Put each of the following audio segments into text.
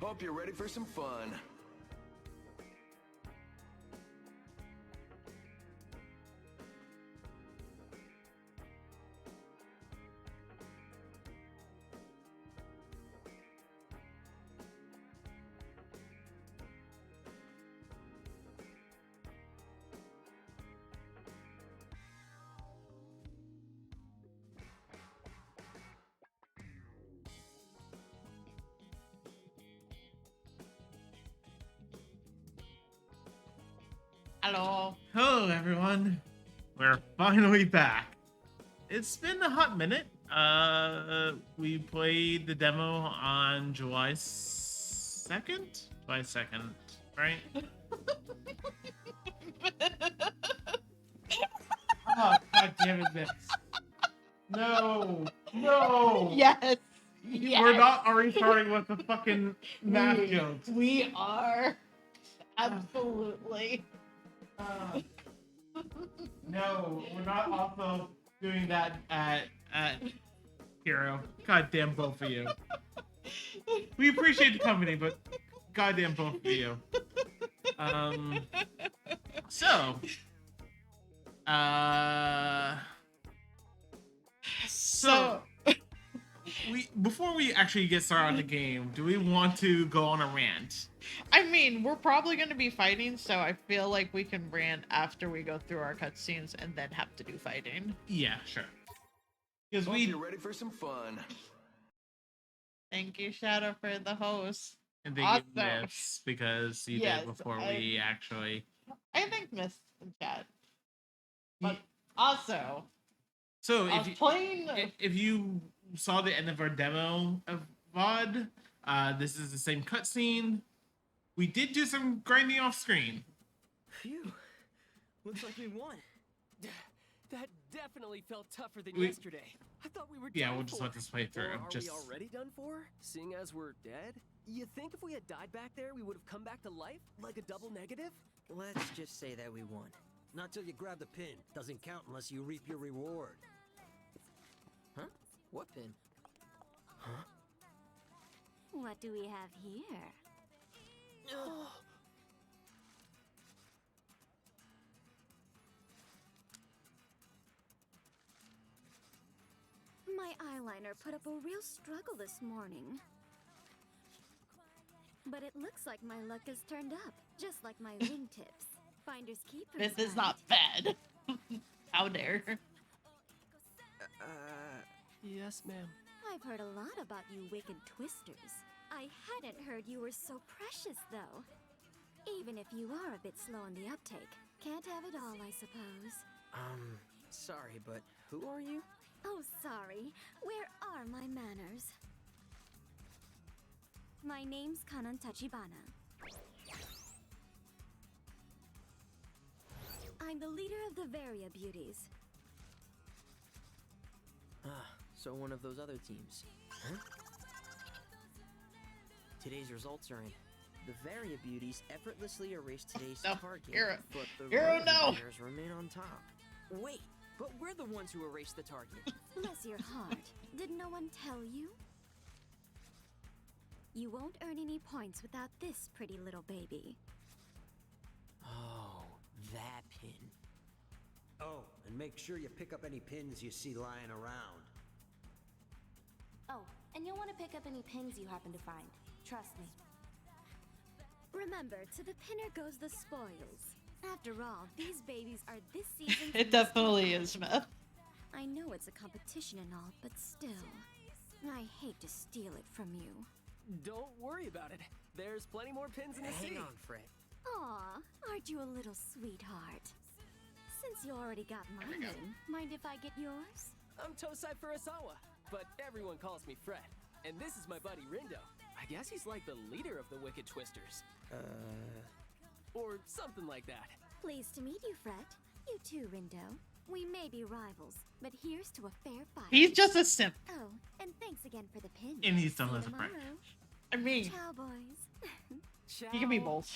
Hope you're ready for some fun. Hello. Hello, everyone. We're finally back. It's been a hot minute. We played the demo on July 2nd? July 2nd, right? Oh, god damn it, Vince. No. Yes. Yes. We're not already starting with the fucking math jokes. We are. Absolutely. No, we're not also doing that at Hero. Goddamn both of you. We appreciate the company, but goddamn both of you. So, we before we actually get started on the game, do we want to go on a rant? I mean, we're probably going to be fighting, so I feel like we can rant after we go through our cutscenes and then have to do fighting. Yeah, sure. Because Hope you're ready for some fun. Thank you, Shadow, for the host. and they Awesome. get myths because you Yes, did before we actually. I think missed in chat. But also, So I was playing. if you saw the end of our demo of VOD, this is the same cutscene. We did do some grinding off screen. Phew. Looks like we won. That definitely felt tougher than We- yesterday. I thought we were Yeah, done we'll just for. let this play through. Or are Just we already done for? Seeing as we're dead? You think if we had died back there, we would have come back to life? Like a double negative? Let's just say that we won. Not till you grab the pin. Doesn't count unless you reap your reward. Huh? What pin? Huh? What do we have here? My eyeliner put up a real struggle this morning. But it looks like my luck has turned up, just like my wingtips. Finders keepers. This is right? not bad. How dare. Yes, ma'am. I've heard a lot about you wicked twisters. I hadn't heard you were so precious, though. Even if you are a bit slow on the uptake. Can't have it all, I suppose. Sorry, but who are you? Oh, sorry. Where are my manners? My name's Kanan Tachibana. I'm the leader of the Varia Beauties. So one of those other teams. Huh? Today's results are in. The Varia Beauties effortlessly erased today's No, target, Hero. but the Hero, Rogue no. players remain on top. Wait, but we're the ones who erased the target. Bless your heart. Did no one tell you? You won't earn any points without this pretty little baby. Oh, that pin. Oh, and make sure you pick up any pins you see lying around. Oh, and you'll want to pick up any pins you happen to find. Trust me. Remember, to the pinner goes the spoils. After all, these babies are this season's It definitely is, Myth. I know it's a competition and all, but still. I hate to steal it from you. Don't worry about it. There's plenty more pins in the sea. Hang on, Fred. Aw, aren't you a little sweetheart? Since you already got mine in, mind if I get yours? I'm Tosai Furusawa, but everyone calls me Fred. And this is my buddy Rindo. I guess he's like the leader of the Wicked Twisters. Or something like that. Pleased to meet you, Fred. You too, Rindo. We may be rivals, but here's to a fair fight. He's just a simp. Oh, and thanks again for the pin. And he's done See you as a friend. tomorrow. I mean, Ciao, boys. he can be both.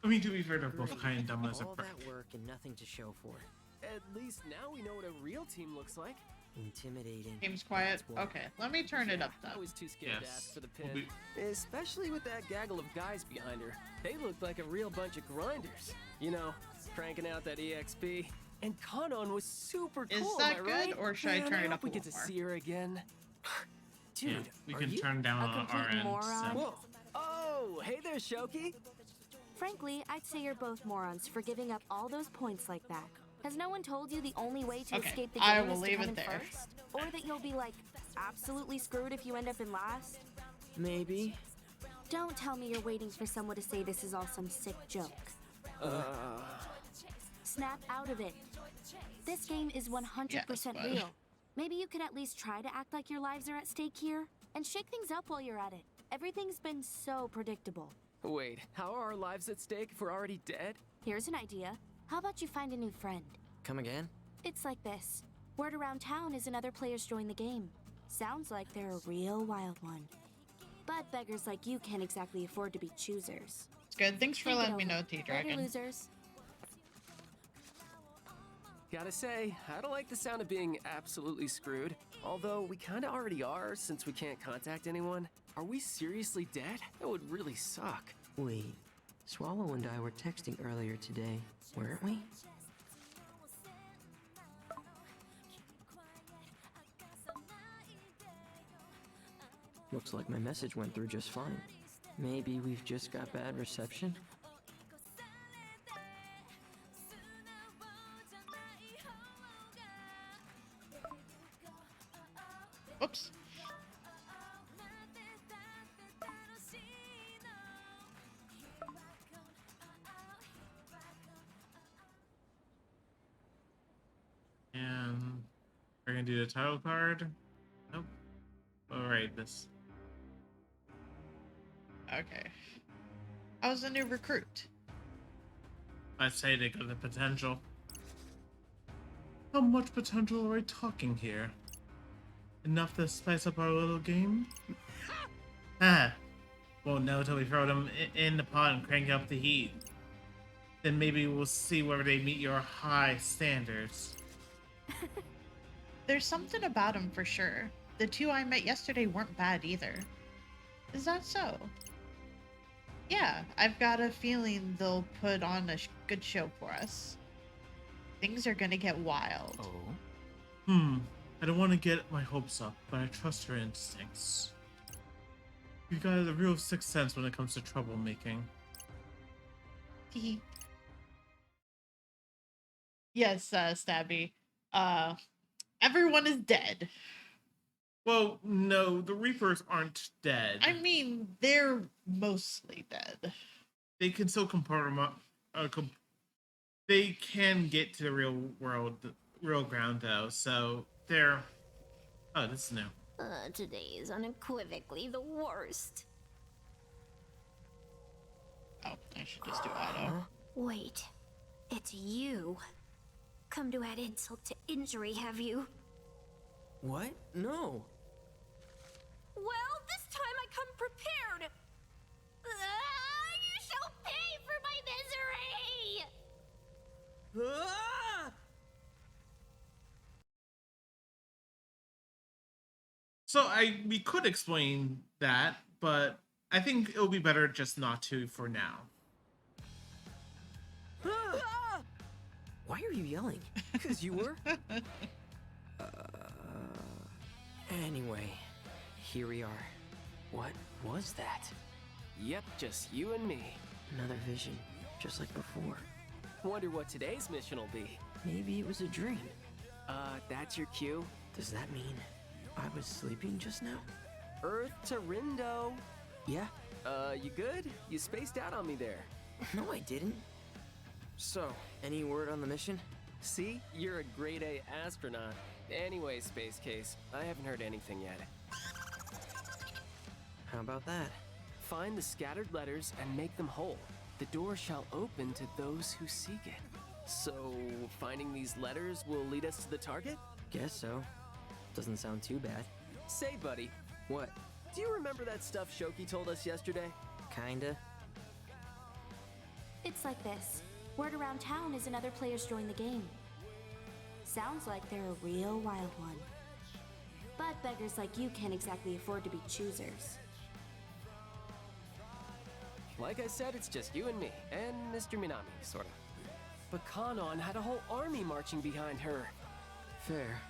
I mean, to be fair, they're both Great. kind of dumb as a All friend. that work and nothing to show for it. At least now we know what a real team looks like. Intimidating. Game's quiet. That's what- Okay, let me turn it up I then. was too scared to Yes. ask for the We'll pin. be- Especially with that gaggle of guys behind her. They looked like a real bunch of grinders. You know, cranking out that EXP. And Kanon was super cool, Is am that I good, right? or should I Man, turn it hope up we a get to little more? see her again. Dude, Yeah, we are can you... turn down a on our complete end. moron? So. Whoa. Oh, hey there, Shoki. Frankly, I'd say you're both morons for giving up all those points like that. Has no one told you the only way to Okay, escape the I game will is to leave come it in there. first? Or that you'll be, like, absolutely screwed if you end up in last? Maybe. Don't tell me you're waiting for someone to say this is all some sick joke. Snap out of it. This game is 100% Yes, bud. real. Maybe you could at least try to act like your lives are at stake here, and shake things up while you're at it. Everything's been so predictable. Wait, how are our lives at stake if we're already dead? Here's an idea. How about you find a new friend? Come again? It's like this. Word around town is another player's joined the game. Sounds like they're a real wild one. But beggars like you can't exactly afford to be choosers. It's good. Thanks for Think it letting me over. know, Later, T-Dragon. losers. Gotta say, I don't like the sound of being absolutely screwed. Although we kinda already are, since we can't contact anyone. Are we seriously dead? That would really suck. Wait. Swallow and I were texting earlier today, weren't we? Looks like my message went through just fine. Maybe we've just got bad reception? Oops. And we're gonna do the title card. Nope. Alright, this. Okay. I was a new recruit. I'd say they got the potential. How much potential are we talking here? Enough to spice up our little game? Ah. Won't know till we throw them in the pot and crank up the heat. Then maybe we'll see whether they meet your high standards. There's something about him for sure. The two I met yesterday weren't bad either. Is that so? Yeah, I've got a feeling they'll put on a good show for us. Things are gonna get wild. I don't want to get my hopes up, but I trust your instincts. You got a real sixth sense when it comes to troublemaking. Hee. Yes, Stabby. Everyone is dead. Well, no, the Reapers aren't dead. I mean, they're mostly dead. They can still they can get to the real world, the real ground, though. So they're. Oh, this is new. Today is unequivocally the worst. Oh, I should just do auto. Wait, it's you. Come to add insult to injury, have you? What? No. Well, this time I come prepared. You shall pay for my misery! Ah! So we could explain that, but I think it'll be better just not to for now. Ah! Why are you yelling? Because you were? Anyway, here we are. What was that? Yep, just you and me. Another vision, just like before. Wonder what today's mission will be. Maybe it was a dream. That's your cue? Does that mean I was sleeping just now? Earth to Rindo. Yeah? You good? You spaced out on me there. No, I didn't. So, any word on the mission? See? You're a grade A astronaut. Anyway, Space Case, I haven't heard anything yet. How about that? Find the scattered letters and make them whole. The door shall open to those who seek it. So, finding these letters will lead us to the target? Guess so. Doesn't sound too bad. Say, buddy, What? do you remember that stuff Shoki told us yesterday? Kinda. It's like this. Word around town is another player's joined the game. Sounds like they're a real wild one. But beggars like you can't exactly afford to be choosers. Like I said, it's just you and me, and Mr. Minami, sorta. But Kanon had a whole army marching behind her. Fair.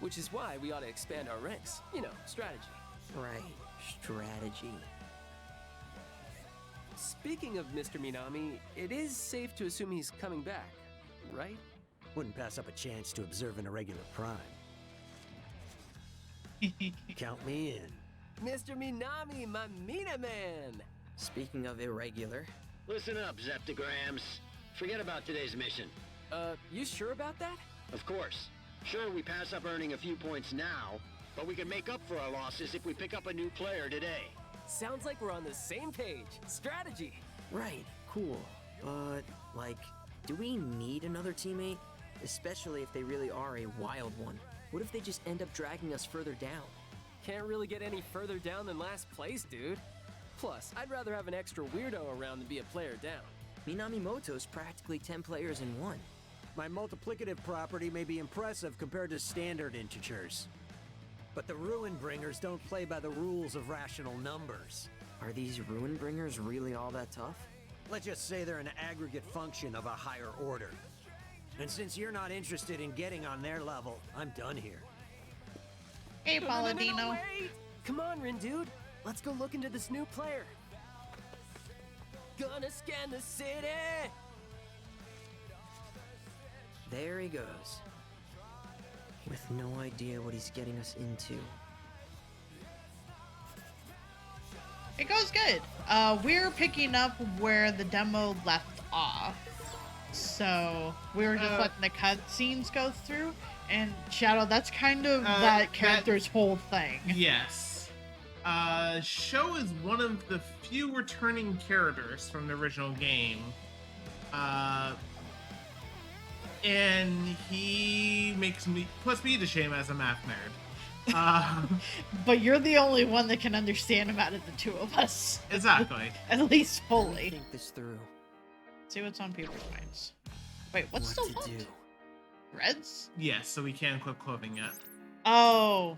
Which is why we ought to expand our ranks. You know, strategy. Right. Strategy. Speaking of Mr. Minami, it is safe to assume he's coming back, right? Wouldn't pass up a chance to observe an irregular prime. Count me in. Mr. Minami, my Mina man! Speaking of irregular, Listen up, Zeptograms. Forget about today's mission. You sure about that? Of course. Sure, we pass up earning a few points now, but we can make up for our losses if we pick up a new player today. Sounds like we're on the same page. Strategy. right, cool. But, like, do we need another teammate? Especially if they really are a wild one. What if they just end up dragging us further down? Can't really get any further down than last place, dude. Plus, I'd rather have an extra weirdo around than be a player down. Minamimoto's practically 10 players in one. My multiplicative property may be impressive compared to standard integers. But the Ruin Bringers don't play by the rules of rational numbers. Are these Ruin Bringers really all that tough? Let's just say they're an aggregate function of a higher order. And since you're not interested in getting on their level, I'm done here. Hey, Paladino. Wait! Come on, Rin dude. Let's go look into this new player. Gonna scan the city! There he goes. With no idea what he's getting us into. It goes good. We're picking up where the demo left off. So we were just letting the cutscenes go through. And Shadow, that's kind of that character's whole thing. Yes. Sho is one of the few returning characters from the original game. And he puts me to shame as a math nerd. But you're the only one that can understand him out of the two of us. Exactly. At least fully. Think this through. See what's on people's minds. Wait, what's what the to what? do? Reds? Yes, so we can't equip clothing yet. Oh,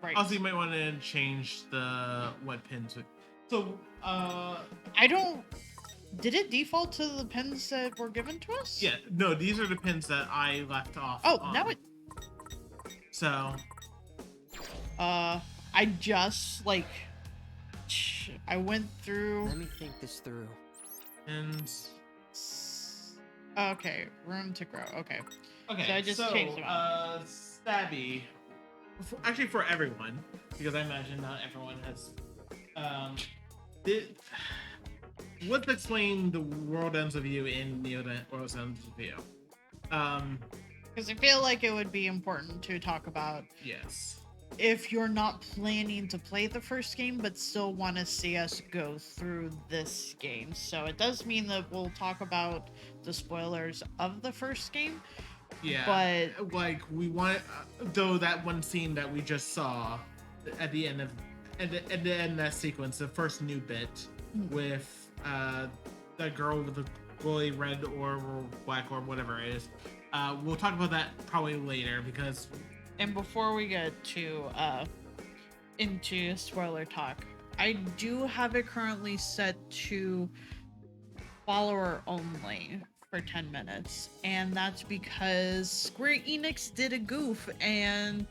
right. Also, you might want to change the what pins. So, I don't. Did it default to the pins that were given to us? yeah, no, these are the pins that I left off. Oh, on. now it. So, I just I went through. Let me think this through. and Okay, room to grow. Okay. okay, So I just changed them out. Stabby. Actually, for everyone, because I imagine not everyone has. Let's explain the world ends of you in the world ends of you. Because I feel like it would be important to talk about Yes. if you're not planning to play the first game but still want to see us go through this game. So it does mean that we'll talk about the spoilers of the first game. Yeah. But like we want, though that one scene that we just saw at the end of that sequence, the first new bit with that girl with the glowy red orb or black orb, whatever it is. We'll talk about that probably later because. and before we get to into spoiler talk, I do have it currently set to follower only for 10 minutes, and that's because Square Enix did a goof and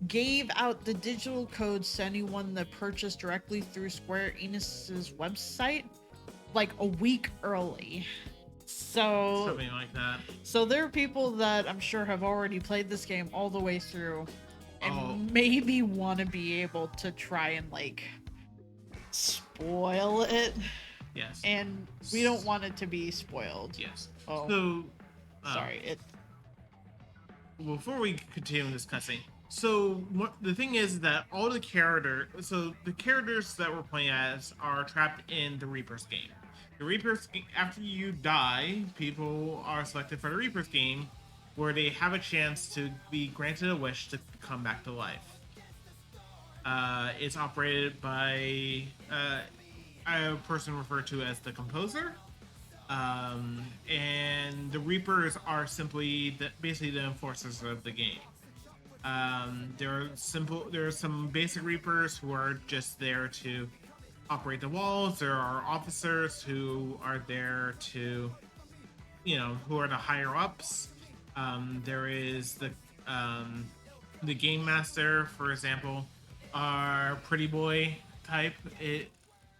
gave out the digital codes to anyone that purchased directly through Square Enix's website like a week early. So Something like that. So there are people that I'm sure have already played this game all the way through and Oh. maybe want to be able to try and spoil it, Yes. and we don't want it to be spoiled. Yes. Oh, So. sorry. It Before we continue discussing, the thing is that all the characters that we're playing as are trapped in the Reaper's game. The Reaper's after you die, people are selected for the Reaper's game, where they have a chance to be granted a wish to come back to life. It's operated by a person referred to as the composer. And the Reapers are simply basically the enforcers of the game. There are some basic Reapers who are just there to operate the walls. There are officers who are there to, who are the higher ups. There is the game master, for example, our pretty boy type. It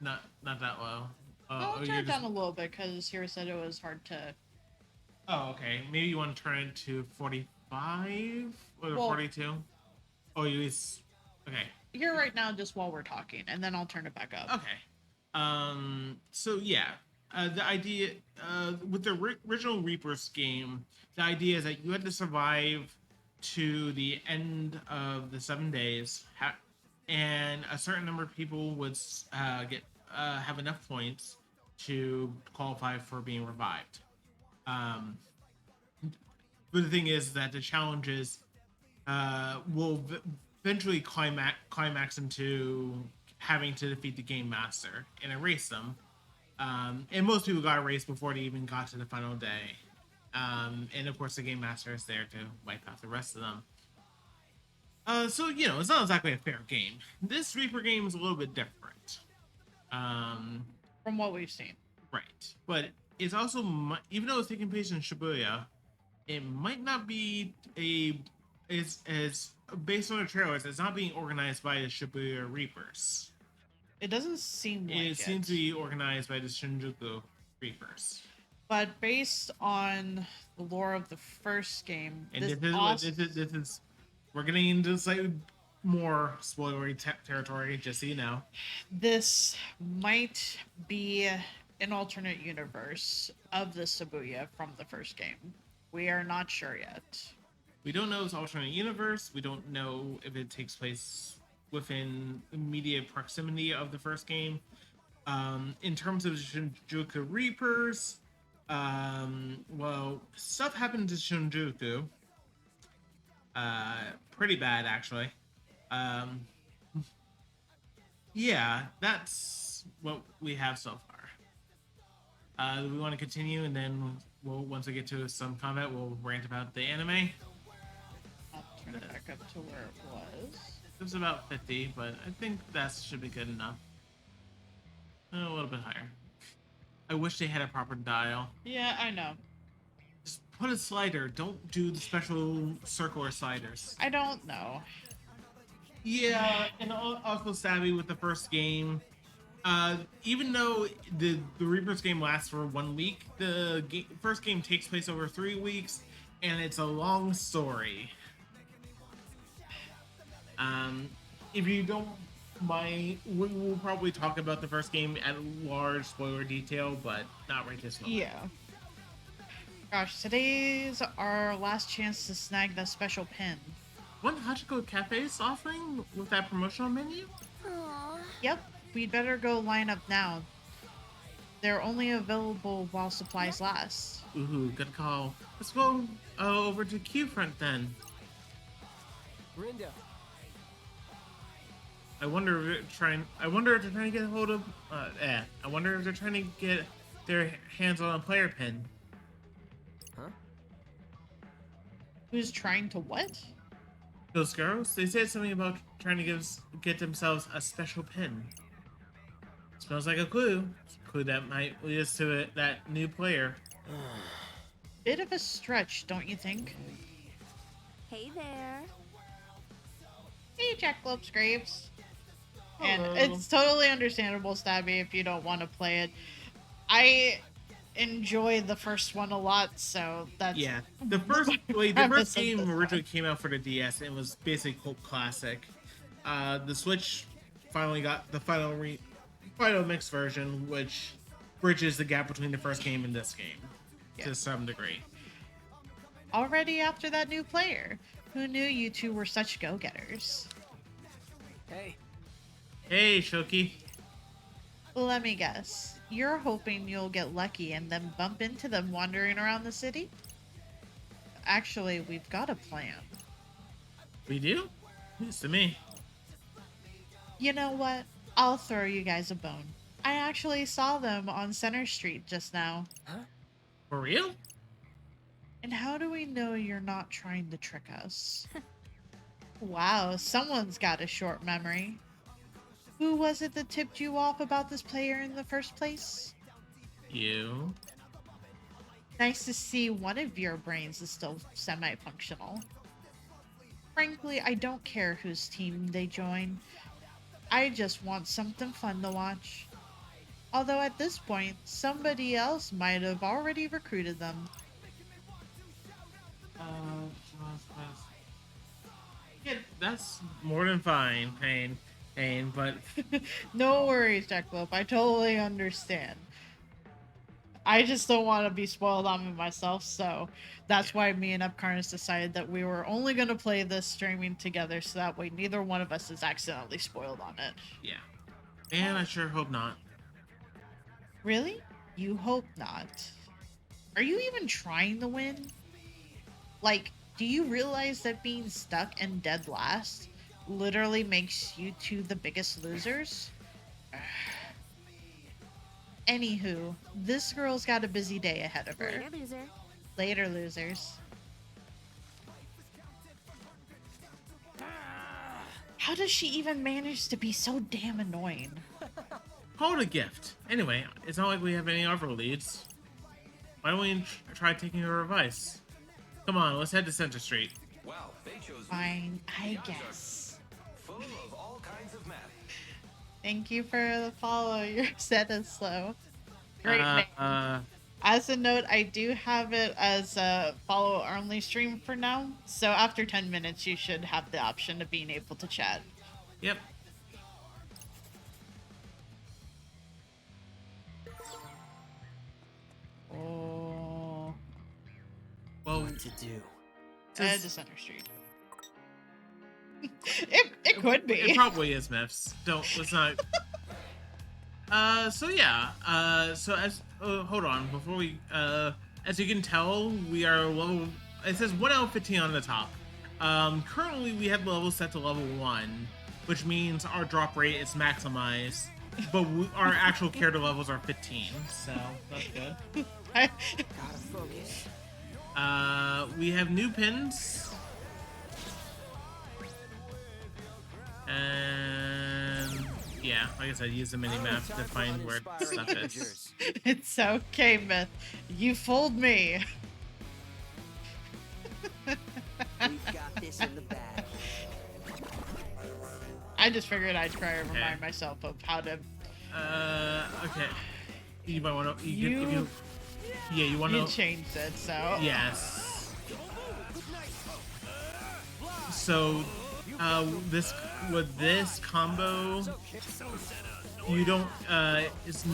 not that low. I'll turn it down a little bit because Hero said it was hard to. Oh, okay. Maybe you want to turn it to 45 or 42. Oh, okay. Here right now, just while we're talking, and then I'll turn it back up. Okay. So yeah, the idea with the original Reapers game, the idea is that you had to survive to the end of the 7 days, and a certain number of people would have enough points to qualify for being revived. But the thing is that the challenges will eventually climax into having to defeat the game master and erase them. And most people got erased before they even got to the final day. And of course, the game master is there to wipe out the rest of them. So it's not exactly a fair game. This Reaper game is a little bit different. From what we've seen. Right. But it's also, even though it's taking place in Shibuya, it might not be as based on the trailers, it's not being organized by the Shibuya Reapers. It doesn't seem like it. It seems to be organized by the Shinjuku Reapers. But based on the lore of the first game, and this is we're getting into slightly more spoilery territory, just so you know. This might be an alternate universe of the Shibuya from the first game. We are not sure yet. We don't know its alternate universe. We don't know if it takes place within immediate proximity of the first game. In terms of Shinjuku Reapers, well, stuff happened to Shinjuku. Pretty bad, actually. Yeah, that's what we have so far. Do we want to continue, and then once we get to some combat, we'll rant about the anime? I'll turn it back up to where it was. It was about 50, but I think that should be good enough. A little bit higher. I wish they had a proper dial. Yeah, I know. Just put a slider. Don't do the special circular sliders. I don't know. Yeah, and also savvy with the first game. Even though the Reapers game lasts for 1 week, the first game takes place over 3 weeks, and it's a long story. If you don't mind, we will probably talk about the first game at large spoiler detail, but not right this moment. Yeah. Gosh, today's our last chance to snag the special pin. One Hachiko Cafe is offering with that promotional menu? Aww. Yep, we'd better go line up now. They're only available while supplies last. Ooh, good call. Let's go over to Q-Front then. Rindo. I wonder if they're trying to get a hold of. I wonder if they're trying to get their hands on a player pin. Huh? Who's trying to what? Those girls. They said something about trying to get themselves a special pin. Smells like a clue. It's a clue that might lead us to that new player. Bit of a stretch, don't you think? Hey there. Hey, Jackalope Scrapes. And Hello. it's totally understandable, Stabby, if you don't want to play it. I enjoy the first one a lot, so that's... Yeah, the first game originally came out for the DS and was basically cult classic. The Switch finally got the final mixed version, which bridges the gap between the first game and this game to some degree. Already after that new player. Who knew you two were such go-getters? Hey, Shoki. Let me guess. You're hoping you'll get lucky and then bump into them wandering around the city? Actually, we've got a plan. We do? News to me. You know what? I'll throw you guys a bone. I actually saw them on Center Street just now. Huh? For real? And how do we know you're not trying to trick us? Wow, someone's got a short memory. Who was it that tipped you off about this player in the first place? You. Nice to see one of your brains is still semi-functional. Frankly, I don't care whose team they join. I just want something fun to watch. Although at this point, somebody else might have already recruited them. Yeah, that's more than fine, Pain, but No worries, Jackalope. I totally understand. I just don't want to be spoiled on it myself, so that's why me and Apcarnist decided that we were only going to play this streaming together, so that way neither one of us is accidentally spoiled on it. yeah. And I sure hope not. Really? You hope not. Are you even trying to win? Like, do you realize that being stuck and dead last literally makes you two the biggest losers? Anywho, this girl's got a busy day ahead of her. Later, loser. Later, losers. How does she even manage to be so damn annoying? Hold a gift. Anyway, it's not like we have any other leads. Why don't we try taking her advice? Come on, let's head to Center Street. Wow, they chose Fine, I guess. full of all kinds of math. Thank you for the follow. Your set is slow. Great name. As a note, I do have it as a follow only stream for now. So after 10 minutes, you should have the option of being able to chat. Yep. Oh. Well, What to do? To Center Street. it could be. It probably is Myths. Let's not. So yeah. So as hold on before we as you can tell, we are level. It says 1 out of 15 on the top. Currently we have the level set to level 1, which means our drop rate is maximized, but our actual character levels are 15. So that's good. Gotta focus. We have new pins. And yeah, like I said, use the mini map to find where stuff is. It's okay, Myth. You fooled me. We've got this in the bag. I just figured I'd try to remind myself of how to. Okay. You might want to. You want to. You changed it, so. Yes. So, with this combo, you don't. It's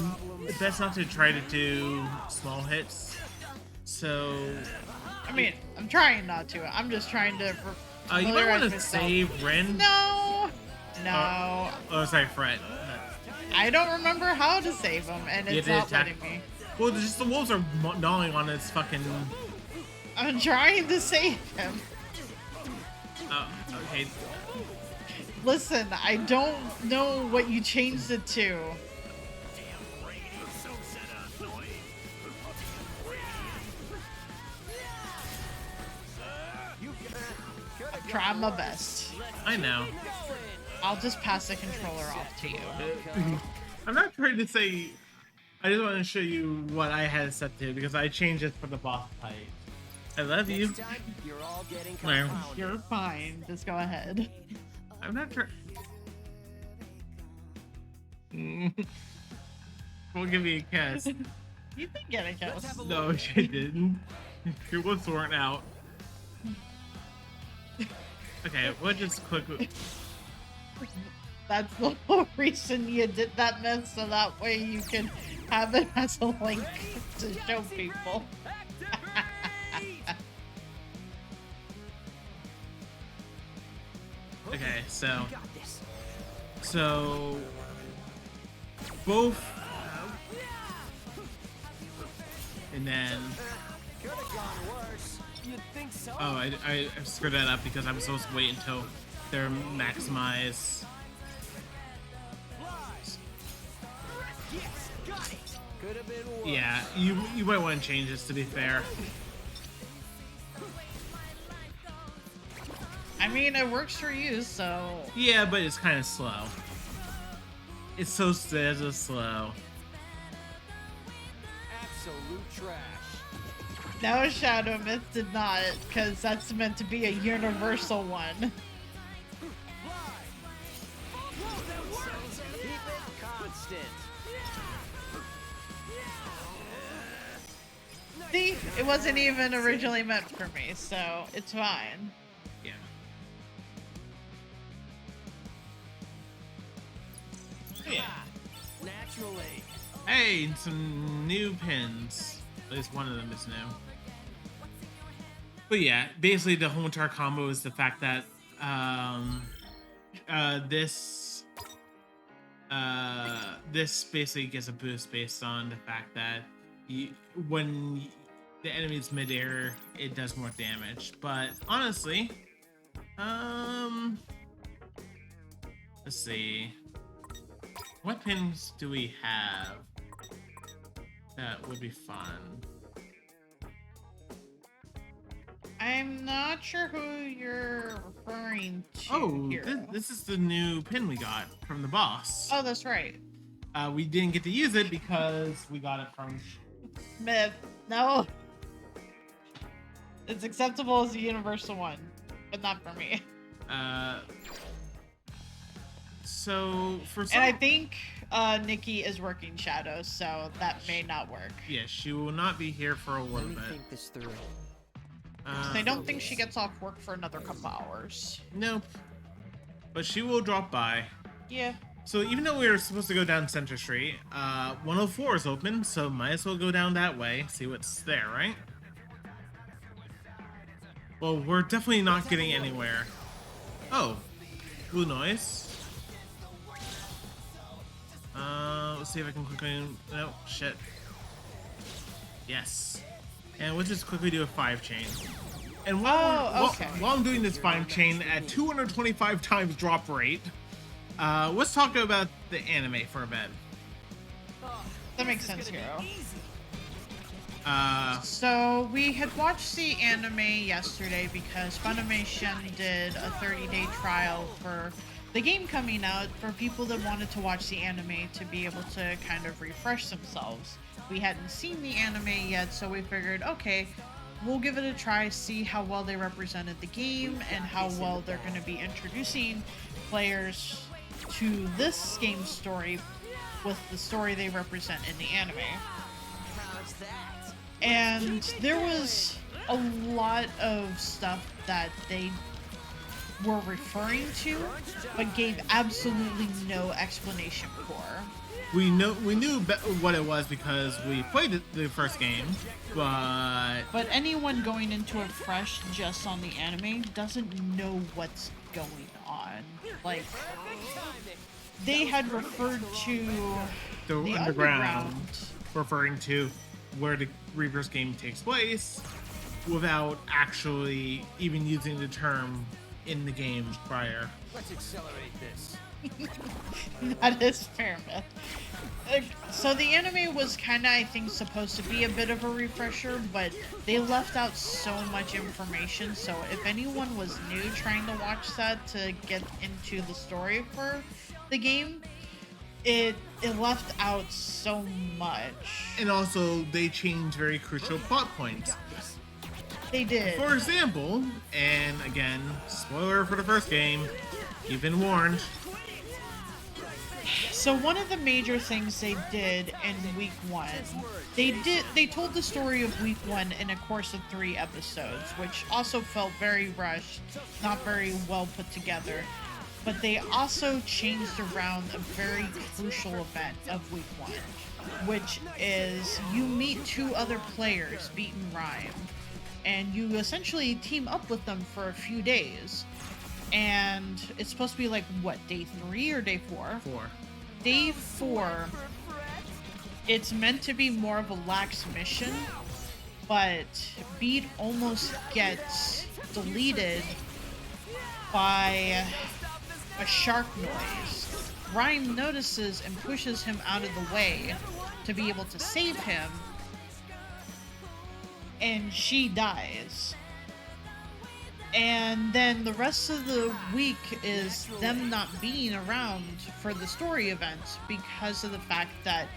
best not to try to do small hits. So. I mean, I'm trying not to. I'm just trying to. You might want to save Rin. No. No. Oh, sorry, Fred. I don't remember how to save him, and it's not letting me. Well, just the wolves are gnawing on his fucking. I'm trying to save him. Oh, okay. Listen, I don't know what you changed it to. I'm trying my best. I know. I'll just pass the controller off to you. I'm not trying to say. I just want to show you what I had set to because I changed it for the boss fight. I love you. You're all getting No. You're fine. Just go ahead. I'm not trying. We'll give me a kiss. You did get a kiss. No, she didn't. Your lips weren't out. Okay, we'll just quickly. That's the whole reason you did that, Myth, so that way you can have it as a link to show people. Okay, so both, and then. Oh, I screwed that up because I'm supposed to wait until they're maximized. Yeah, you might want to change this to be fair. I mean, it works for you, so... Yeah, but it's kind of slow. It's so slow. Absolute trash. No, Shadow Myth did not, because that's meant to be a universal one. Keep it constant. See, it wasn't even originally meant for me, so it's fine. Yeah. Yeah. Naturally. Hey, some new pins. At least one of them is new. But yeah, basically the whole entire combo is the fact that this basically gets a boost based on the fact that when the enemy's midair, it does more damage. But honestly, let's see, what pins do we have that would be fun? I'm not sure who you're referring to. Oh, here. this is the new pin we got from the boss. Oh, that's right. We didn't get to use it because we got it from... Myth. No. It's acceptable as a universal one, but not for me. So for some... And I think Nikki is working Shadows, so that may not work. Yeah, she will not be here for a little Let me bit. think this through. I don't think she gets off work for another couple hours. Nope. But she will drop by. Yeah. So even though we were supposed to go down Center Street, 104 is open, so might as well go down that way, see what's there, right? Well, we're definitely not getting anywhere. Oh, blue noise. Let's see if I can quickly... No, shit. Yes. And we'll just quickly do a 5-chain. And while I'm doing this 5-chain at 225 times drop rate, let's talk about the anime for a bit. That makes sense, Hero. So we had watched the anime yesterday because Funimation did a 30-day trial for the game coming out for people that wanted to watch the anime to be able to kind of refresh themselves. We hadn't seen the anime yet, so we figured, okay, we'll give it a try, see how well they represented the game and how well they're going to be introducing players to this game's story with the story they represent in the anime. And there was a lot of stuff that they were referring to, but gave absolutely no explanation for. We knew what it was because we played the first game, but anyone going into it fresh just on the anime doesn't know what's going on. Like, they had referred to the underground, referring to where the Reaper's game takes place, without actually even using the term in the game prior. Let's accelerate this. That is fair, Myth. So the anime was kind of, I think, supposed to be a bit of a refresher, but they left out so much information, so if anyone was new trying to watch that to get into the story for the game, it left out so much. And also, they changed very crucial plot points. They did. For example, and again, spoiler for the first game, you've been warned. So one of the major things they did in week 1, they told the story of week 1 in a course of 3 episodes, which also felt very rushed, not very well put together. But they also changed around a very crucial event of week 1, which is you meet 2 other players, Beat and Rhyme, and you essentially team up with them for a few days. And it's supposed to be like, what, day 3 or day 4? 4. Day 4, it's meant to be more of a lax mission, but Beat almost gets deleted by a shark noise. Rhyme notices and pushes him out of the way to be able to save him, and she dies. And then the rest of the week is them not being around for the story events because of the fact that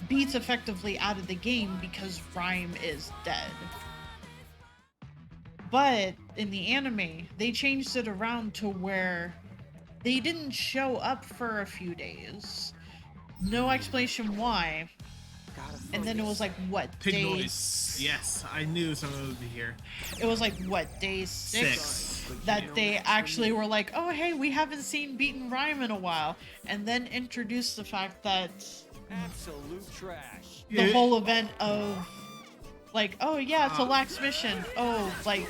Beat's effectively out of the game because Rhyme is dead. But in the anime, they changed it around to where they didn't show up for a few days. No explanation why. And then it was like, what, Pig day? noise. Yes, I knew someone would be here. It was like, what, day 6? That they actually were like, oh, hey, we haven't seen Beat and Rhyme in a while. And then introduced the fact that Absolute trash. the whole event of, like, oh, yeah, it's a lax mission. Oh, like,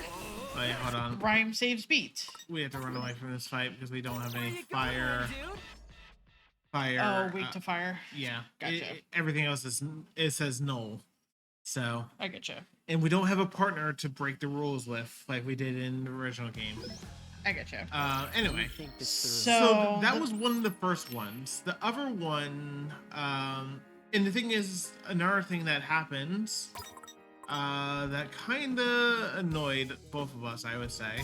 Wait, hold on. Rhyme saves Beat. We have to run away from this fight because we don't have any fire. Oh, weak to fire. Yeah. Gotcha. Everything else it says no. So. I getcha. And we don't have a partner to break the rules with like we did in the original game. I getcha. Anyway. So that was one of the first ones. The other one, and the thing is, another thing that happened, that kind of annoyed both of us, I would say.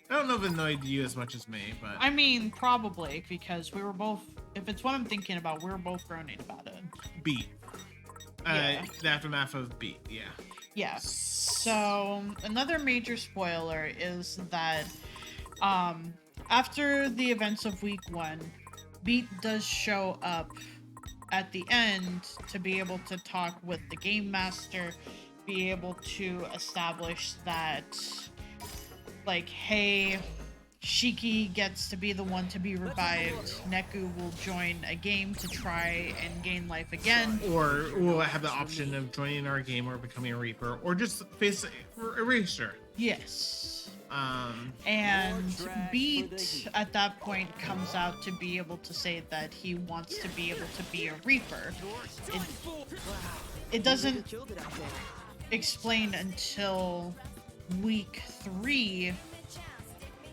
I don't know if it annoyed you as much as me, but... I mean, probably, because we were both... If it's what I'm thinking about, we were both groaning about it. Beat. Yeah. The aftermath of Beat, yeah. Yeah. So, another major spoiler is that, after the events of week 1, Beat does show up at the end to be able to talk with the game master, be able to establish that, like, hey, Shiki gets to be the one to be revived. Neku will join a game to try and gain life again. Or we'll have the option of joining our game or becoming a Reaper, or just face Eraser. Yes. And Beat at that point comes out to be able to say that he wants to be able to be a Reaper. It doesn't explain until week 3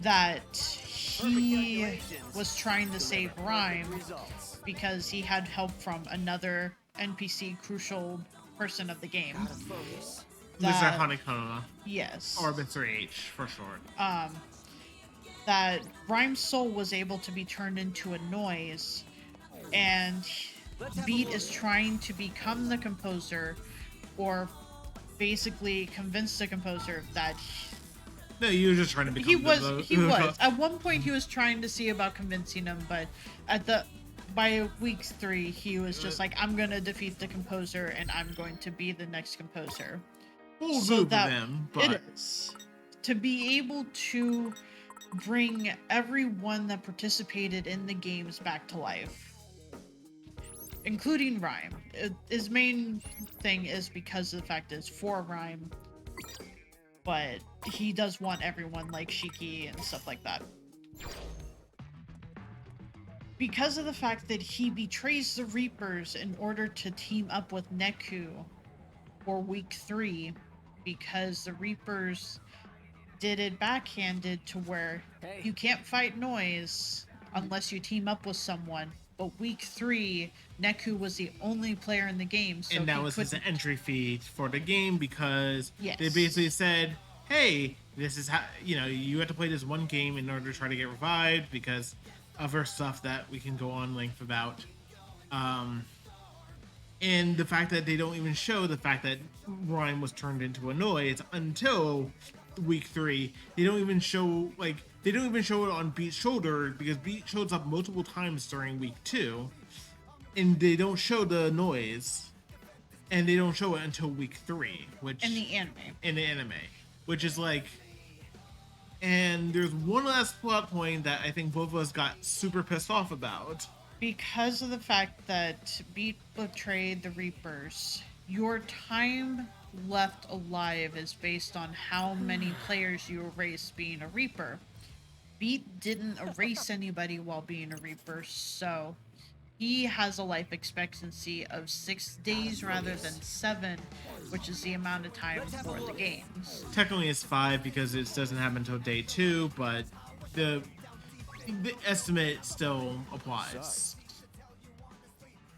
that he was trying to save Rhyme because he had help from another NPC crucial person of the game. Mr. Hanekona. Yes. Or Mr. H for short. That Rhyme's soul was able to be turned into a noise, and Beat is trying to become the composer, or basically convince the composer that No, you were just trying to become he was. At one point he was trying to see about convincing him, but by week 3 he was just like, I'm gonna defeat the composer and I'm going to be the next composer. We'll So move that them, but it is to be able to bring everyone that participated in the games back to life, including Rhyme. His main thing is because of the fact it's for Rhyme, but he does want everyone like Shiki and stuff like that. Because of the fact that he betrays the Reapers in order to team up with Neku for week 3, because the Reapers did it backhanded to where you can't fight noise unless you team up with someone. But week 3, Neku was the only player in the game, so and that was his entry fee for the game because they basically said, hey, this is how, you have to play this one game in order to try to get revived because other stuff that we can go on length about. And the fact that they don't even show the fact that Rhyme was turned into a noise until week 3. They don't even show it on Beat's shoulder because Beat shows up multiple times during week 2, and they don't show the noise, and they don't show it until week 3, which in the anime, which is like. And there's one last plot point that I think both of us got super pissed off about. Because of the fact that Beat betrayed the Reapers, your time left alive is based on how many players you erase being a Reaper. Beat didn't erase anybody while being a Reaper, so he has a life expectancy of 6 days rather than 7, which is the amount of time for the games. Technically it's 5 because it doesn't happen until day 2, but the estimate still applies.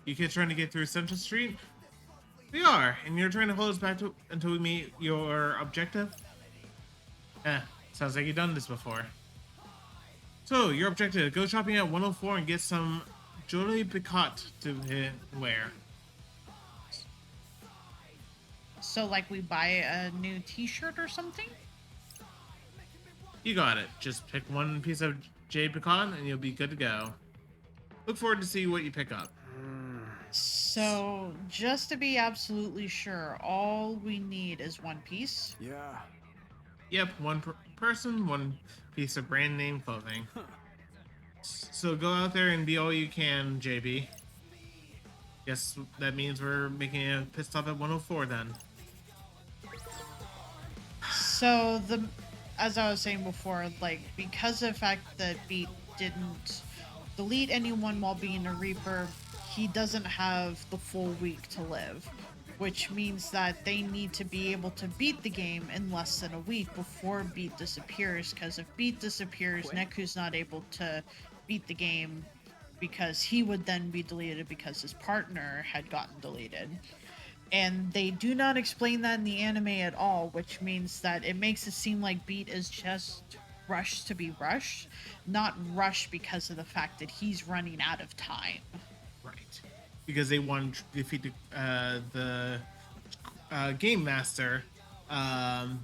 You kids trying to get through Central Street? We are, and you're trying to hold us back until we meet your objective? Sounds like you've done this before. So, your objective, go shopping at 104 and get some Jolie Picot to wear. So, like, we buy a new t-shirt or something? You got it. Just pick one piece of J Picot and you'll be good to go. Look forward to see what you pick up. So, just to be absolutely sure, all we need is one piece? Yeah. Yep, one person, one piece of brand name clothing. So go out there and be all you can, JB. Guess that means we're making a pit stop at 104 then. So, as I was saying before, like, because of the fact that Beat didn't delete anyone while being a Reaper, he doesn't have the full week to live, which means that they need to be able to beat the game in less than a week before Beat disappears, because if Beat disappears, Neku's not able to beat the game because he would then be deleted because his partner had gotten deleted. And they do not explain that in the anime at all, which means that it makes it seem like Beat is just rushed to be rushed, not rushed because of the fact that he's running out of time. Right. Because they want to defeat the Game Master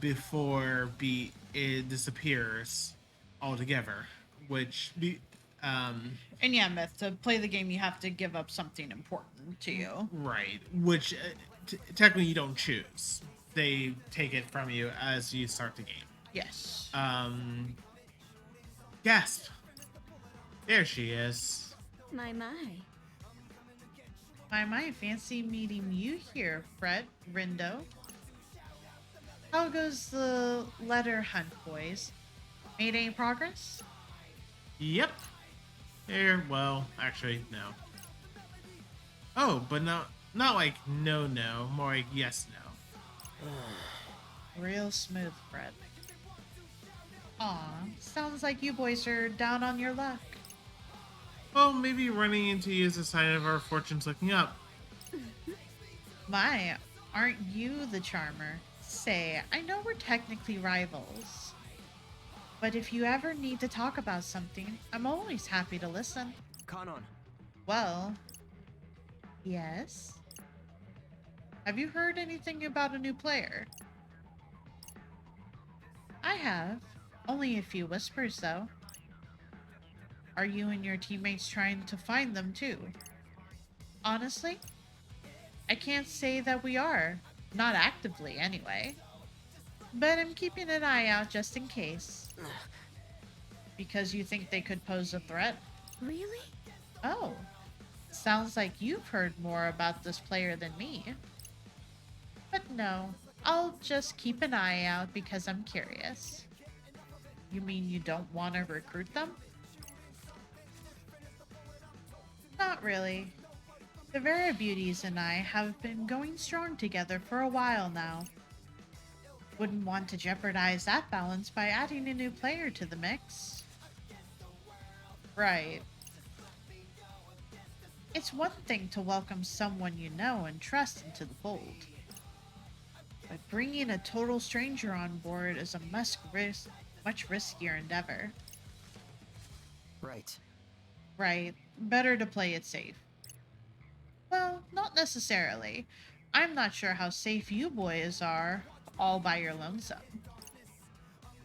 before Beat disappears altogether, which... And yeah, Myth, to play the game, you have to give up something important to you. Right, which technically you don't choose. They take it from you as you start the game. Yes. Gasp. There she is. My. My, fancy meeting you here, Fred, Rindo. How goes the letter hunt, boys? Made any progress? Yep. Here, well, actually, no. Oh, but not like no, more like yes, no. Real smooth, Fred. Aw, sounds like you boys are down on your luck. Well, maybe running into you is a sign of our fortunes looking up. My, aren't you the charmer? Say, I know we're technically rivals, but if you ever need to talk about something, I'm always happy to listen. Kanon. Well, yes? Have you heard anything about a new player? I have. Only a few whispers, though. Are you and your teammates trying to find them, too? Honestly, I can't say that we are. Not actively, anyway. But I'm keeping an eye out just in case. Because you think they could pose a threat? Really? Oh. Sounds like you've heard more about this player than me. But no, I'll just keep an eye out because I'm curious. You mean you don't want to recruit them? Not really. The Vera Beauties and I have been going strong together for a while now. Wouldn't want to jeopardize that balance by adding a new player to the mix. Right. It's one thing to welcome someone you know and trust into the fold. But bringing a total stranger on board is a much riskier endeavor. Right. Right. Better to play it safe. Well, not necessarily. I'm not sure how safe you boys are, all by your lonesome.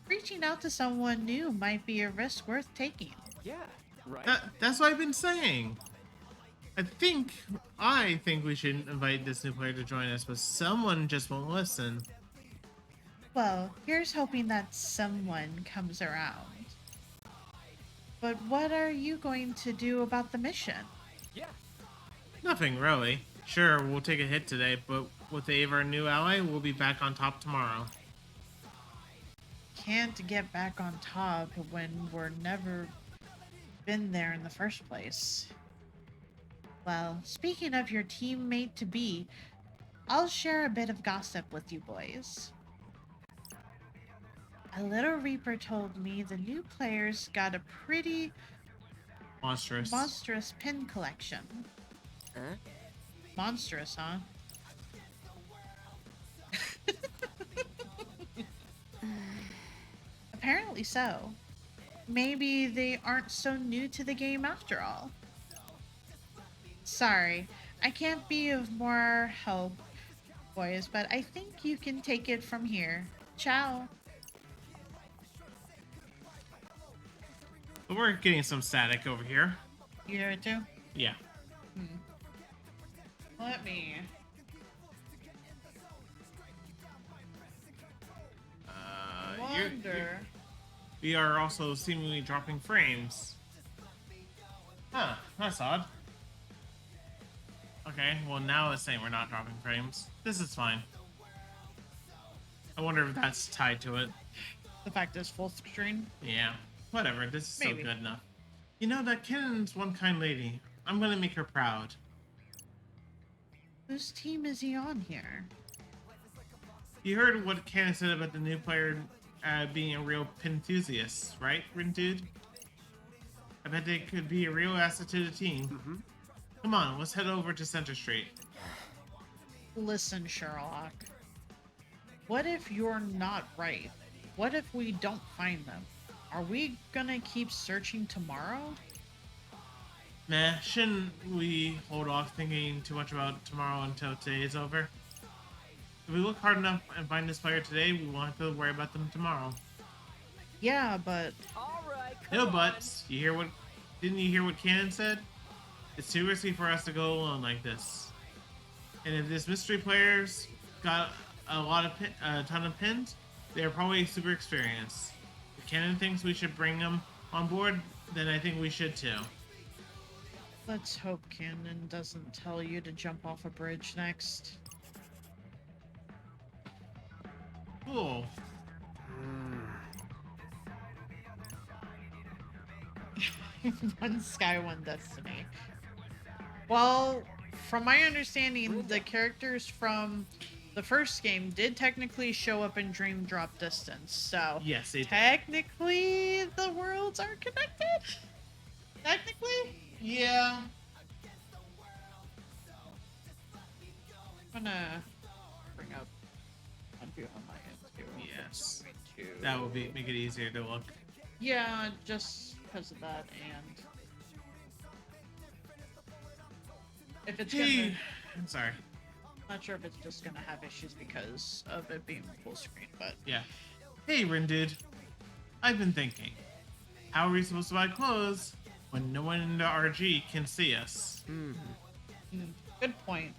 Reaching out to someone new might be a risk worth taking. Yeah, right. That's what I've been saying. I think we should invite this new player to join us, but someone just won't listen. Well, here's hoping that someone comes around. But what are you going to do about the mission? Yeah. Nothing, really. Sure, we'll take a hit today, but with the aid of our new ally, we'll be back on top tomorrow. Can't get back on top when we're never been there in the first place. Well, speaking of your teammate-to-be, I'll share a bit of gossip with you boys. A little Reaper told me the new players got a pretty monstrous pin collection. Huh? Monstrous, huh? Apparently so. Maybe they aren't so new to the game after all. Sorry, I can't be of more help, boys, but I think you can take it from here. Ciao. But we're getting some static over here. You hear it too? Yeah. Let me. Wonder. We are also seemingly dropping frames. Huh, that's odd. Okay, well now it's saying we're not dropping frames. This is fine. I wonder if that's tied to it. The fact is full screen. Yeah, whatever, this is Maybe. still good enough. You know, that Cannon's one kind lady. I'm gonna make her proud. Whose team is he on here? You heard what Cannon said about the new player being a real pin enthusiast, right, Rindude? I bet they could be a real asset to the team. Come on, let's head over to Center Street. Listen, Sherlock. What if you're not right? What if we don't find them? Are we gonna keep searching tomorrow? Nah, shouldn't we hold off thinking too much about tomorrow until today is over? If we look hard enough and find this player today, we won't have to worry about them tomorrow. Yeah, but All right, No come buts. Didn't you hear what Cannon said? It's too risky for us to go alone like this. And if this mystery player's got a ton of pins, they're probably super experienced. If Cannon thinks we should bring them on board, then I think we should too. let's hope Cannon doesn't tell you to jump off a bridge next. Cool. One Sky, one Destiny. Well, from my understanding, the characters from the first game did technically show up in Dream Drop Distance, so Yes, it. technically the worlds are connected? Technically? Yeah. I'm gonna bring up Unview on my end too. Yes. To... That would make it easier to look. Yeah, just because of that, and if it's Hey, gonna, I'm sorry. not sure if it's just gonna have issues because of it being full screen, but Yeah. Hey, Rindude. I've been thinking. How are we supposed to buy clothes when no one in the RG can see us? good point.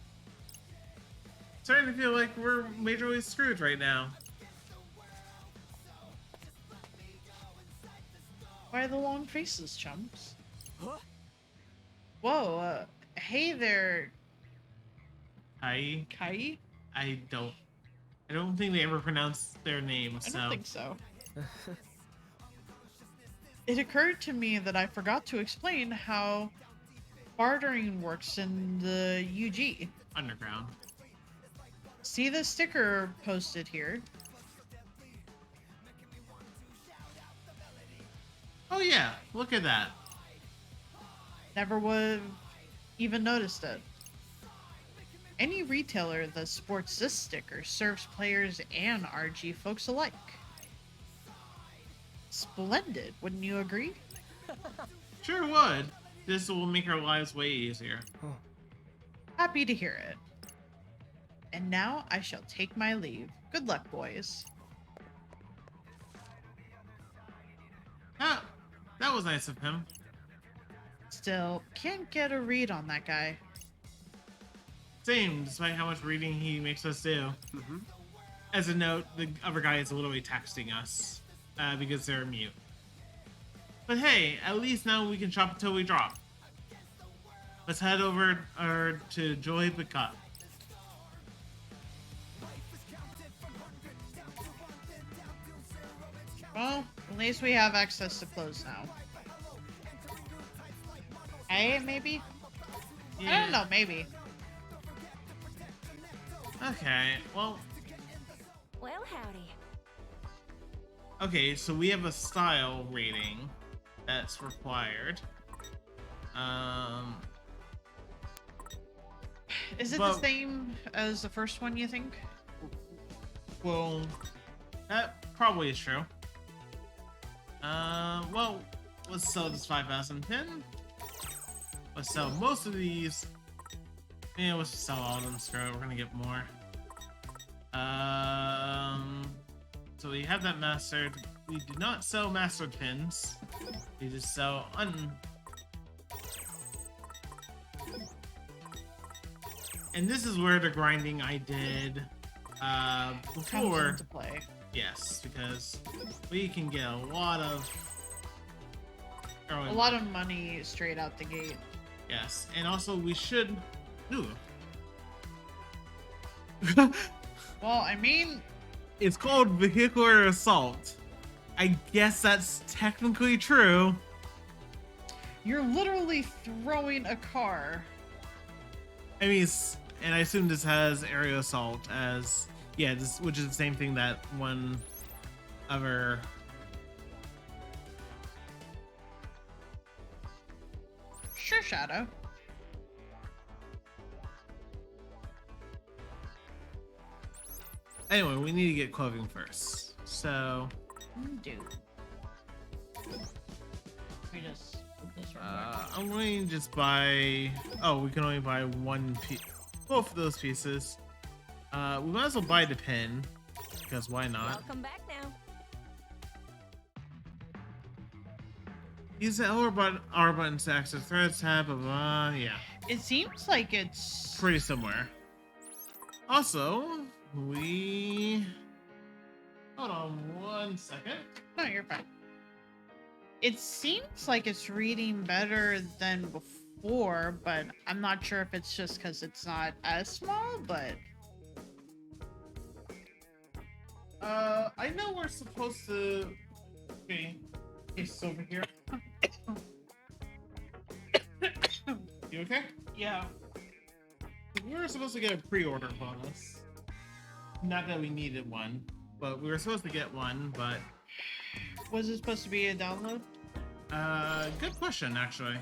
Starting to feel like we're majorly screwed right now. Why the long faces, chumps? Huh? Whoa, hey there, I Kai? don't think they ever pronounce their name, I so. don't think so. It occurred to me that I forgot to explain how bartering works in the UG. Underground. See the sticker posted here? Oh yeah, look at that. Never would even noticed it. Any retailer that sports this sticker serves players and RG folks alike. Splendid, wouldn't you agree? Sure would. This will make our lives way easier. Happy to hear it. And now I shall take my leave. Good luck, boys. Ah, that was nice of him. Still, can't get a read on that guy. Same, despite how much reading he makes us do. As a note, the other guy is literally texting us because they're mute. But hey, at least now we can shop until we drop. Let's head over to Joy Pickup. Well, at least we have access to clothes now. Hey, maybe? I don't know, maybe. Okay, well, Well, howdy. okay, so we have a style rating that's required. Is it Well- the same as the first one, you think? Well, that probably is true. Well, let's sell this 5,000 pin. Let's sell most of these. Yeah, let's sell all of them. Screw it, we're gonna get more. So we have that mastered. We do not sell mastered pins. We just sell And this is where the grinding I did Comes before. into play. Yes, because we can get a lot of A lot of money straight out the gate. Yes, and also we should. Ooh. Well, I mean, It's called vehicular assault. I guess that's technically true. you're literally throwing a car. I mean, and I assume this has aerial assault as which is the same thing that one other. Sure, Shadow. Anyway, we need to get clothing first. So, Dude. Let me just put this real quick. I'm going to just buy. Oh, we can only buy one piece. Both of those pieces. We might as well buy the pin because why not? Welcome back now. Use the L button to access threads tab. Blah blah. Yeah, It seems like it's pretty similar. Also, we. Hold on 1 second. No, you're fine. It seems like it's reading better than before, but I'm not sure if it's just because it's not as small, but I know we're supposed to. Okay, it's over here. You okay? yeah. We were supposed to get a pre-order bonus. Not that we needed one, but we were supposed to get one, but Was it supposed to be a download? good question, actually.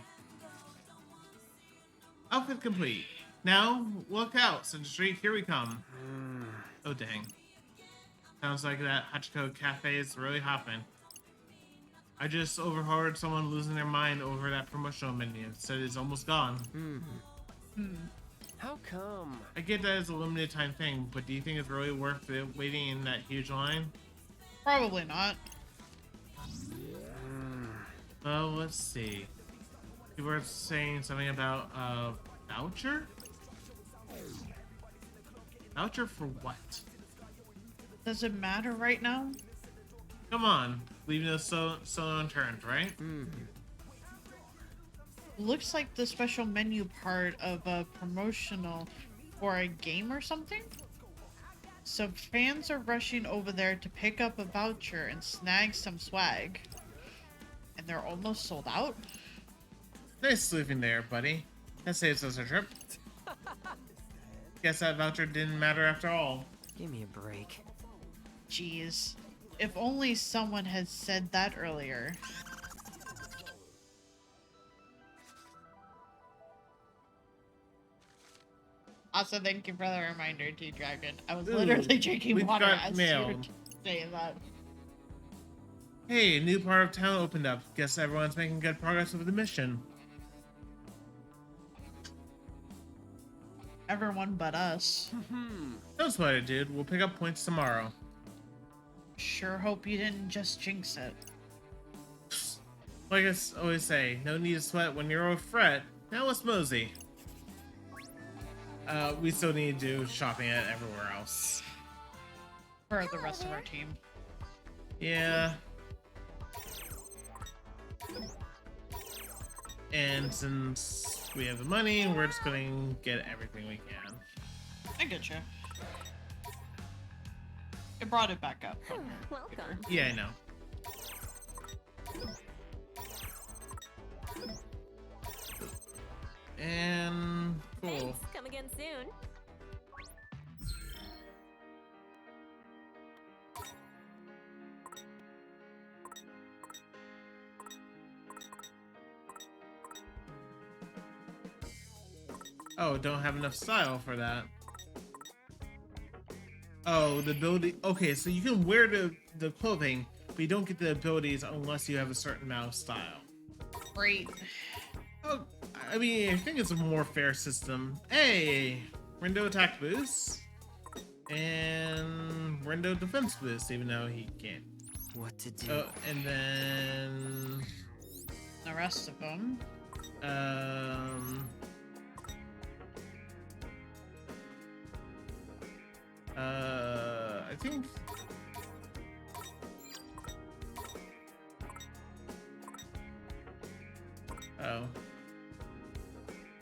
Outfit complete. Now, look out, Central Street, here we come. Oh, dang. Sounds like that Hachiko Cafe is really hopping. I just overheard someone losing their mind over that promotional menu. Said it's almost gone. How come? I get that it's a limited time thing, but do you think it's really worth it waiting in that huge line? Probably not. Well, let's see. You were saying something about a voucher? Voucher for what? Does it matter right now? Come on, leaving us so unturned, right? Looks like the special menu part of a promotional for a game or something. So fans are rushing over there to pick up a voucher and snag some swag. And they're almost sold out? Nice sleuthing there, buddy. That saves us a trip. Guess that voucher didn't matter after all. Give me a break. Jeez. If only someone had said that earlier. Also, thank you for the reminder, T-Dragon. I was Ooh, literally drinking we've water got as mail. you were saying that. Hey, a new part of town opened up. Guess everyone's making good progress with the mission. Everyone but us. Don't sweat it, dude. We'll pick up points tomorrow. Sure hope you didn't just jinx it. Like I always say, no need to sweat when you're a fret. Now let's mosey. We still need to do shopping at everywhere else. For the rest of our team. Yeah. And since we have the money, we're just gonna get everything we can. I get you. It brought it back up. Welcome. Yeah, I know. And cool. Thanks. Come again soon. Oh, don't have enough style for that. Oh, the building. Okay, so you can wear the clothing, but you don't get the abilities unless you have a certain mouse style. Great. Oh, I mean, I think it's a more fair system. Hey, Rindo attack boost and Rindo defense boost, even though he can't. What to do? Oh, and then The rest of them. I think. Oh.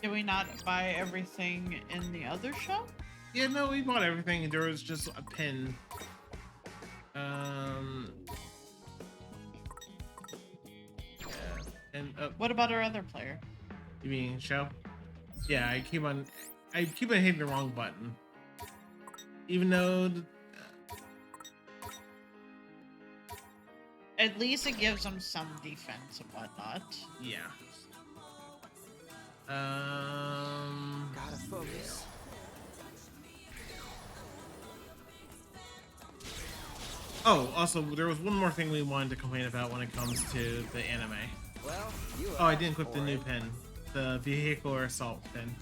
Did we not buy everything in the other shop? Yeah, no, we bought everything. There was just a pin. Yeah. And What about our other player? you mean show? Yeah, I keep on hitting the wrong button. Even though At least it gives them some defense and whatnot. yeah. Gotta focus. Oh, also, there was one more thing we wanted to complain about when it comes to the anime. Well, you. Oh, I didn't equip the new pin, the vehicular assault pin.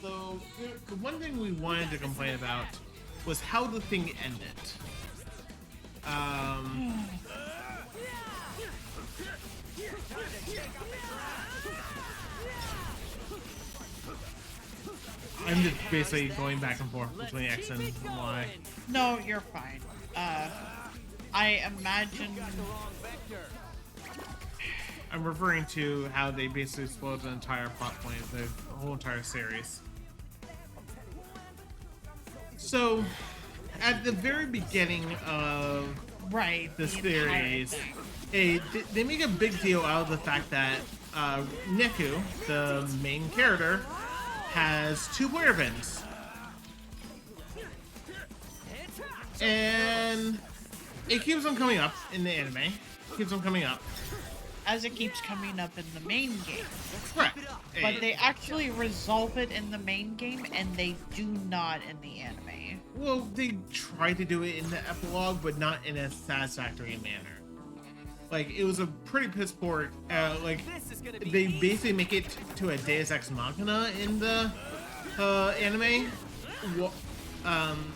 So the one thing we wanted to complain about was how the thing ended. I'm just basically going back and forth between X and Y. No, you're fine. I imagine. I'm referring to how they basically spoiled the entire plot point of the whole entire series. So, at the very beginning of Right. this the entire series, thing. they make a big deal out of the fact that Niku, the main character, has 2 player pins. And it keeps on coming up in the anime. Keeps on coming up. As it keeps coming up in the main game. Right. But they actually resolve it in the main game, and they do not in the anime. Well, they try to do it in the epilogue, but not in a satisfactory manner. Like, it was a pretty piss poor, like, they basically make it to a Deus Ex Machina in the anime.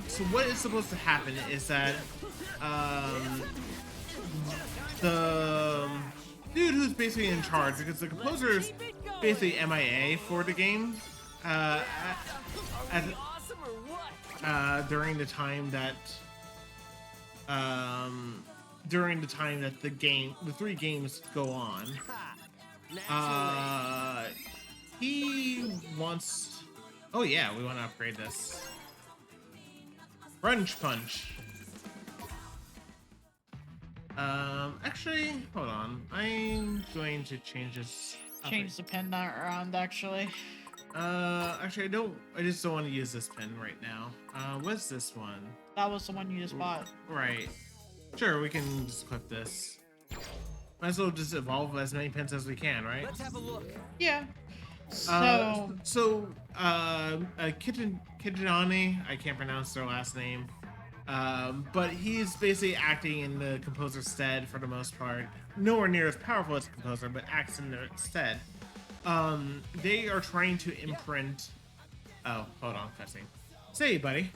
So what is supposed to happen is that the dude who's basically in charge, because the composer is basically MIA for the game, during the time that the 3 games go on. He wants. Oh yeah, we want to upgrade this. Crunch Punch. Actually, hold on. I'm going to change this. Change the pin around, actually. Actually, I just don't want to use this pin right now. What's this one? That was the one you just bought. Right. Sure, we can just equip this. Might as well just evolve as many pins as we can, right? Let's have a look. Yeah. Kitanani, I can't pronounce their last name. But he's basically acting in the composer's stead for the most part. Nowhere near as powerful as the composer, but acts in their stead. They are trying to imprint. Oh, hold on, cussing. Say, buddy,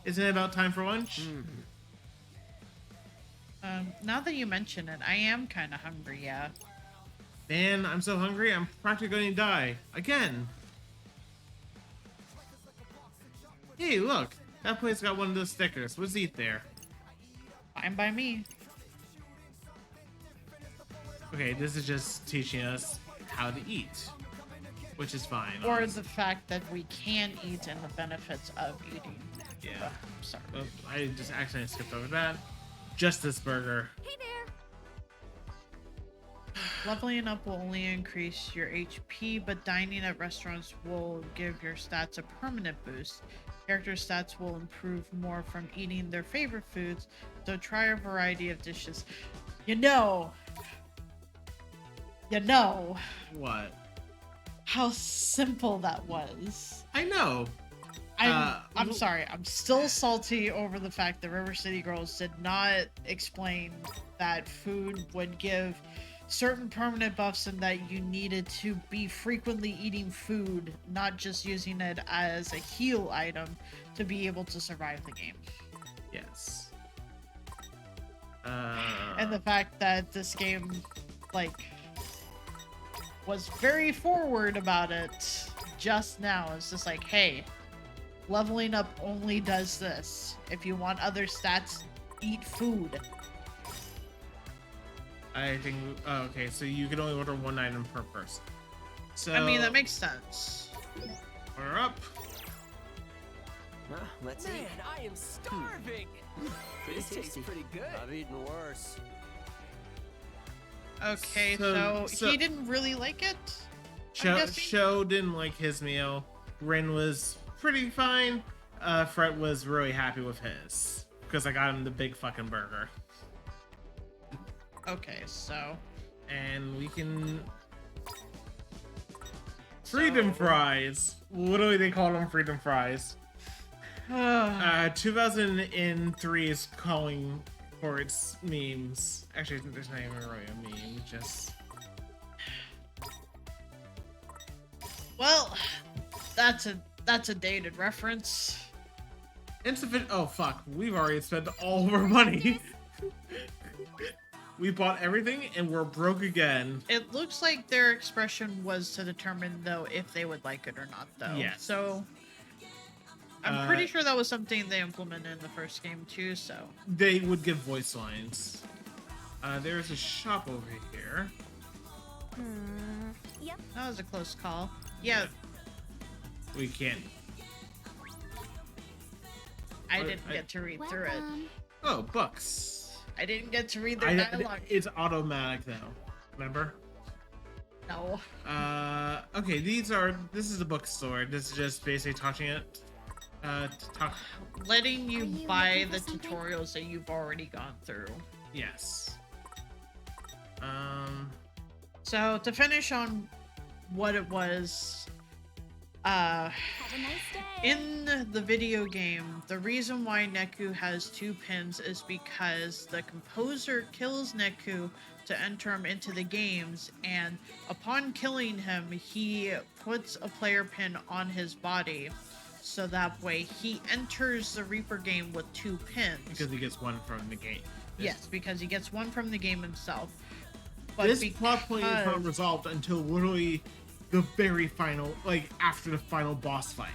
isn't it about time for lunch? Now that you mention it, I am kind of hungry, yeah. Man, I'm so hungry, I'm practically going to die. Again. Hey, look. That place got one of those stickers. Let's eat there. Fine by me. Okay, this is just teaching us how to eat. Which is fine. Or honestly. the fact that we can eat and the benefits of eating. Yeah. Sorry. Oh, I just accidentally skipped over that. Justice Burger. Hey there! Leveling up will only increase your HP, but dining at restaurants will give your stats a permanent boost. Character stats will improve more from eating their favorite foods, so try a variety of dishes. You know What? how simple that was. I know. I'm sorry. I'm still salty over the fact that River City Girls did not explain that food would give certain permanent buffs and that you needed to be frequently eating food, not just using it as a heal item to be able to survive the game. Yes. And the fact that this game, like, was very forward about it just now. It's just like, hey, leveling up only does this. If you want other stats, eat food. I think, okay, so you can only order one item per person. So I mean, that makes sense. Order up. Let's Man, eat. I am starving. Pretty This tastes tasty. pretty good. I've eaten worse. Okay, So- so he didn't really like it? I'm guessing? Sho didn't like his meal. Rin was pretty fine. Fred was really happy with his because I got him the big fucking burger. Okay, so... And we can freedom fries. Literally, they call them freedom fries. 2003 is calling for its memes. Actually, there's not even really a meme. Just Well, that's a dated reference. insufficient. Oh fuck, we've already spent all of our money. We bought everything and we're broke again. It looks like their expression was to determine, though, if they would like it or not, though. Yes. So, I'm pretty sure that was something they implemented in the first game, too, so... They would give voice lines. There's a shop over here. Yep. That was a close call. Yeah, We can't. I What? didn't get to read through it. Welcome. Oh, books. I didn't get to read their dialogue. It's automatic though. Remember? No. Okay, this is a bookstore. This is just basically touching it. Letting you Are you buy looking the for something? tutorials that you've already gone through. Yes. So, to finish on what it was, Have a nice day. in the video game, the reason why Neku has 2 pins is because the composer kills Neku to enter him into the games, and upon killing him, he puts a player pin on his body, so that way he enters the Reaper game with 2 pins. Because he gets one from the game. Yes, because he gets one from the game himself. But This plot point is not because- resolved until literally the very final, like after the final boss fight.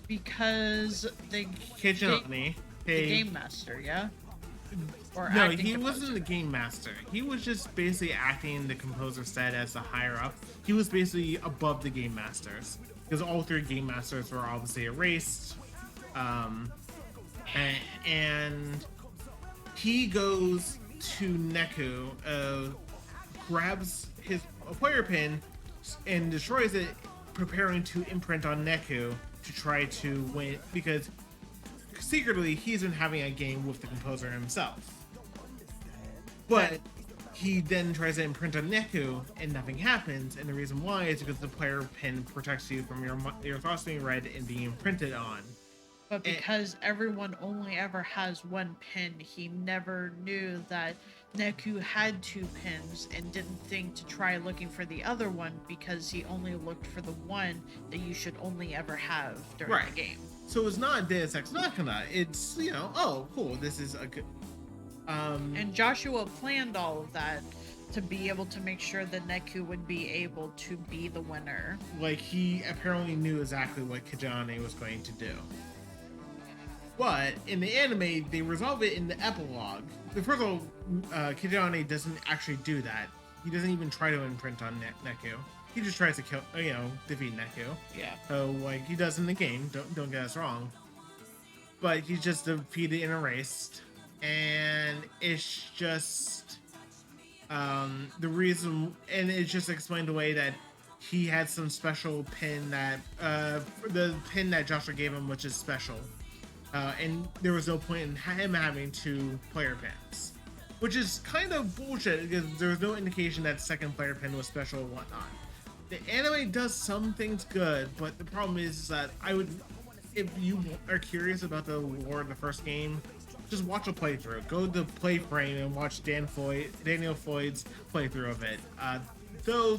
Because the Kijani, the game master, yeah? Or no, acting he composer. wasn't the game master. He was just basically acting the composer said as the higher up. He was basically above the game masters because all 3 game masters were obviously erased. And he goes to Neku, grabs his player pin and destroys it, preparing to imprint on Neku to try to win because secretly he's been having a game with the composer himself. But he then tries to imprint on Neku and nothing happens, and the reason why is because the player pin protects you from your thoughts being read and being imprinted on. But because everyone only ever has 1 pin, he never knew that Neku had 2 pins and didn't think to try looking for the other one because he only looked for the one that you should only ever have during Right. the game. So it's not Deus Ex Machina. It's, oh, cool, this is a good... And Joshua planned all of that to be able to make sure that Neku would be able to be the winner. like, he apparently knew exactly what Kijane was going to do. But in the anime, they resolve it in the epilogue. First of all, Kijane doesn't actually do that. He doesn't even try to imprint on Neku. He just tries to kill, defeat Neku. Yeah. So, like he does in the game. Don't get us wrong. But he's just defeated and erased, and it's just the reason, and it's just explained away that he had some special pin that the pin that Joshua gave him, which is special. And there was no point in him having 2 player pins, which is kind of bullshit because there was no indication that second player pin was special or whatnot. The anime does some things good, but the problem is that if you are curious about the lore of the first game, just watch a playthrough. Go to Play Frame and watch Daniel Floyd's playthrough of it. Though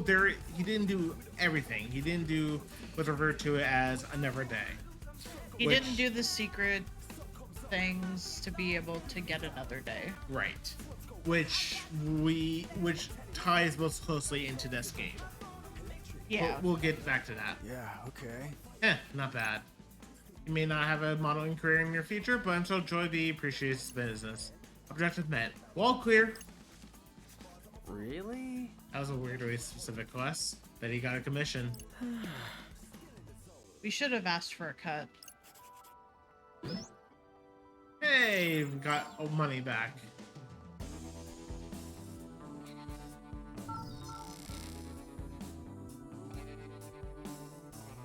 he didn't do everything. He didn't do what's referred to as Another Day. He didn't do the secret things to be able to get another day. Right. Which ties most closely into this game. Yeah. We'll get back to that. Yeah, okay. Not bad. You may not have a modeling career in your future, but I'm still enjoy the appreciates business. Objective met. Wall clear. Really? That was a weirdly specific quest. Bet he got a commission. We should have asked for a cut. Hey, we got money back.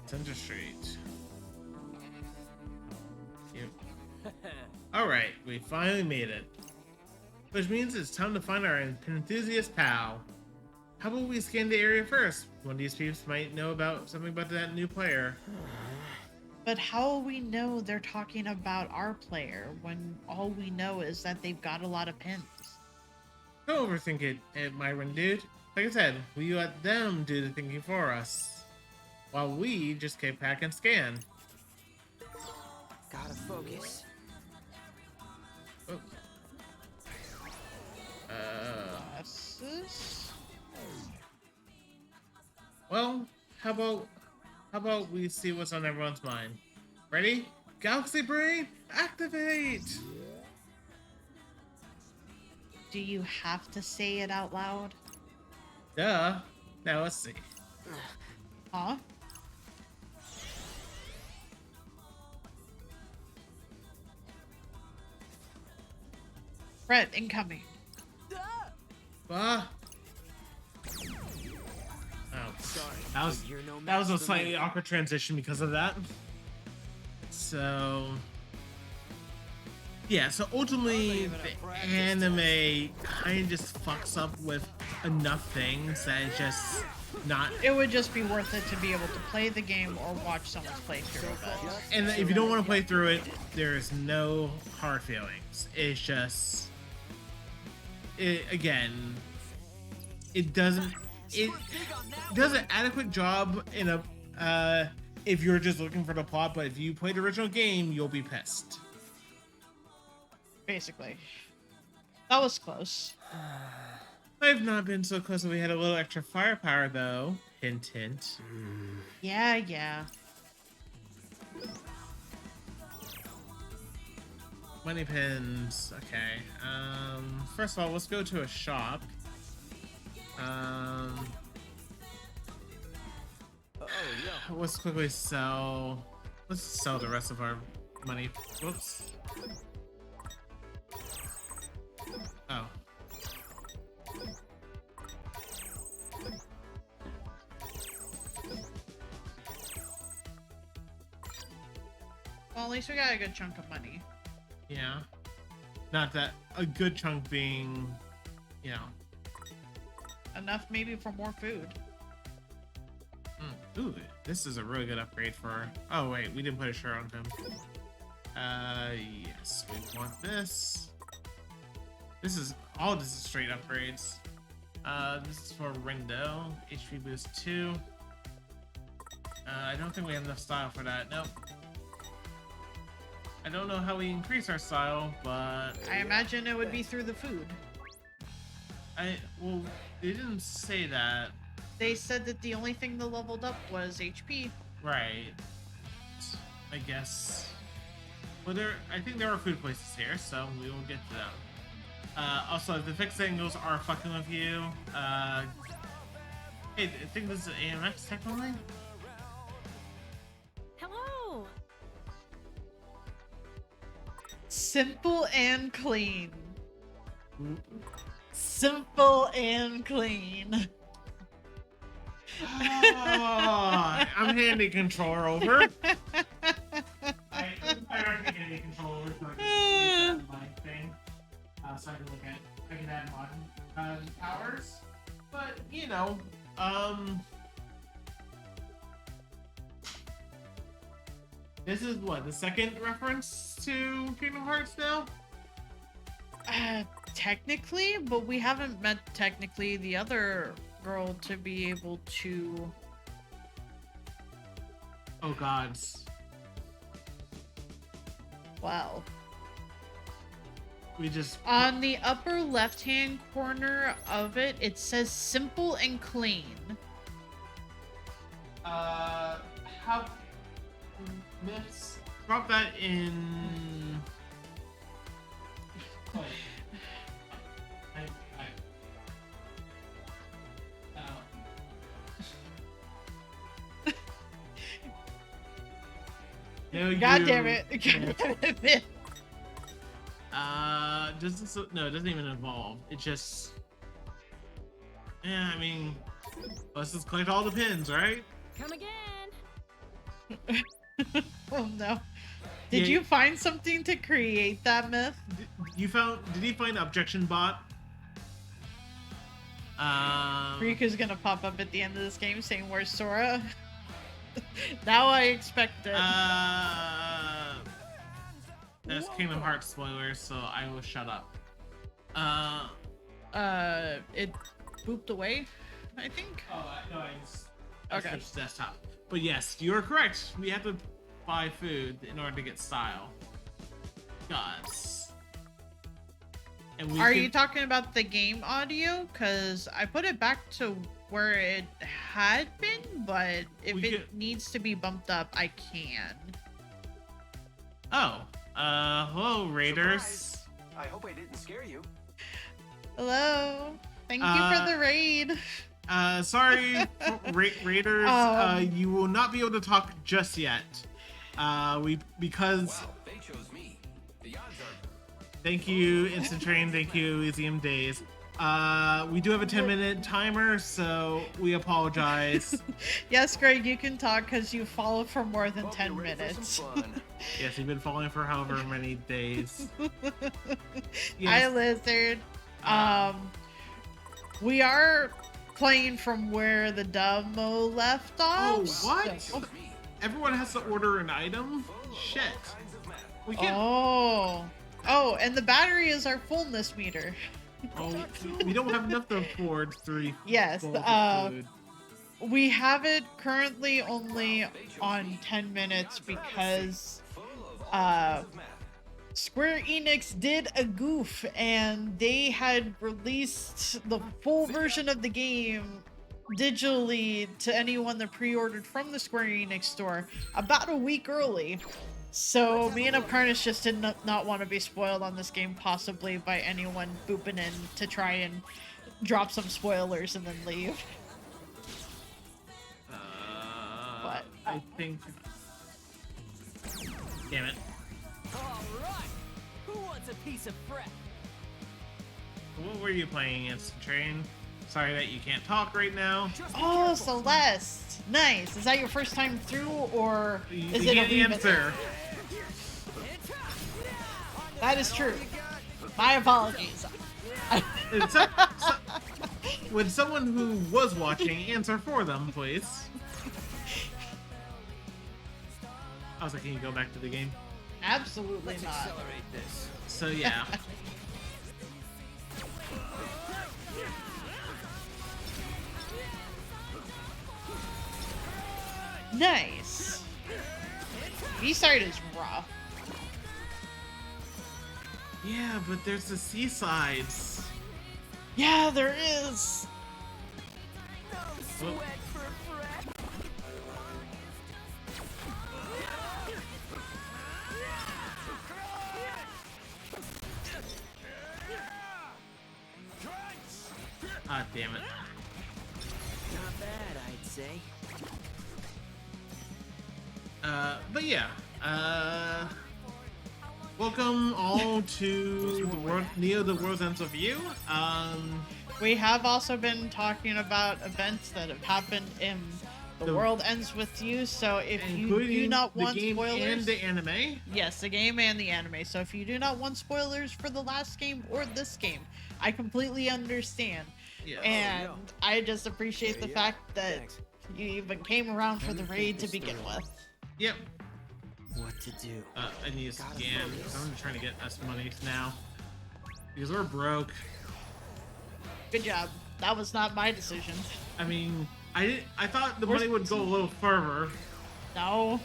Center Street. Alright, we finally made it. Which means it's time to find our enthusiast pal. How about we scan the area first? One of these peeps might know about something about that new player. But how will we know they're talking about our player when all we know is that they've got a lot of pins? Don't overthink it, Myron dude. Like I said, we let them do the thinking for us. While we just keep pack and scan. Gotta focus. Oh. Glasses? Well, how about we see what's on everyone's mind? Ready? Galaxy Brain, activate! Do you have to say it out loud? Duh. Now let's see. Huh? Brett, incoming. Ah. Oh, sorry. That was a slightly awkward transition because of that. So yeah, so ultimately the anime kind of just fucks up with enough things that it's just not. It would just be worth it to be able to play the game or watch someone's playthrough of it. And if you don't want to play through it, there's no hard feelings. It's just, it does an adequate job in a if you're just looking for the plot, but if you played the original game, you'll be pissed. Basically. That was close. I've not been so close that we had a little extra firepower though. Hint hint. Yeah. Money pins. Okay. First of all, let's go to a shop. Let's quickly sell. Let's sell the rest of our money. Whoops. Oh. Well, at least we got a good chunk of money. Yeah. Not that a good chunk being, you know. Enough maybe for more food. Ooh, this is a really good upgrade for. Oh wait, we didn't put a shirt on him. Yes, we want this. This is straight upgrades. This is for Rindo. HP boost 2. I don't think we have enough style for that. Nope. I don't know how we increase our style, but I imagine it would be through the food. Well, they didn't say that. They said that the only thing that leveled up was HP. Right. I guess. Well, I think there are food places here, so we will get to them. Also, if the fixed angles are fucking with you, hey, I think this is AMX technically? Hello! Simple and clean. Simple and clean. Oh, I'm handing controller over. I don't think any controller over so I can use that mic thing. So I can add modern powers. But, you know, This is what, the second reference to Kingdom Hearts now? Technically, but we haven't met technically the other girl to be able to. Oh gods. Wow. We just On the upper left-hand corner of it, it says simple and clean. how myths drop that in. Oh. No, God you. damn it. No, it doesn't even evolve. It just. Yeah, I mean, let's just collect all the pins, right? Come again. Oh no. Did you find something to create that myth? Did he find objection bot? Riku's gonna pop up at the end of this game saying, "Where's Sora?" Now I expect it. That's Kingdom Hearts spoilers, so I will shut up. It booped away, I think. Oh, no, I Okay. switched desktop. But yes, you are correct. We have to buy food in order to get style. Gods. And Are you talking about the game audio? Because I put it back to where it had been, but if it needs to be bumped up, I can. Oh, hello, Raiders. Surprise. I hope I didn't scare you. Hello. Thank you for the raid. Sorry, Raiders. You will not be able to talk just yet. Because. Wow, they chose me. The odds are. Thank you, Instant Train. Thank you, Elysium Days. We do have a 10-minute timer, so we apologize. Yes, Greg, you can talk because you followed for more than 10 minutes. Yes, you've been following for however many days. Hi, Lizard. We are playing from where the demo left off. Oh, what? So- Everyone has to order an item? Shit. We can't. Oh, and the battery is our fullness meter. Oh, we don't have enough to afford 3. Yes, bowls of food. we have it currently only on 10 minutes because Square Enix did a goof and they had released the full version of the game digitally to anyone that pre-ordered from the Square Enix store about a week early. So me and Apcarnist just did not want to be spoiled on this game, possibly by anyone booping in to try and drop some spoilers and then leave. But I think. Damn it. Alright! Who wants a piece of Fred? What were you playing, Instant Train? Sorry that you can't talk right now. oh, Celeste, nice. Is that your first time through, or is You it a can't remix? answer. That is true. My apologies. Would someone who was watching answer for them, please? I was like, can you go back to the game? Absolutely not. Accelerate this. So yeah. Nice. B-side is rough. Yeah, but there's the seasides. Yeah, there is. Well, ah, damn it. Not bad, I'd say. But yeah, welcome all to the world, Neo, the World's Ends of You. We have also been talking about events that have happened in The World Ends With You, so if you do not want the game spoilers... and the anime. Yes, the game and the anime. So if you do not want spoilers for the last game or this game, I completely understand. Yeah. And I just appreciate the fact that you even came around for the raid to begin with. Yep. what to do. I need to scan because I'm trying to get us money now. Because we're broke. Good job. That was not my decision. I mean, I thought the money would go a little further. No.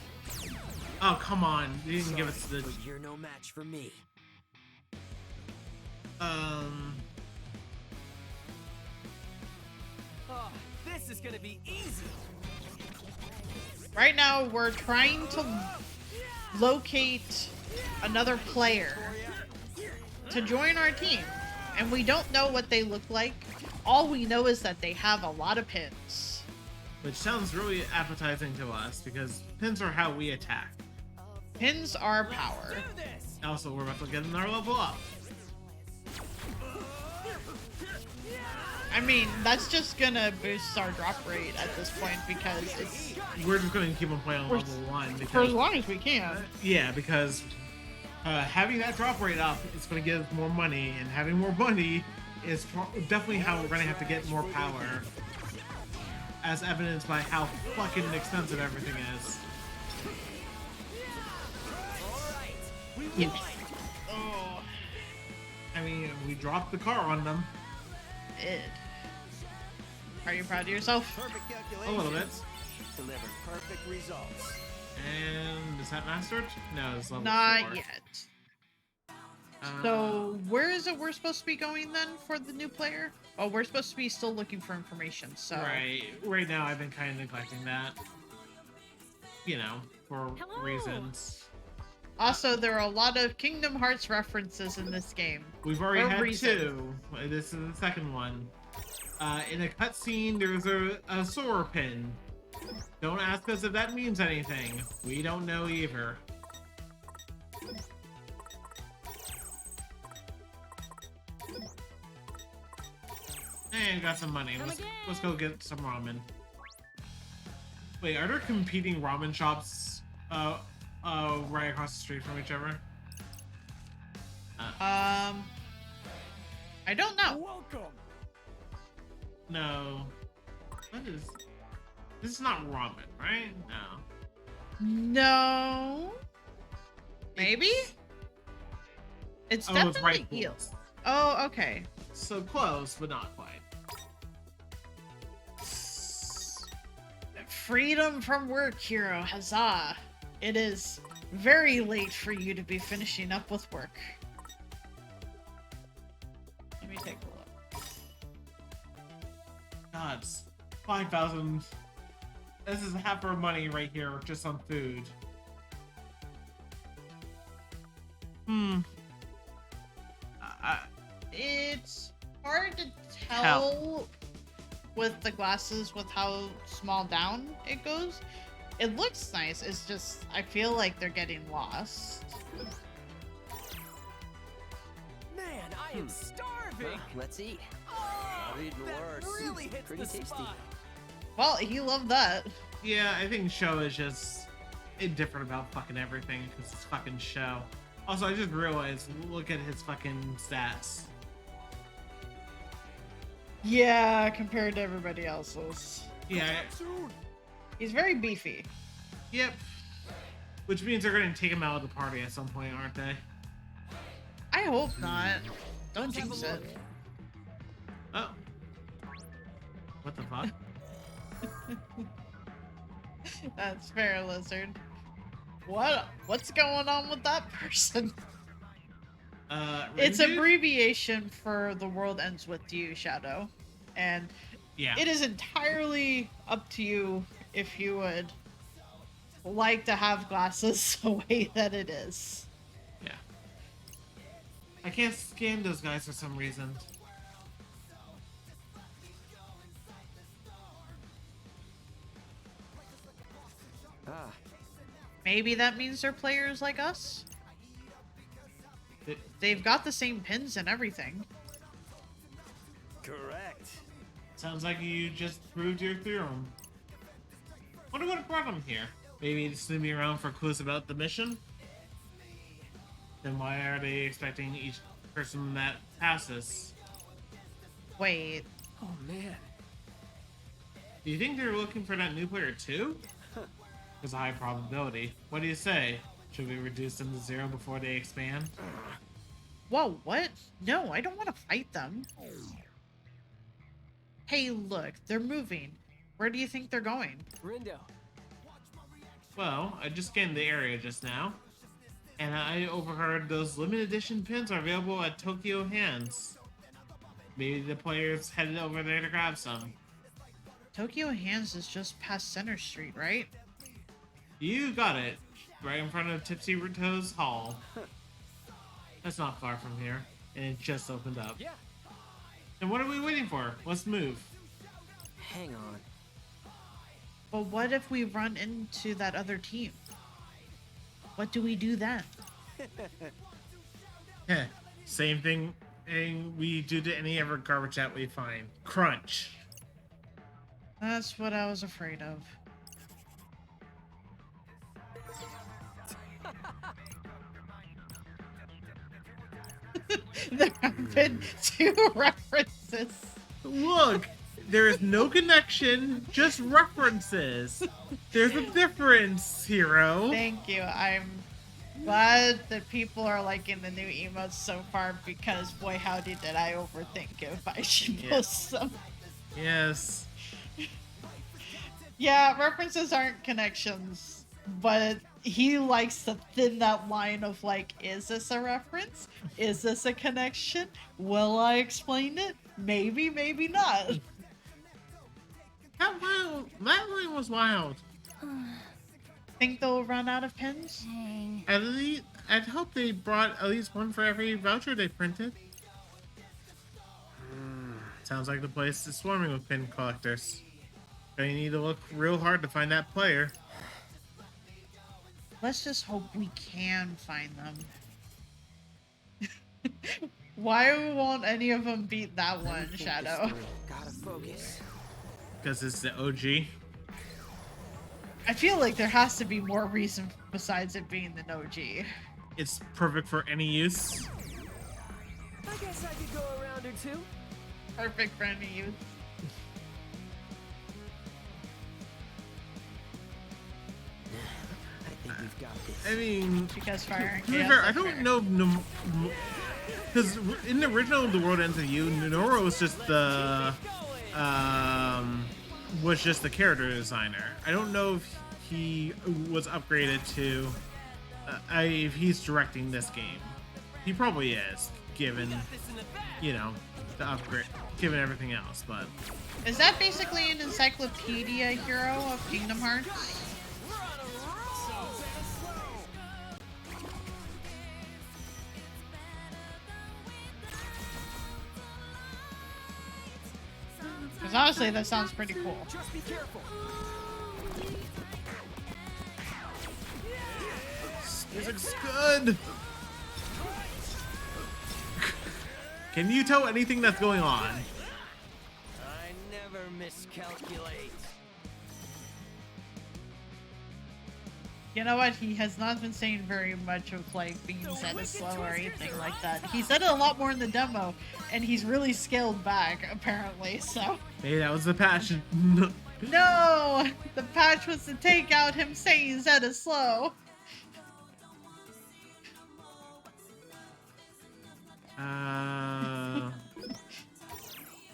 Oh, come on. You didn't give us the... But you're no match for me. Oh, this is gonna be easy. Right now, we're trying to locate another player to join our team. And we don't know what they look like. All we know is that they have a lot of pins. Which sounds really appetizing to us, because pins are how we attack. Pins are power. Do this. Also, we're about to get our level up. I mean, that's just gonna boost our drop rate at this point because it's We're just going to keep on playing on level 1. for as Because, long as we can. yeah, because having that drop rate up is going to give us more money, and having more money is definitely how we're going to have to get more power. As evidenced by how fucking expensive everything is. Oh, I mean, we dropped the car on them. it. Are you proud of yourself? Perfect A calculation. little bit. Deliver perfect results. And is that mastered? No, it's level Not 4. yet. Uh, So, where is it we're supposed to be going then for the new player? Oh, we're supposed to be still looking for information, so... Right now I've been kind of neglecting that. You know, for reasons. Also, there are a lot of Kingdom Hearts references in this game. We've already For had reasons. 2. This is the second one. In a cutscene, there's a Sora pin. Don't ask us if that means anything. We don't know either. And got some money. Let's go get some ramen. Wait, are there competing ramen shops right across the street from each other? I don't know. Welcome. No. What is... This is not ramen, right? No. No. Maybe? It's definitely right eel. foods. Oh, okay. So close, but not quite. Freedom from work, hero. Huzzah. It is very late for you to be finishing up with work. Let me take a look. God, it's 5,000. This is half our money right here, just on food. It's hard to tell with the glasses with how small down it goes. It looks nice, it's just, I feel like they're getting lost. Man, I am starving. Let's eat. Oh, I've eaten that worse. really hits Pretty the tasty. spot. Well, he loved that. Yeah, I think Show is just indifferent about fucking everything because it's fucking Show. Also, I just realized, look at his fucking stats. Yeah, compared to everybody else's. Yeah, He's very beefy. yep. Which means they're going to take him out of the party at some point, aren't they? I hope not. Don't jinx it. Oh. What the fuck? That's fair, Lizard. What's going on with that person? It's Rindu? abbreviation for The World Ends With You, Shadow. And Yeah. it is entirely up to you if you would like to have glasses the way that it is. Yeah. I can't scan those guys for some reason. Ah, Maybe that means they're players like us? It- They've got the same pins and everything. correct. Sounds like you just proved your theorem. Wonder what brought them here. Maybe snooping around for clues about the mission? Then why are they expecting each person that passes? Wait, Oh man. Do you think they're looking for that new player too? There's a high probability. What do you say? Should we reduce them to 0 before they expand? Whoa, what? No, I don't want to fight them. Hey, look, they're moving. Where do you think they're going? Rindo. Well, I just scanned the area just now, and I overheard those limited edition pins are available at Tokyo Hands. Maybe the players headed over there to grab some. Tokyo Hands is just past Center Street, right? You got it. Right in front of Tipsy Toes Hall. That's not far from here, and it just opened up. Yeah. And what are we waiting for? Let's move. Hang on. But what if we run into that other team? What do we do then? Heh. Same thing we do to any other garbage that we find. Crunch. That's what I was afraid of. There have been 2 references. Look, there is no connection, just references. There's a difference, hero. Thank you. I'm glad that people are liking the new emotes so far because boy howdy did I overthink if I should post some. Yes. Yeah, references aren't connections, but he likes to thin that line of like, is this a reference? Is this a connection? Will I explain it? Maybe, maybe not. That line was wild. Think they'll run out of pins? Dang. At least, I'd hope they brought at least one for every voucher they printed. Sounds like the place is swarming with pin collectors. They need to look real hard to find that player. Let's just hope we can find them. Why won't any of them beat that one, Shadow? Gotta focus. Because it's the OG. I feel like there has to be more reason besides it being the OG. It's perfect for any use. I guess I could go a round or two. Perfect for any use. I think we've got this. I mean, Because Fire and to be Chaos fair, are I don't fair. know. Because in the original The World Ends With You, Nora was just the character designer. I don't know if he was upgraded to if he's directing this game. He probably is, given the upgrade, given everything else. But Is that basically an encyclopedia hero of Kingdom Hearts? Because honestly, that sounds pretty cool. Just be careful. music's good. Can you tell anything that's going on? I never miscalculate. You know what? He has not been saying very much of like being said as slow or anything like that. He said it a lot more in the demo, and he's really scaled back apparently. So Hey, that was the passion. no, the patch was to take out him saying Zed is slow.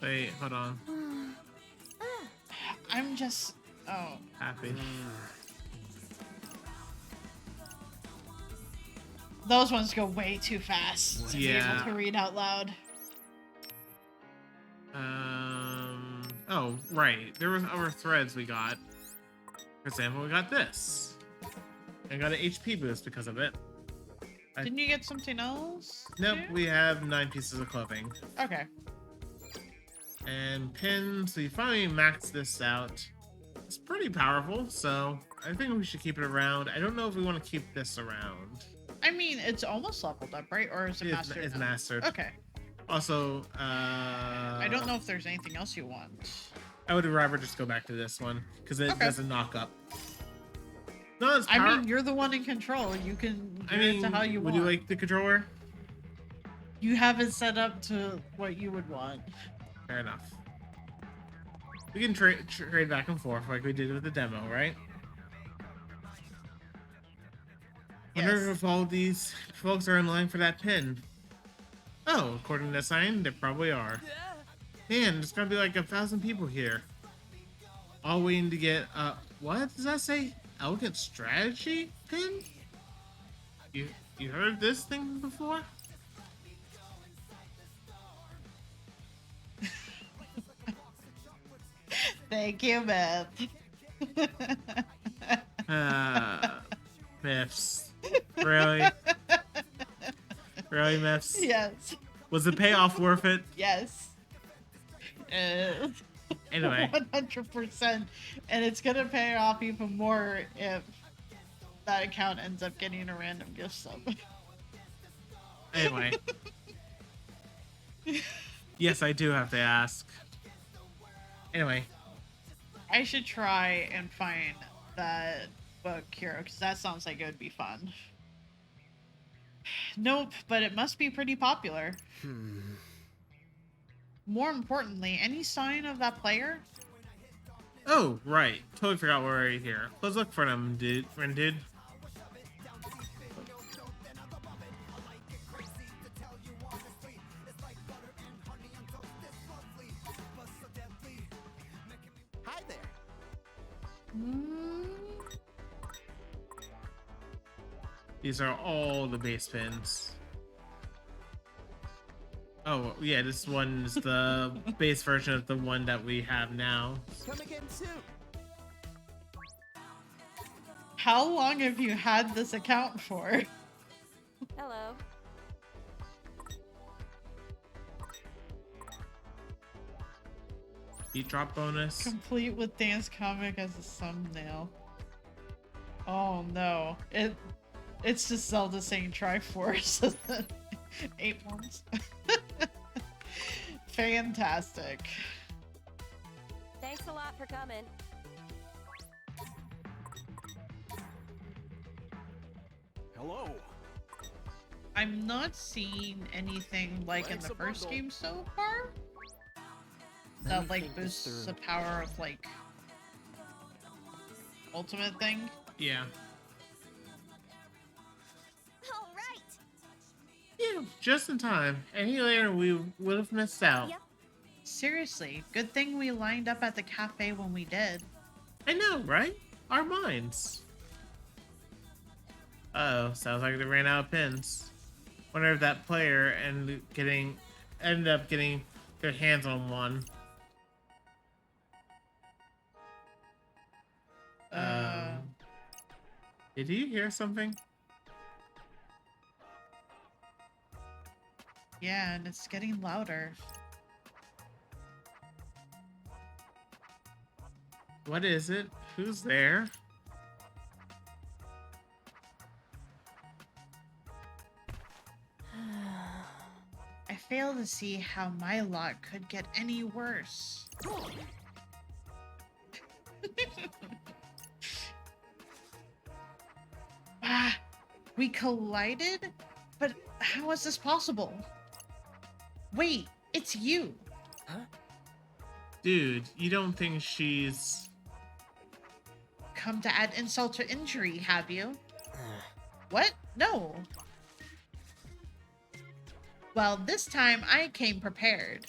Wait, hold on. I'm just Happy. those ones go way too fast to be Yeah. able to read out loud. Oh, right. There was other threads we got. For example, we got this. I got an HP boost because of it. Didn't you get something else? Nope, too? we have 9 pieces of clothing. Okay. And pins, we finally maxed this out. It's pretty powerful, so I think we should keep it around. I don't know if we want to keep this around. I mean, it's almost leveled up, right? Or is it mastered? It's now? mastered. Okay. Also, I don't know if there's anything else you want. I would rather just go back to this one because it Okay. doesn't knock up. No, it's I mean, you're the one in control. You can do it to how you would want. you like the controller? You have it set up to what you would want. Fair enough. We can trade back and forth like we did with the demo, right? Wonder Yes. if all these folks are in line for that pin. Oh, according to the sign, they probably are. Man, there's gonna be like 1,000 people here. All waiting to get, what does that say? Elegant strategy pin? You heard this thing before? Thank you, Beth. Myths. Really? Really, Myths? Yes. Was the payoff worth it? Yes. Anyway. 100%. And it's gonna pay off even more if that account ends up getting a random gift sub. Anyway. Yes, I do have to ask. Anyway. I should try and find that book, Hero, because that sounds like it would be fun. Nope, but it must be pretty popular. More importantly, any sign of that player? Oh, right. Totally forgot we're right here. Let's look for them, dude. Friend, dude. Hi there. These are all the base pins. Oh, yeah, this one is the base version of the one that we have now. Come again soon. How long have you had this account for? Hello. Beat drop bonus. Complete with dance comic as a thumbnail. Oh no. It's just Zelda saying Triforce 8 months. Fantastic. Thanks a lot for coming. Hello. I'm not seeing anything like in the first game so far that like boosts the power of like ultimate thing. Yeah. All right. Yeah, just in time. Any later, we would have missed out. Yep. Seriously, good thing we lined up at the cafe when we did. I know, right? Our minds. Uh-oh, sounds like they ran out of pins. Wonder if that player ended up getting their hands on one. Did you hear something? Yeah, and it's getting louder. What is it? Who's there? I fail to see how my lot could get any worse. Ah, we collided? But how is this possible? Wait, it's you. Dude, you don't think she's... Come to add insult to injury, have you? What? No. Well, this time I came prepared.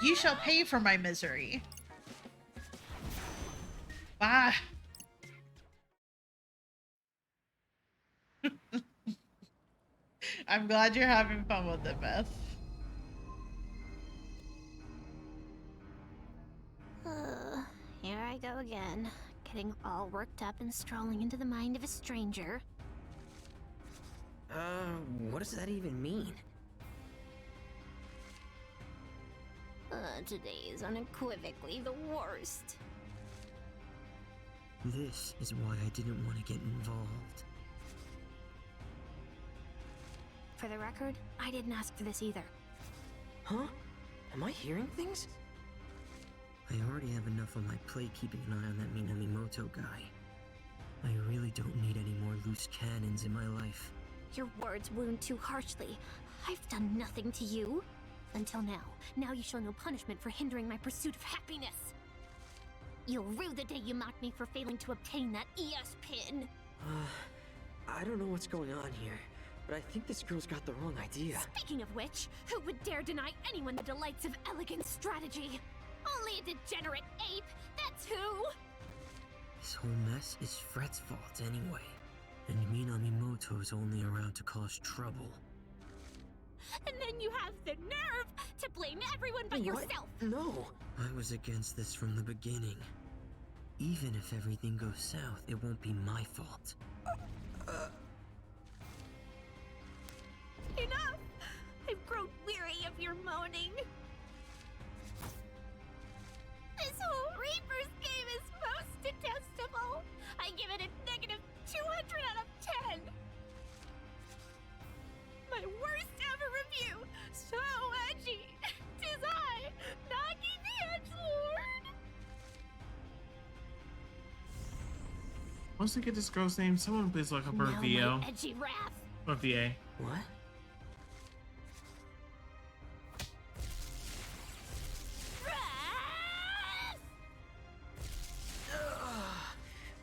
You shall pay for my misery. Bah. I'm glad you're having fun with it, Beth. Here I go again, getting all worked up and strolling into the mind of a stranger. What does that even mean? Today is unequivocally the worst. This is why I didn't want to get involved. For the record, I didn't ask for this either. Huh? Am I hearing things? I already have enough on my plate keeping an eye on that Minamimoto guy. I really don't need any more loose cannons in my life. Your words wound too harshly. I've done nothing to you. Until now. Now you show no punishment for hindering my pursuit of happiness. You'll rue the day you mocked me for failing to obtain that ES pin. I don't know what's going on here, but I think this girl's got the wrong idea. Speaking of which, who would dare deny anyone the delights of elegant strategy? Only a degenerate ape, that's who! This whole mess is Fred's fault anyway. And Minamimoto's only around to cause trouble. And then you have the nerve to blame everyone but What? yourself! No! I was against this from the beginning. Even if everything goes south, it won't be my fault. Enough! I've grown weary of your moaning. This whole Reaper's game is most detestable. I give it a negative 200 out of 10. My worst ever review. So edgy. 'Tis I, Nagi the Edgelord. Once we get this girl's name, someone please look up her Now VO. my edgy wrath. Or VA. What? Wrath!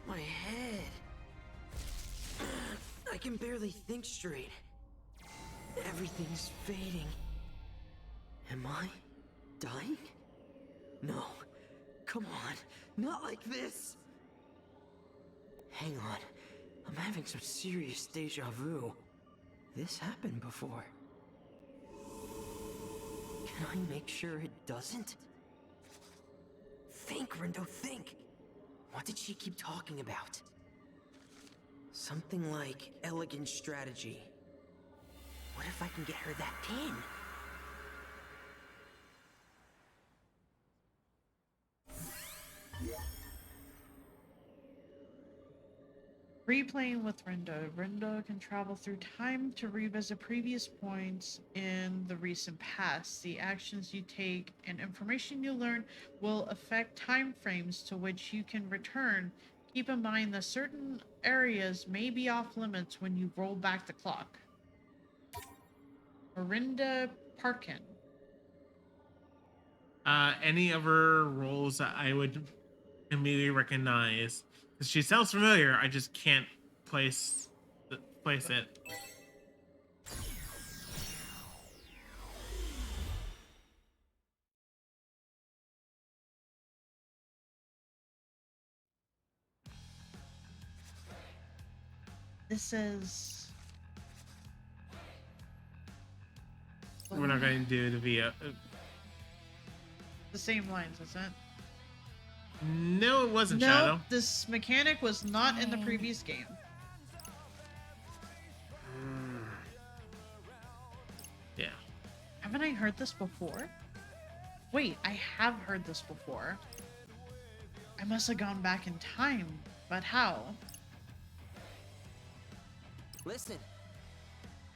My head. I can barely think straight. Everything's fading. Am I dying? No. Come on. Not like this. Hang on. I'm having some serious deja vu. This happened before. Can I make sure it doesn't? Think, Rindo, think! What did she keep talking about? Something like elegant strategy. What if I can get her that pin? Replaying with Rindo. Rindo can travel through time to revisit previous points in the recent past. The actions you take and information you learn will affect time frames to which you can return. Keep in mind that certain areas may be off limits when you roll back the clock. Marinda Parkin. Any of her roles that I would immediately recognize. Because she sounds familiar, I just can't place it. This is... We're not going to do the VO. the same lines, isn't it? No, it wasn't No, Shadow. this mechanic was not in the previous game. Yeah. Haven't I heard this before? Wait, I have heard this before. I must have gone back in time, but how? Listen.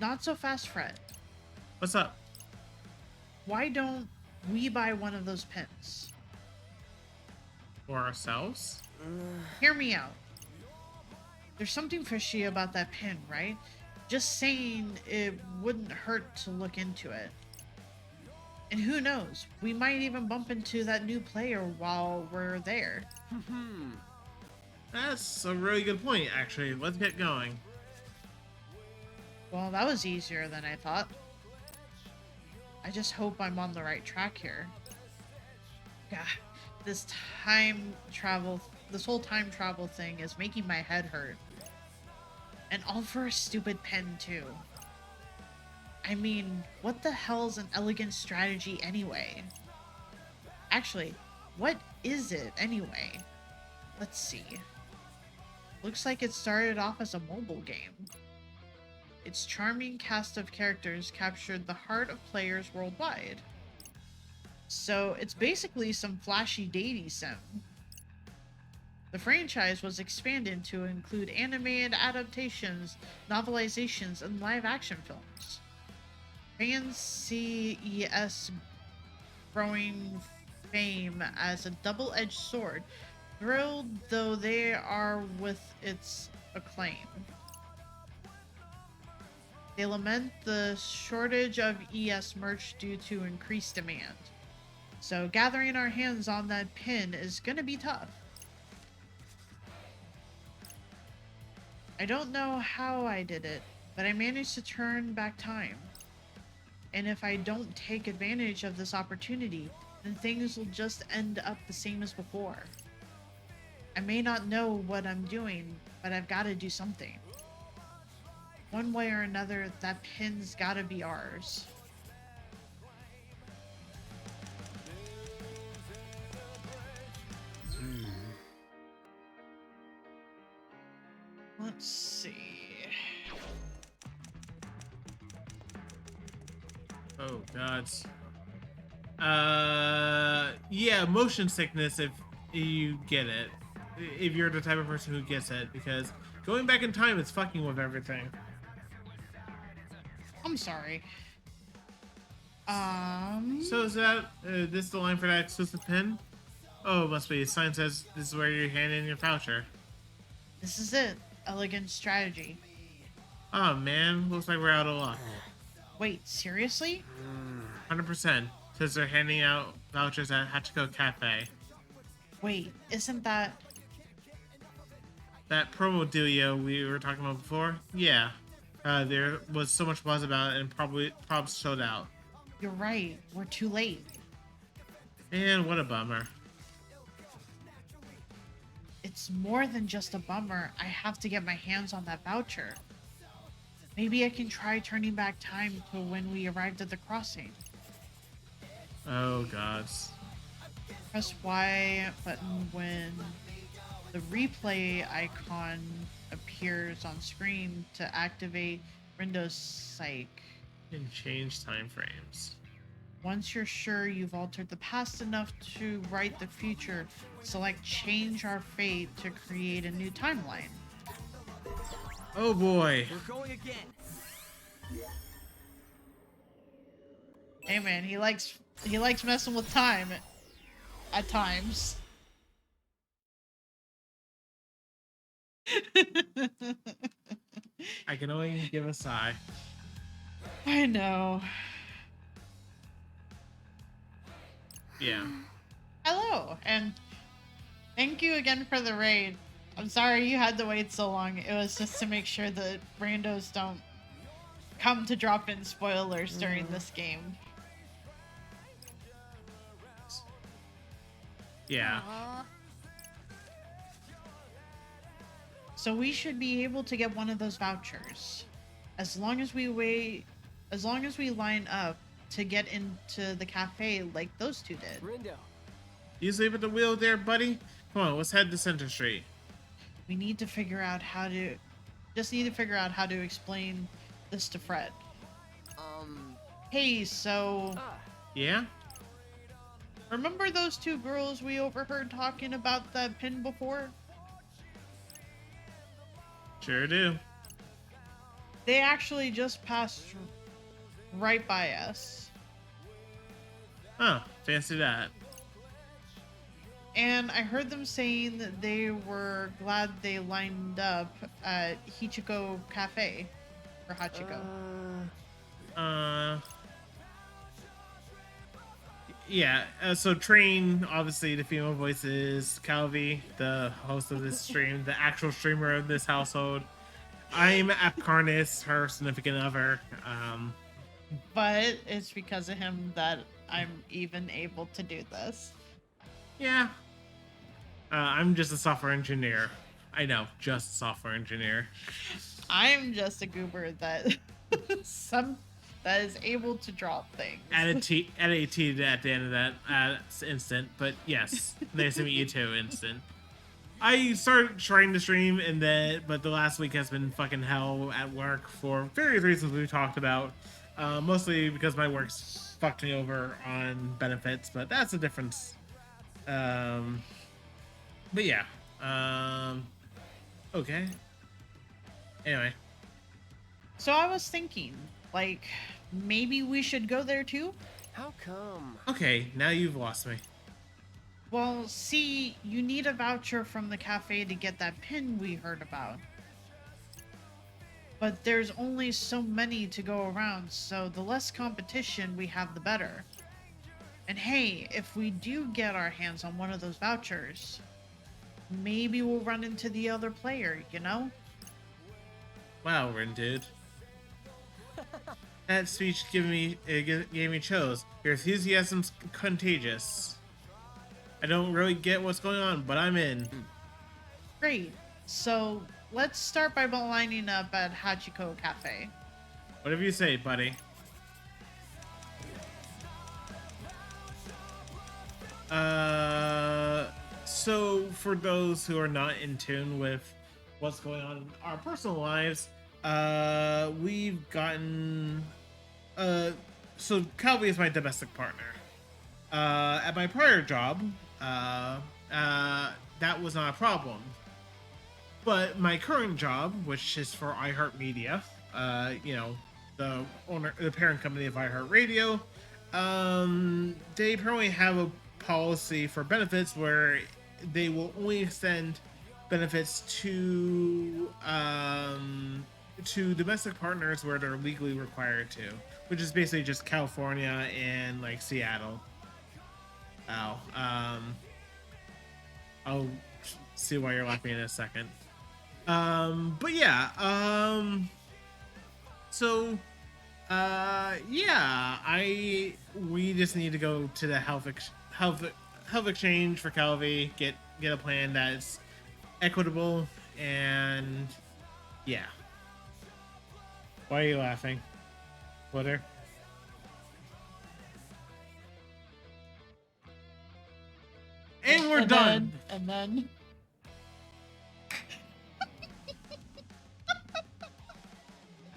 Not so fast, Fred. What's up? Why don't we buy one of those pins? For ourselves? Hear me out. There's something fishy about that pin, right? Just saying it wouldn't hurt to look into it. And who knows, we might even bump into that new player while we're there. That's a really good point, actually. Let's get going. Well, that was easier than I thought. I just hope I'm on the right track here. God, this whole time travel thing is making my head hurt. And all for a stupid pen, too. I mean, what the hell's an elegant strategy anyway? Actually, what is it anyway? Let's see. Looks like it started off as a mobile game. Its charming cast of characters captured the heart of players worldwide. So it's basically some flashy dating sim. The franchise was expanded to include animated adaptations, novelizations, and live-action films. Fans see ES growing fame as a double-edged sword, thrilled though they are with its acclaim. They lament the shortage of ES merch due to increased demand. So gathering our hands on that pin is gonna be tough. I don't know how I did it, but I managed to turn back time. And if I don't take advantage of this opportunity, then things will just end up the same as before. I may not know what I'm doing, but I've got to do something. One way or another, that pin's got to be ours. Let's see. Oh gods. Yeah, motion sickness if you get it. If you're the type of person who gets it, because going back in time is fucking with everything. I'm sorry. So is that this the line for that exclusive pin? Oh, it must be. A sign says this is where you're handing your voucher. This is it. Elegant strategy. Oh man, looks like we're out of luck. Wait, seriously? 100%. Says they're handing out vouchers at Hachiko Cafe. Wait, isn't that... That promo dealio we were talking about before? Yeah. There was so much buzz about it and probs sold out. You're right. We're too late. And what a bummer. It's more than just a bummer. I have to get my hands on that voucher. Maybe I can try turning back time to when we arrived at the crossing. Oh gods. Press Y button when the replay icon appears on screen to activate Windows Psych. And change time frames. Once you're sure you've altered the past enough to write the future, select Change Our Fate to create a new timeline. Oh boy. We're going again. Hey man, he likes messing with time at times. I can only give a sigh. I know. Yeah. Hello, and thank you again for the raid. I'm sorry you had to wait so long. It was just to make sure that randos don't come to drop in spoilers during this game. Yeah. So we should be able to get one of those vouchers. As long as we line up to get into the cafe like those two did. Rindo. You sleep at the wheel there, buddy? Come on, let's head to Center Street. We need to figure out how to explain this to Fred. Hey, so Yeah? remember those two girls we overheard talking about that pin before? Sure do. They actually just passed right by us. Oh, fancy that. And I heard them saying that they were glad they lined up at Hichiko Cafe. Or Hachiko. Yeah, so Train, obviously the female voice is Calvi, the host of this stream, the actual streamer of this household. I'm Apcarnist, her significant other. But it's because of him that I'm even able to do this. Yeah. I'm just a software engineer. I know, just a software engineer. I'm just a goober that that is able to drop things. Add a T at the end of that instant, but yes, nice to meet you too, instant. I started trying to stream, but the last week has been fucking hell at work for various reasons we talked about. Mostly because my work's fucked me over on benefits, but that's a difference. But yeah. Okay. Anyway. So I was thinking, like, maybe we should go there too? How come? Okay, now you've lost me. Well, see, you need a voucher from the cafe to get that pin we heard about. But there's only so many to go around, so the less competition we have, the better. And hey, if we do get our hands on one of those vouchers, maybe we'll run into the other player, you know? Wow, Rin, dude. That speech gave me chills. Your enthusiasm's contagious. I don't really get what's going on, but I'm in. Great. So let's start by lining up at Hachiko Cafe. Whatever you say, buddy. So for those who are not in tune with what's going on in our personal lives, we've gotten, so Calvi is my domestic partner. At my prior job, that was not a problem. But my current job, which is for iHeartMedia, you know, the parent company of iHeartRadio, they apparently have a policy for benefits where they will only extend benefits to domestic partners where they're legally required to, which is basically just California and like Seattle. I'll see why you're laughing in a second. But yeah, we just need to go to the health exchange for Calvi, get a plan that's equitable, and yeah. Why are you laughing, Twitter? And we're done. And then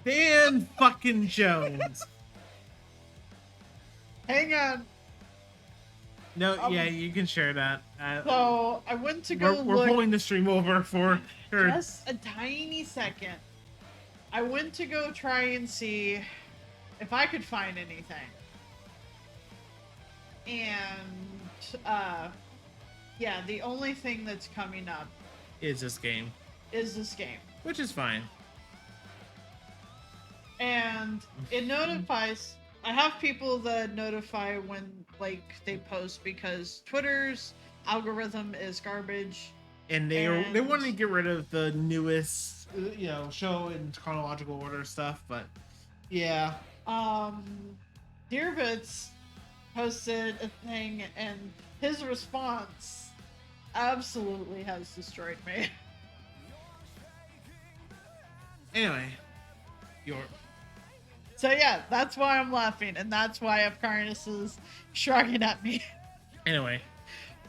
Dan fucking Jones. hang on. No, yeah, you can share that. So I went to go we're pulling the stream over for her. just a tiny second. I went to go try and see if I could find anything. And yeah, the only thing that's coming up Is this game, is this game. which is fine. And it notifies. I have people that notify when like they post because Twitter's algorithm is garbage. And they want to get rid of the newest, you know, show in chronological order stuff. But yeah, Dearbits posted a thing, and his response absolutely has destroyed me. Anyway, So yeah, that's why I'm laughing, and that's why Apcarnist is shrugging at me. Anyway,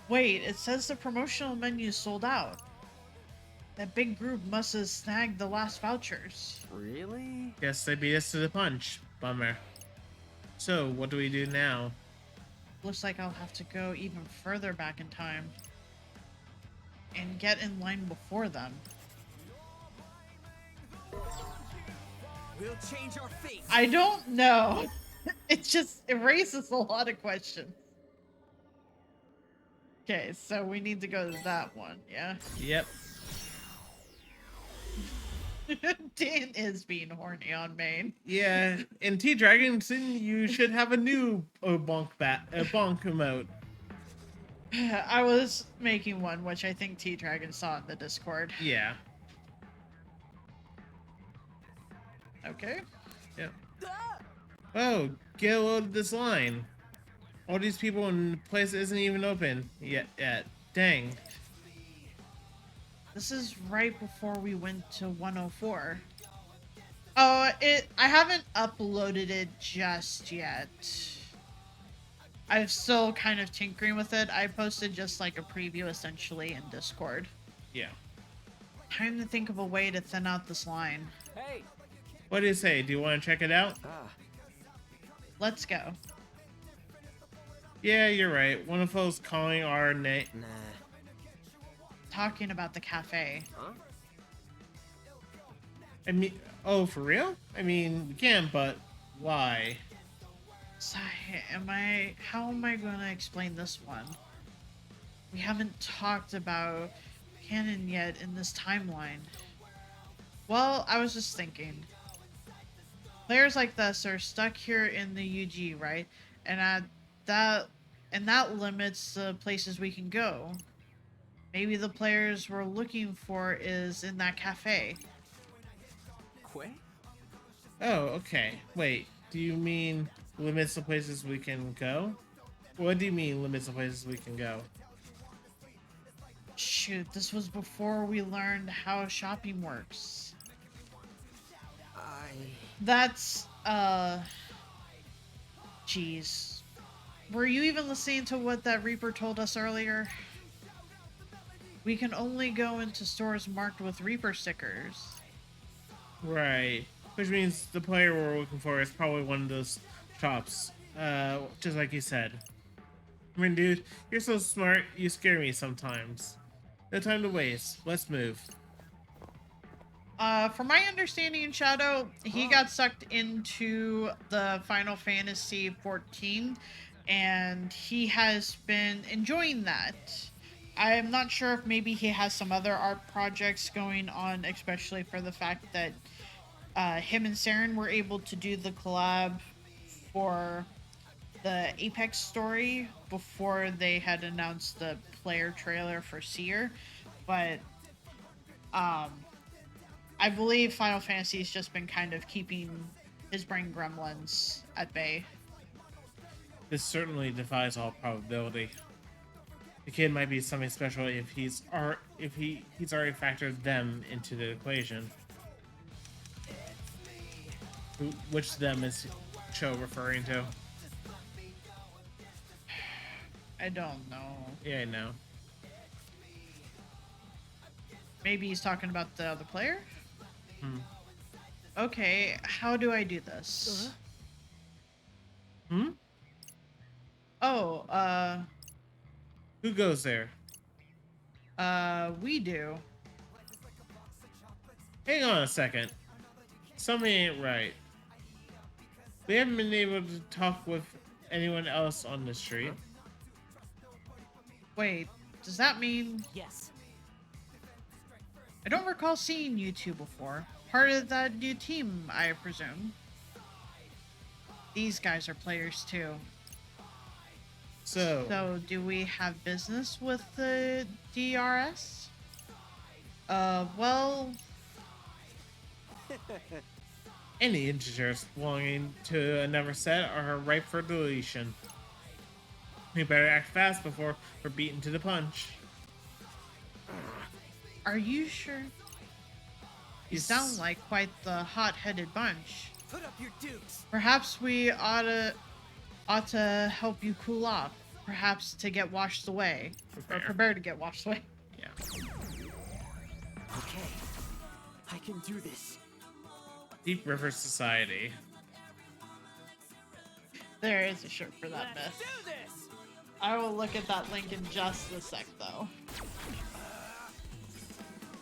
Wait, it says the promotional menu sold out. That big group must have snagged the last vouchers. Really? guess they beat us to the punch. Bummer. So, what do we do now? Looks like I'll have to go even further back in time and get in line before them. We'll change our fate. I don't know. It raises a lot of questions. Okay, so we need to go to that one, yeah? Yep. Dan is being horny on main. Yeah, in T Dragonson, you should have a new bonk emote. I was making one, which I think T-Dragon saw in the Discord. Yeah. Okay. Yep. Oh, get a load of this line. All these people in the place isn't even open yet. Dang. This is right before we went to 104. Oh, I haven't uploaded it just yet. I'm still kind of tinkering with it. I posted just like a preview essentially in Discord. Yeah. Time to think of a way to thin out this line. Hey, What do you say? Do you want to check it out? Let's go. Yeah, you're right. One of those calling our name. Nah. Talking about the cafe. huh? I mean, oh, for real? I mean, we can, but why? Sigh, how am I going to explain this one? We haven't talked about canon yet in this timeline. Well, I was just thinking. Players like this are stuck here in the UG, right? And that limits the places we can go. Maybe the players we're looking for is in that cafe. Quay? Oh, okay. Wait, do you mean limits the places we can go? What do you mean limits the places we can go? Shoot, this was before we learned how shopping works. That's, Jeez. Were you even listening to what that Reaper told us earlier? We can only go into stores marked with Reaper stickers. Right. Which means the player we're looking for is probably one of those shops. Just like you said. I mean, dude, you're so smart, you scare me sometimes. No time to waste. Let's move. From my understanding, Shadow, he got sucked into the Final Fantasy 14, and he has been enjoying that. I'm not sure if maybe he has some other art projects going on, especially for the fact that him and Saren were able to do the collab for the Apex story before they had announced the player trailer for Seer. But I believe Final Fantasy's just been kind of keeping his brain gremlins at bay. This certainly defies all probability. The kid might be something special if he's already factored them into the equation. Which them is Cho referring to? I don't know. Yeah, I know. Maybe he's talking about the other player? Okay, how do I do this? Oh, Who goes there? we do. Hang on a second. Something ain't right. We haven't been able to talk with anyone else on the street. Wait, does that mean... Yes. I don't recall seeing you two before. Part of that new team, I presume. These guys are players too. So, do we have business with the DRS? Well... Any integers belonging to another set are ripe for deletion. We better act fast before we're beaten to the punch. Are you sure? You sound like quite the hot-headed bunch. Put up your dukes. Perhaps we ought to help you cool off. Perhaps to get washed away. Or prepare to get washed away. Yeah. Okay. I can do this. Deep River Society. There is a shirt for that myth. Do this. I will look at that link in just a sec, though.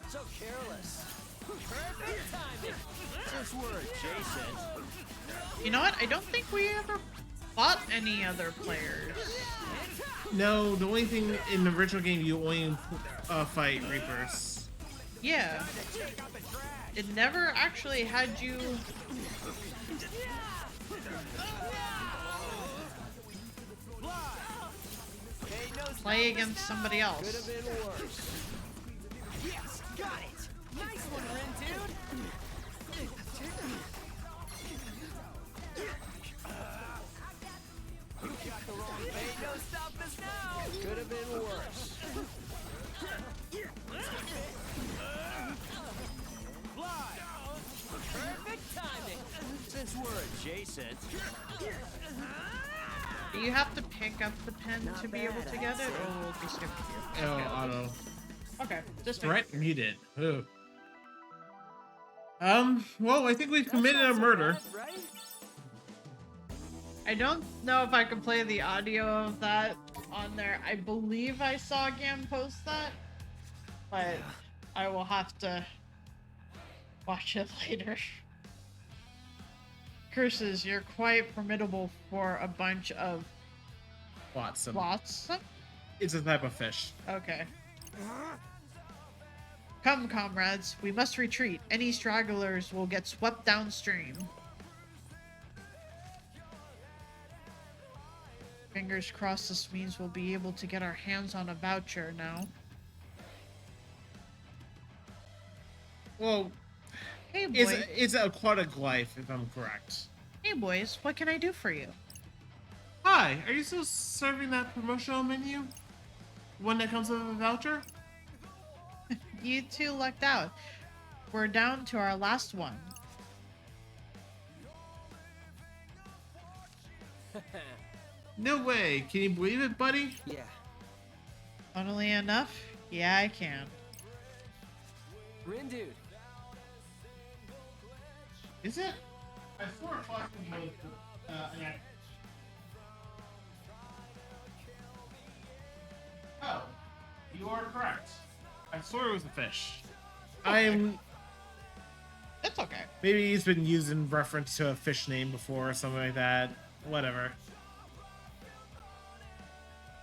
So careless. Perfect timing. Since we're adjacent. You know what? I don't think we ever fought any other players. No, the only thing in the original game you only fight Reapers. Yeah. It never actually had you play against somebody else. Could have been worse. Yes, got it. Nice one, Rin, dude. Got the wrong way. No stopping us now. Could have been worse. Perfect timing. Since we're adjacent. Do you have to pick up the pen to be able to get it, or will it be skipped to you? Oh, auto. Okay, just Threat muted. Ooh. Well, I think we've committed a murder. Bad, right? I don't know if I can play the audio of that on there. I believe I saw Gam post that, but I will have to watch it later. Curses, you're quite formidable for a bunch of Watson. bots. It's a type of fish. Okay. Come, comrades, we must retreat. Any stragglers will get swept downstream. Fingers crossed this means we'll be able to get our hands on a voucher now. Well, Hey, It's boy. it's aquatic life, if I'm correct. Hey, boys. What can I do for you? Hi, are you still serving that promotional menu? One that comes with a voucher? You two lucked out. We're down to our last one. No way. Can you believe it, buddy? Yeah. Funnily enough, yeah, I can. Rin dude. Is it? I swore it was an actor. Oh, you are correct. I swore it was a fish. I'm. It's okay. Maybe he's been used in reference to a fish name before or something like that. Whatever.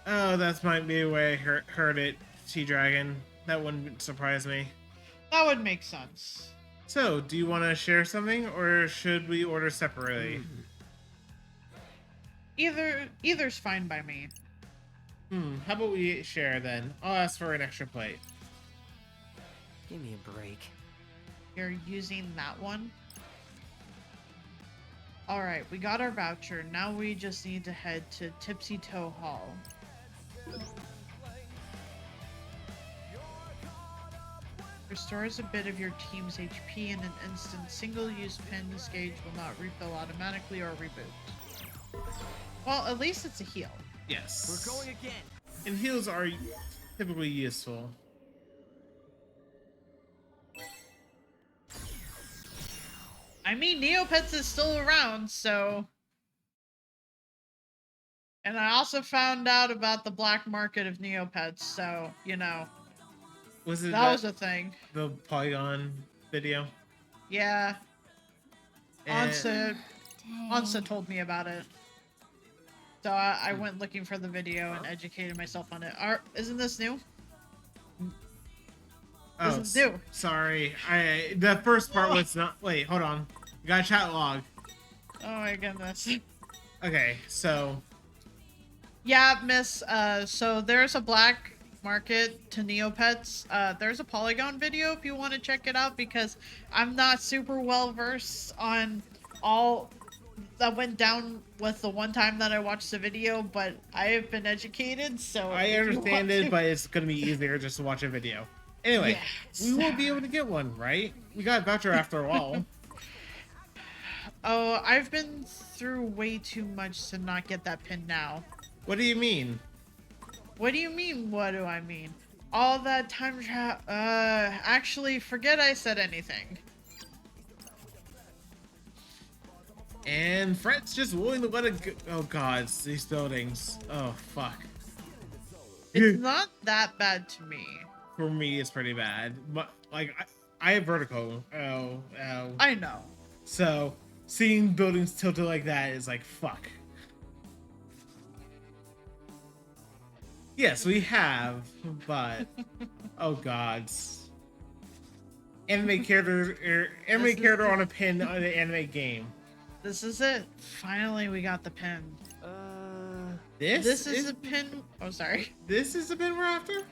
Oh, that might be the way I heard it, T-Dragon. That wouldn't surprise me. That would make sense. So, do you want to share something, or should we order separately? Either's fine by me. How about we share then? I'll ask for an extra plate. Give me a break. You're using that one? Alright, we got our voucher. Now we just need to head to Tipsy Toe Hall. Restores a bit of your team's HP in an instant. Single-use pins gauge will not refill automatically or reboot. Well, at least it's a heal. Yes. We're going again. And heals are typically useful. I mean, Neopets is still around, so... And I also found out about the black market of Neopets, so, you know. Was it That was a thing. the Polygon video? Yeah. And- Ansa told me about it. So I went looking for the video and educated myself on it. Isn't this new? Oh, This is new. sorry. The first part was not. Wait, hold on. You got a chat log. Oh my goodness. Okay, so Yeah, miss. So there's a black market to Neopets. There's a Polygon video if you want to check it out, because I'm not super well versed on all that went down with the one time that I watched the video, but I have been educated, so I if you understand want it, to- but it's gonna be easier just to watch a video. Anyway, Yes. we will be able to get one, right? We got a voucher after all. Oh, I've been through way too much to not get that pin now. What do you mean? What do you mean, what do I mean? All that time actually, forget I said anything. And Fred's just willing to let it go. Oh god, it's these buildings. Oh fuck. It's not that bad to me. For me, it's pretty bad. But like, I have vertigo. Oh. I know. So seeing buildings tilted like that is like fuck. Yes, we have, but oh gods. Anime character on a pin on an anime game. This is it. Finally, we got the pin. This is a pin. Oh, sorry. This is the pin we're after?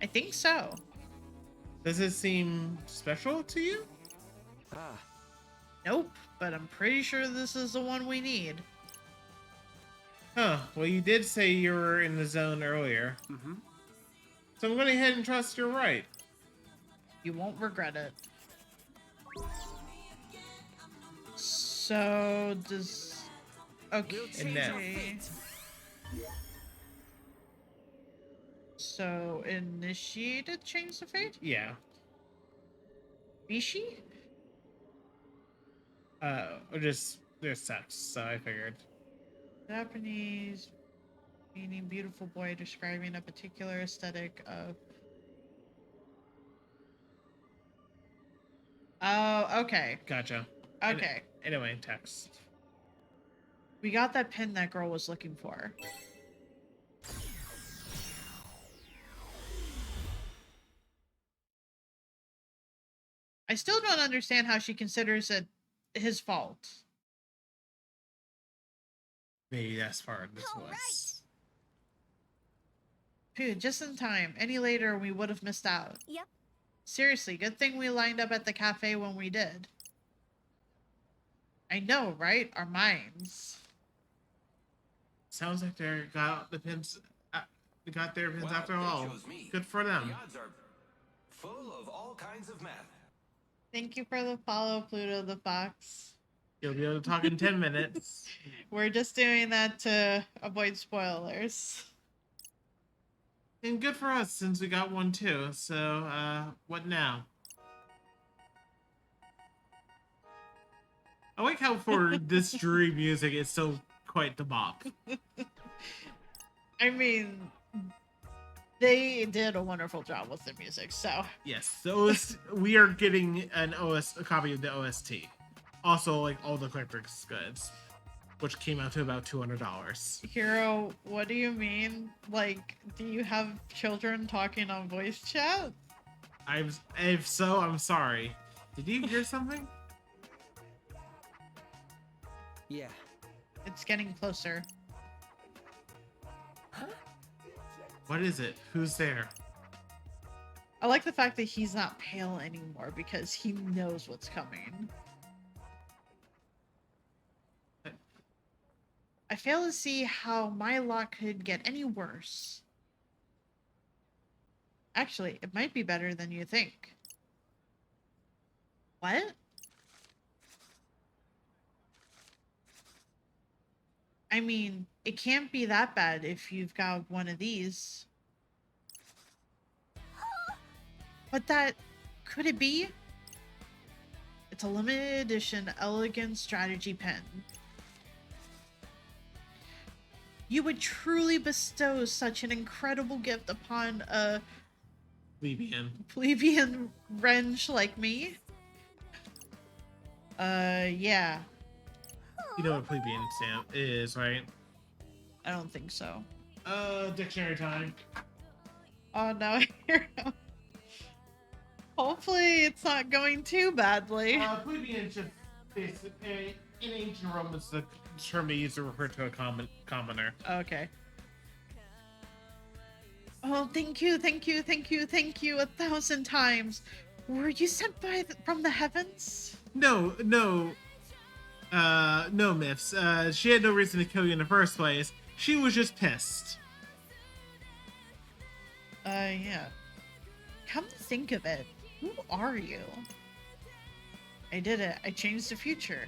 I think so. Does it seem special to you? Nope, but I'm pretty sure this is the one we need. Huh, well you did say you were in the zone earlier. Mm-hmm. So I'm going to head and trust you're right. You won't regret it. So, does... Okay. And now. So, initiated change the fate? Yeah. Bishi? Or just, there's text, so I figured. Japanese, meaning beautiful boy, describing a particular aesthetic of... Oh, okay. Gotcha. Okay. Anyway, text. We got that pin that girl was looking for. I still don't understand how she considers it his fault. Maybe that's part of this was. Phew, just in time. Any later, we would have missed out. Yep. Seriously, good thing we lined up at the cafe when we did. I know, right? Our minds. Sounds like they got the pins. They got their pins Wow, after they all. chose me. Good for them. The odds are full of all kinds of math. Thank you for the follow, Pluto the Fox. You'll be able to talk in 10 minutes. We're just doing that to avoid spoilers. And good for us since we got one too. So, what now? I like how for this dreary music, it's still quite the bop. I mean, they did a wonderful job with the music, so. Yes, we are getting a copy of the OST. Also, like all the collector's goods, which came out to about $200. Hero, what do you mean? Like, do you have children talking on voice chat? If so, I'm sorry. Did you hear something? Yeah. It's getting closer. What is it? Who's there? I like the fact that he's not pale anymore because he knows what's coming. I fail to see how my luck could get any worse. Actually, it might be better than you think. What? I mean, it can't be that bad if you've got one of these. But that... could it be? It's a limited edition elegant strategy pen. You would truly bestow such an incredible gift upon a plebeian wrench like me? Yeah. You know what plebeian stamp is, right? I don't think so. Dictionary time. Oh no, Hero. Hopefully it's not going too badly. Plebeian should basically, in ancient Rome, it's the term they used to refer to a commoner. Okay. Oh, thank you, thank you, thank you, thank you 1,000 times. Were you sent from the heavens? No, Myths. She had no reason to kill you in the first place. She was just pissed. Yeah. Come to think of it, who are you? I did it. I changed the future.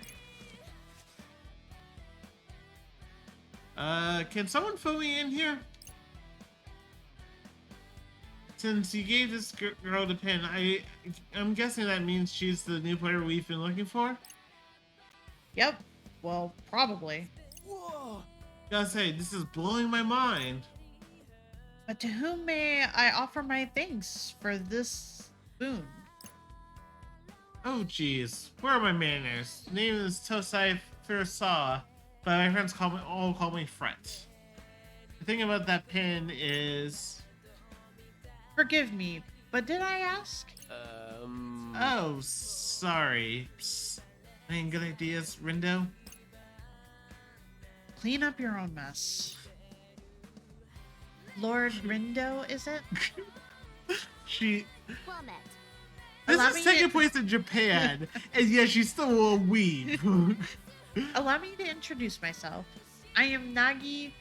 Can someone fill me in here? Since you gave this girl the pin, I'm guessing that means she's the new player we've been looking for? Yep. Well, probably. Whoa! Gotta say, this is blowing my mind. But to whom may I offer my thanks for this boon? Oh jeez, where are my manners? Name is Tosai Firasaw, but my friends all call me Fret. The thing about that pin is... Forgive me, but did I ask? Oh, sorry. Psst. Any good ideas, Rindo? Clean up your own mess. Lord Rindo, is it? She... Well met. This Allow is me second to- place in Japan, and yet she's still a weeb. Allow me to introduce myself. I am Nagi.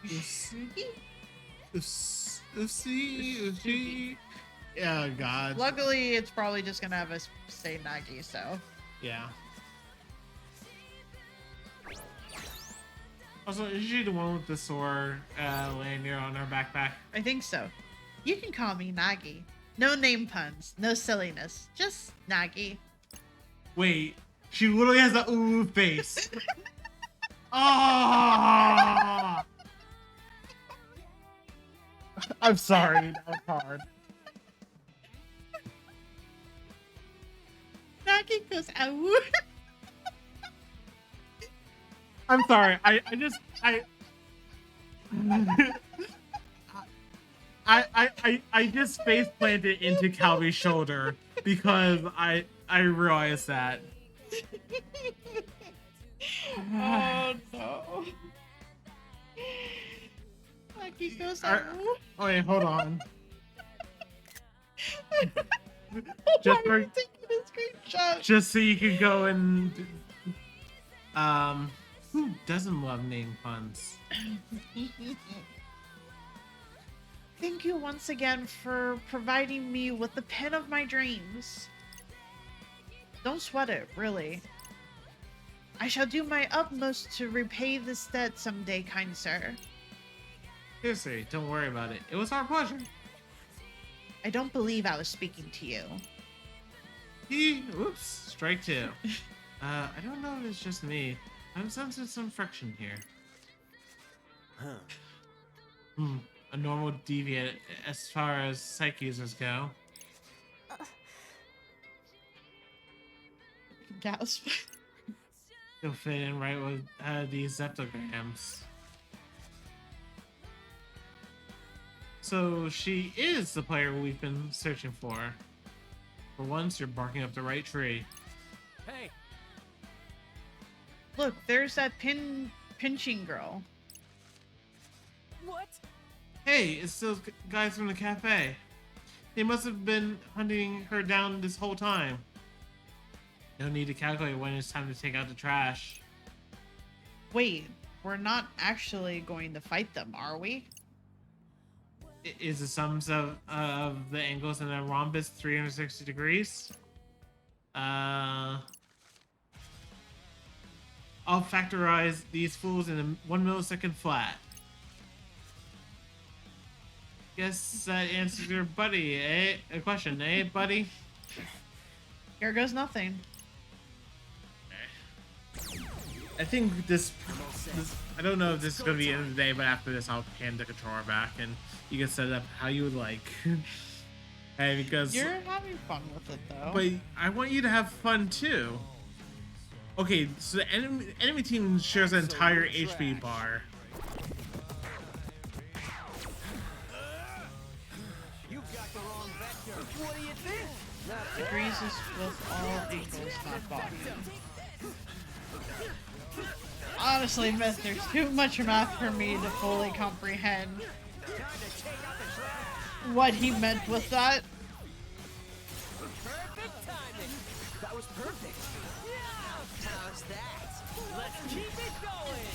Usi. Oh god. Luckily, it's probably just gonna have us say Nagi, so. Yeah. Also, is she the one with the sore lanyard on her backpack? I think so. You can call me Nagi. No name puns, no silliness, just Nagi. Wait, she literally has the ooh face. Oh! I'm sorry, that was hard. Nagi goes, ow. I'm sorry. I just face planted into Calvi's shoulder because I realized that. Oh no. Nagi goes, ow. Oh wait, hold on. Just Why are for, you taking a screenshot? just so you can go and who doesn't love name puns? Thank you once again for providing me with the pen of my dreams. Don't sweat it, really. I shall do my utmost to repay this debt someday, kind sir. Seriously, don't worry about it. It was our pleasure. I don't believe I was speaking to you. Oops, strike two. I don't know if it's just me. I'm sensing some friction here. Huh. A normal deviant as far as psych users go. Gasp. You'll fit in right with these zeptograms. So she is the player we've been searching for. For once, you're barking up the right tree. Hey, Look, there's that pinching girl. what? Hey, it's those guys from the cafe. They must have been hunting her down this whole time. No need to calculate when it's time to take out the trash. Wait, we're not actually going to fight them, are we? Is the sums of the angles in a rhombus 360 degrees? I'll factorize these fools in a 1 millisecond flat. Guess that answers your buddy, eh? A question, eh, buddy? Here goes nothing. I think this I don't know if this is gonna be the end of the day, but after this I'll hand the controller back and you can set it up how you would like. Hey, because You're having fun with it, though. but I want you to have fun too. Okay, so the enemy team shares an entire HP bar. What do you think? Agrees is with all angles, not body. Honestly, miss, there's too much math for me to fully comprehend what he meant with that. Perfect timing. That was perfect. How's that? Let's keep it going.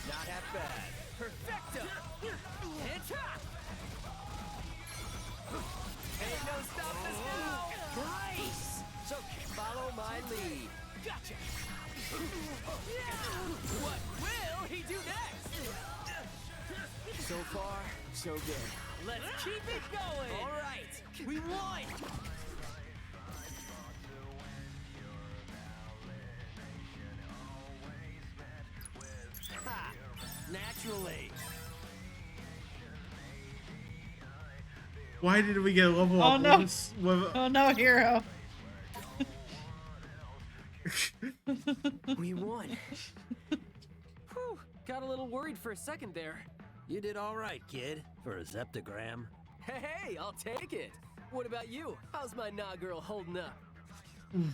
Not half bad. Perfecto. And top. Ain't no stopping us now. Nice. So follow my lead. Gotcha. What will he do next? So far, so good. Let's keep it going. All right, we won. Ha! Naturally. Why did we get a level Oh, up? no. With, Oh no, hero. We won. Whew, got a little worried for a second there. You did all right, kid, for a zeptogram. Hey, I'll take it. What about you? How's my nah girl holding up?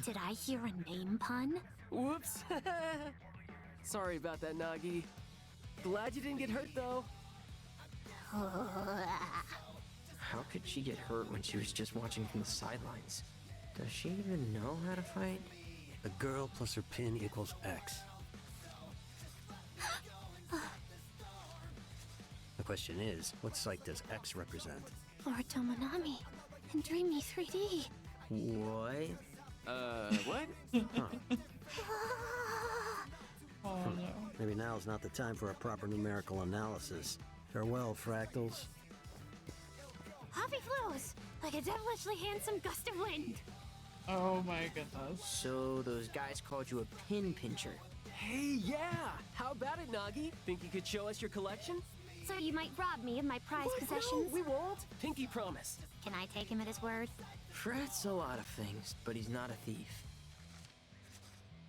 Did I hear a name pun? Whoops. Sorry about that, Nagi. Glad you didn't get hurt, though. How could she get hurt when she was just watching from the sidelines? Does she even know how to fight? A girl plus her pin equals X. The question is, what site does X represent? Lord Tomonami in Dreamy 3D. What? What? Oh no. Maybe now is not the time for a proper numerical analysis. Farewell, fractals. Hoppy flows like a devilishly handsome gust of wind. Oh my goodness. So those guys called you a pin pincher. Hey, yeah! How about it, Nagi? Think you could show us your collection? So you might rob me of my prized What? possessions? No, we won't. Pinky promise. Can I take him at his word? Fred's a lot of things, but he's not a thief.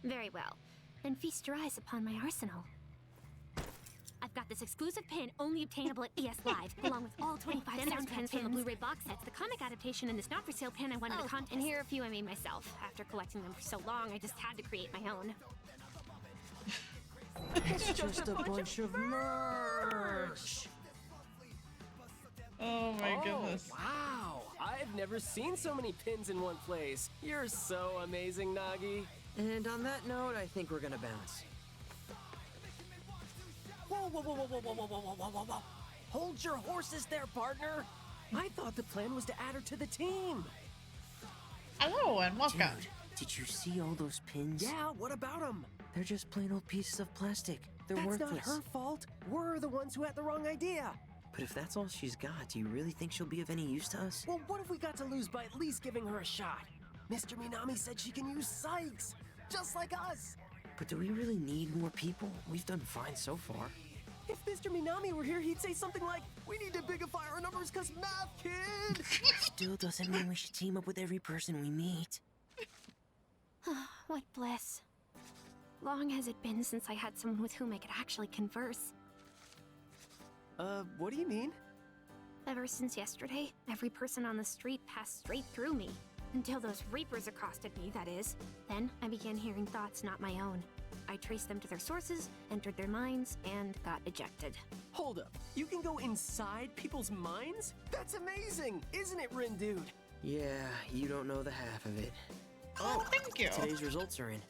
Very well. Then feast your eyes upon my arsenal. I've got this exclusive pin only obtainable at ES Live, along with all 25 sound pins from the Blu-ray box sets, the comic adaptation, and this not-for-sale pin I won at a contest. And here are a few I made myself. After collecting them for so long, I just had to create my own. It's just a bunch of merch. Oh my my goodness. Wow, I've never seen so many pins in one place. You're so amazing, Nagi. And on that note, I think we're gonna bounce. Whoa, whoa, whoa, whoa, whoa, whoa, whoa, whoa, whoa, whoa, whoa. Hold your horses there, partner. I thought the plan was to add her to the team. Hello and welcome. Dude, did you see all those pins? Yeah, what about them? They're just plain old pieces of plastic. They're That's worthless. not her fault. We're the ones who had the wrong idea. But if that's all she's got, do you really think she'll be of any use to us? Well, what have we got to lose by at least giving her a shot? Mr. Minami said she can use Sykes, just like us. But do we really need more people? We've done fine so far. If Mr. Minami were here, he'd say something like, "We need to bigify our numbers cause math, kid!" Still doesn't mean we should team up with every person we meet. What bliss. Long has it been since I had someone with whom I could actually converse. What do you mean? Ever since yesterday, every person on the street passed straight through me. Until those Reapers accosted me, that is. Then I began hearing thoughts not my own. I traced them to their sources, entered their minds, and got ejected. Hold up, you can go inside people's minds? That's amazing, isn't it, Rin Dude? Yeah, you don't know the half of it. Oh, thank you. Today's results are in.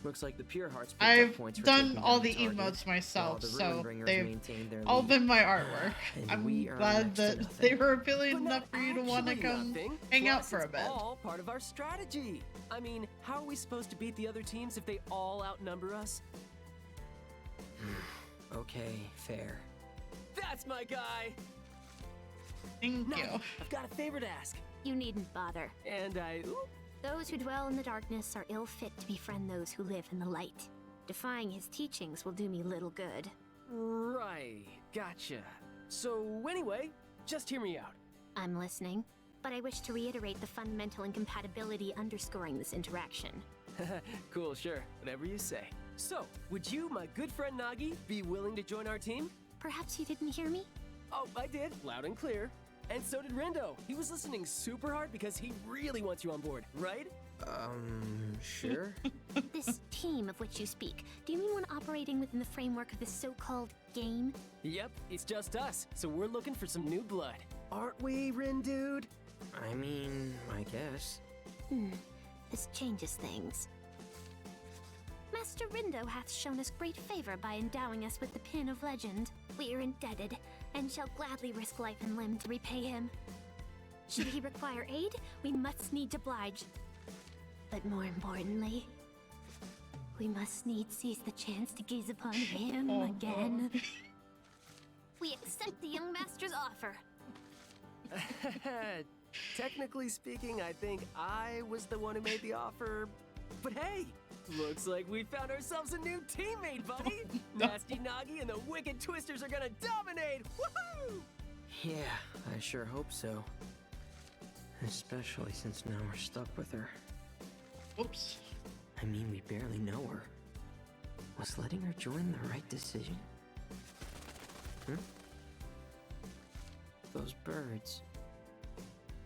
Looks like the Pure Hearts picked up I've points for done taking all down the target, emotes myself, while the so Ruin Bringers they've maintained their all lead. been my artwork. And I'm we are glad next to that nothing. they were appealing But enough not for you to want to actually come nothing. hang out Plus, for a it's bit. all part of our strategy. I mean, how are we supposed to beat the other teams if they all outnumber us? Okay, fair. That's my guy! Thank Nagi, you. I've got a favor to ask. You needn't bother. And Those who dwell in the darkness are ill fit to befriend those who live in the light. Defying his teachings will do me little good. right, gotcha. So anyway, just hear me out. I'm listening, but I wish to reiterate the fundamental incompatibility underscoring this interaction. Cool, sure, whatever you say. So, would you, my good friend Nagi, be willing to join our team? Perhaps you didn't hear me? Oh, I did, loud and clear. And so did Rindo. He was listening super hard because he really wants you on board, right? Sure. This team of which you speak, do you mean one operating within the framework of this so-called game? Yep, it's just us, so we're looking for some new blood. Aren't we, Rin Dude? I mean, I guess. This changes things. Master Rindo hath shown us great favor by endowing us with the Pin of Legend. We are indebted, and shall gladly risk life and limb to repay him. Should he require aid, we must needs oblige. But more importantly, we must needs seize the chance to gaze upon him again. We accept the young master's offer. Technically speaking, I think I was the one who made the offer. But hey, looks like we found ourselves a new teammate, buddy! Nasty Nagi and the Wicked Twisters are gonna dominate! Woohoo! Yeah, I sure hope so. Especially since now we're stuck with her. Oops. I mean, we barely know her. Was letting her join the right decision? Those birds.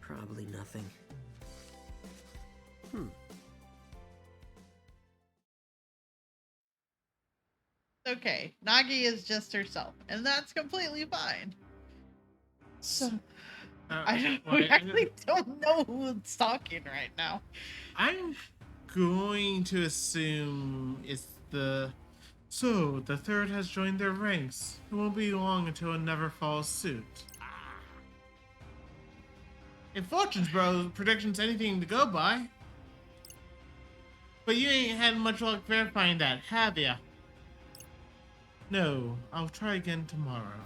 Probably nothing. Okay, Nagi is just herself, and that's completely fine. So, we actually don't know who's talking right now. I'm going to assume it's the... So, the third has joined their ranks. It won't be long until it never follows suit. If Fortune's prediction's anything to go by. But you ain't had much luck verifying that, have ya? No, I'll try again tomorrow.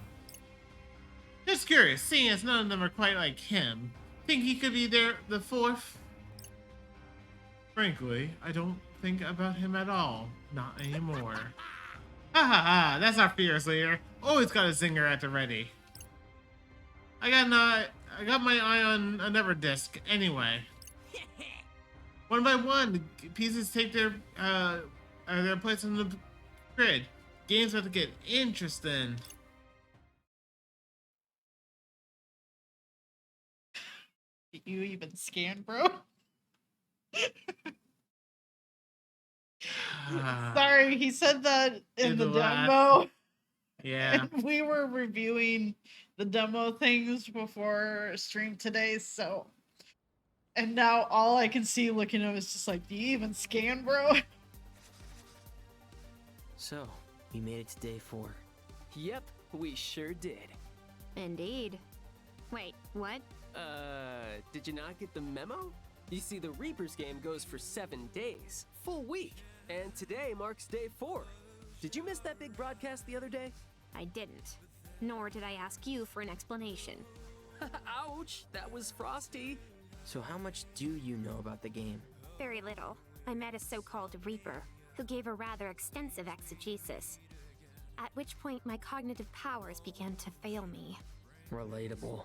Just curious, seeing as none of them are quite like him. Think he could be the fourth? Frankly, I don't think about him at all. Not anymore. Ha ha ha, that's our fearless leader. Always got a zinger at the ready. I got my eye on another disc anyway. One by one, pieces take their place on the grid. Game's about to get interesting. Did you even scan, bro? Sorry, he said that in the demo. Yeah. And we were reviewing the demo things before stream today, so. And now all I can see looking at him is just like, do you even scan, bro? So, we made it to day 4. Yep, we sure did. Indeed. Wait, what? Did you not get the memo? You see, the Reapers game goes for 7 days, full week, and today marks day 4. Did you miss that big broadcast the other day? I didn't. Nor did I ask you for an explanation. Ouch, that was frosty. So how much do you know about the game? Very little. I met a so-called Reaper, who gave a rather extensive exegesis. At which point my cognitive powers began to fail me. Relatable.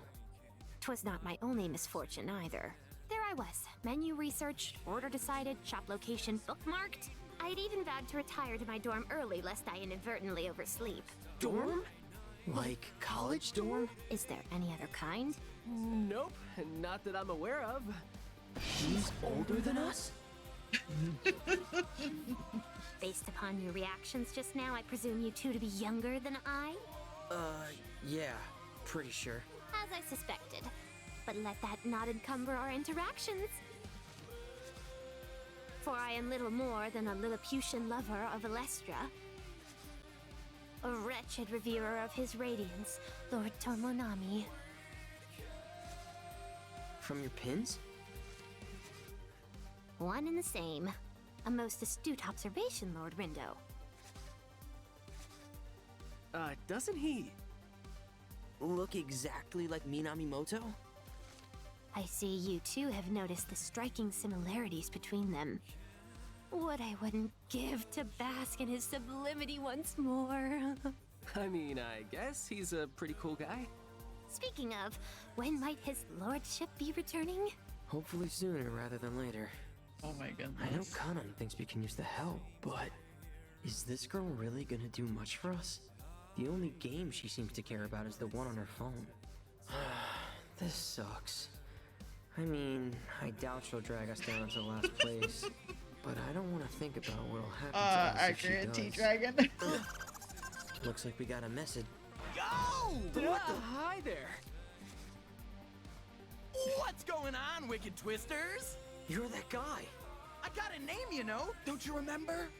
'Twas not my only misfortune either. There I was, menu researched, order decided, shop location bookmarked. I'd even vowed to retire to my dorm early lest I inadvertently oversleep. Dorm? Like college dorm? Is there any other kind? Nope, not that I'm aware of. He's older than us? Based upon your reactions just now, I presume you two to be younger than I? Yeah, pretty sure. As I suspected. But let that not encumber our interactions. For I am little more than a Lilliputian lover of Alestra. A wretched reverer of his radiance, Lord Tomonami. From your pins? One and the same. A most astute observation, Lord Rindo. Doesn't he? Look exactly like Minamimoto? I see you two have noticed the striking similarities between them. What I wouldn't give to bask in his sublimity once more. I mean, I guess he's a pretty cool guy. Speaking of, when might his lordship be returning? Hopefully sooner rather than later. Oh my goodness. I know Kanan thinks we can use the help, but is this girl really gonna do much for us? The only game she seems to care about is the one on her phone. This sucks. I mean, I doubt she'll drag us down to last place, but I don't want to think about what'll happen to us if she accurate does. T-Dragon. Looks like we got a message. Go! Hi there. What's going on, Wicked Twisters? You're that guy. I got a name, you know. Don't you remember?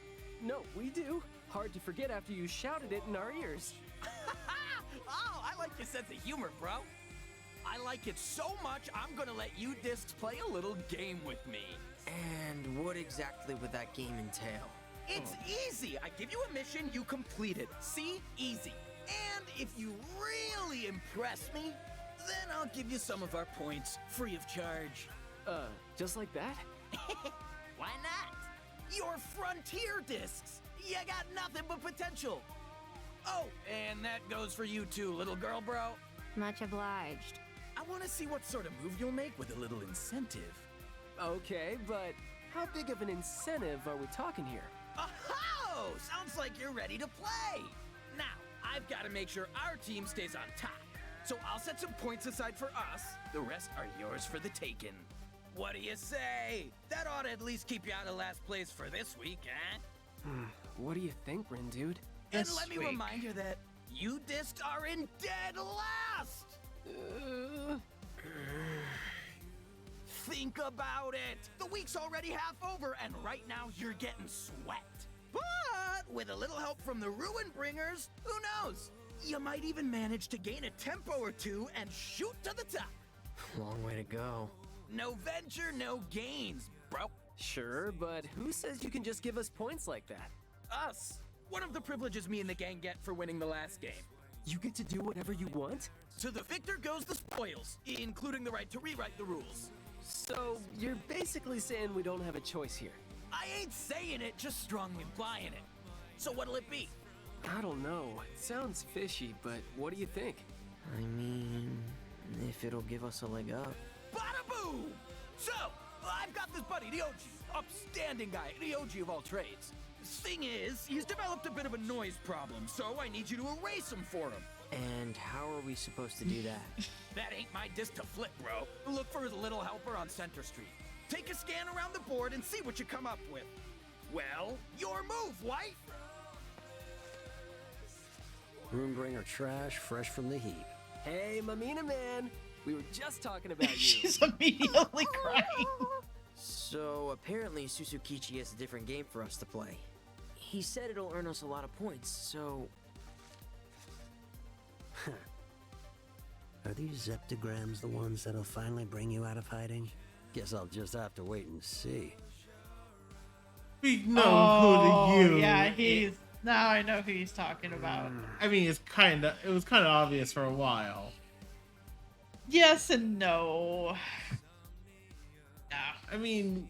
No, we do. Hard to forget after you shouted it in our ears. Oh, I like your sense of humor, bro. I like it so much, I'm gonna let you discs play a little game with me. And what exactly would that game entail? It's easy. I give you a mission, you complete it. See? Easy. And if you really impress me, then I'll give you some of our points, free of charge. Just like that? Why not? Your frontier discs. You got nothing but potential. Oh, and that goes for you too, little girl, bro. Much obliged. I want to see what sort of move you'll make with a little incentive. Okay, but how big of an incentive are we talking here? Oh, sounds like you're ready to play. Now, I've got to make sure our team stays on top. So I'll set some points aside for us. The rest are yours for the taking. What do you say? That ought to at least keep you out of last place for this week, eh? What do you think, Rin dude? And This let me week. remind you that you discs are in dead last. Think about it. The week's already half over, and right now you're getting sweat. But with a little help from the Ruin Bringers, who knows? You might even manage to gain a tempo or two and shoot to the top. Long way to go. No venture, no gains, bro. Sure, but who says you can just give us points like that? Us. One of the privileges me and the gang get for winning the last game. You get to do whatever you want? To the victor goes the spoils, including the right to rewrite the rules. So, you're basically saying we don't have a choice here. I ain't saying it, just strongly implying it. So what'll it be? I don't know. It sounds fishy, but what do you think? I mean, if it'll give us a leg up. Bada boom! So, I've got this buddy, the OG. Upstanding guy, the OG of all trades. Thing is, he's developed a bit of a noise problem, so I need you to erase him for him. And how are we supposed to do that? That ain't my disc to flip, bro. Look for his little helper on Center Street. Take a scan around the board and see what you come up with. Well, your move, wife! Runebringer trash, fresh from the heap. Hey, Mamina man, we were just talking about you. She's immediately crying. So apparently Susukichi has a different game for us to play. He said it'll earn us a lot of points, so... Are these zeptograms the ones that'll finally bring you out of hiding? Guess I'll just have to wait and see. We know who you. Yeah, he's... Now I know who he's talking about. I mean, it was kind of obvious for a while. Yes and no. I mean,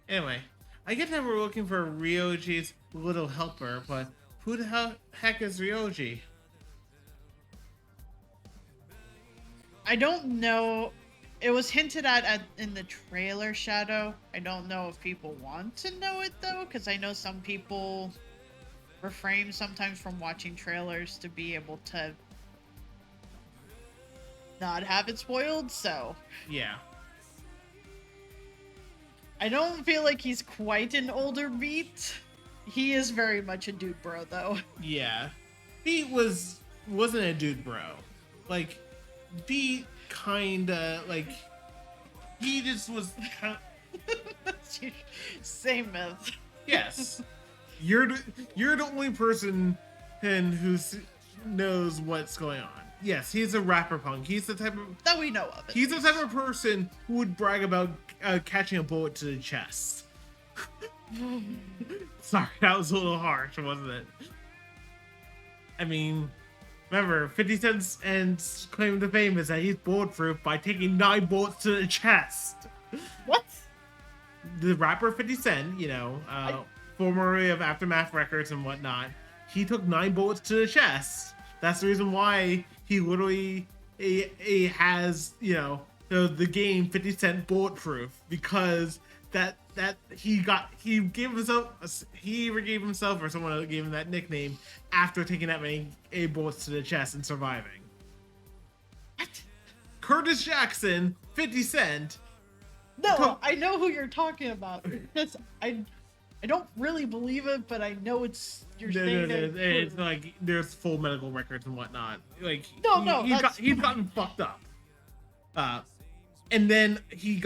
anyway, I get that we're looking for Ryoji's little helper, but who the heck is Ryoji? I don't know. It was hinted at in the trailer, Shadow. I don't know if people want to know it though, because I know some people refrain sometimes from watching trailers to be able to not have it spoiled, so. Yeah. I don't feel like he's quite an older Beat. He is very much a dude bro, though. Yeah. Beat wasn't a dude bro. Like, Beat kinda, like, he just was kind of... Same myth. Yes. You're the only person who knows what's going on. Yes, he's a rapper punk. He's the type of... That we know of. He's the type of person who would brag about catching a bullet to the chest. Sorry, that was a little harsh, wasn't it? I mean, remember, 50 Cent's and claim to fame is that he's bulletproof by taking 9 bullets to the chest. What? The rapper 50 Cent, you know, formerly of Aftermath Records and whatnot, he took 9 bullets to the chest. That's the reason why he literally he has, you know, the game 50 Cent Bulletproof, because that he gave himself or someone else gave him that nickname after taking that many bullets to the chest and surviving. What? Curtis Jackson, 50 Cent. No, I know who you're talking about. I don't really believe it, but I know it's you're saying it. It's like there's full medical records and whatnot. Like he's gotten fucked up. And then he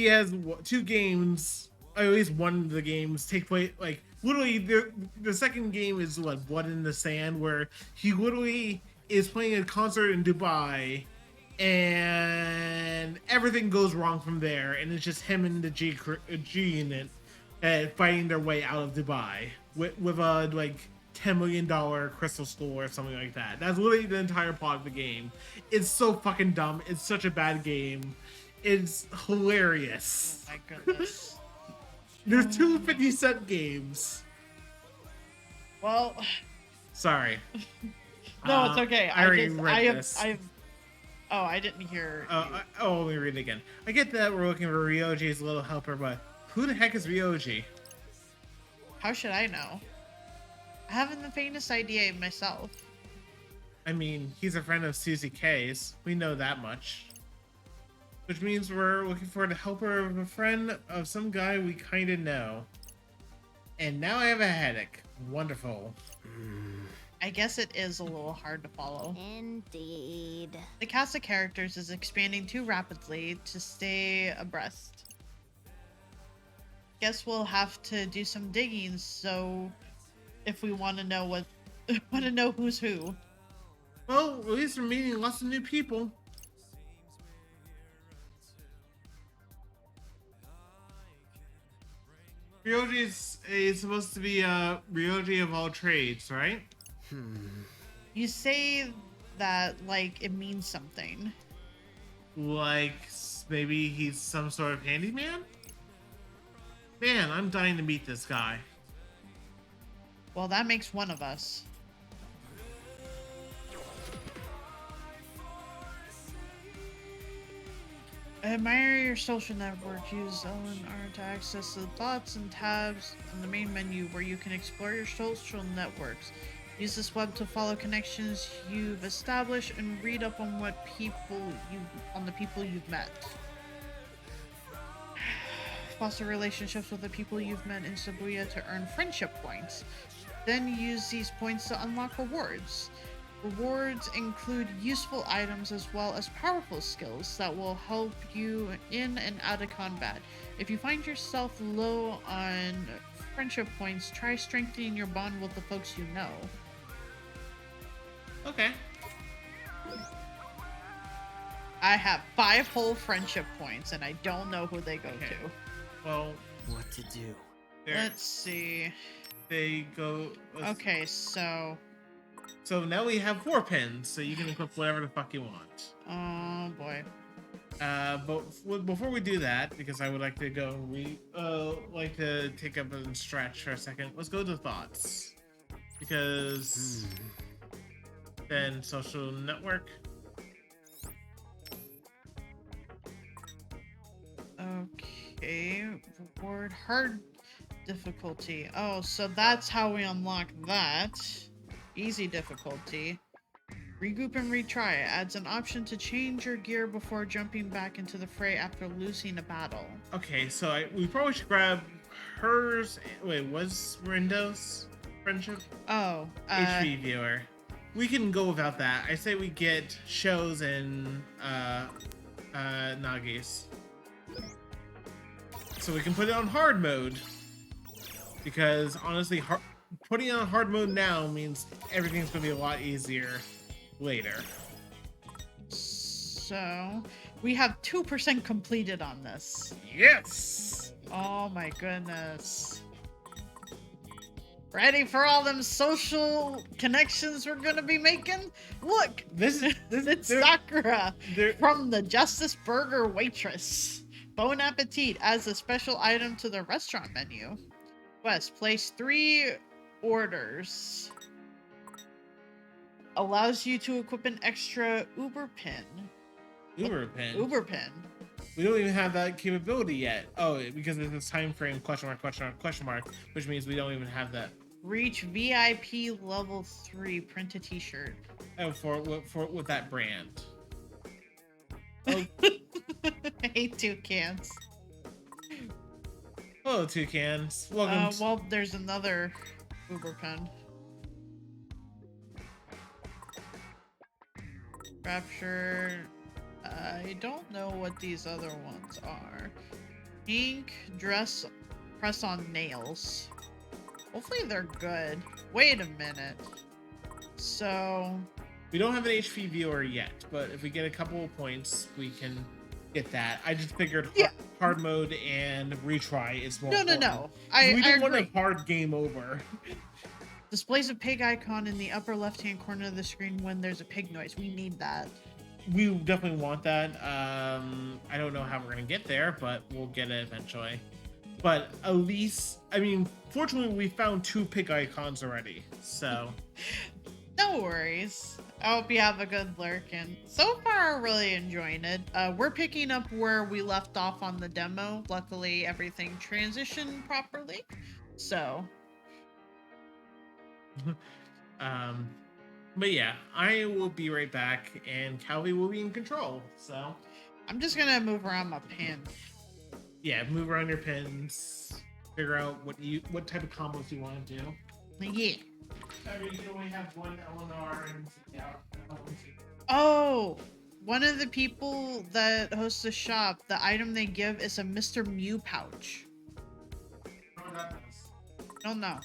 has 2 games. At least one of the games take place like literally. The second game is what Blood in the Sand, where he literally is playing a concert in Dubai, and everything goes wrong from there, and it's just him and the G unit. Fighting their way out of Dubai with a like $10 million crystal skull or something like that. That's literally the entire plot of the game. It's so fucking dumb. It's such a bad game. It's hilarious. Oh my goodness. There's 2 50 Cent games. Well, sorry. No, it's okay. I already read this. I didn't hear. I'll only read it again. I get that we're looking for Ryoji's little helper, but who the heck is Ryoji? How should I know? I haven't the faintest idea myself. I mean, he's a friend of Susie K's. We know that much. Which means we're looking for the helper of a friend of some guy we kinda know. And now I have a headache. Wonderful. I guess it is a little hard to follow. Indeed. The cast of characters is expanding too rapidly to stay abreast. Guess we'll have to do some digging, so if we want to know who's who. Well, at least we're meeting lots of new people. Ryoji is supposed to be Ryoji of all trades, right? You say that like it means something. Like maybe he's some sort of handyman? Man, I'm dying to meet this guy. Well, that makes one of us. Admire your social network. Use LNR to access the thoughts and tabs on the main menu where you can explore your social networks. Use this web to follow connections you've established and read up on the people you've met. Foster relationships with the people you've met in Shibuya to earn friendship points. Then use these points to unlock rewards. Rewards include useful items as well as powerful skills that will help you in and out of combat. If you find yourself low on friendship points, try strengthening your bond with the folks you know. Okay. I have 5 whole friendship points, and I don't know who they go to. Well, What to do? Let's see. They go. Okay, so So now we have 4 pins, so you can equip whatever the fuck you want. oh boy. But before we do that, because I would like to go, like to take up and stretch for a second. Let's go to thoughts, because then social network. Okay, reward hard difficulty. Oh, so that's how we unlock that. Easy difficulty. Regroup and retry. Adds an option to change your gear before jumping back into the fray after losing a battle. Okay, so we probably should grab hers. Wait, was Rindo's friendship? Oh, HV viewer. We can go without that. I say we get shows and Nagi's. So we can put it on hard mode. Because honestly, putting it on hard mode now means everything's gonna be a lot easier later. So we have 2% completed on this. Yes! Oh my goodness. Ready for all them social connections we're gonna be making? Look, it's Sakura from the Justice Burger waitress. Bon appetit as a special item to the restaurant menu. Quest, place 3 orders. Allows you to equip an extra Uber pin. Uber pin? Uber pin. We don't even have that capability yet. Oh, because it's this time frame question mark, which means we don't even have that. Reach VIP level 3. Print a t-shirt. Oh, with that brand. Oh. I hate toucans. Hello, toucans. Welcome. Well, there's another Uber pen. Rapture. I don't know what these other ones are. Ink, dress, press on nails. Hopefully they're good. Wait a minute. So... we don't have an HP viewer yet, but if we get a couple of points, we can get that. I just figured hard mode and retry is more important. No. We don't want agree. a hard game over. Displays a pig icon in the upper left-hand corner of the screen when there's a pig noise. We need that. We definitely want that. I don't know how we're going to get there, but we'll get it eventually. But at least, I mean, fortunately, we found 2 pig icons already, so... No worries. I hope you have a good lurk, and so far, really enjoying it. We're picking up where we left off on the demo. Luckily, everything transitioned properly, so... But yeah, I will be right back, and Calvi will be in control, so... I'm just gonna move around my pin. Yeah, move around your pins, figure out what type of combos you want to do. Yeah. I mean, you can only have one Eleanor and Oh, one of the people that hosts the shop, the item they give is a Mr. Mew pouch. I don't know.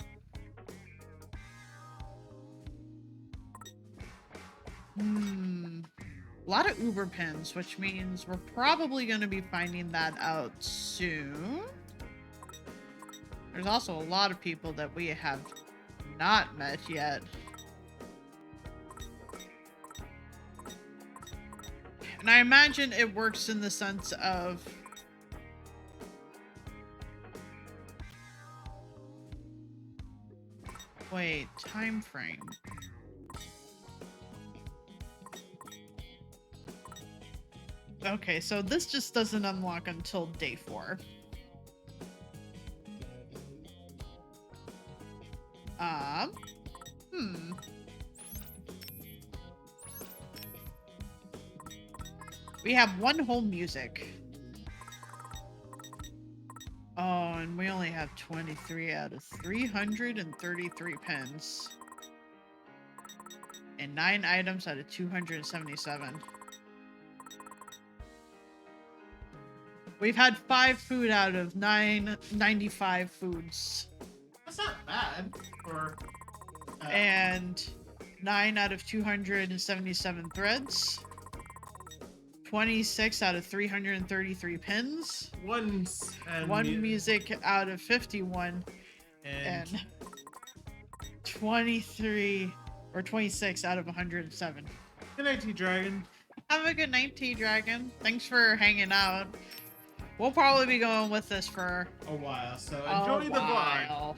A lot of Uber pins, which means we're probably going to be finding that out soon. There's also a lot of people that we have not met yet. And I imagine it works in the sense of... wait, time frame. Okay, so this just doesn't unlock until day 4. We have one whole music. Oh, and we only have 23 out of 333 pens. And 9 items out of 277. We've had 5 food out of 95 foods. That's not bad for. And 9 out of 277 threads. 26 out of 333 pins. One music out of 51. And 23 or 26 out of 107. Good night, T-Dragon. Have a good night, T-Dragon. Thanks for hanging out. We'll probably be going with this for a while, so enjoy the vlog.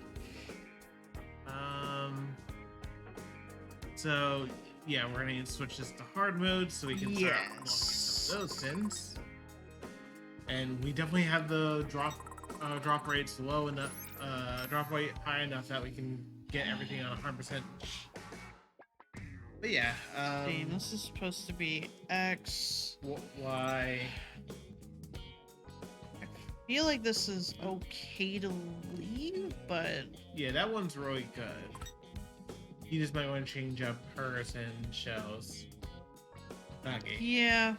So yeah, we're gonna switch this to hard mode so we can start unlocking some of those pins. And we definitely have the drop rates low enough, drop rate high enough that we can get everything on 100%. But yeah, this is supposed to be X, Y. I feel like this is okay to leave, but yeah, that one's really good. You just might want to change up hers and shells. Okay. Yeah.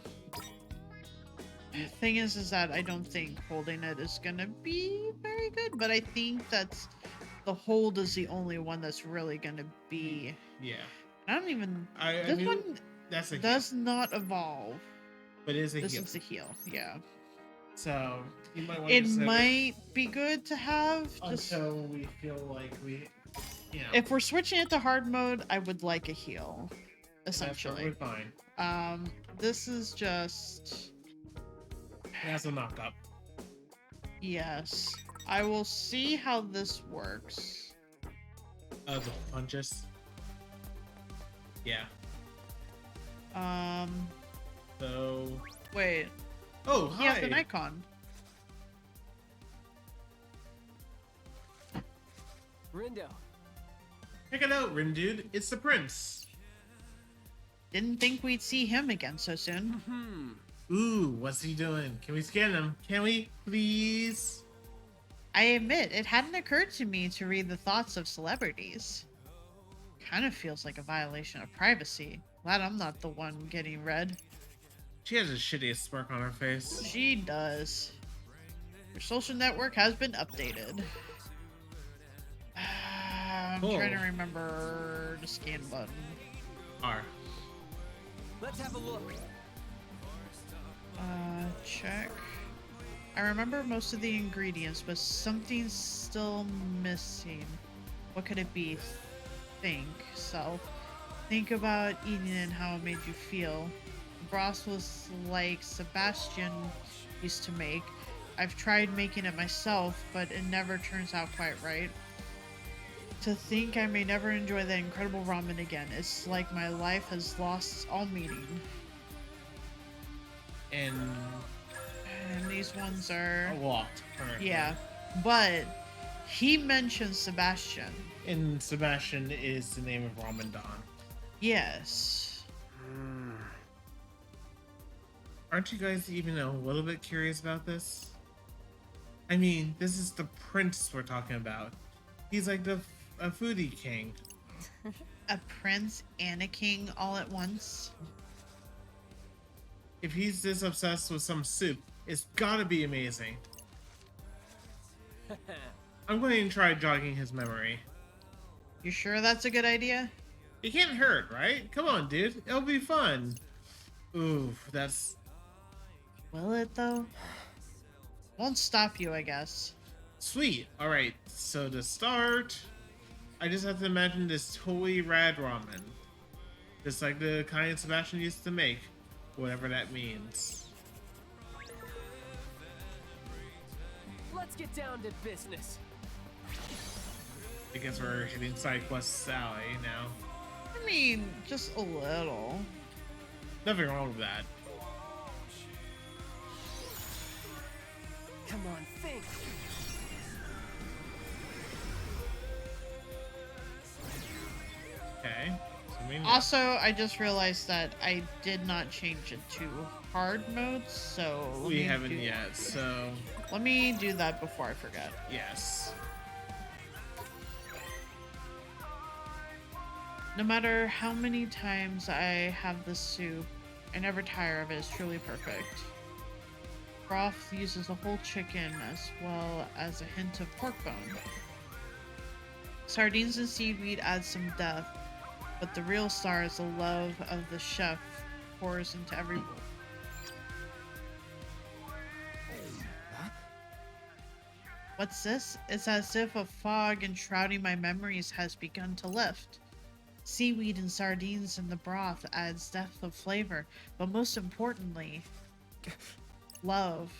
Thing is that I don't think holding it is gonna be very good, but I think that's the hold is the only one that's really gonna be. Yeah. I don't even. I this mean, one does heal. not evolve. But it is a this heal. This is a heal. Yeah. So you might want it to might be good to have until we feel like we, you know. If we're switching it to hard mode, I would like a heal, essentially. That's totally fine. This is just. That's a knock-up. Yes, I will see how this works. The punches. Yeah. So. Wait. Oh, hi. He has an icon. Rindo. Check it out, Rindude. It's the prince. Didn't think we'd see him again so soon. Ooh, what's he doing? Can we scan him? Can we, please? I admit, it hadn't occurred to me to read the thoughts of celebrities. Kind of feels like a violation of privacy. Glad I'm not the one getting read. She has the shittiest smirk on her face. She does. Your social network has been updated. I'm trying to remember the scan button. R. Let's have a look. Check. I remember most of the ingredients, but something's still missing. What could it be? Think. Self. Think about eating and how it made you feel. The broth was like Sebastian used to make. I've tried making it myself, but it never turns out quite right. To think I may never enjoy that incredible ramen again. It's like my life has lost all meaning. And these ones are a lot. Currently. Yeah, but he mentioned Sebastian. And Sebastian is the name of Ramadan. Yes. Aren't you guys even a little bit curious about this? I mean, this is the prince we're talking about. He's like a foodie king. A prince and a king all at once? If he's this obsessed with some soup, it's gotta be amazing. I'm going to try jogging his memory. You sure that's a good idea? It can't hurt, right? Come on, dude. It'll be fun. Oof, that's... Will it, though? Won't stop you, I guess. Sweet. Alright, so to start, I just have to imagine this totally rad ramen. Just like the kind Sebastian used to make. Whatever that means. Let's get down to business. I guess we're hitting side quest Sally now. I mean, just a little. Nothing wrong with that. Come on, think. Okay, so I mean, Also, I just realized that I did not change it to hard mode, so we haven't yet, so let me do that before I forget. yes. No matter how many times I have this soup, I never tire of it. It's truly perfect. Broth uses a whole chicken as well as a hint of pork bone. Sardines and seaweed add some depth, but the real star is the love of the chef pours into every bowl. What's this? It's as if a fog enshrouding my memories has begun to lift. Seaweed and sardines in the broth adds depth of flavor, but most importantly, love.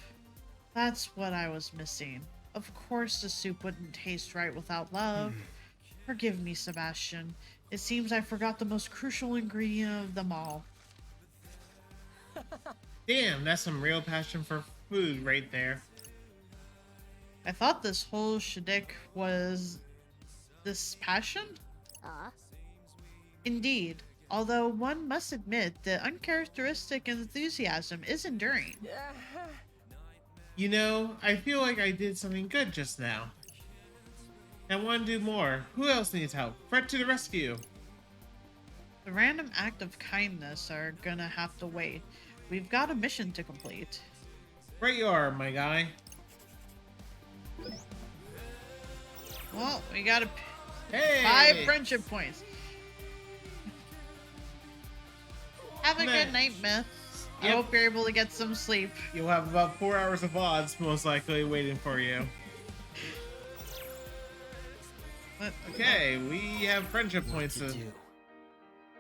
That's what I was missing. Of course the soup wouldn't taste right without love. Forgive me, Sebastian. It seems I forgot the most crucial ingredient of them all. Damn, that's some real passion for food right there. I thought this whole shtick was this passion? Indeed. Although one must admit the uncharacteristic enthusiasm is enduring. You know, I feel like I did something good just now. I want to do more. Who else needs help? Fred to the rescue. The random act of kindness are gonna have to wait. We've got a mission to complete. Right you are, my guy. Well, we got Hey! 5 friendship points. Have a good night, Myth. I Yep. hope you're able to get some sleep. You'll have about 4 hours of odds most likely waiting for you. Okay, we have friendship points to do.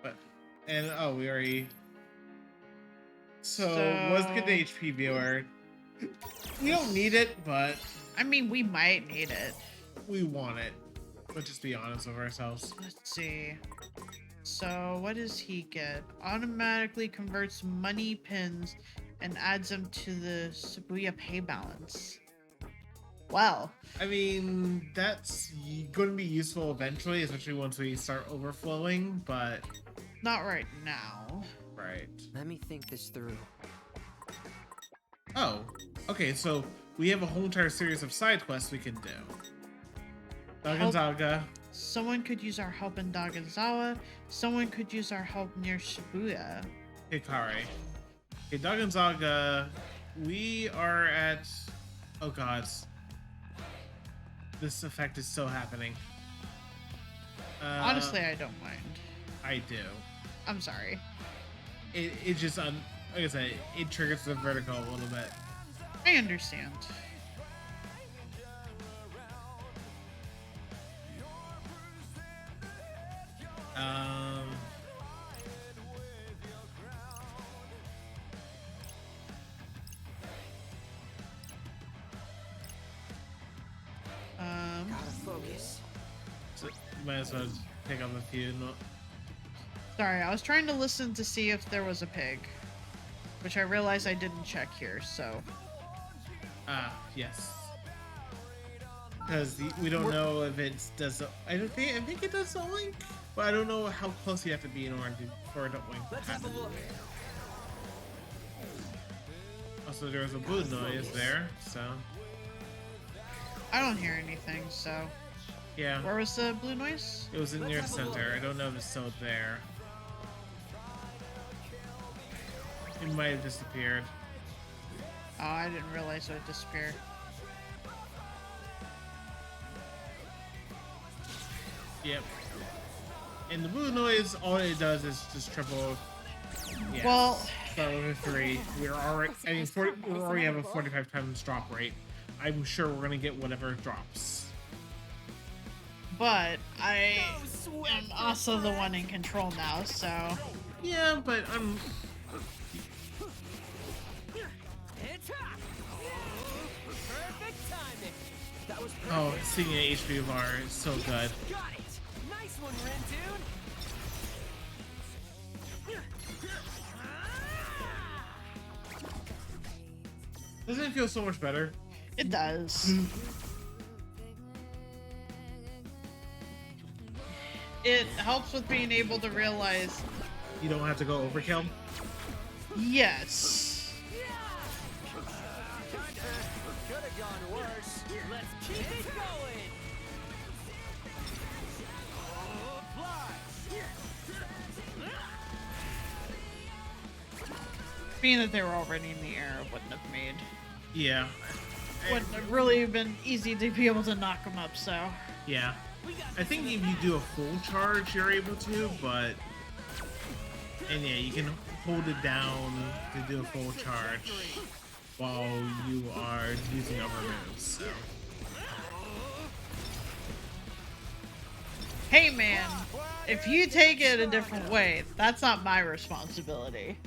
but and oh we already so what's good HP viewer? We don't need it, but I mean, we might need it. we want it. Let's just be honest with ourselves. Let's see. So, what does he get? Automatically converts money pins and adds them to the Shibuya pay balance. Well, I mean, that's going to be useful eventually, especially once we start overflowing, but not right now. right. Let me think this through. Oh, okay, so we have a whole entire series of side quests we can do. Dagonzaga. Someone could use our help in Dagonzawa. Someone could use our help near Shibuya. Hikari. Okay, Dagonzaga, we are at... Oh god. This effect is still happening. Honestly, I don't mind. I do. I'm sorry. It just, like I said, it triggers the vertical a little bit. I understand. Gotta focus. So might as well pick up a few. Sorry, I was trying to listen to see if there was a pig, which I realized I didn't check here, so. Yes. Because we don't know if it does. I think it does the link, but I don't know how close you have to be in order for it to link. Let's have a look. Also, there was a blue noise there, so I don't hear anything, so. yeah. Where was the blue noise? It was in near the center. I don't know if it's still there. It might have disappeared. Oh, I didn't realize it would disappear. Yep. And the blue noise, all it does is just triple. Yeah. Well, start with 3. We're already. I mean, we already have a 45 times drop rate. I'm sure we're gonna get whatever drops. but I am also the one in control now, so. Yeah, but I'm. Perfect timing. That was perfect. Oh, seeing an HP bar is so good. Got it. Nice one, Rin, Doesn't it feel so much better? It does. It helps with being able to realize, You don't have to go overkill. yes. Could have gone worse. Let's keep it going. Being that they were already in the air, it wouldn't have made. Yeah. Wouldn't have really been easy to be able to knock them up, so. Yeah. I think if you do a full charge, you're able to, but... And yeah, you can hold it down to do a full charge while you are using other moves, so... Hey man, if you take it a different way, that's not my responsibility.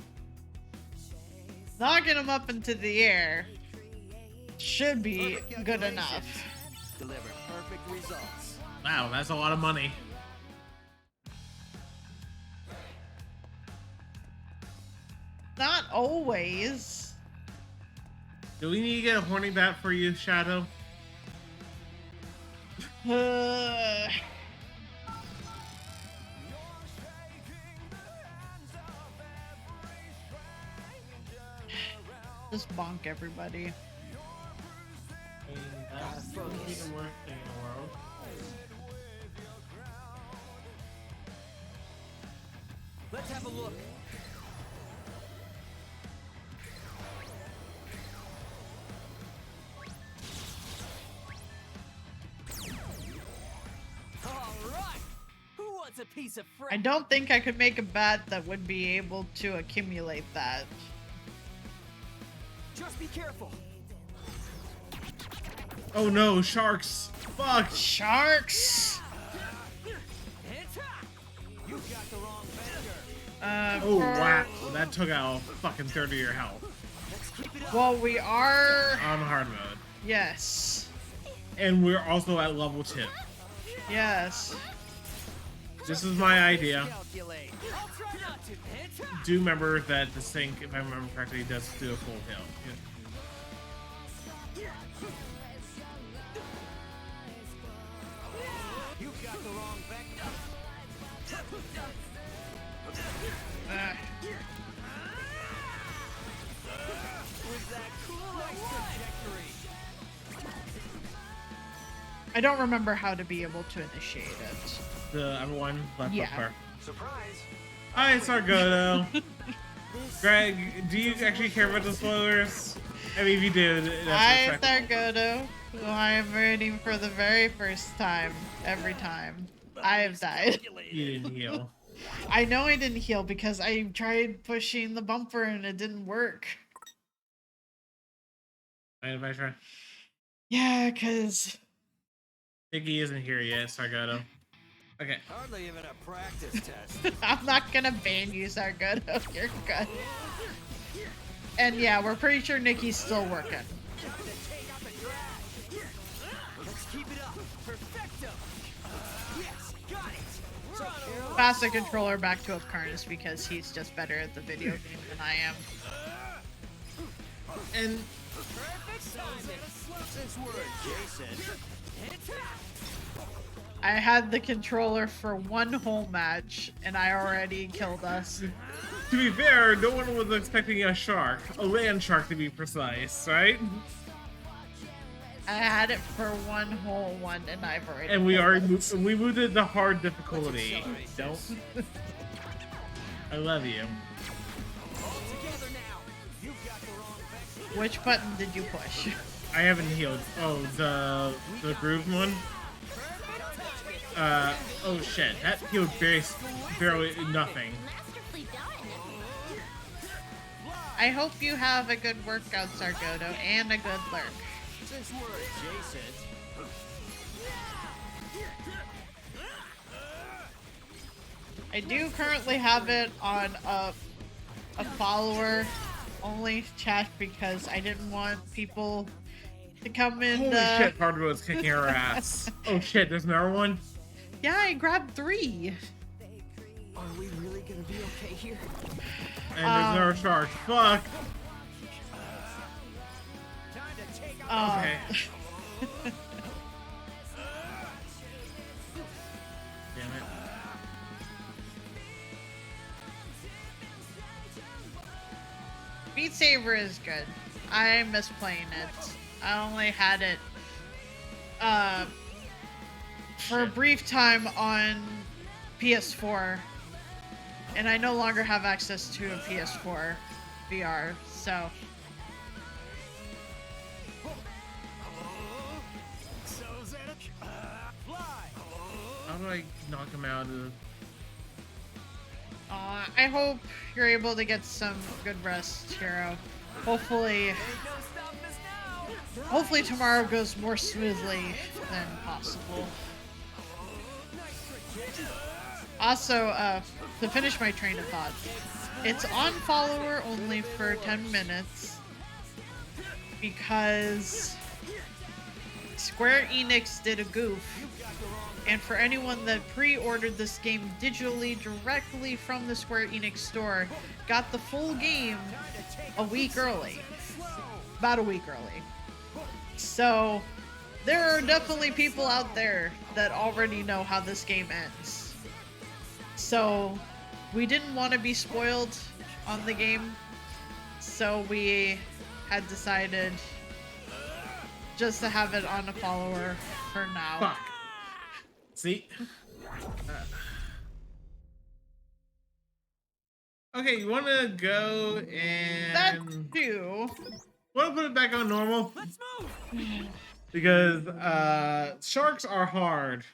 Knocking them up into the air should be good enough. Deliver perfect results. Wow, that's a lot of money. Not always. Do we need to get a horny bat for you, Shadow? Just bonk everybody. Let's have a look. All right. Who wants a piece of fruit? I don't think I could make a bat that would be able to accumulate that. Just be careful. Oh no, sharks! Fuck! Sharks! You got the wrong finger. Oh wow, that took out fucking 30 of your health. Well, we are... On hard mode. Yes. And we're also at level 2. Yes. This is my idea. Calculate. I'll try not to. Do remember that the sync, if I remember correctly, does do a full heal. You got the wrong vector. Was that cool? Nice trajectory. I don't remember how to be able to initiate it. The everyone left Yeah. upper. Surprise! Hi, Sargoto. Greg, do you actually care about the spoilers? I mean, if you do, Hi, that's respectable. Sargoto, who I am rooting for the very first time, every time. I have died. You didn't heal. I know I didn't heal because I tried pushing the bumper and it didn't work. Mind if I try? Yeah, because... Iggy isn't here yet, Sargoto. Okay. Hardly even a practice test. I'm not gonna ban you, Sargoto. You're good. And yeah, we're pretty sure Nikki's still working. Let's keep it up. Perfecto. Yes, got it. Pass the controller back to Apcarnist because he's just better at the video game than I am. And Perfect timing. Since we're adjacent. I had the controller for one whole match and I already killed us. to be fair, no one was expecting a shark. A land shark to be precise, right? I had it for one whole one and I've already And we killed already us. moved, we moved it to hard difficulty. Don't. I love you. Together now. You've got the wrong vector. Which button did you push? I haven't healed. Oh, the groove one? Oh shit, that healed barely nothing. Masterfully done. I hope you have a good workout, Sargoto, and a good lurk. Since we're adjacent. I do currently have it on a follower only chat because I didn't want people to come in. Holy shit, hard mode's kicking our ass. Oh shit, there's another one? Yeah, I grabbed 3. Are we really gonna be okay here? And there's another shark. Fuck! Okay. Damn it. Beat Saber is good. I miss playing it. I only had it for a brief time on PS4, and I no longer have access to a PS4 VR, so. How do I knock him out of? I hope you're able to get some good rest, Hero. Hopefully tomorrow goes more smoothly than possible. Also, to finish my train of thought, it's on follower only for 10 minutes because Square Enix did a goof, and for anyone that pre-ordered this game digitally directly from the Square Enix store, got the full game a week early. About a week early. So, there are definitely people out there that already know how this game ends. So, we didn't want to be spoiled on the game, so we had decided just to have it on a follower for now. Fuck. See? Okay, you wanna go and... That too. Wanna put it back on normal? Let's move! Because, sharks are hard.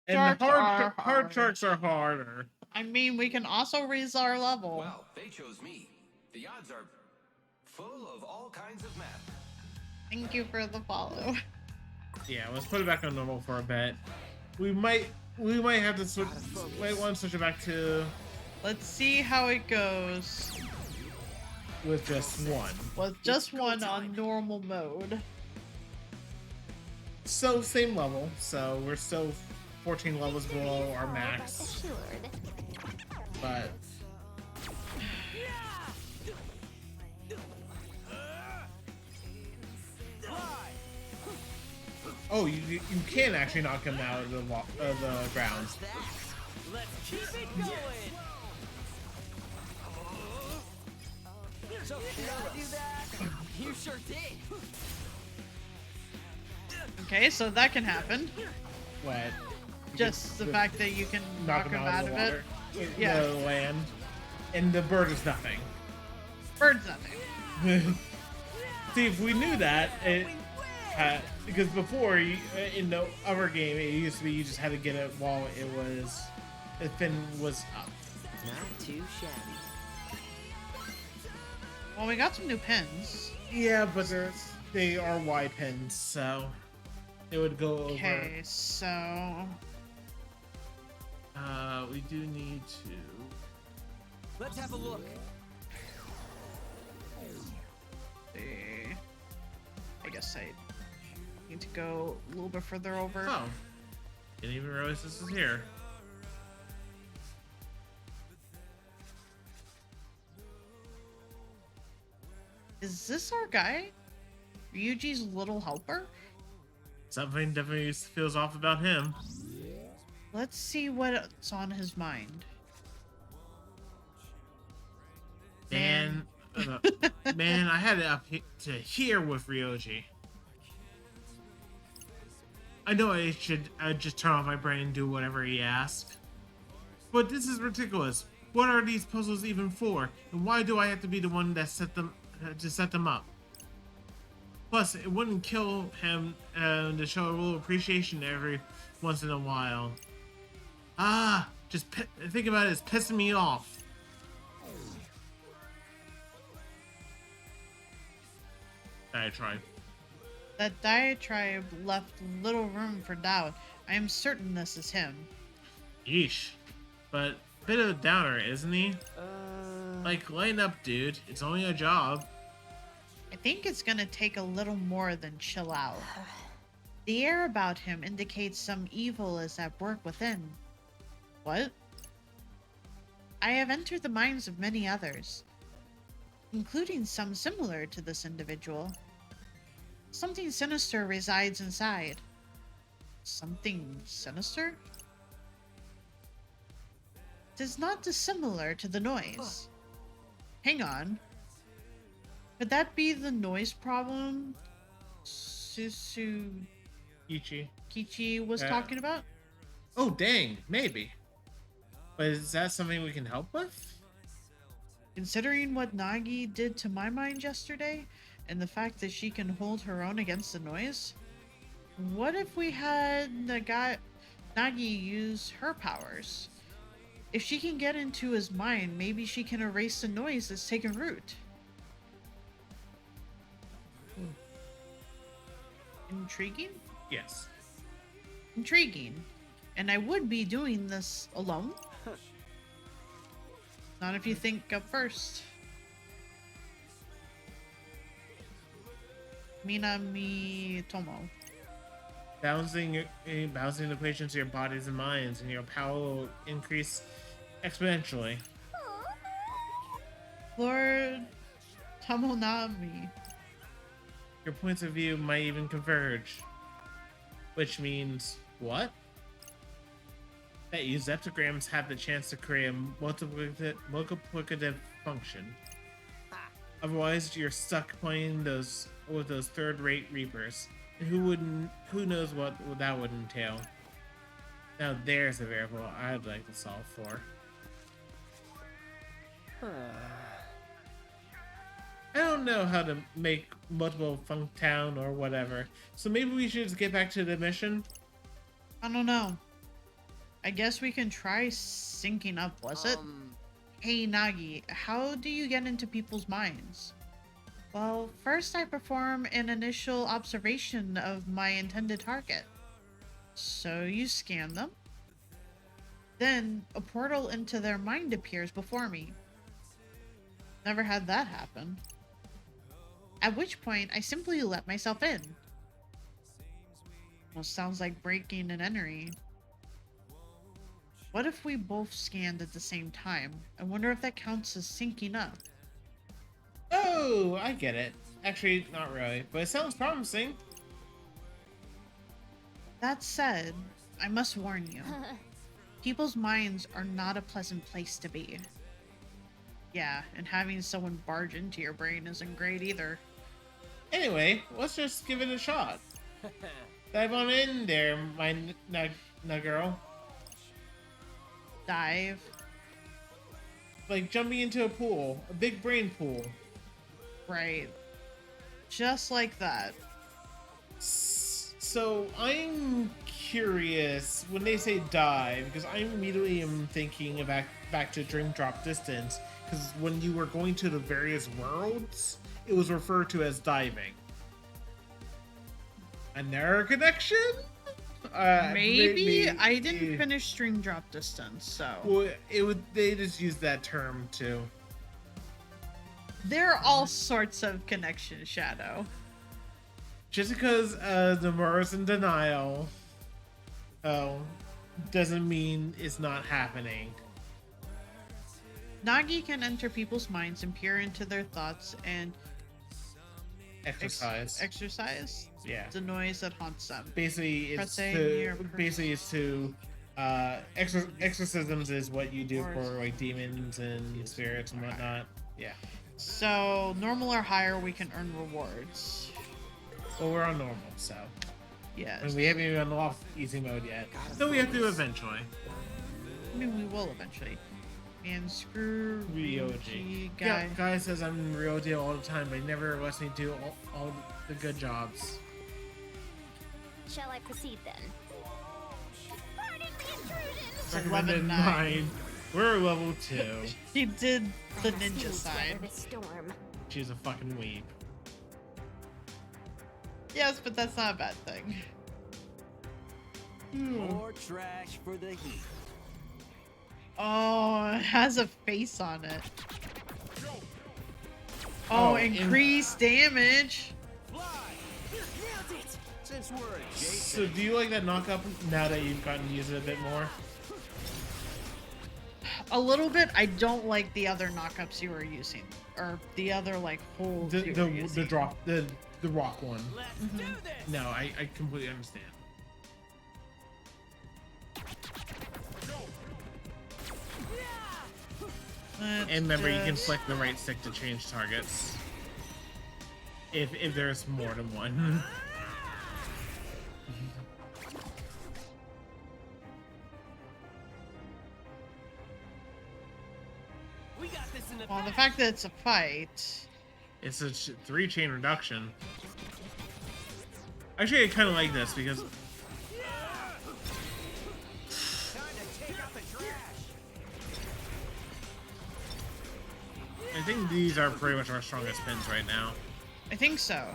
And Sharks are hard hard. sharks are harder. I mean, we can also raise our level. Well, they chose me. The odds are full of all kinds of math. Thank you for the follow. Yeah, let's put it back on normal for a bit. We might have to switch. Wait, want to switch it back to Let's see how it goes with just one. with just one on normal mode. So same level. So we're still 14 levels below our max. But oh, you can actually knock him out of the ground. Let's keep it going. So do that. You sure did. Okay, so that can happen. What? Just the fact that you can knock him out the of water, it. Yeah. the land, and the bird is nothing. Bird's nothing. See, if we knew that, because before in the other game, it used to be you just had to get it while the fin was up. Not too shabby. Well, we got some new pins. Yeah, but they are wide pins, so it would go over. Okay, so We do need to. Let's have a look. see. I guess I need to go a little bit further over. Oh, didn't even realize this is here. Is this our guy? Ryuji's little helper? Something definitely feels off about him. Let's see what's on his mind. Man, man, I had it up to here with Ryoji. I know I'd just turn off my brain and do whatever he asks. But this is ridiculous. What are these puzzles even for? And why do I have to be the one that set them up? Plus, it wouldn't kill him to show a little appreciation every once in a while. Just think about it, it's pissing me off. Diatribe. That diatribe left little room for doubt. I am certain this is him. Yeesh. But a bit of a downer, isn't he? Like, lighten up, dude. It's only a job. I think it's gonna take a little more than chill out. The air about him indicates some evil is at work within. What? I have entered the minds of many others, including some similar to this individual. Something sinister resides inside. Something sinister? It is not dissimilar to the noise. Hang on. Could that be the noise problem Susukichi Ichi. was talking about? Oh, dang, maybe. But is that something we can help with? Considering what Nagi did to my mind yesterday, and the fact that she can hold her own against the noise, what if we had Nagi use her powers? If she can get into his mind, maybe she can erase the noise that's taken root. Intriguing? Yes. Intriguing. And I would be doing this alone. Not if you think up first. Minami Tomo. Balancing the equations to your bodies and minds, and your power will increase exponentially. Lord Tomonami. Your points of view might even converge. Which means what? That you Zeptograms have the chance to create a multiplicative function. Otherwise, you're stuck playing with those third-rate Reapers. And who knows what that would entail. Now there's a variable I'd like to solve for. I don't know how to make multiple Funktown or whatever, so maybe we should just get back to the mission? I don't know. I guess we can try syncing up, was it? Hey Nagi, how do you get into people's minds? Well, first I perform an initial observation of my intended target. So you scan them. Then a portal into their mind appears before me. Never had that happen. At which point, I simply let myself in. Well, sounds like breaking and entering. What if we both scanned at the same time? I wonder if that counts as syncing up. Oh, I get it. Actually, not really, but it sounds promising. That said, I must warn you. People's minds are not a pleasant place to be. Yeah, and having someone barge into your brain isn't great either. Anyway, let's just give it a shot. Dive on in there, my girl. Dive. Like jumping into a pool, a big brain pool. Right. Just like that. So I'm curious when they say dive, because I immediately am thinking back to Dream Drop Distance, because when you were going to the various worlds, it was referred to as diving. Another connection? Maybe? I didn't finish String Drop Distance, so... Well, they just used that term too. There are all sorts of connections, Shadow. Just because Nomura's in denial, doesn't mean it's not happening. Nagi can enter people's minds and peer into their thoughts and exercise Yeah. the noise that haunts them. Basically, exorcisms is what you do for like demons and spirits and whatnot. Yeah. So normal or higher, we can earn rewards. Well, we're on normal, so. Yes. And we haven't even unlocked easy mode yet. So we have to eventually. I mean, we will eventually. And screw Ryoji. guy. Yeah, guy says I'm real deal all the time, but he never lets me do all the good jobs. Shall I proceed then? Pardon the intrusion! Recommended 9. We're level 2. He did the ninja side. Storm. She's a fucking weeb. Yes, but that's not a bad thing. More trash for the heat. Oh, it has a face on it. Oh, increased damage. Since we're adjacent. So do you like that knock-up now that you've gotten to use it a bit more? A little bit. I don't like the other knockups you were using, or the other like holds you were using. The rock one. Let's do this! No, I completely understand. And remember, you can flick the right stick to change targets. If there's more than one. We got this in the Well, the bag. fact that it's a fight. It's a 3-chain reduction. Actually, I kind of like this because Time to take out the trash. I think these are pretty much our strongest pins right now. I think so.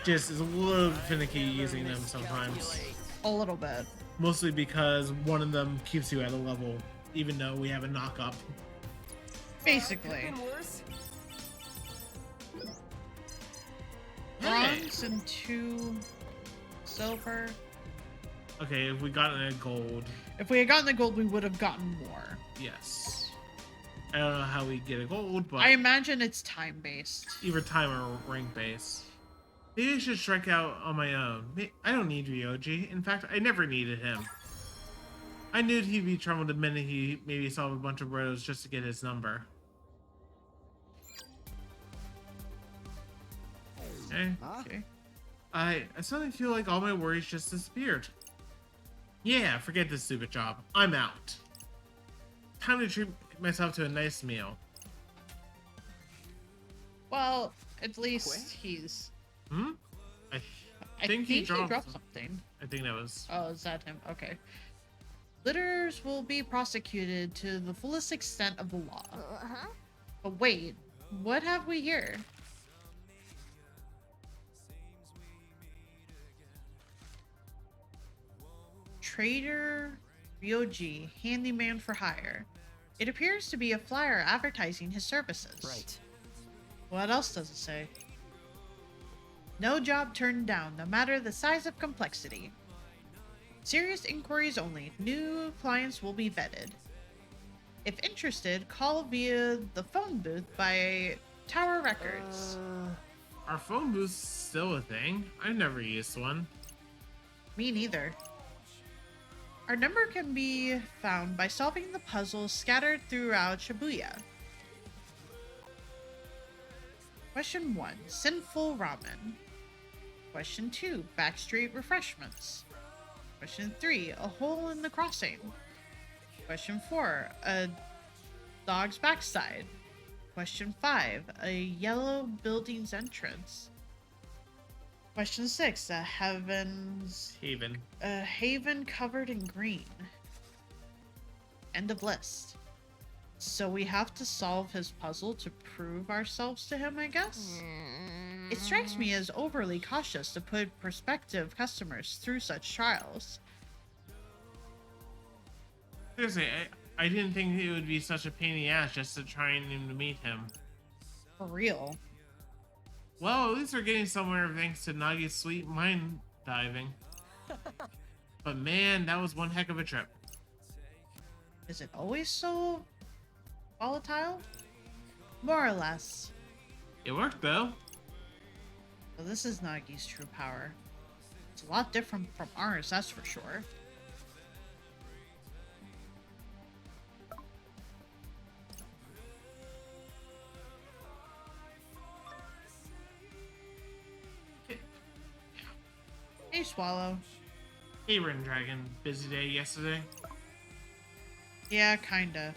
Just is a little finicky using them sometimes. A little bit. Mostly because one of them keeps you at a level, even though we have a knock up. Basically. Been worse. Bronze and 2 silver. Okay, if we got a gold, If we had gotten the gold, we would have gotten more. yes. I don't know how we get a gold, but I imagine it's time-based. either time or rank base. Maybe I should strike out on my own. I don't need Ryoji. In fact, I never needed him. I knew he'd be trouble the minute he maybe saw a bunch of bros just to get his number. Okay. Okay. I suddenly feel like all my worries just disappeared. Yeah, forget this stupid job. I'm out. Time to treat myself to a nice meal. Well, at least he's... Hmm? I I think he dropped something. I think that was... Oh, is that him? Okay. Litters will be prosecuted to the fullest extent of the law. Uh-huh. But wait, what have we here? Trader Ryoji, handyman for hire. It appears to be a flyer advertising his services. Right. What else does it say? No job turned down, no matter the size of complexity. Serious inquiries only. New clients will be vetted. If interested, call via the phone booth by Tower Records. Are phone booths still a thing? I've never used one. Me neither. Our number can be found by solving the puzzles scattered throughout Shibuya. Question 1. Sinful Ramen. Question 2. Backstreet Refreshments. Question 3. A hole in the crossing. Question 4. A dog's backside. Question 5. A yellow building's entrance. Question 6. A haven covered in green. End of list. So we have to solve his puzzle to prove ourselves to him, I guess? It strikes me as overly cautious to put prospective customers through such trials. Seriously, I didn't think it would be such a pain in the ass just to try and to meet him. For real. Well, at least we're getting somewhere thanks to Nagi's sweet mind diving. But man, that was one heck of a trip. Is it always so volatile? More or less. It worked though. Well, this is Nagi's true power. It's a lot different from ours, that's for sure. Hey, Swallow. Hey, Ren Dragon. Busy day yesterday? Yeah, kinda.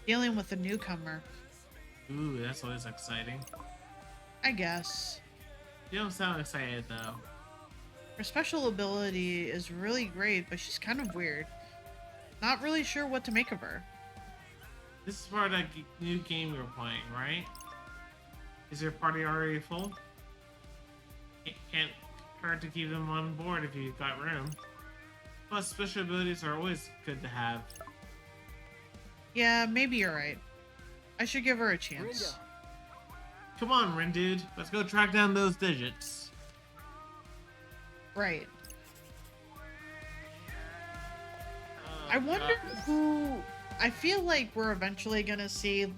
Dealing with a newcomer, Ooh, that's always exciting. I guess. You don't sound excited though. Her special ability is really great, but she's kind of weird. Not really sure what to make of her. This is part of that new game you're playing, right? Is your party already full? Can't hurt to keep them on board if you've got room. Plus, special abilities are always good to have. Yeah, maybe you're right. I should give her a chance. Come on, Ren dude. Let's go track down those digits. Right. Oh, I wonder God. who... I feel like we're eventually gonna see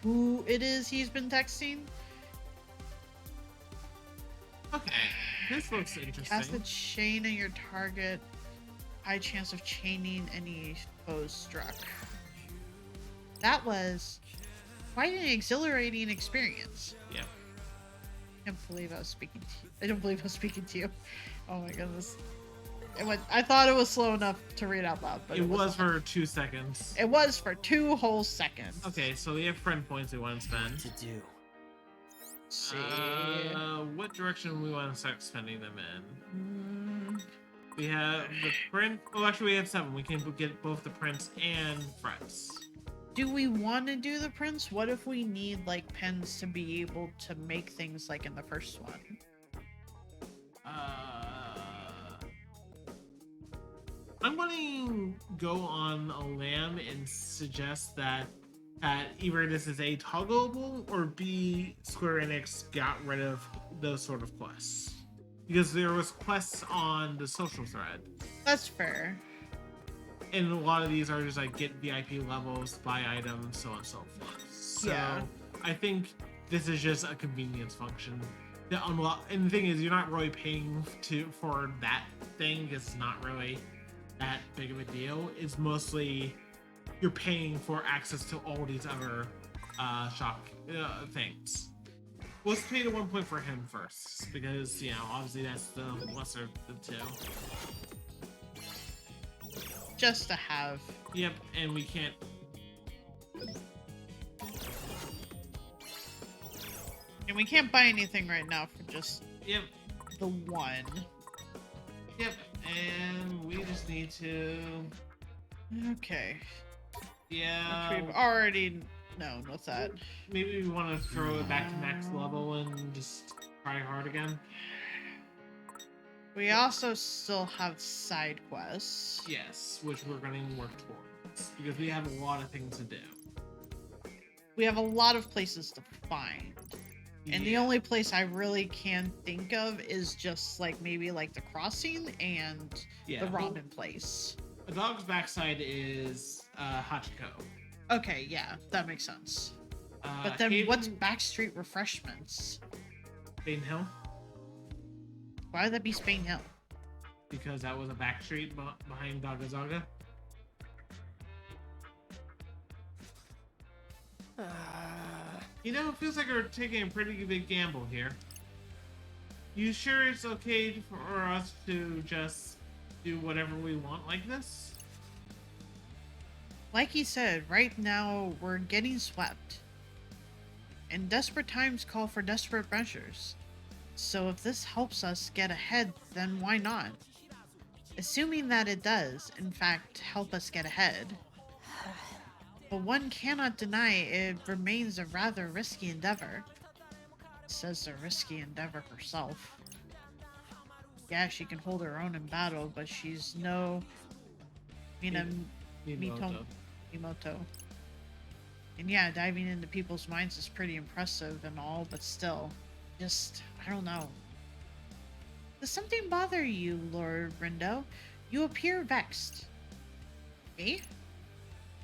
who it is he's been texting. Okay, this looks interesting. Cast the chain in your target. High chance of chaining any foes struck. That was quite an exhilarating experience. Yeah. can't believe I was speaking to you. I don't believe I was speaking to you. Oh my goodness. I thought it was slow enough to read out loud, but it was wasn't. for 2 seconds. It was for 2 whole seconds. Okay, so we have friend points we want to spend. To do. See. What direction we want to start spending them in? We have the print. Oh, actually, we have 7. We can get both the prints and frets. Do we want to do the prints? What if we need like pens to be able to make things like in the first one? I'm going to go on a limb and suggest that either this is A, toggleable, or B, Square Enix got rid of those sort of quests. Because there was quests on the social thread. That's fair. And a lot of these are just like get VIP levels, buy items, so on and so forth. So Yeah. I think this is just a convenience function. To unlock, and the thing is, you're not really paying for that thing because it's not really that big of a deal. It's mostly you're paying for access to all these other shop things. Let's pay the 1 point for him first, because obviously that's the lesser of the 2. Just to have. Yep, and we can't. And we can't buy anything right now for just Yep. the 1. Yep, and we just need to. Okay. Yeah. Which we've already known what's that. Maybe we want to throw it back to max level and just try hard again. We also still have side quests. Yes, which we're going to work towards because we have a lot of things to do. We have a lot of places to find. And the only place I really can think of is just like maybe like the crossing and the ramen place. A dog's backside is Hachiko. Okay, yeah, that makes sense. But then what's Backstreet Refreshments? Spain Hill? Why would that be Spain Hill? Because that was a back street behind Dagazaga. It feels like we're taking a pretty big gamble here. You sure it's okay for us to just do whatever we want like this? Like he said, right now we're getting swept. And desperate times call for desperate measures. So if this helps us get ahead, then why not? Assuming that it does, in fact, help us get ahead. But one cannot deny it remains a rather risky endeavor. Says the risky endeavor herself. Yeah, she can hold her own in battle, but she's no Mitomo. And yeah, diving into people's minds is pretty impressive and all, but still, I don't know. Does something bother you, Lord Rindo? You appear vexed. Me?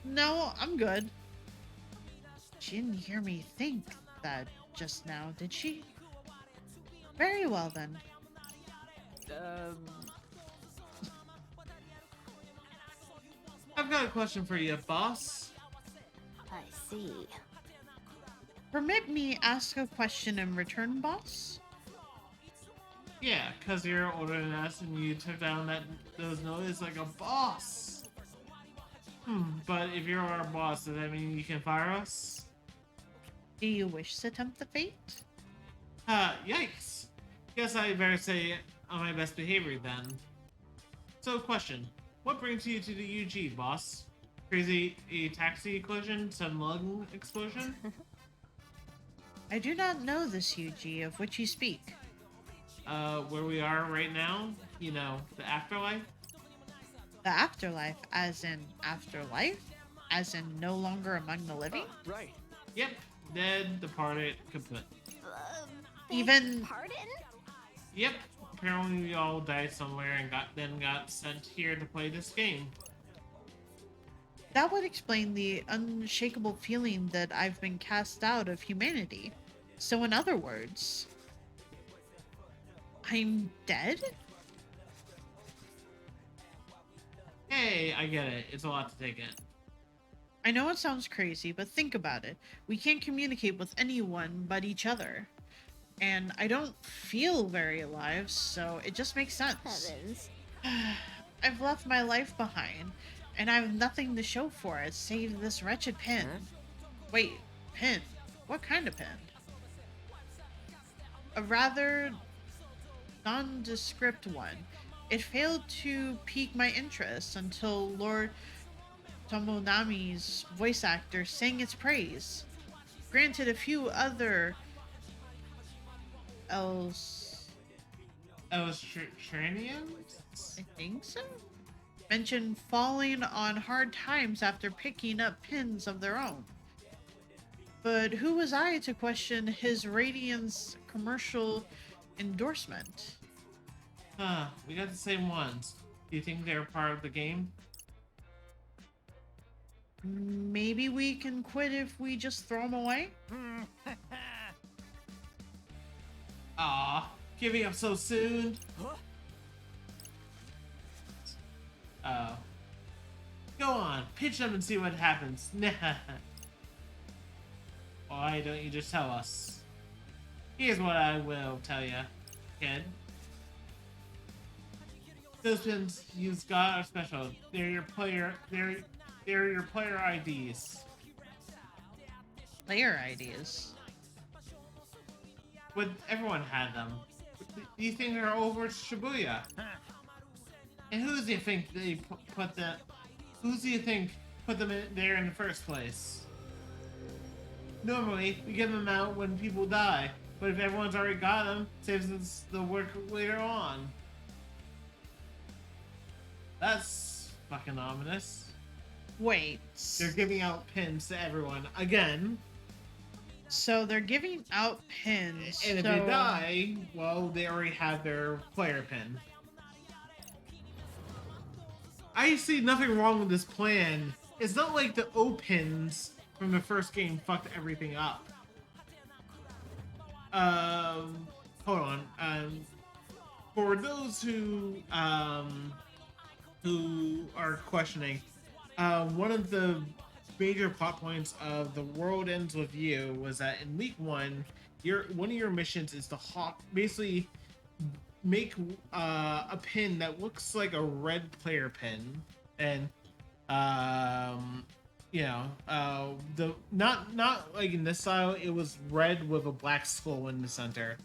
No, I'm good. She didn't hear me think that just now, did she? Very well then. I've got a question for you, boss. I see. Permit me ask a question in return, boss? Yeah, because you're older than us and you took down those notes like a boss. But if you're our boss, does that mean you can fire us? Do you wish to tempt the fate? Yikes. Guess I better say on my best behavior then. So, question. What brings you to the UG, boss? A taxi collision? Some lung explosion? I do not know this UG of which you speak. Where we are right now? The afterlife? The afterlife, as in afterlife? As in no longer among the living? Right. Yep. Dead, departed, kaput. Even... Pardon? Yep. Apparently we all died somewhere and got sent here to play this game. That would explain the unshakable feeling that I've been cast out of humanity. So in other words... I'm dead? Hey, I get it. It's a lot to take in. I know it sounds crazy, but think about it. We can't communicate with anyone but each other. and I don't feel very alive, so it just makes sense. Heavens. I've left my life behind, and I have nothing to show for it save this wretched pin. Huh? Wait, pin? What kind of pin? A rather nondescript one. It failed to pique my interest until Lord Tomonami's voice actor sang its praise. Granted, a few other Australians? I think so, mentioned falling on hard times after picking up pins of their own. But who was I to question his Radiance commercial endorsement? Huh, we got the same ones. Do you think they're part of the game? Maybe we can quit if we just throw them away? Aw, giving up so soon? Oh. Go on, pitch them and see what happens. Why don't you just tell us? Here's what I will tell you, kid. Those pins you've got are special. They're your player IDs. Player ideas. But everyone had them. Do you think they're over Shibuya? And who do you think they put that? Who do you think put them there in the first place? Normally, we give them out when people die, but if everyone's already got them, saves us the work later on. That's fucking ominous. Wait. They're giving out pins to everyone again. So they're giving out pins. And if they die, well, they already have their player pin. I see nothing wrong with this plan. It's not like the O-pins from the first game fucked everything up. Hold on. For those who are questioning, one of the major plot points of The World Ends With You was that in week 1, one of your missions is to basically make a pin that looks like a red player pin, and the not like in this style, it was red with a black skull in the center.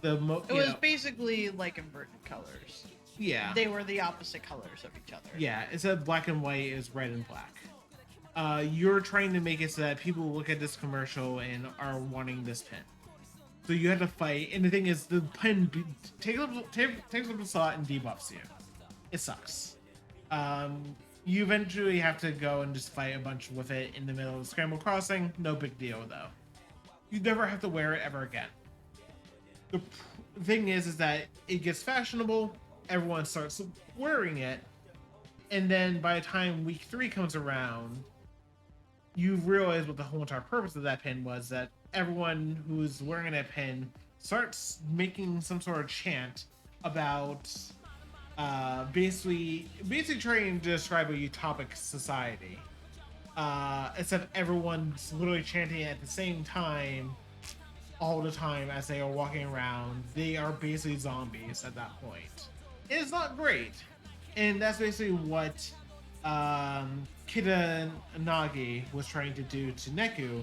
It was basically like inverted colors. Yeah, they were the opposite colors of each other. Yeah, instead of black and white, is red and black. You're trying to make it so that people look at this commercial and are wanting this pin. So you have to fight, and the thing is, the pin takes up the slot and debuffs you. It sucks. You eventually have to go and just fight a bunch with it in the middle of Scramble Crossing. No big deal, though. You never have to wear it ever again. The thing is that it gets fashionable, everyone starts wearing it, and then by the time week 3 comes around, you realize what the whole entire purpose of that pin was, that everyone who's wearing that pin starts making some sort of chant about basically trying to describe a utopic society. Instead of everyone's literally chanting at the same time all the time as they are walking around, they are basically zombies at that point. It's not great. And that's basically what Kitanagi was trying to do to Neku.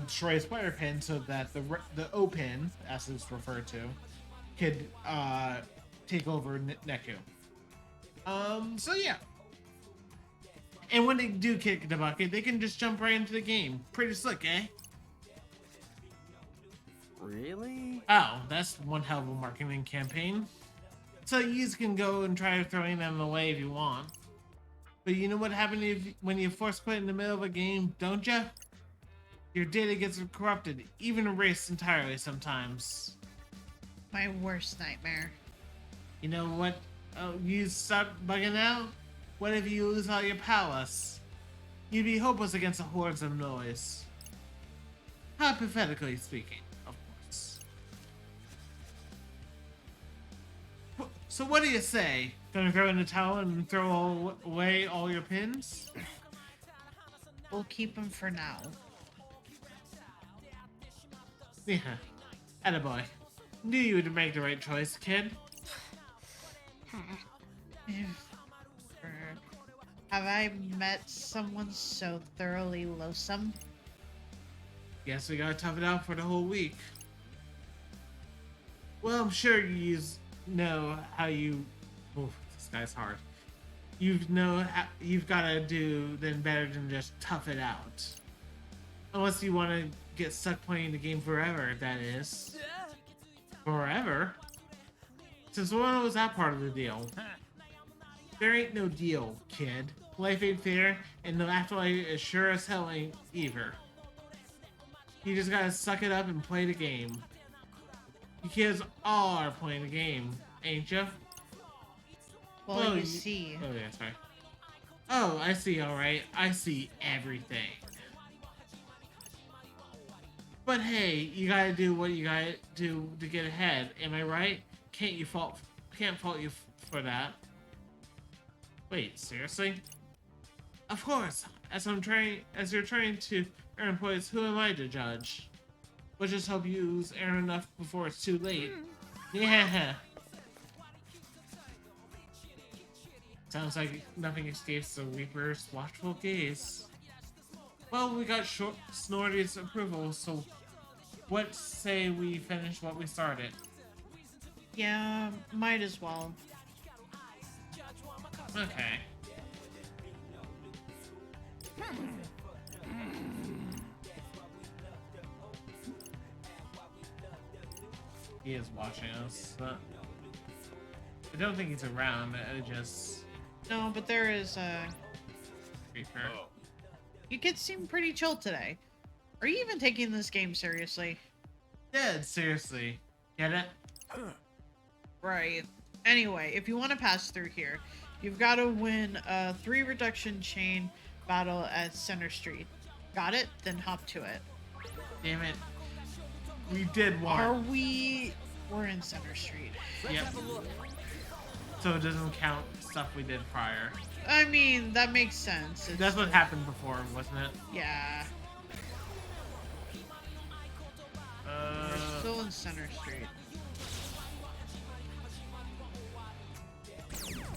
Destroy his player pin so that the O pin, as it's referred to, could take over Neku. So yeah. And when they do kick the bucket, they can just jump right into the game. Pretty slick, eh? Really? Oh, that's one hell of a marketing campaign. So you can go and try throwing them away if you want. But you know what happens when you force quit in the middle of a game, don't you? Your data gets corrupted, even erased entirely sometimes. My worst nightmare. You know what? Oh, you start bugging out? What if you lose all your powers? You'd be hopeless against the hordes of noise. Hypothetically speaking, of course. So what do you say? Gonna throw in the towel and throw away all your pins? We'll keep them for now. Yeah. Attaboy. Knew you would make the right choice, kid. Have I met someone so thoroughly loathsome? Guess we gotta tough it out for the whole week. Well, I'm sure you know how you... Oof, this guy's hard. You've gotta do then better than just tough it out. Unless you want to get stuck playing the game forever, that is. Forever? Since when was that part of the deal? There ain't no deal, kid. Life ain't fair, and the afterlife is sure as hell ain't either. You just gotta suck it up and play the game. You kids all are playing the game, ain't ya? Well, you see. Oh, yeah, sorry. Oh, I see, alright. I see everything. But hey, you gotta do what you gotta do to get ahead, am I right? Can't fault you for that. Wait, seriously? Of course, as you're trying to earn points, who am I to judge? We'll just hope you earn enough before it's too late. Yeah. Sounds like nothing escapes the Reaper's watchful gaze. Well, we got Snorty's approval, so what say we finish what we started? Yeah, might as well. Okay. He is watching us, but I don't think he's around. I just... No, but there is Reaper. You kids seem pretty chill today. Are you even taking this game seriously? Dead, seriously. Get it? Right. Anyway, if you want to pass through here, you've got to win a 3 reduction chain battle at Center Street. Got it? Then hop to it. Damn it. We did one. Are we... We're in Center Street. Yep. So it doesn't count stuff we did prior. I mean, that makes sense. That's what happened before, wasn't it? Yeah. We're still in Center Street.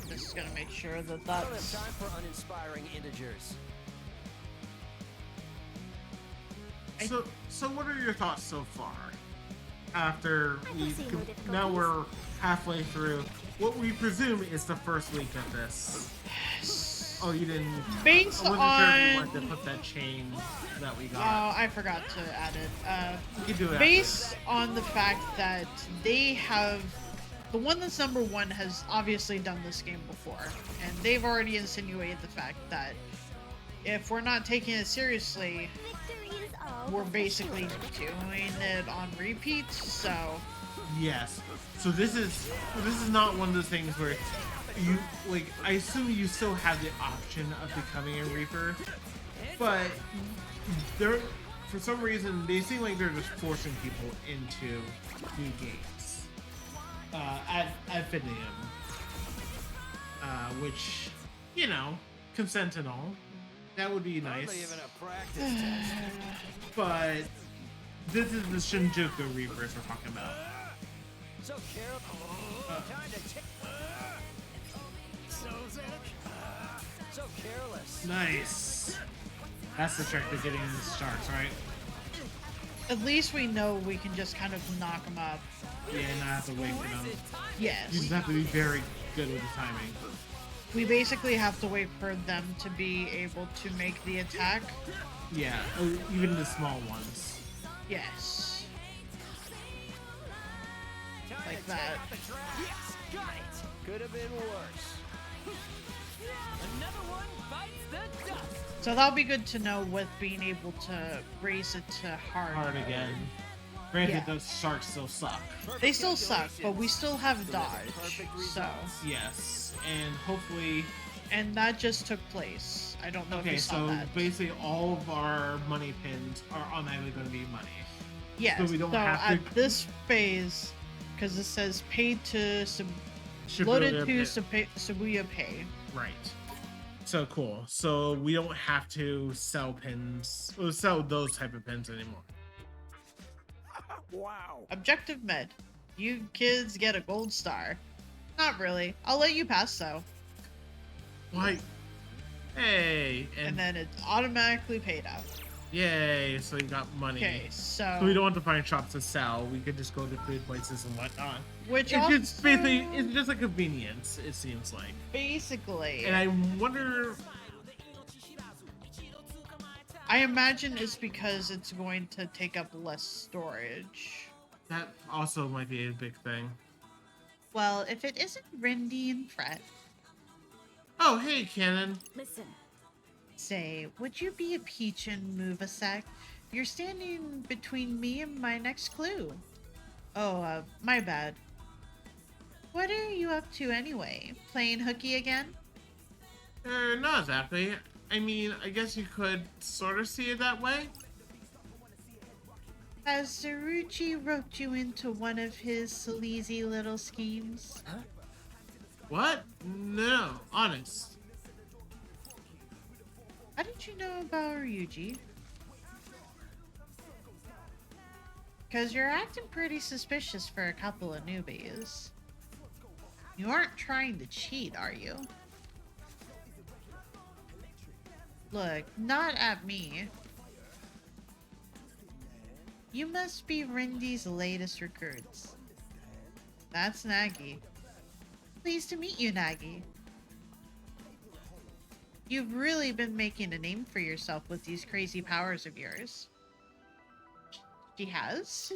Just gonna make sure that that's... Time for uninspiring integers. So what are your thoughts so far? After now we're halfway through what we presume is the first week of this. Oh, you didn't. Based I wasn't on. sure if you wanted to put that chain that we got. Oh, I forgot to add it. You can do it. Based on the fact that they have. The one that's number 1 has obviously done this game before, and they've already insinuated the fact that if we're not taking it seriously, we're basically doing it on repeat. So Yes. So this is not one of those things where you like. I assume you still have the option of becoming a Reaper, but they're for some reason they seem like they're just forcing people into new games. Ad infinitum, which, you know, consent and all. That would be nice. Even a practice test. But this is the Shinjuku Reapers we're talking about. So so careless. Nice. That's the trick to getting the sharks, right? at least we know we can just kind of knock them up. Yeah, not have to wait for them. Yes. You just have to be very good with the timing. We basically have to wait for them to be able to make the attack. Yeah, even the small ones. Yes. Like that. Yes, got it. Could have been worse. Another one bites the dust. So that'll be good to know with being able to raise it to hard. Hard again. Granted, Yeah. those sharks still suck. They still suck, but we still have dodge. So. Yes, and hopefully... And that just took place. I don't know if Okay, you saw so that. basically all of our money pins are automatically going to be money. Yes. So we don't have at to... this phase, because it says paid to loaded to Shibuya Pay. Right. So cool. So we don't have to sell pins, or sell those type of pins anymore. Wow. Objective met. You kids get a gold star. Not really. I'll let you pass though. Why? Hey, And then it's automatically paid out. yay! So you got money. Okay, so So we don't want to find shops to sell. We could just go to food places and whatnot. which It's also, just basically, it's just a convenience. It seems like. basically, And I wonder. I imagine it's because it's going to take up less storage. That also might be a big thing. Well, if it isn't Rindy and Fret, Oh, hey, Cannon. Listen, say, would you be a peach and move a sec? You're standing between me and my next clue. Oh, my bad. What are you up to anyway? Playing hooky again? Not exactly. I mean, I guess you could sort of see it that way. Has Saruchi roped you into one of his sleazy little schemes? What? No, honest. How did you know about Ryuji? Because you're acting pretty suspicious for a couple of newbies. You aren't trying to cheat, are you? Look, not at me. You must be Rindy's latest recruits. That's Nagi. Pleased to meet you, Nagi. You've really been making a name for yourself with these crazy powers of yours. She has?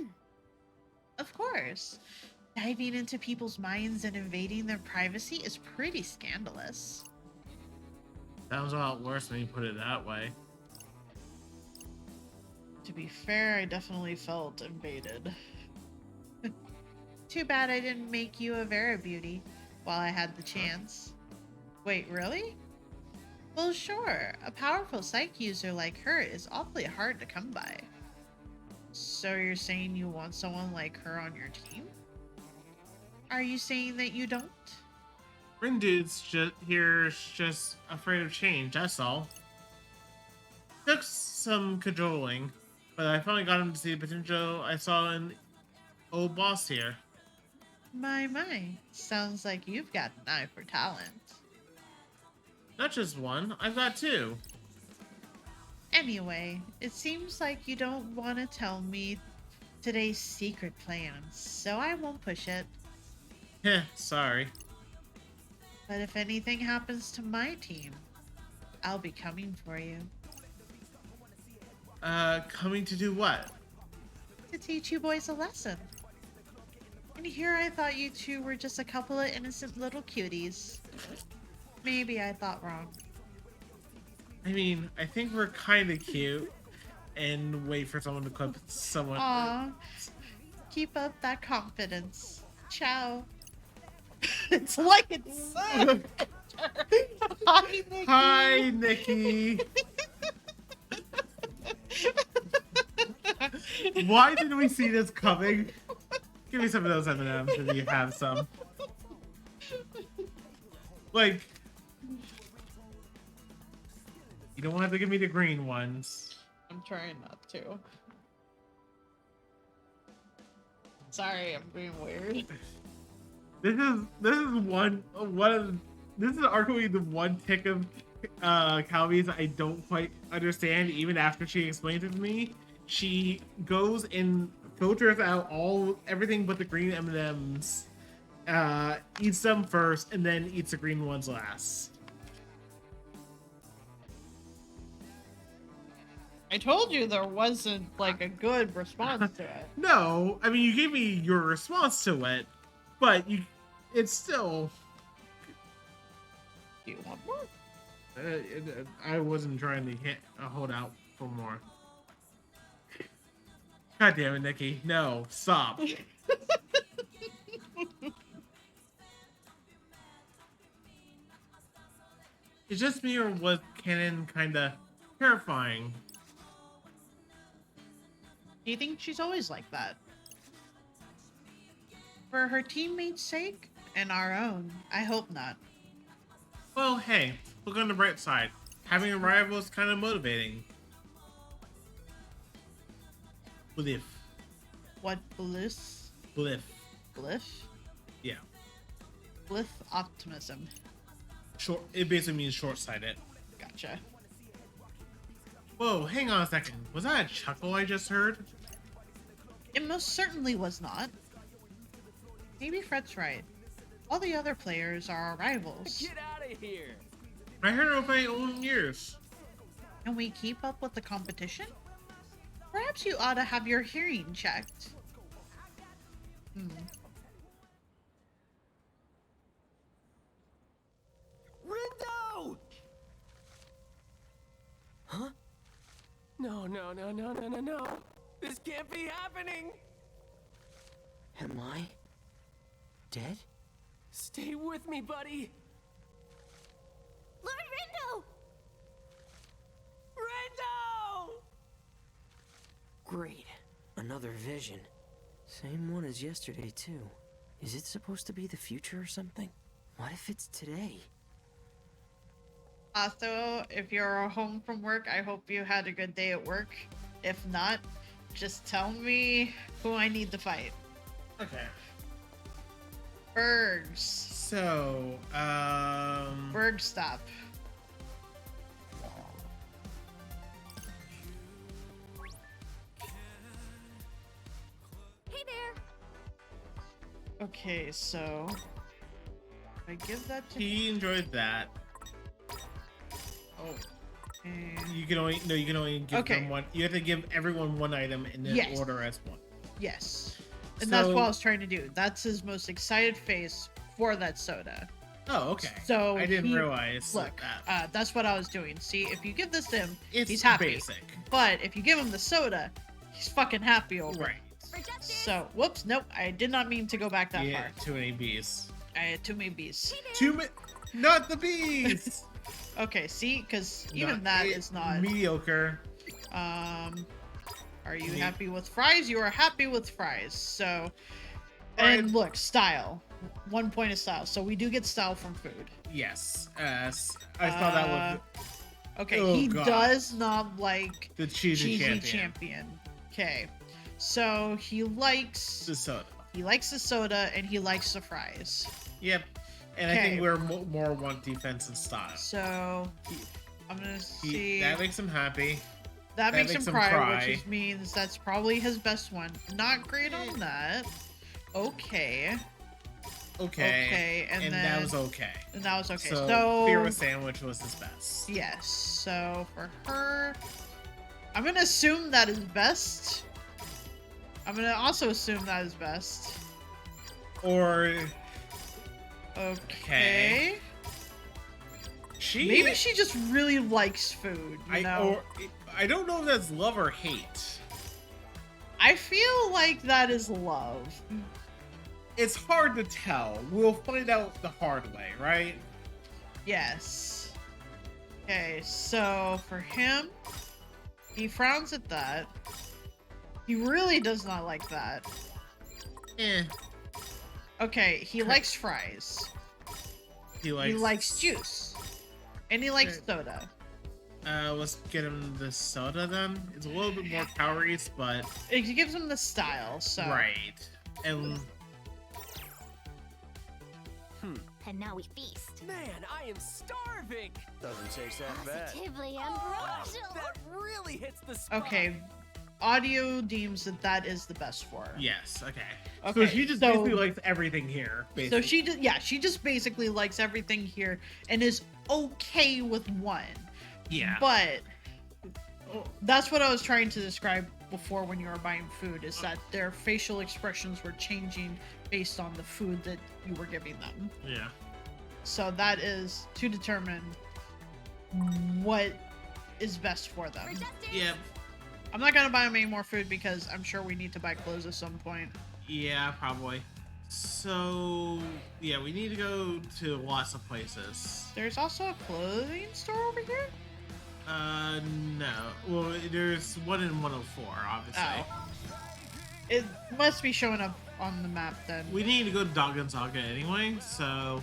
Of course. Diving into people's minds and invading their privacy is pretty scandalous. Sounds a lot worse when you put it that way. To be fair, I definitely felt invaded. Too bad I didn't make you a Vera beauty while I had the chance. Wait, really? Well, sure. A powerful psych user like her is awfully hard to come by. So you're saying you want someone like her on your team? Are you saying that you don't? Rindude's just afraid of change, that's all. Took some cajoling, but I finally got him to see the potential I saw in old boss here. My. Sounds like you've got an eye for talent. Not just one, I've got two. Anyway, it seems like you don't want to tell me today's secret plans, so I won't push it. Heh, sorry. But if anything happens to my team, I'll be coming for you. Coming to do what? To teach you boys a lesson. And here I thought you two were just a couple of innocent little cuties. Maybe I thought wrong. I mean, I think we're kind of cute, and wait for someone to clip someone. Aw, keep up that confidence. Ciao. It's like it's so. Hi, Nikki. Hi, Nikki. Why did we see this coming? Give me some of those M&Ms if you have some. Like, you don't have to give me the green ones. I'm trying not to. Sorry, I'm being weird. This is one of this is arguably the one tick of Calvi's I don't quite understand. Even after she explained it to me, she goes and filters out everything but the green M&Ms, eats them first, and then eats the green ones last. I told you there wasn't like a good response to it. No, I mean you gave me your response to it, but it's still. Do you want more? I wasn't trying to hold out for more. God damn it, Nikki! No, stop. It's just me, or was Canon kind of terrifying? Do you think she's always like that? For her teammates' sake and our own, I hope not. Well, hey, look on the bright side. Having a rival is kind of motivating. What if? What bliss? Bliff. Bliff? Yeah. Bliff optimism. Short. It basically means short-sighted. Gotcha. Whoa, hang on a second. Was that a chuckle I just heard? It most certainly was not. Maybe Fred's right. All the other players are our rivals. Get out of here! I heard it with my own ears. Can we keep up with the competition? Perhaps you ought to have your hearing checked. Rindo! Huh? No. This can't be happening! Am I dead? Stay with me, buddy! Lord Rindo! Rindo! Great. Another vision. Same one as yesterday, too. Is it supposed to be the future or something? What if it's today? Also, if you're home from work, I hope you had a good day at work. If not, just tell me who I need to fight. Okay. Bergs. So, Berg stop. Hey there! Okay, so I give that to he enjoyed that. Oh. You can only give Okay. them one. You have to give everyone one item in the Yes. order as one. Yes. And that's So- what I was trying to do. That's his most excited face for that soda. Oh, okay. So I didn't he- realize Look, that. that's what I was doing. See, if you give this to him, It's he's happy. basic. But if you give him the soda, he's fucking happy over Right. it. For justice! So, whoops, nope. I did not mean to go back that Yeah, far. too many bees. I had too many bees. Not the bees. Okay, see, because even Not- that it- is not. mediocre. Are you happy with fries? You are happy with fries. So, Fries- and look, style. 1 point of style. So we do get style from food. Yes. I thought that was Okay, Oh, he God. does not like the cheesy, cheesy champion. champion. Okay, so he likes The soda. the soda and he likes the fries. Yep. And I Okay. think we're more want defensive style. So I'm gonna see. That makes him happy. That makes him cry, cry. which means that's probably his best one. Not great on that. Okay. Okay. and that then- was okay. And that was okay. So, So, Fear with Sandwich was his best. yes. So for her, I'm gonna assume that is best. I'm gonna also assume that is best. Or Okay. she Maybe she just really likes food. You know? I don't know if that's love or hate. I feel like that is love. It's hard to tell. We'll find out the hard way, right? Yes. Okay, so for him, he frowns at that. He really does not like that. Eh. Okay, he likes fries. He He likes juice. And he likes soda. Let's get him the soda then. It's a little bit more calories, but It gives him the style, so. right. And And now we feast. Man, I am starving! Doesn't taste that bad. Positively Oh, ambrosial. that really hits the spot! Okay, audio deems that that is the best for her. yes, okay. Okay, So she just so- basically likes everything here. Basically. So she just basically likes everything here and is okay with one. yeah. But that's what I was trying to describe before when you were buying food, is that their facial expressions were changing based on the food that you were giving them. Yeah. So that is to determine what is best for For them. justice. Yep. I'm not gonna buy them any more food because I'm sure we need to buy clothes at some point. Yeah, probably. So yeah, we need to go to lots of places. There's also a clothing store over here? No. Well, there's one in 104, obviously. Oh. It must be showing up on the map then. We need to go to Dagonzaga anyway, so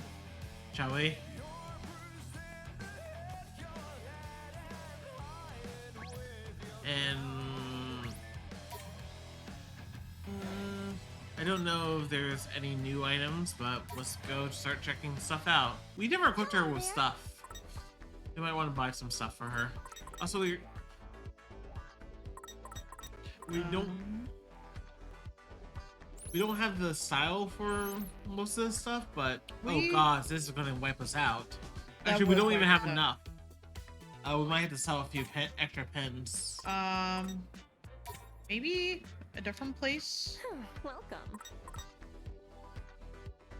shall we? And I don't know if there's any new items, but let's go start checking stuff out. We never equipped her with stuff. We might want to buy some stuff for her. Also, we don't have the style for most of this stuff, but oh gosh, this is gonna wipe us out. Actually, we don't even have enough. We might have to sell a few extra pins. Maybe a different place. Welcome.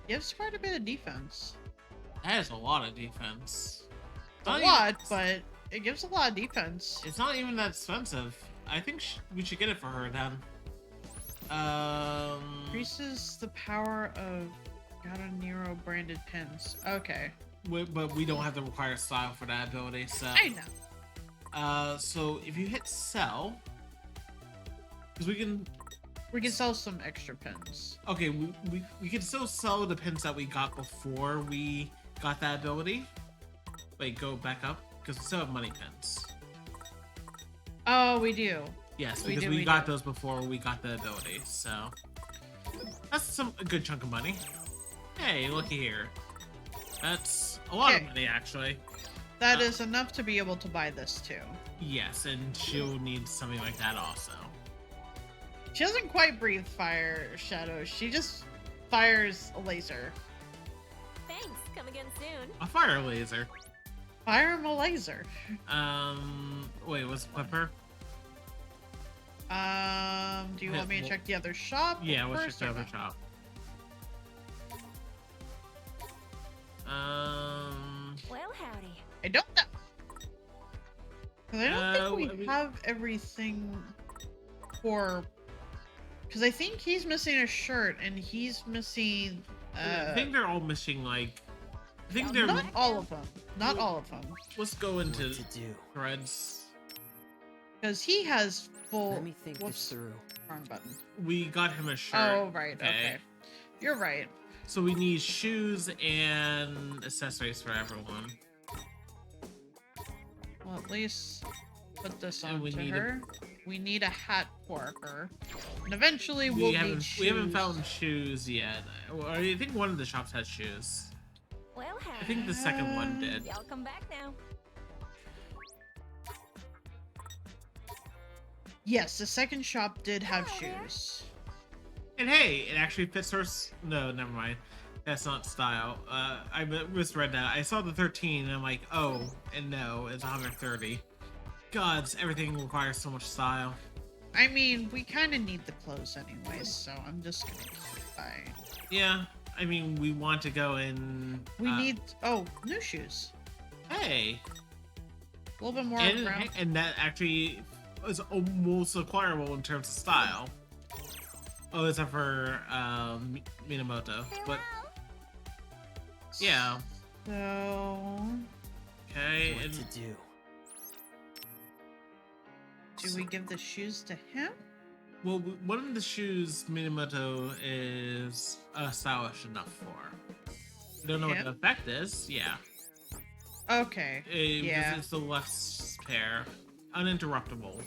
Gives quite a bit of defense. That is a lot of defense. A lot, but it gives a lot of defense. It's not even that expensive. I think we should get it for her then. Increases the power of Nero branded pins. Okay. But we don't have the required style for that ability, so. I know. So if you hit sell, because we can sell some extra pins. Okay, we can still sell the pins that we got before we got that ability. Wait, go back up because we still have money pins. Oh, we do. Yes, because we got those before we got the ability, so that's a good chunk of money. Hey, looky here. That's a lot of money, actually. That is enough to be able to buy this too. Yes, and she'll need something like that also. She doesn't quite breathe fire shadows. She just fires a laser. Thanks. Come again soon. A fire laser. Fire him a laser. Wait, what's Clipper? Do you want me to check the other shop? Yeah, let's check the other shop. Well, howdy. I don't know. 'Cause I don't think we have everything for. Because I think he's missing a shirt and he's missing. I think they're all missing like. I think they're not all of them. Not all of them. Let's go into threads. Because he has full. Let me think this through. Arm button. We got him a shirt. Oh right. Okay. You're right. So we need shoes and accessories for everyone. Well, at least put this on to her. We need a hat for her. And eventually we'll need shoes. We haven't found shoes yet. I think one of the shops has shoes. Well, I think the second one did. Y'all come back now. Yes, the second shop did have shoes. And hey, it actually fits her. No, never mind. That's not style. I misread that. I saw the 13 and I'm like, oh, and no, it's 130. Gods, everything requires so much style. I mean, we kind of need the clothes anyways, so I'm just gonna keep buying. Yeah, I mean, we want to go in. We need new shoes. Hey, a little bit more. And that actually is almost acquirable in terms of style. Oh, except for Minamoto, but yeah. So okay, What to do? Do we give the shoes to him? Well, one of the shoes Minamoto is stylish enough for. I don't know what the effect is. Yeah. Okay. Yeah. It's the left pair. Uninterruptible.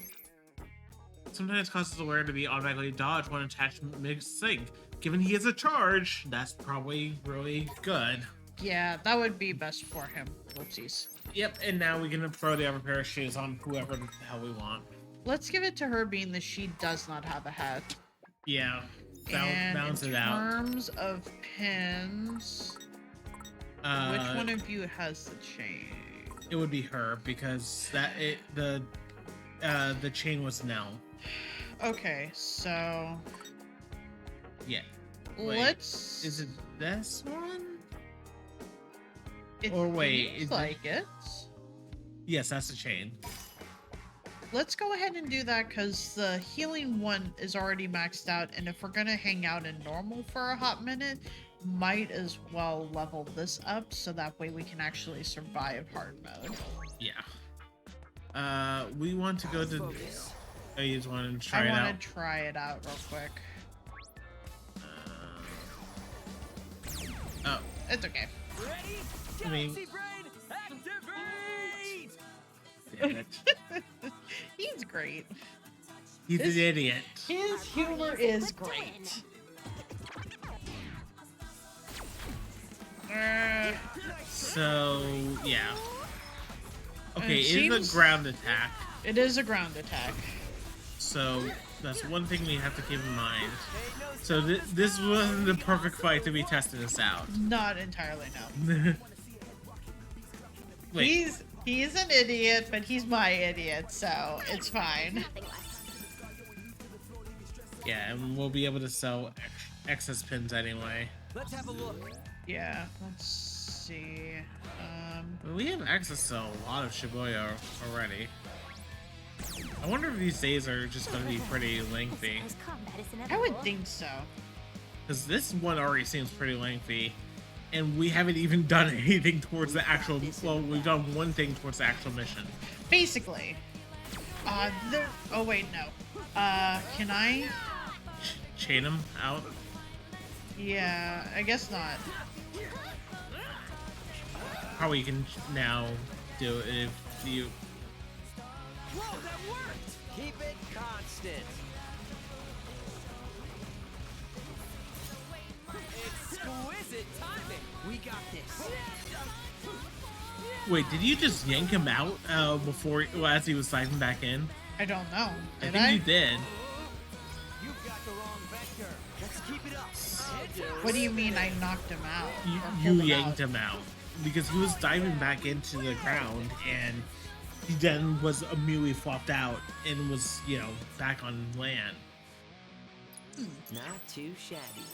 Sometimes causes the wearer to be automatically dodged when attachment makes sync. Given he has a charge, that's probably really good. Yeah, that would be best for him. Whoopsies. Yep, and now we can throw the other pair of shoes on whoever the hell we want. Let's give it to her, being that she does not have a hat. Yeah, balance it out. In terms of pins, which one of you has the chain? It would be her because the chain was Nell. Okay, so yeah. Wait, is it this one? Or wait, seems like it. Yes, that's the chain. Let's go ahead and do that because the healing one is already maxed out, and if we're gonna hang out in normal for a hot minute, might as well level this up so that way we can actually survive hard mode. Yeah. We want to go to. Oh, you just want to try it out? I want to try it out real quick. Oh. It's okay. Ready? I mean, Galaxy Brain, activate! damn it. He's great. He's an idiot. His humor is great. So, yeah. Okay, It it is seems- a ground attack. It is a ground attack. So, that's one thing we have to keep in mind. So, this wasn't the perfect fight to be testing this out. Not entirely, no. Wait, He's an idiot, but he's my idiot, so it's fine. Nothing left. yeah, and we'll be able to sell excess pins anyway. Let's have a look. Yeah, let's see. We have access to a lot of Shibuya already. I wonder if these days are just going to be pretty lengthy. As combat is I inevitable. would think so. Because this one already seems pretty lengthy. And we haven't even done anything towards the actual... Well, we've done one thing towards the actual mission. Basically. Oh wait, no. Can I? Chain them out. Yeah, I guess not. Probably can now do it if you... Whoa, that worked! Keep it constant. Exquisite timing. We got this. Wait, did you just yank him out before... Well, as he was sliding back in? I don't know. I Did think I? you did. You've got the wrong vector. Let's keep it up. What do you mean I knocked him out? Or You pulled him yanked out? him out. Because he was diving back into the ground and he then was immediately flopped out and was, you know, back on land. Not too shabby.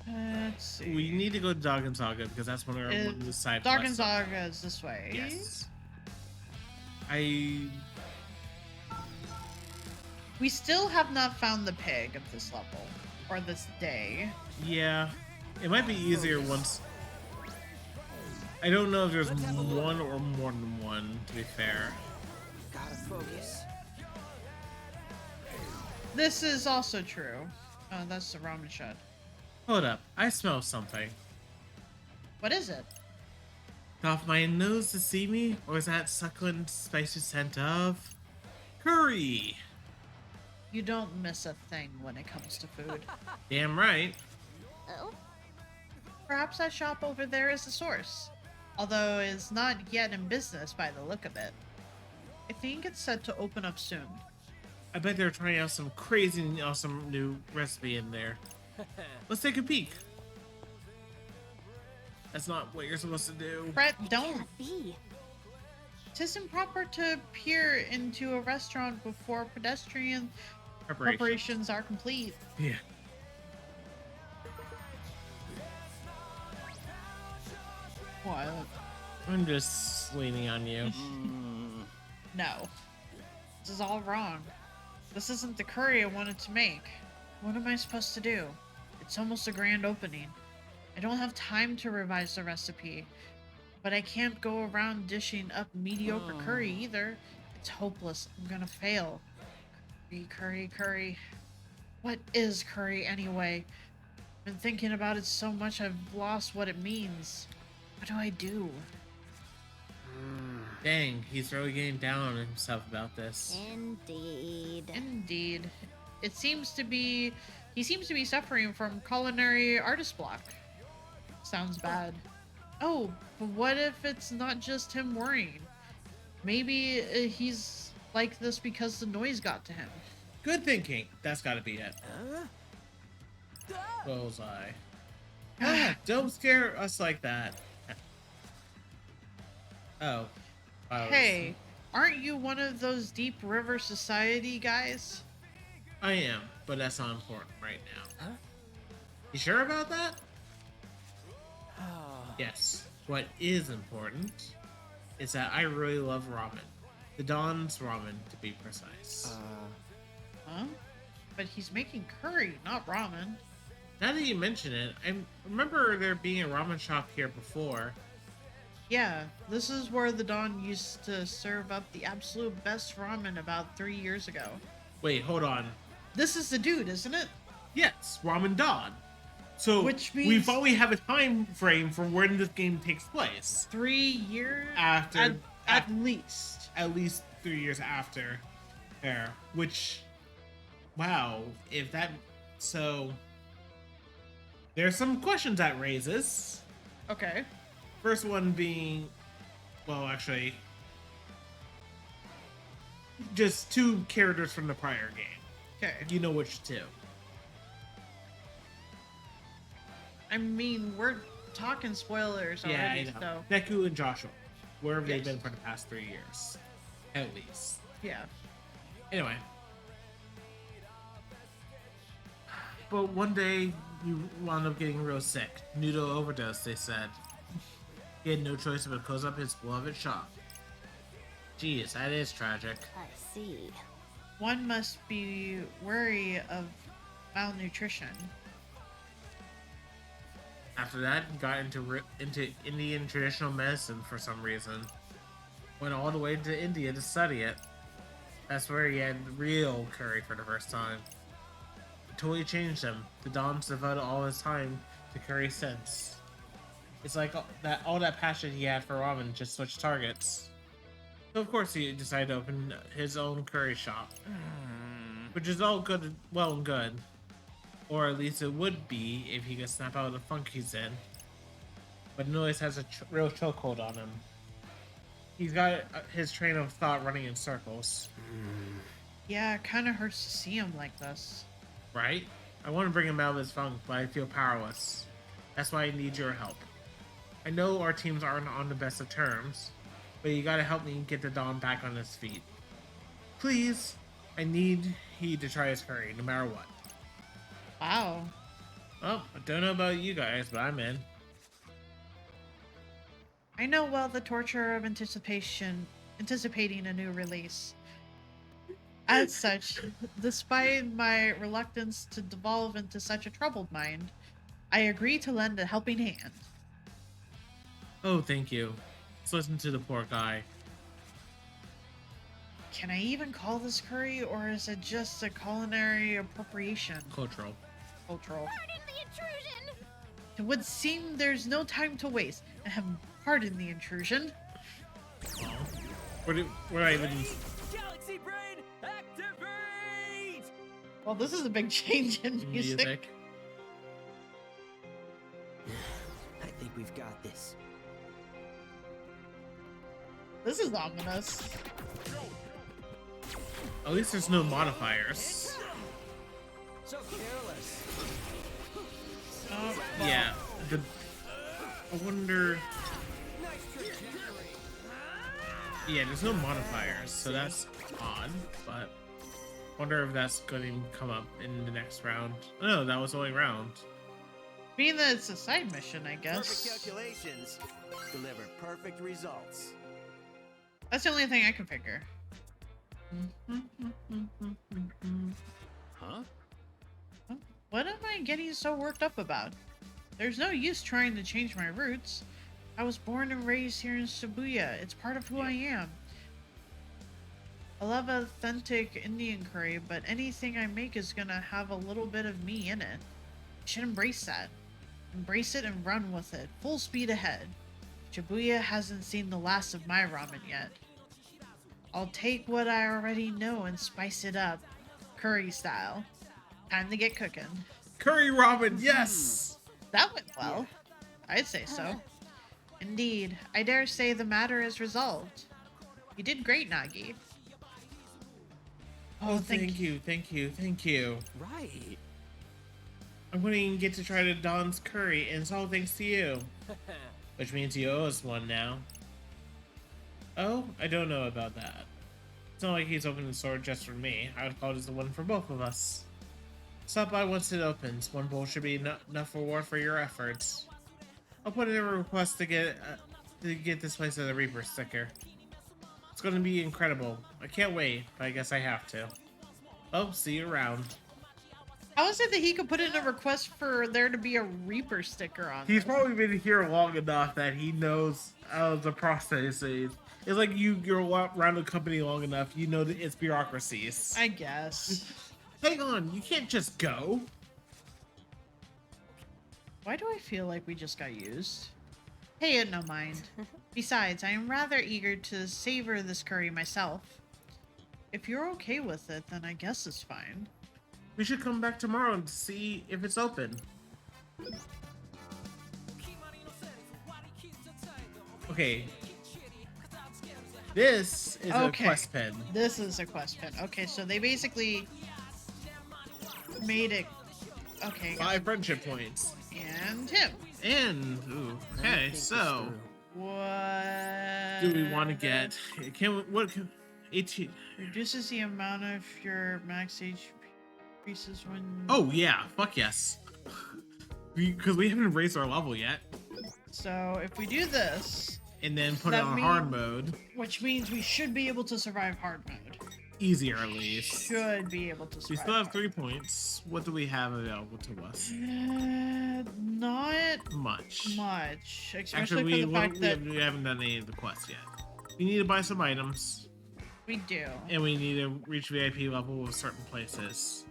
Let's see. We need to go to Dog and Saga because that's one of the side Dark and quests. Saga is this way. Yes. We still have not found the pig of this level. Or this day. Yeah. It might be easier once... I don't know if there's one or more than one, to be fair. Gotta focus. This is also true. Oh, that's the ramen shot. Hold up. I smell something. What is it? Off my nose to see me? Or is that succulent, spicy scent of... curry? You don't miss a thing when it comes to food. Damn right. Oh, Perhaps that shop over there is the source. Although it's not yet in business by the look of it. I think it's set to open up soon. I bet they're trying out some crazy and awesome new recipe in there. Let's take a peek. That's not what you're supposed to do. Brett, it don't. can't be. Tis improper to peer into a restaurant before pedestrian Preparation. preparations are complete. Yeah. What? I'm just leaning on you. No. This is all wrong. This isn't the curry I wanted to make. What am I supposed to do? It's almost a grand opening. I don't have time to revise the recipe. But I can't go around dishing up mediocre curry either. It's hopeless. I'm gonna fail. Curry, curry, curry. What is curry anyway? I've been thinking about it so much I've lost what it means. What do I do? Dang, he's really getting down on himself about this. Indeed. Indeed. He seems to be suffering from culinary artist block. Sounds bad. Oh, but what if it's not just him worrying? Maybe he's like this because the noise got to him. Good thinking. That's gotta be it. Bullseye. Ah, don't scare us like that. Oh. Hey, aren't you one of those Deep River Society guys? I am, but that's not important right now. Huh? You sure about that? Yes. What is important is that I really love ramen. The Dawn's ramen, to be precise. Huh? But he's making curry, not ramen. Now that you mention it, I remember there being a ramen shop here before. Yeah, this is where the Dawn used to serve up the absolute best ramen about 3 years ago. Wait, hold on. This is the dude, isn't it? Yes, Ramen Dawn. So Which we means- probably have a time frame for when this game takes place. 3 years? After At least. at least 3 years after there, which, wow, if that So there's some questions that raises. Okay. First one being, well, actually, just two characters from the prior game. Okay. You know which two. I mean, we're talking spoilers Yeah, I already, know. so Deku and Joshua. Where have they Yes. been for the past 3 years? At least. yeah. Anyway. But one day, you wound up getting real sick. Noodle overdose, they said. He had no choice but to close up his beloved shop. Jeez, that is tragic. I see. One must be wary of malnutrition. After that, he got into Indian traditional medicine for some reason. Went all the way to India to study it. That's where he had real curry for the first time. It totally changed him. The Don's devoted all his time to curry since. It's like all that passion he had for ramen just switched targets. So of course he decided to open his own curry shop. Which is all good, well and good. Or at least it would be if he could snap out of the funk he's in. But Noise has a real chokehold on him. He's got his train of thought running in circles. Yeah, it kind of hurts to see him like this. Right? I want to bring him out of his funk, but I feel powerless. That's why I need your help. I know our teams aren't on the best of terms, but you gotta help me get the Don back on his feet. Please, I need he to try his curry, no matter what. Wow. Well, I don't know about you guys, but I'm in. I know well the torture of anticipating a new release. As such, despite my reluctance to devolve into such a troubled mind, I agree to lend a helping hand. Oh, thank you. Let's listen to the poor guy. Can I even call this curry, or is it just a culinary appropriation? Cultural. Cultural. Pardon the intrusion! It would seem there's no time to waste. Pardon the intrusion. Oh. Where do I even... Galaxy Brain, activate! Well, this is a big change in music. I think we've got this. This is ominous. At least there's no modifiers. So careless. Yeah. I wonder... Yeah, there's no modifiers, so that's odd, but... wonder if that's going to come up in the next round. Oh, no, that was the only round. Being that it's a side mission, I guess. Perfect calculations deliver perfect results. That's the only thing I can figure. Huh? What am I getting so worked up about? There's no use trying to change my roots. I was born and raised here in Shibuya. It's part of who I am. I love authentic Indian curry, but anything I make is gonna have a little bit of me in it. I should embrace that. Embrace it and run with it. Full speed ahead. Shibuya hasn't seen the last of my ramen yet. I'll take what I already know and spice it up. Curry style. Time to get cooking. Curry ramen, yes! That went well. I'd say so. Indeed, I dare say the matter is resolved. You did great, Nagi. Oh, thank you. Right. I'm going to get to try the Don's curry, and it's all thanks to you. Which means you owe us one now. Oh, I don't know about that. It's not like he's opening the store just for me. I would call this the one for both of us. Stop by once it opens. One bowl should be enough reward for your efforts. I'll put in a request to get this place as a Reaper sticker. It's going to be incredible. I can't wait, but I guess I have to. Oh, see you around. How is it that he could put in a request for there to be a Reaper sticker on He's this? probably been here long enough that he knows the processes. It's like you're around the company long enough, you know its bureaucracies. I guess. Hang on, you can't just go. Why do I feel like we just got used? Hey, no mind. Besides, I am rather eager to savor this curry myself. If you're okay with it, then I guess it's fine. We should come back tomorrow and see if it's open. Okay. This is a quest pen. This is a quest pen. Okay, so they basically made it. Okay. 5 friendship points. And him. And ooh, okay, so what do we want to get? Can we, what? 18 reduces the amount of your max HP increases when. Oh yeah, fuck yes. Because we haven't raised our level yet. So if we do this, and then put it on hard mode, which means we should be able to survive hard mode. Easier at least. Should be able to survive. We still have 3 points. What do we have available to us? Not much. Especially Actually, for the fact that we haven't done any of the quests yet. We need to buy some items. we do. And we need to reach VIP level with certain places.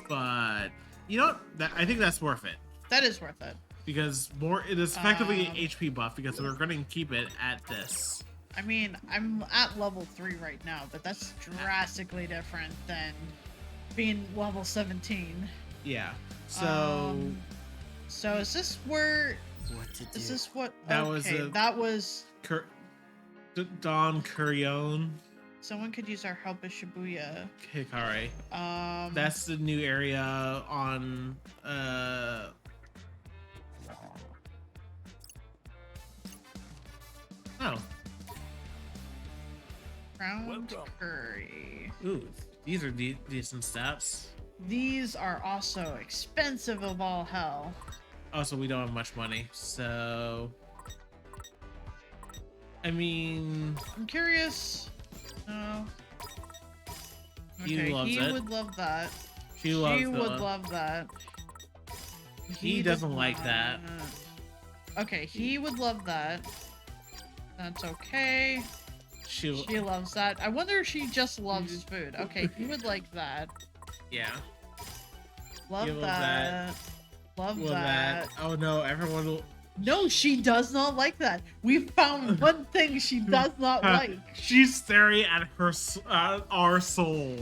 But you know what? I think that's worth it. That is worth it. Because it is effectively an HP buff because we're going to keep it at this. I mean, I'm at level 3 right now, but that's drastically different than being level 17. Yeah. So so is this where What to do? is this what that that was Don Curion someone could use our help as Shibuya. Hikari. That's the new area on oh. Crowned curry. Ooh, these are decent stats. These are also expensive of all hell. Also, we don't have much money, so I mean, I'm curious. No. He loves he it. would love that. She loves She would love that. He doesn't like that. Okay, he would love that. That's okay. She loves that. I wonder if she just loves food. Okay, he would like that. Yeah. Love You love that. Love that. Oh no, everyone will. No, she does not like that. We found one thing she does not like. She's staring at our soul.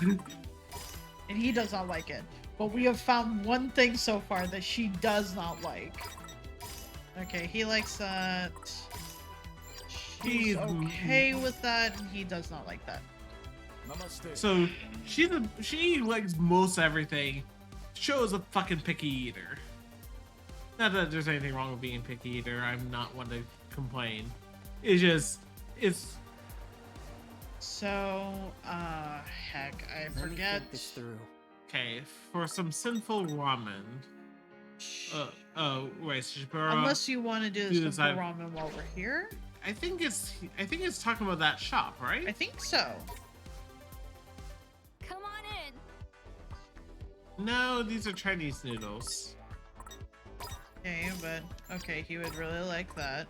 And he does not like it. But we have found one thing so far that she does not like. Okay, he likes that. She's okay with that, and he does not like that. So she likes most everything. Shows a fucking picky eater. Not that there's anything wrong with being a picky eater. I'm not one to complain. It's so heck, I Let me forget. think this through. Okay, for some sinful ramen. Oh wait, Shibura, Unless you want to do the this simple ramen while we're here. I think it's talking about that shop, right? I think so. Come on in. No, these are Chinese noodles. Okay, but okay, he would really like that.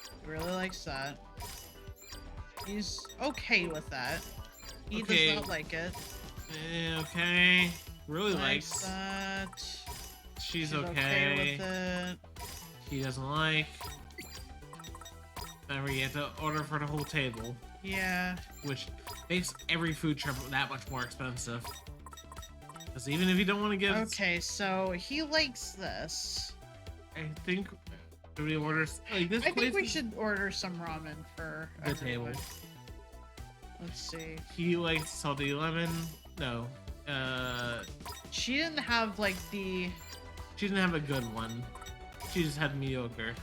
He really likes that. He's okay with that. He does not like it. Okay. Really likes that. She's okay with it. He doesn't like. Then we have to order for the whole table. Yeah. Which makes every food trip that much more expensive. Because even if you don't want to give... Okay, so he likes this. I think... Do we order... Like, this I think we should order some ramen for the everyone. table. Let's see. He likes salty lemon. No. She didn't have, like, the... She didn't have a good one. She just had mediocre.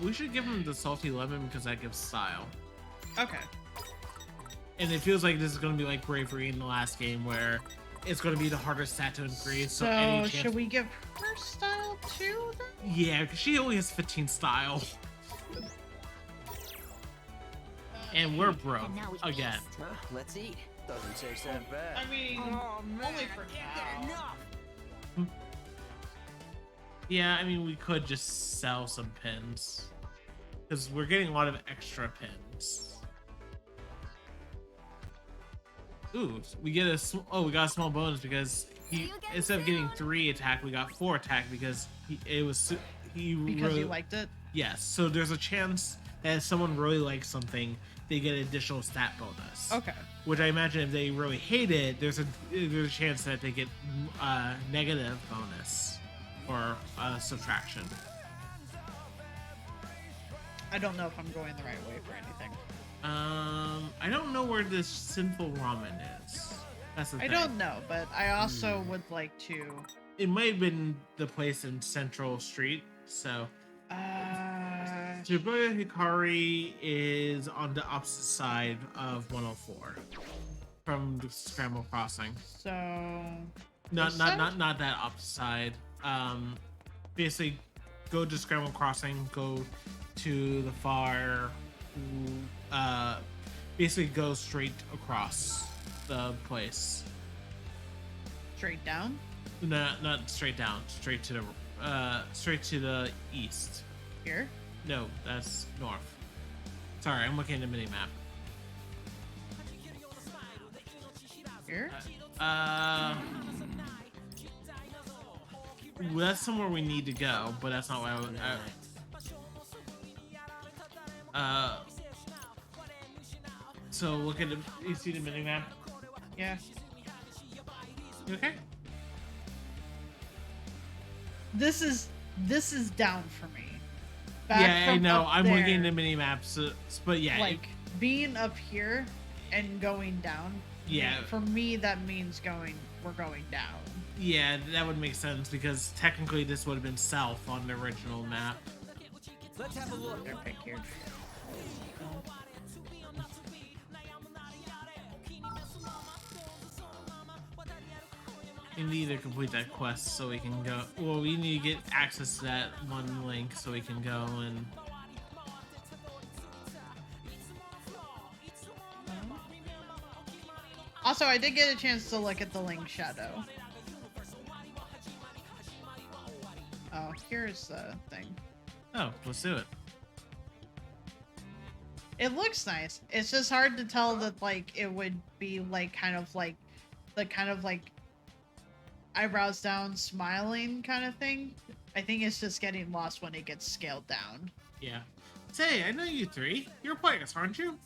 We should give him the salty lemon because that gives style. Okay. And it feels like this is going to be like Bravery in the last game where it's going to be the hardest stat to increase. So any chance... should we give her style too then? Yeah, because she only has 15 style. And we're broke again. Let's eat. Doesn't taste that bad. I mean, only for now. Yeah, I mean, we could just sell some pins. Because we're getting a lot of extra pins. Ooh, we get we got a small bonus because instead of getting 3 attack, we got 4 attack because he because he liked it? Yes, so there's a chance that if someone really likes something, they get an additional stat bonus. Okay. Which I imagine if they really hate it, there's a chance that they get negative bonus or subtraction. I don't know if I'm going the right way for anything. I don't know where this sinful ramen is. That's the thing. I don't know, but I also would like to. It might have been the place in Central Street, so. Shibuya Hikari is on the opposite side of 104 from the Scramble Crossing. So. Not that opposite side. Basically, go to Scramble Crossing. Go to the far. Basically, go straight across the place. Straight down? No, not straight down. Straight to the east. Here? No, that's north. Sorry, I'm looking at the mini map. Here? That's somewhere we need to go, but that's not why so look at the. You see the mini map? Yeah. You okay? This is down for me. Back Yeah, I from know. up I'm there, looking at the mini maps, but yeah, like being up here and going down. Yeah. For me, that means we're going down. yeah, that would make sense because technically this would have been south on the original map. Let's have a look. They're pick here. We need to complete that quest so we can go. Well, we need to get access to that one link so we can go and. Also, I did get a chance to look at the Link Shadow. Oh, here's the thing. Oh, let's do it. It looks nice. It's just hard to tell that like it would be like kind of like eyebrows down, smiling kind of thing. I think it's just getting lost when it gets scaled down. Yeah. Say, I know you three. You're players, aren't you?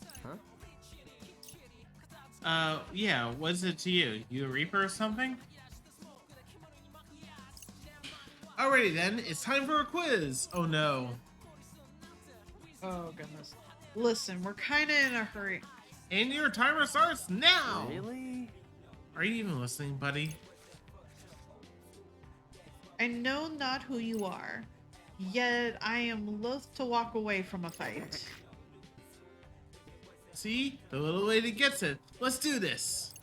Huh? Yeah. What is it to you? You a Reaper or something? Alrighty then, it's time for a quiz. Oh no. Oh goodness. Listen, we're kind of in a hurry. And your timer starts now. Really? Are you even listening, buddy? I know not who you are, yet I am loath to walk away from a fight. See? The little lady gets it. Let's do this.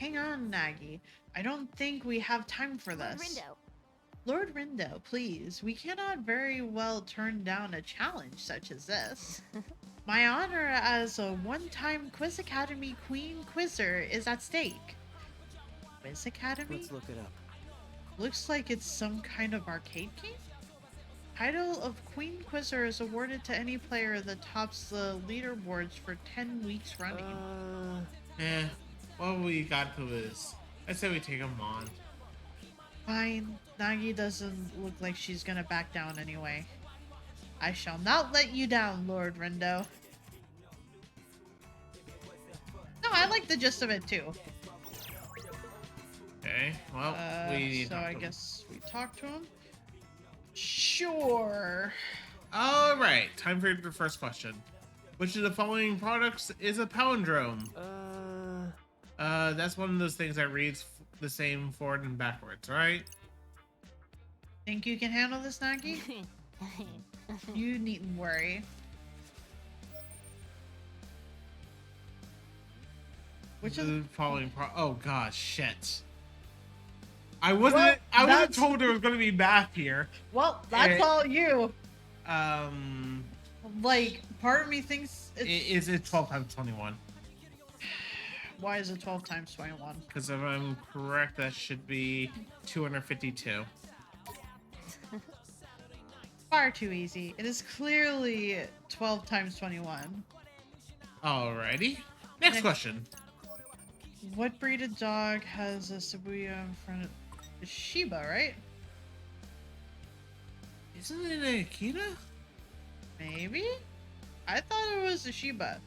Hang on, Nagi. I don't think we have time for this. Rindo. Lord Rindo, please. We cannot very well turn down a challenge such as this. My honor as a one-time Quiz Academy Queen Quizzer is at stake. Quiz Academy? Let's look it up. Looks like it's some kind of arcade game? Title of Queen Quizzer is awarded to any player that tops the leaderboards for 10 weeks running. What we got to lose? I say we take them on. Fine. Nagi doesn't look like she's gonna back down anyway. I shall not let you down, Lord Rindo. No, I like the gist of it too. Okay, well, we need so I guess we talk to him. Sure. All right, time for the first question. Which of the following products is a palindrome? That's one of those things that reads the same forward and backwards, right? Think you can handle this, Nagi? You needn't worry. Which of is the following oh gosh, shit. I wasn't told there was gonna be math here. Well, that's all you. Um, Like, part of me thinks it's... Is it 12 times 21? Why is it 12 times 21? Because if I'm correct, that should be 252. Far too easy. It is clearly 12 times 21. Alrighty. Next question. What breed of dog has a Shibuya in front of... It's Shiba, right? Isn't it an Akita? Maybe? I thought it was a Shiba.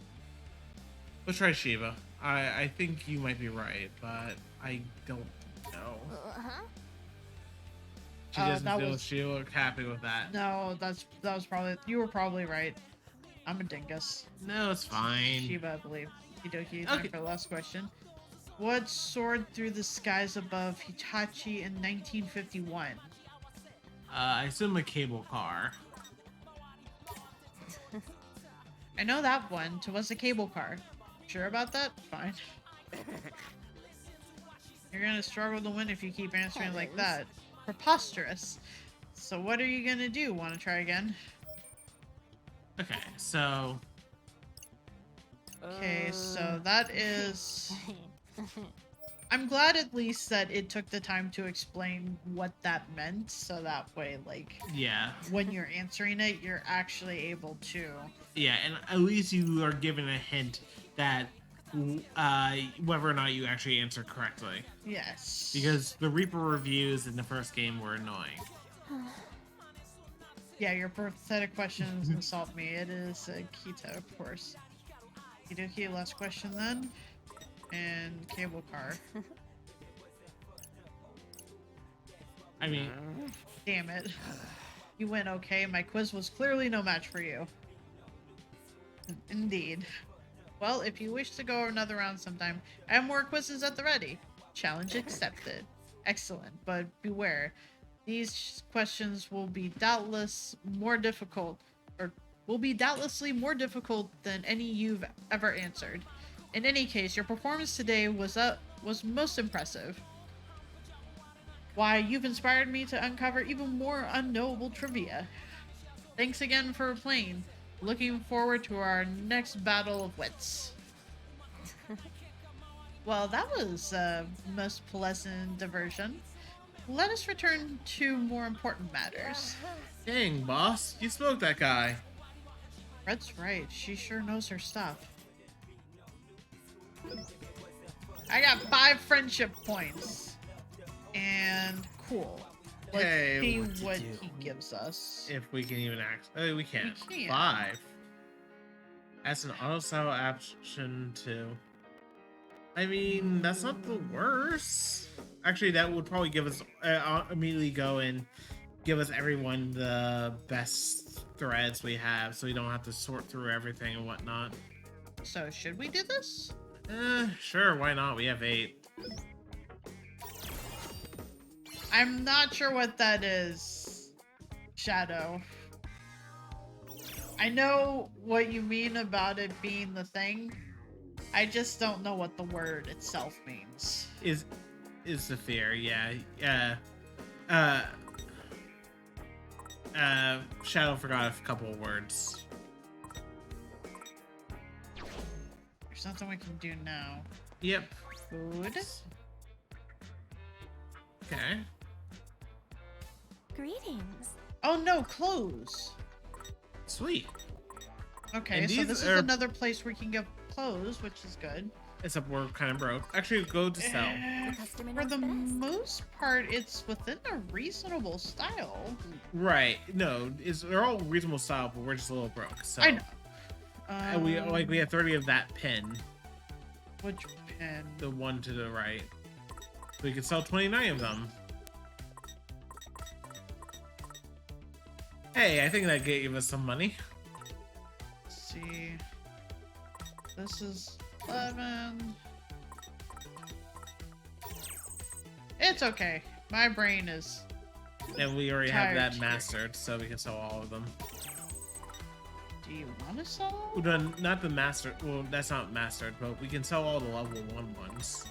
Let's try Shiva. I think you might be right, but I don't know. Uh-huh. She doesn't that feel was- she look happy with that. No, that was probably, you were probably right. I'm a dingus. No, it's fine. Shiba, I believe. Hidoki, time Okay. for the last question. What soared through the skies above Hitachi in 1951? I assume a cable car. I know that one. To was a cable car. Sure about that? Fine. You're gonna struggle to win if you keep answering like that. Preposterous. So what are you gonna do? Want to try again? Okay, so Okay, so that is... I'm glad at least that it took the time to explain what that meant, so that way, like, yeah, when you're answering it, you're actually able to... yeah, and at least you are given a hint that whether or not you actually answer correctly. Yes. Because the Reaper reviews in the first game were annoying. Yeah, your pathetic questions insult me. It is Kita, of course. Hidoki, last question then. And cable car. I mean, Damn it. You went okay. My quiz was clearly no match for you. Indeed. Well, if you wish to go another round sometime, I have more quizzes at the ready. Challenge accepted. Excellent, but beware. These questions will be doubtlessly more difficult than any you've ever answered. In any case, your performance today was most impressive. Why, you've inspired me to uncover even more unknowable trivia. Thanks again for playing. Looking forward to our next battle of wits. Well, that was a most pleasant diversion. Let us return to more important matters. dang, boss, you smoked that guy. Red's right. She sure knows her stuff. I got 5 friendship points. And cool. Let's Hey, see what to what do. he gives us. If we can even act. Oh, we can't. We can't. 5. That's an auto style option too. I mean, that's not the worst. Actually, that would probably give us immediately go and give us everyone the best threads we have, so we don't have to sort through everything and whatnot. So, should we do this? Sure, why not? We have 8. I'm not sure what that is, Shadow. I know what you mean about it being the thing. I just don't know what the word itself means. Is the fear? Yeah. Shadow forgot a couple of words. There's nothing we can do now. Yep. Food. Okay. Greetings. Oh no, clothes. Sweet. Okay, And so these this are- is another place where you can get clothes, which is good. Except we're kind of broke. Actually, go to sell. The customer For knows the best. most part, it's within a reasonable style. Right. No, they're all reasonable style, but we're just a little broke. So I know. And we have 30 of that pin, Which pen? the one to the right. We could sell 29 of them. Hey, I think that gave us some money. Let's see. This is 11. It's okay. My brain is... And we already have Tired that too. mastered, so we can sell all of them. Do you want to sell? Well, no, not the master. Well, that's not mastered, but we can sell all the level 1 ones.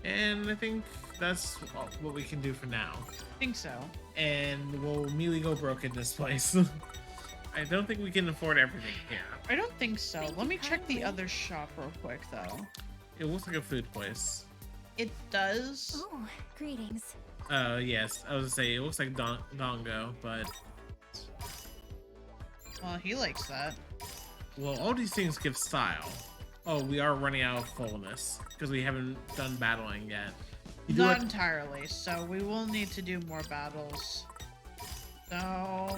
And I think that's what we can do for now. I think so. And we'll immediately go broke in this place. I don't think we can afford everything here. I don't think so. Thank Let you me check the kindly. other shop real quick, though. It looks like a food place. It does. Oh, greetings. Yes. I was gonna say, it looks like Dongo, but... Well, he likes that. Well, all these things give style. Oh, we are running out of fullness, because we haven't done battling yet. You do Not it. entirely, so we will need to do more battles. So,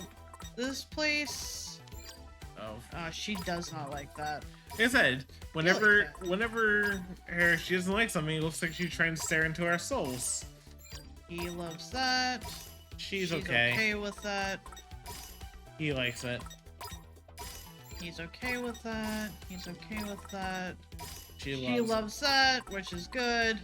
this place... Oh. she does not like that. Like I said, whenever she doesn't like something, it looks like she's trying to stare into our souls. He loves that. She's okay. okay With that. He likes it. He's okay with that. He's okay with that. She loves that, which is good.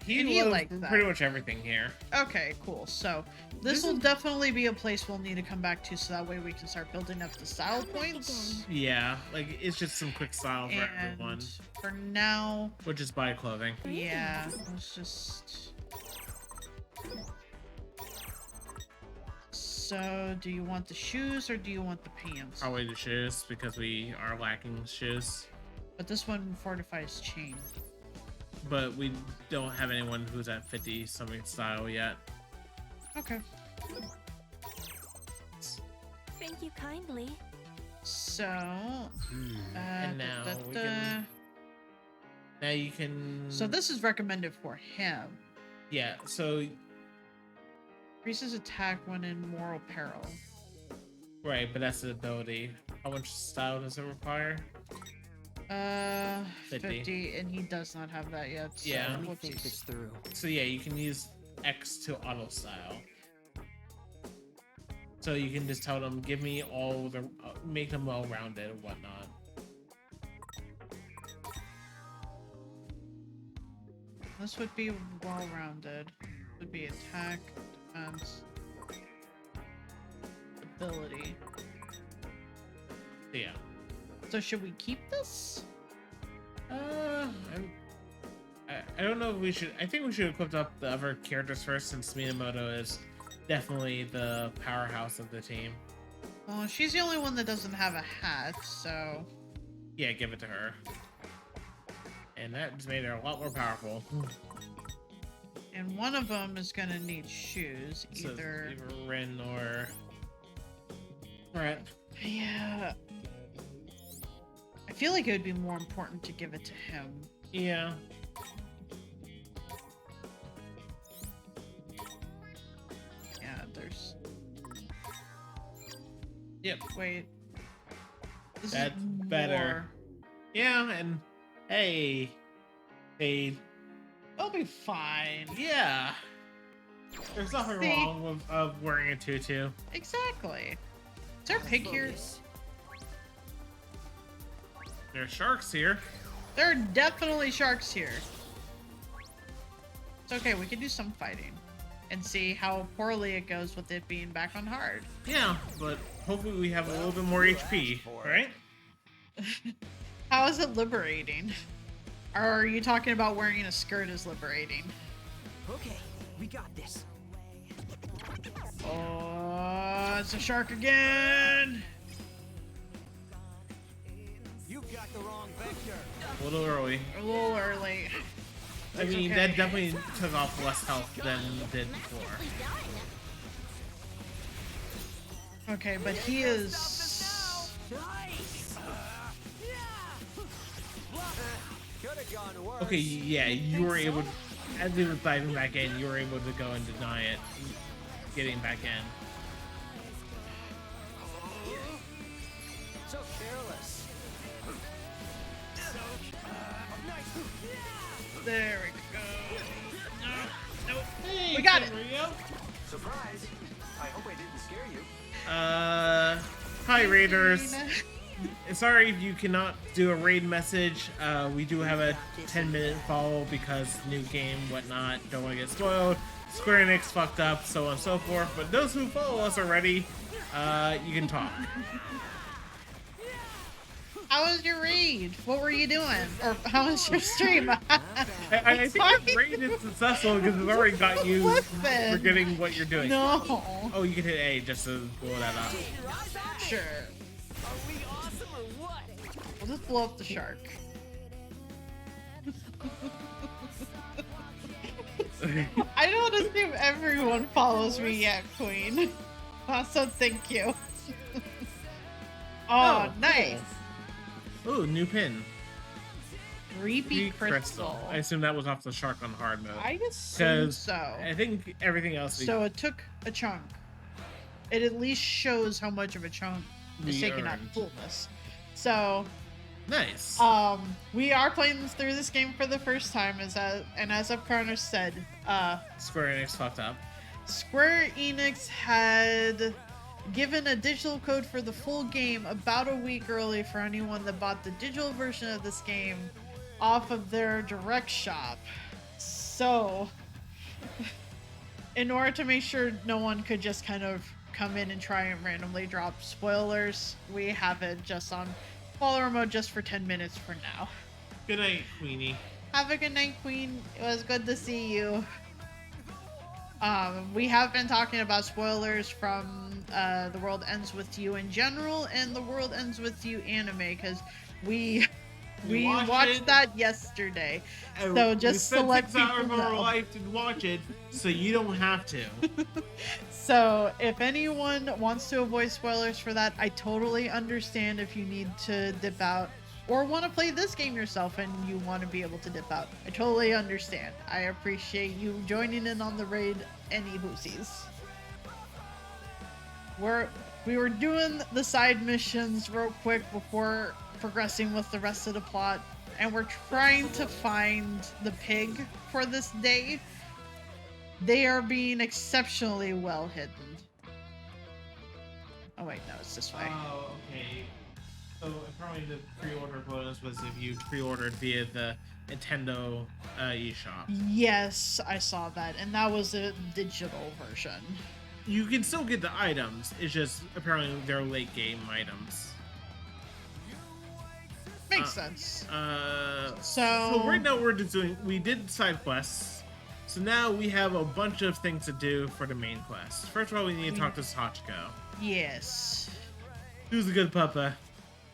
He loves likes that. pretty much everything here. Okay, cool. So this will definitely be a place we'll need to come back to, so that way we can start building up the style points. Yeah, like it's just some quick style for everyone. For now, which is buy clothing. Yeah, let's just. So, do you want the shoes or do you want the pants? Probably the shoes because we are lacking shoes. But this one fortifies chain. But we don't have anyone who's at 50 something style yet. Okay. Thank you kindly. So, and now we can. Now you can. So this is recommended for him. Yeah. So. Increases attack when in mortal peril. Right, but that's the ability. How much style does it require? 50, and he does not have that yet. So yeah. We'll think this through. So yeah, you can use X to auto style. So you can just tell them, give me all the, make them well rounded and whatnot. This would be well rounded. Would be attack, defense, ability. Yeah. So should we keep this? I don't know if we should. I think we should equip up the other characters first, since Minamoto is definitely the powerhouse of the team. Well, she's the only one that doesn't have a hat, so... Yeah, give it to her. And that just made her a lot more powerful. And one of them is gonna need shoes, So either Rin or... Right. Yeah. I feel like it would be more important to give it to him. Yeah. Yeah, there's... Yep. Wait. This That's is better. more... Yeah, and hey, They'll be fine. Yeah. There's nothing wrong with wearing a tutu. Exactly. Is there a pig here? There's sharks here. There are definitely sharks here. It's okay, we can do some fighting. And see how poorly it goes with it being back on hard. Yeah, but hopefully we have a little bit more HP, right? How is it liberating? Or are you talking about wearing a skirt is liberating? Okay, we got this. Oh, it's a shark again! You got the wrong vector. A little early. A little early. I mean, okay. that definitely took off less health than it did before. Okay, but he is... Okay, yeah, you were able, as he was diving back in, you were able to go and deny it, getting back in. So careless. There we go. No, nope. Hey, We got it. Rio. Surprise! I hope I didn't scare you. Hi Raiders. Sorry if you cannot do a raid message. We do have a 10-minute follow because new game, whatnot. Don't want to get spoiled. Square Enix fucked up, so on and so forth. But those who follow us already, you can talk. How was your raid? What were you doing? Or how was your stream? I think the raid is successful because it's already got you forgetting what you're doing. No. Oh, you can hit A just to blow that up. Sure. Are we awesome or what? We'll just blow up the shark. I don't assume everyone follows me yet, Queen. So thank you. Oh, nice. Ooh, new pin. Repeat crystal. I assume that was off the shark on hard mode. I assume so. I think everything else. So it took a chunk. It at least shows how much of a chunk is taken out earned. fullness. So Nice. we are playing through this game for the first time, as Apcarnist said, Square Enix fucked up. Square Enix had given a digital code for the full game about a week early for anyone that bought the digital version of this game off of their direct shop. So, in order to make sure no one could just kind of come in and try and randomly drop spoilers, we have it just on follower mode just for 10 minutes for now. Good night, Queenie. Have a good night, Queen. It was good to see you. We have been talking about spoilers from The World Ends With You in general and The World Ends With You anime, because we watched that yesterday. So just to let people hours of our know. life to watch it, so you don't have to. So if anyone wants to avoid spoilers for that, I totally understand if you need to dip out or want to play this game yourself and you want to be able to dip out. I totally understand. I appreciate you joining in on the raid any hoosies. We were doing the side missions real quick before progressing with the rest of the plot, and we're trying to find the pig for this day. They are being exceptionally well hidden. Oh wait, no, it's this way. Oh, okay. So probably the pre-order bonus was if you pre-ordered via the Nintendo eShop. Yes, I saw that, and that was a digital version. You can still get the items. It's just apparently they're late game items. Makes sense. So right now we did side quests. So now we have a bunch of things to do for the main quest. First of all, we need to talk to Sachiko. Yes. Who's a good papa?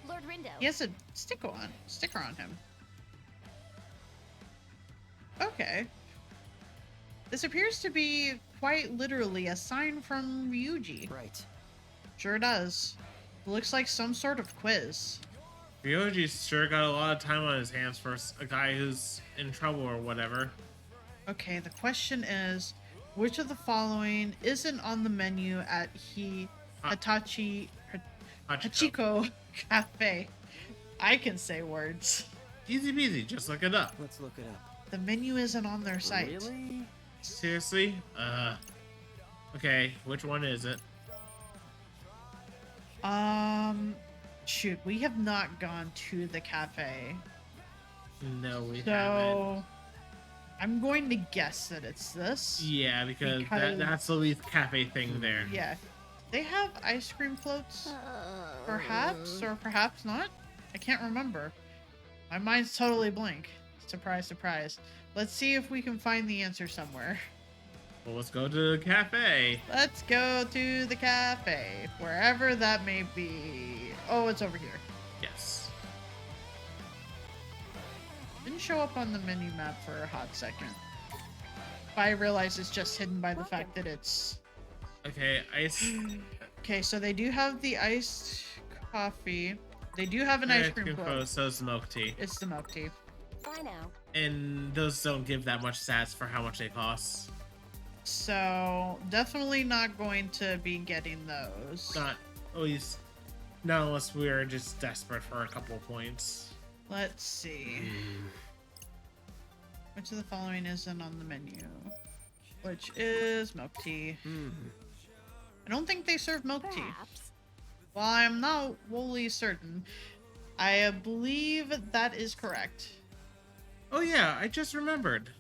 Lord Rindo. He has a sticker on him. Okay. This appears to be quite literally a sign from Ryuji. Right. Sure does. Looks like some sort of quiz. Ryoji's sure got a lot of time on his hands for a guy who's in trouble or whatever. Okay, the question is, which of the following isn't on the menu at Hachiko Cafe? I can say words. Easy peasy, just look it up. Let's look it up. The menu isn't on their site. Really? Seriously? Okay, which one is it? Shoot, we have not gone to the cafe. No, we haven't. So, I'm going to guess that it's this. Yeah, because that's the least cafe thing there. Yeah. They have ice cream floats? Perhaps, or perhaps not? I can't remember. My mind's totally blank. Surprise, surprise. Let's see if we can find the answer somewhere. Well, let's go to the cafe. Let's go to the cafe, wherever that may be. Oh, it's over here. Yes. Didn't show up on the menu map for a hot second. But I realize it's just hidden by the fact that it's... Okay, ice. Okay, so they do have the iced coffee. They do have an ice cream float. So it's milk tea. It's the milk tea. Bye now. And those don't give that much stats for how much they cost. So, definitely not going to be getting those. Not, at least, not unless we're just desperate for a couple of points. Let's see. Which of the following isn't on the menu? Which is milk tea. I don't think they serve milk tea. Perhaps. Well, I'm not wholly certain. I believe that is correct. Oh yeah, I just remembered.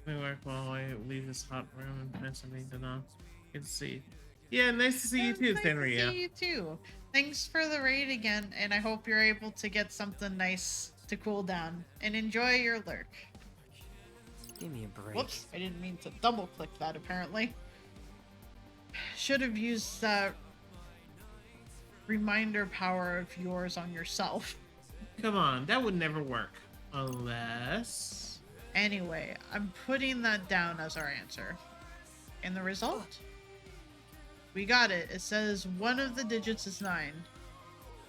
Anyway, while I leave this hot room and find something to know. Good to see. Yeah, nice to see you too, Nice Sanria. to see you too. Thanks for the raid again, and I hope you're able to get something nice to cool down. And enjoy your lurk. Give me a break. Whoops, I didn't mean to double click that apparently. Should have used that reminder power of yours on yourself. Come on, that would never work. Unless... Anyway, I'm putting that down as our answer. And the result? We got it. It says one of the digits is 9.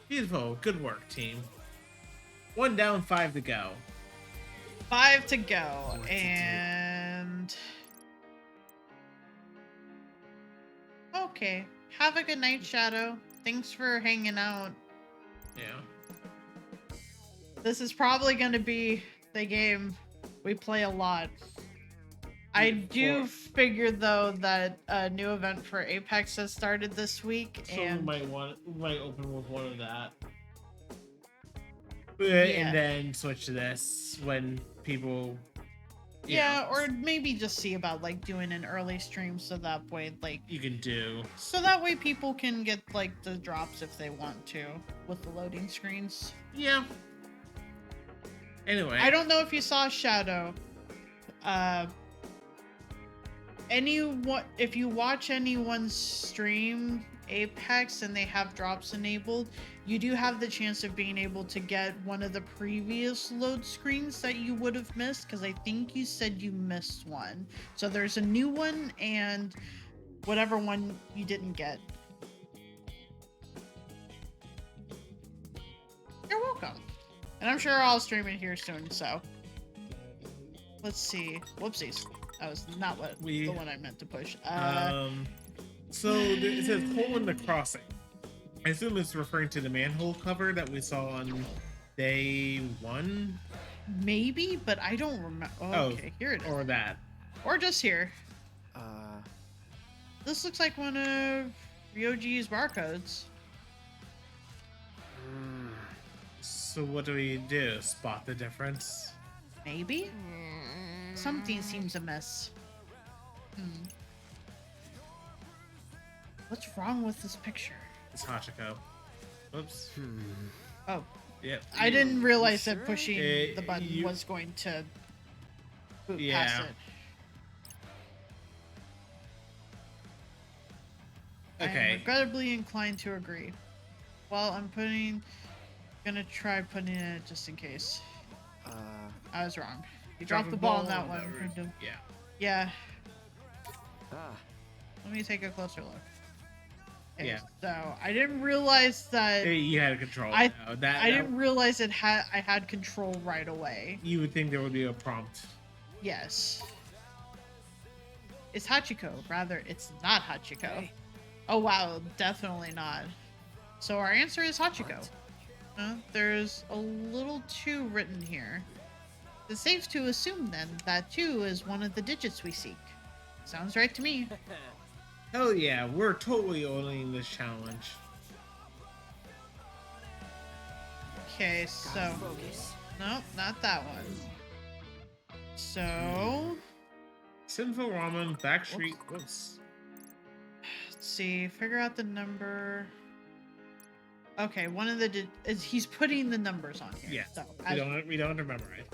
Beautiful. Good work, team. 1 down, 5 to go. 5 to go, and okay. Have a good night, Shadow. Thanks for hanging out. Yeah. This is probably going to be the game we play a lot. I do figure though that a new event for Apex has started this week, So and we might open with one of that. Yeah. And then switch to this when people. Yeah, or maybe just see about like doing an early stream so that way you can do. So that way people can get like the drops if they want to with the loading screens. Yeah. Anyway. I don't know if you saw Shadow. If you watch anyone's stream Apex and they have drops enabled, you do have the chance of being able to get one of the previous load screens that you would have missed, because I think you said you missed one. So there's a new one and whatever one you didn't get. You're welcome. And I'm sure I'll stream it here soon, so. Let's see. Whoopsies. That was not the one I meant to push. So it says hole in the crossing. I assume it's referring to the manhole cover that we saw on day 1. Maybe, but I don't remember. Oh, okay, here it is. Or that. Or just here. This looks like one of Ryoji's barcodes. So what do we do? Spot the difference? Maybe? Something seems amiss. What's wrong with this picture? It's Hachiko. Oops. Oh. Yep. I didn't realize that pushing the button was going to boot past it. Okay. I'm regrettably inclined to agree. Well, gonna try putting it just in case. I was wrong. You dropped the ball on that one. Yeah. Yeah. Let me take a closer look. Okay, Yeah. So I didn't realize that You had control. I didn't realize I had control right away. You would think there would be a prompt. Yes. It's Hachiko. Rather, it's not Hachiko. Oh wow, definitely not. So our answer is Hachiko. There's a little 2 written here. It's safe to assume then that 2 is one of the digits we seek. Sounds right to me. Hell yeah, we're totally owning this challenge. Okay, so nope, not that one. So Sinful Ramen, Backstreet. Whoops. Let's see. Figure out the number. Okay, one of the he's putting the numbers on here. Yeah. So We don't remember it.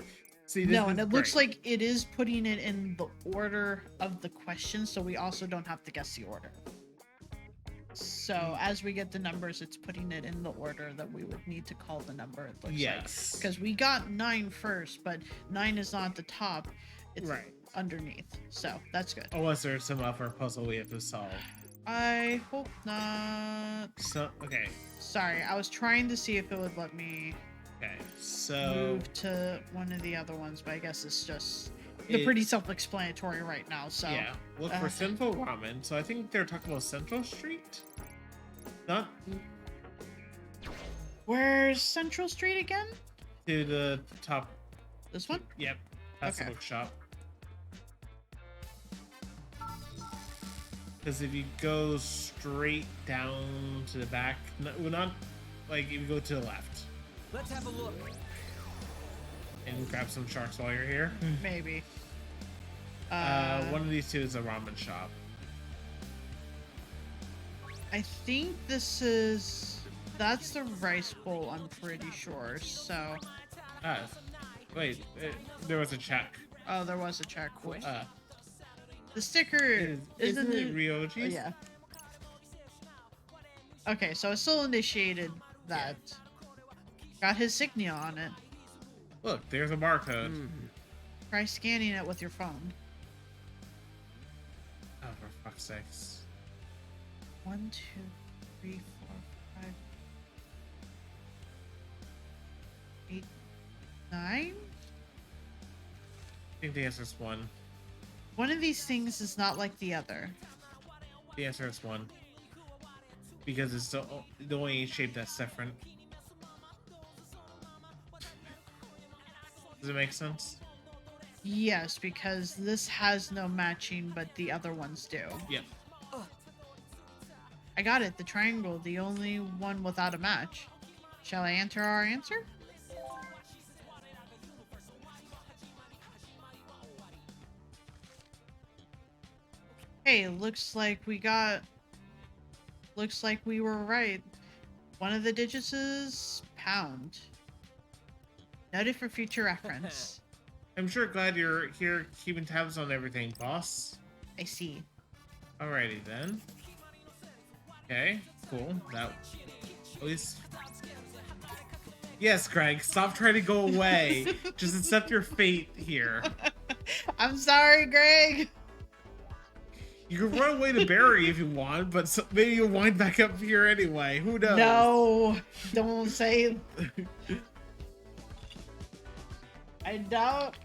See, no, and it looks like it is putting it in the order of the question, so we also don't have to guess the order. So as we get the numbers, it's putting it in the order that we would need to call the number. It looks yes. Because we got 9 first, but 9 is not at the top. It's underneath. So that's good. Unless there's some upper puzzle we have to solve. I hope not. So okay. Sorry, I was trying to see if it would let me. Okay, so move to one of the other ones, but I guess it's just they're pretty self-explanatory right now. So yeah, look for Sinful Ramen. So I think they're talking about Central Street. Not. Where's Central Street again? To the top. This one? Yep, that's the bookshop. Because if you go straight down to the back, not like if you go to the left. Let's have a look. And grab some sharks while you're here. Maybe. One of these 2 is a ramen shop. I think that's the rice bowl. I'm pretty sure. So. Wait, there was a check. Oh, there was a check. The sticker isn't it Ryoji's? Yeah. Okay, so I still initiated that. Got his signia on it. Look, there's a barcode. Try scanning it with your phone. Oh, for fuck's sakes. 1, 2, 3, 4, 5, 8, 9? I think the answer is 1. One of these things is not like the other. The answer is 1. Because it's the only shape that's different. Does it make sense? Yes, because this has no matching, but the other ones do. Yep. I got it. The triangle, the only one without a match. Shall I enter our answer? Hey, looks like we were right. One of the digits is pound. Noted for future reference. I'm sure glad you're here keeping tabs on everything, boss. I see. Alrighty then. Okay, cool. That at least. Yes, Greg, stop trying to go away. Just accept your fate here. I'm sorry, Greg. You can run away to Barry if you want, but maybe you'll wind back up here anyway. Who knows? No, don't say. I doubt.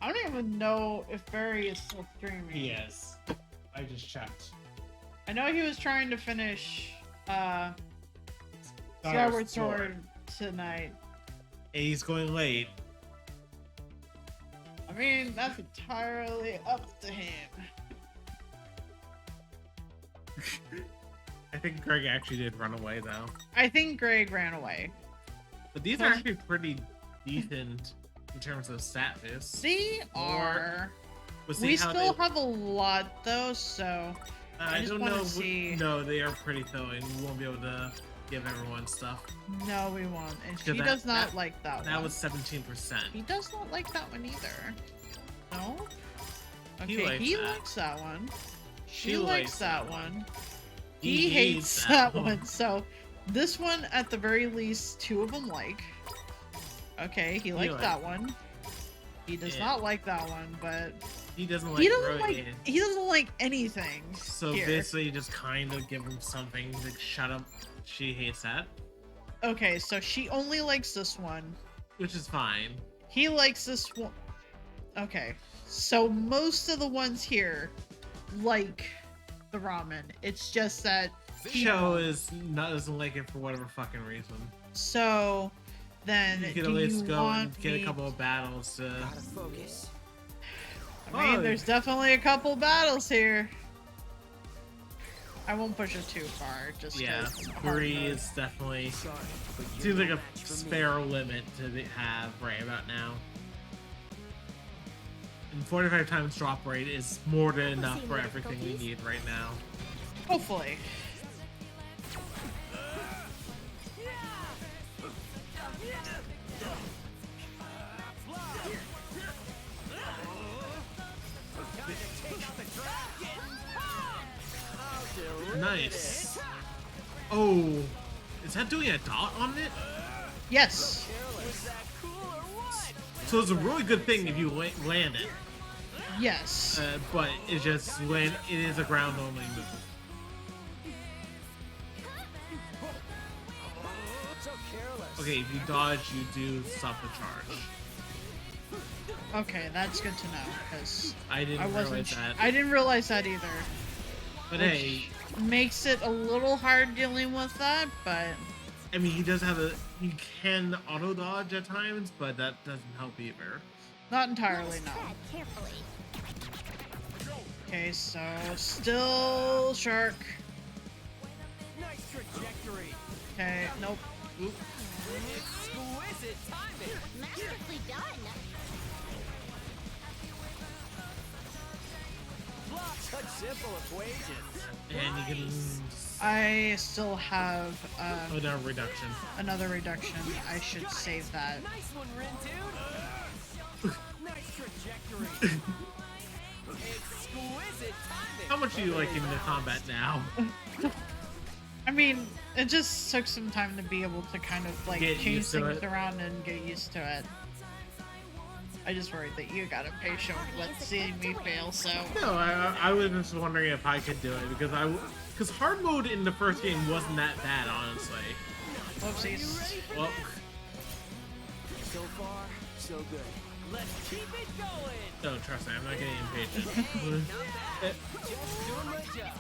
I don't even know if Barry is still streaming. Yes. I just checked. I know he was trying to finish Skyward Sword tonight. And he's going late. I mean, that's entirely up to him. I think Greg actually did run away though. I think Greg ran away. But these are actually pretty decent in terms of stat boosts. They are. We'll see We how still they... have a lot though, so I just don't wanna know. see. No, they are pretty filling. We won't be able to give everyone stuff. No, we won't. And she That- does not that- like that one. That was 17%. He does not like that one either. No? He Okay, likes he that. likes that one. She She likes likes that that one. He hates that one. So, this one, at the very least, 2 of them like. Okay, he likes likes that one. He does Yeah. not like that one, but He doesn't like he doesn't really like he doesn't like anything. So here. basically, just kind of give him something to shut up. She hates that, Okay, so she only likes this one. which is fine. He likes this one. Okay, so most of the ones here like the ramen. It's just that Cho doesn't like it for whatever fucking reason. So then, You do could at least you go want and get me... a couple of battles to. Gotta focus. I mean, Oh. there's definitely a couple battles here. I won't push it too far, just Yeah, 'cause it's hard 3 mode. is definitely Sorry, but you're seems like no a match for me. spare limit to have right about now. And 45 times drop rate is more than enough for everything we need right now. Hopefully. Nice. Oh, is that doing a dot on it? Yes. So it's a really good thing if you land it. Yes. But it just it is a ground only move. Okay, if you dodge, you do stop the charge. Okay, that's good to know, because I didn't I wasn't. realize that. I didn't realize that either. But which hey, makes it a little hard dealing with that, but I mean, he does have he can auto dodge at times, but that doesn't help either. not entirely no. Tread carefully. Okay, so still shark. Nice trajectory. Okay, nope. Exquisite timing. Masterfully done. Such simple equations. And you can I still have another reduction. another reduction. I should save that. Nice one, Rin dude. Nice trajectory. Exquisite timing. How much do you like in the combat now? I mean, it just took some time to be able to kind of like Get change used to things it. around and get used to it. I just worried that you got impatient with seeing me fail, so No, I was just wondering if I could do it because hard mode in the first game wasn't that bad, honestly. whoopsies. Well, So far, so good. Let's keep it going. No, trust me, I'm not getting impatient. Just doing my job.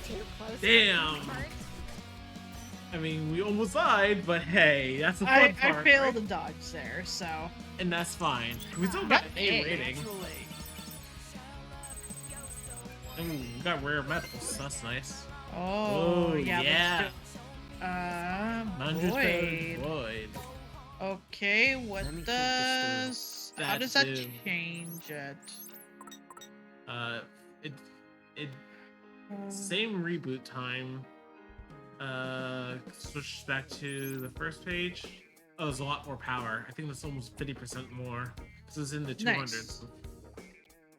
Too close. Damn. I mean, we almost died, but hey, that's the fun I part. failed right? a dodge there, so. And that's fine. We still got an A A. rating. Ooh, we got rare metals. That's nice. Oh, yeah. yeah. Void. Void. Okay, what Let me think does... How That does that do. change it? It same reboot time. Switch back to the first page. Oh, there's a lot more power. I think that's almost 50% more. This is in the 200s. Nice.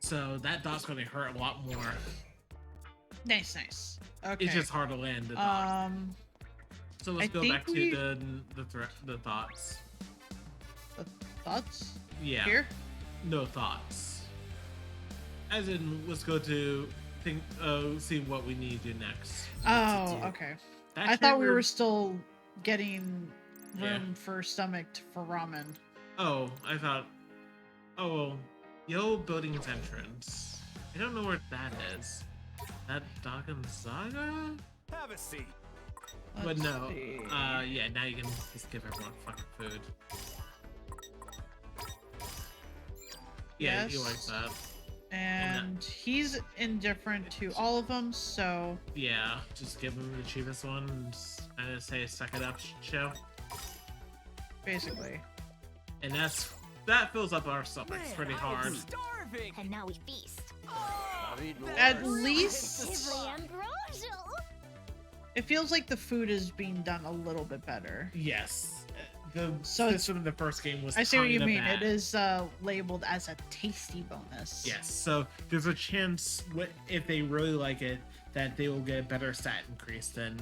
So that dot's going to hurt a lot more. Nice, nice. Okay. It's just hard to land the dot. So let's I go think back to we- the thoughts. Thoughts? Yeah. Here? No thoughts. As in, let's go to see what we need to do next. Oh, okay. I thought we were still getting room for stomach for ramen. Oh, I thought. Oh, well, Yo Building's entrance. I don't know where that is. That Dagon Saga? Have a seat. But Let's no. see. Yeah, now you can just give everyone fucking food. Yeah, he Yes. likes that. And he's indifferent to all of them, so Yeah, just give him the cheapest one and say suck it up, show. basically. And that fills up our stomachs pretty hard. Starving. And now we feast. At least Ghibli Ambrosial. it feels like the food is being done a little bit better. Yes. The So it's- system in the first game was I see what you kinda mean. bad. It is labeled as a tasty bonus. Yes, so there's a chance if they really like it that they will get a better stat increase than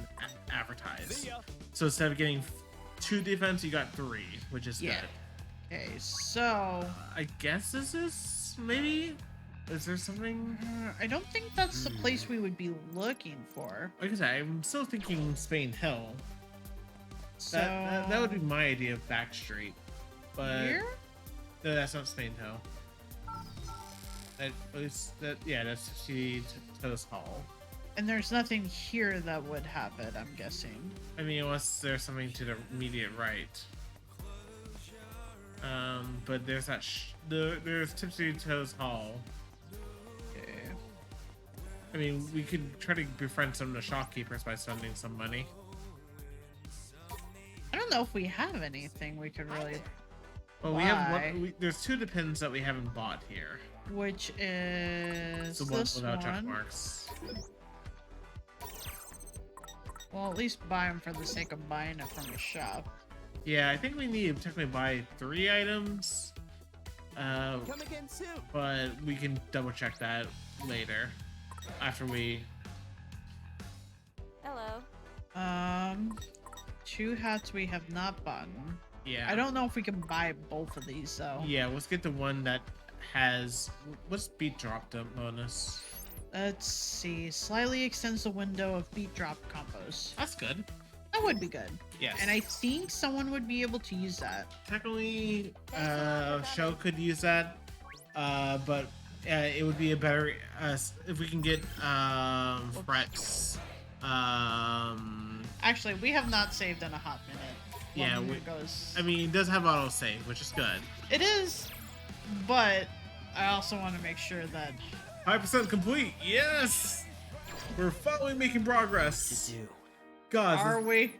advertised. See ya. So instead of getting 2 defense, you got 3, which is Yeah. good. Okay, so I guess this is maybe. Is there something? I don't think that's the place we would be looking for. Like I said, I'm still thinking Spain Hill. So That would be my idea of Backstreet, but here? no, that's not Spain Hill. That's 50 Toast Hall. And there's nothing here that would have it, I'm guessing. I mean, unless there's something to the immediate right. But there's that. There's Tipsy Toes Hall. Okay. I mean, we could try to befriend some of the shopkeepers by spending some money. I don't know if we have anything we could really. Well, we have buy, there's 2 depends that we haven't bought here. which is The one this without check one. marks. Well, at least buy them for the sake of buying it from a shop. Yeah, I think we need to technically buy 3 items. Come again soon. But we can double check that later after we. Hello. 2 hats we have not bought. Yeah. I don't know if we can buy both of these though. Yeah, let's get the one that has. What's beat drop bonus? Let's see. Slightly extends the window of beat drop combos. That's good. That would be good. Yes. And I think someone would be able to use that. Technically, Show could use that, but it would be a better if we can get Fret's. Actually, we have not saved in a hot minute. Yeah, It goes. I mean, it does have auto save, which is good. It is, but I also want to make sure that 5% complete. Yes, we're finally making progress. God, are we?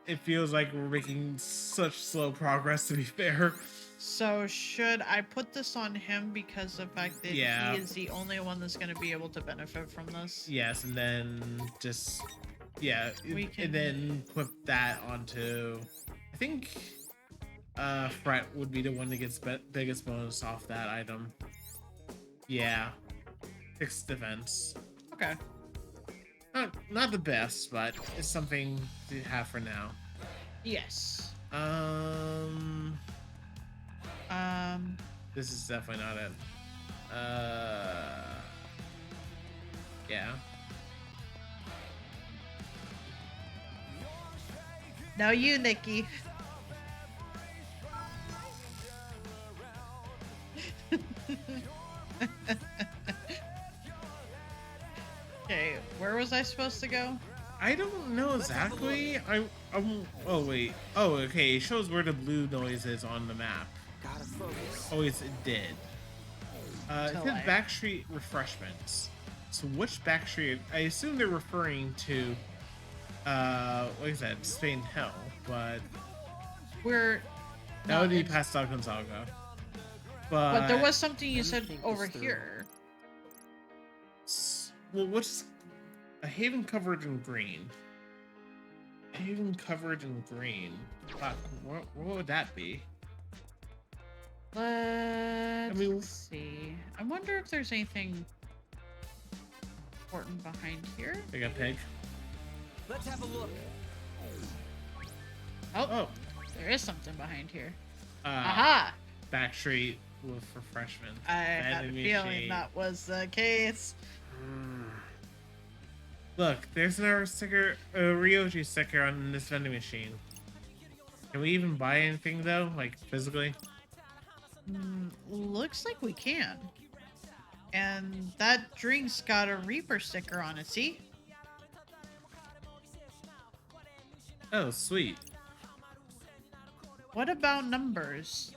it feels like we're making such slow progress. To be fair. So should I put this on him because of the fact that Yeah. he is the only one that's going to be able to benefit from this? Yes, and then just We can- and then put that onto. I think Fret would be the one that gets biggest bonus off that item. Yeah, 6 defense. Okay. Not the best, but it's something to have for now. Yes. This is definitely not it. Yeah. Now you, Nikki. Where was I supposed to go? I don't know exactly. Oh wait. Oh, okay. It shows where the blue noise is on the map. Gotta focus. Oh, yes, it did. It Till said I- Backstreet Refreshments. So which Backstreet? I assume they're referring to, what is that? Spain Hill, but We're that no, would be it's- past Doc Gonzaga. But there was something you Let me said think over this through. here. Well, what's a haven covered in green? Haven covered in green. Fuck, what would that be? Let's mean- see. I wonder if there's anything important behind here. Like a pig. Let's have a look. Oh, There is something behind here. uh, Aha! Backstreet with refreshments. I had a Vending feeling machine. that was the case. Look, there's another sticker, a Ryoji sticker on this vending machine. Can we even buy anything though, like physically? Looks like we can. And that drink's got a Reaper sticker on it, see? Oh, sweet. What about numbers?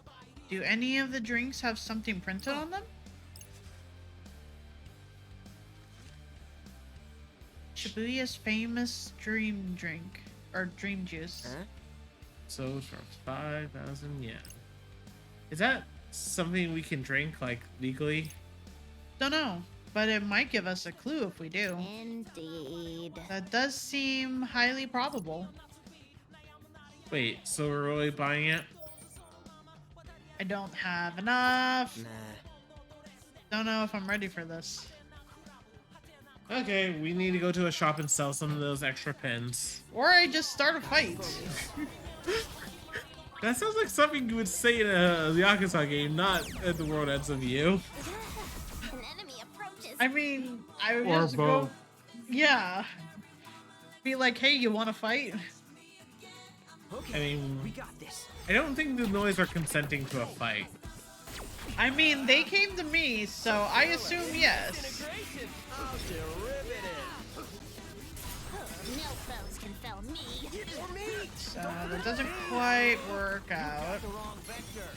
Do any of the drinks have something printed on them? Shibuya's famous dream drink, or dream juice. Huh? So for 5,000 yen. Is that something we can drink like legally? Don't know, but it might give us a clue if we do. Indeed. That does seem highly probable. Wait, so we're really buying it? I don't have enough. Nah. Don't know if I'm ready for this. Okay, we need to go to a shop and sell some of those extra pins. Or I just start a fight. That sounds like something you would say in a Yakuza game, not at the World Ends of You. An enemy approaches. I mean, I would Or just both. go. Yeah. Be like, hey, you want to fight? Okay, I mean, we got this. I don't think the noise are consenting to a fight. I mean, they came to me, so I assume yes. I'll rip it No foes can fell me. Or me. So that doesn't quite work out. The wrong vector.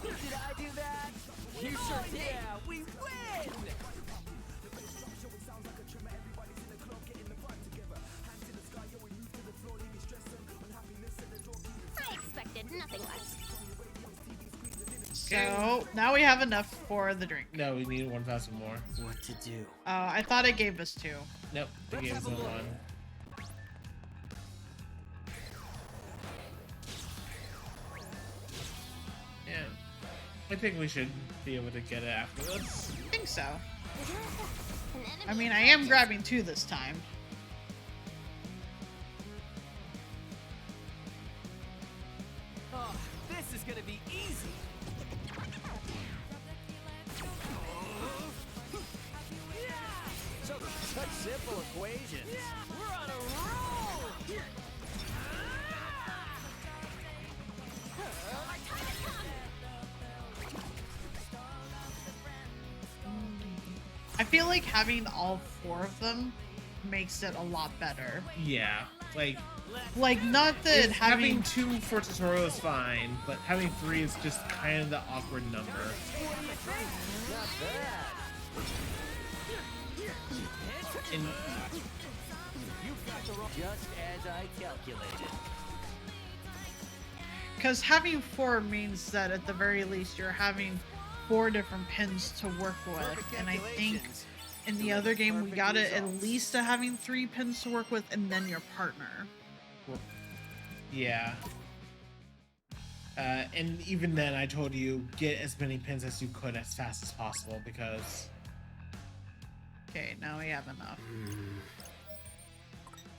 Did I do that? You sure did. Yeah, we win. I expected nothing less. So now we have enough for the drink. No, we need 1,000 more. What to do? I thought it gave us 2. Nope, the Let's game's have a on look. one. Yeah, I think we should be able to get it after this. I think so. An enemy I mean, I am grabbing 2 this time. Oh, this is gonna be easy. Such simple equations. We're on a roll. I feel like having all 4 of them makes it a lot better. Yeah, like Like, not that having having 2 for tutorial is fine, but having 3 is just kind of the awkward number. Not bad. And You've got the wrong. Just as I calculated. Because having 4 means that at the very least you're having 4 different pins to work with. And I think in the other game we got it at least to having 3 pins to work with and then your partner. yeah. And even then, I told you get as many pins as you could as fast as possible because, Okay, now we have enough.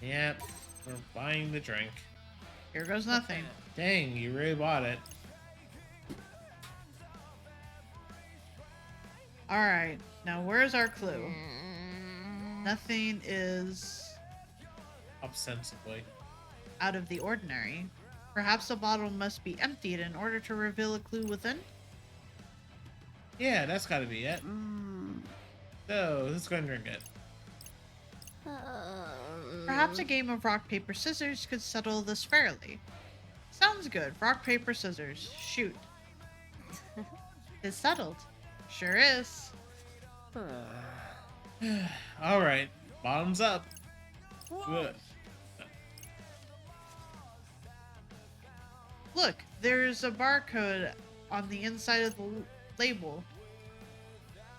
yep, we're buying the drink. Here goes nothing. Dang, you really bought it. Alright, now where's our clue? Nothing is Ostensibly. out of the ordinary. Perhaps the bottle must be emptied in order to reveal a clue within? Yeah, that's gotta be it. So, let's go and drink it. Perhaps a game of rock, paper, scissors could settle this fairly. Sounds good. Rock, paper, scissors. Shoot. It's settled. Sure is. All right, bottoms up. Good. Look, there's a barcode on the inside of the label.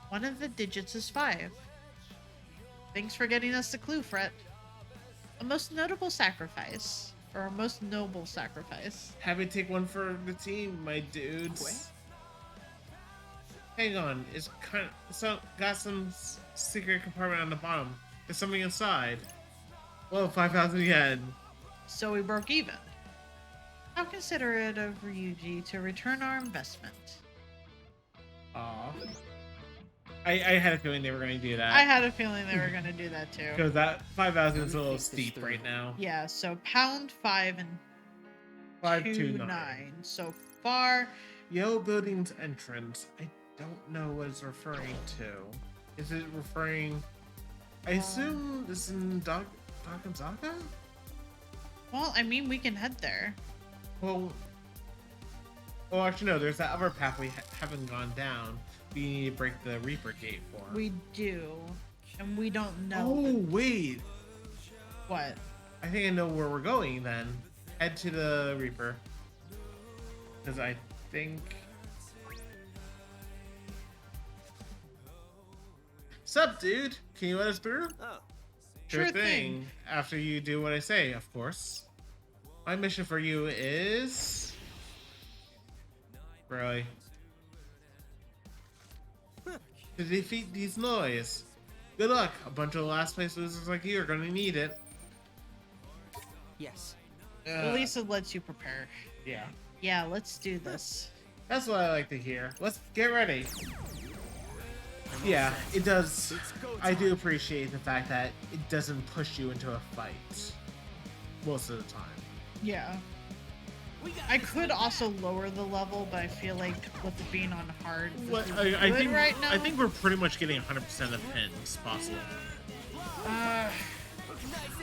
One of the digits is 5. Thanks for getting us the clue, Fret. A most notable sacrifice. Or a most noble sacrifice. Have me take one for the team, my dudes. Hang on, it's kind of got some secret compartment on the bottom. There's something inside. Whoa, 5,000 yen. So we broke even. How considerate of Ryuji to return our investment. Aw. I had a feeling they were going to do that. I had a feeling they were going to do that too. Because that 5,000 is a little steep right now. Yeah, so pound 5 and 529. So far. Yellow Building's entrance. I don't know what it's referring to. Is it referring... I assume this is in Dakanzaka? Well, I mean, we can head there. Well, actually, no. There's that other path we haven't gone down. We need to break the Reaper Gate for. We do. And we don't know. Oh, wait. What? I think I know where we're going then. Head to the Reaper. Because I think... Sup, dude? Can you let us through? Oh, Sure Sure thing. thing. After you do what I say, of course. My mission for you is... Really? To defeat these noise. Good luck. A bunch of last place losers like you are gonna need it. yes. At least it lets you prepare. Yeah. Yeah, let's do this. That's what I like to hear. Let's get ready. Yeah, it does. I do appreciate the fact that it doesn't push you into a fight. Most of the time. Yeah. I could also lower the level, but I feel like with it being on hard, this What, is I good think right now. I think we're pretty much getting 100% of pins possible. Nice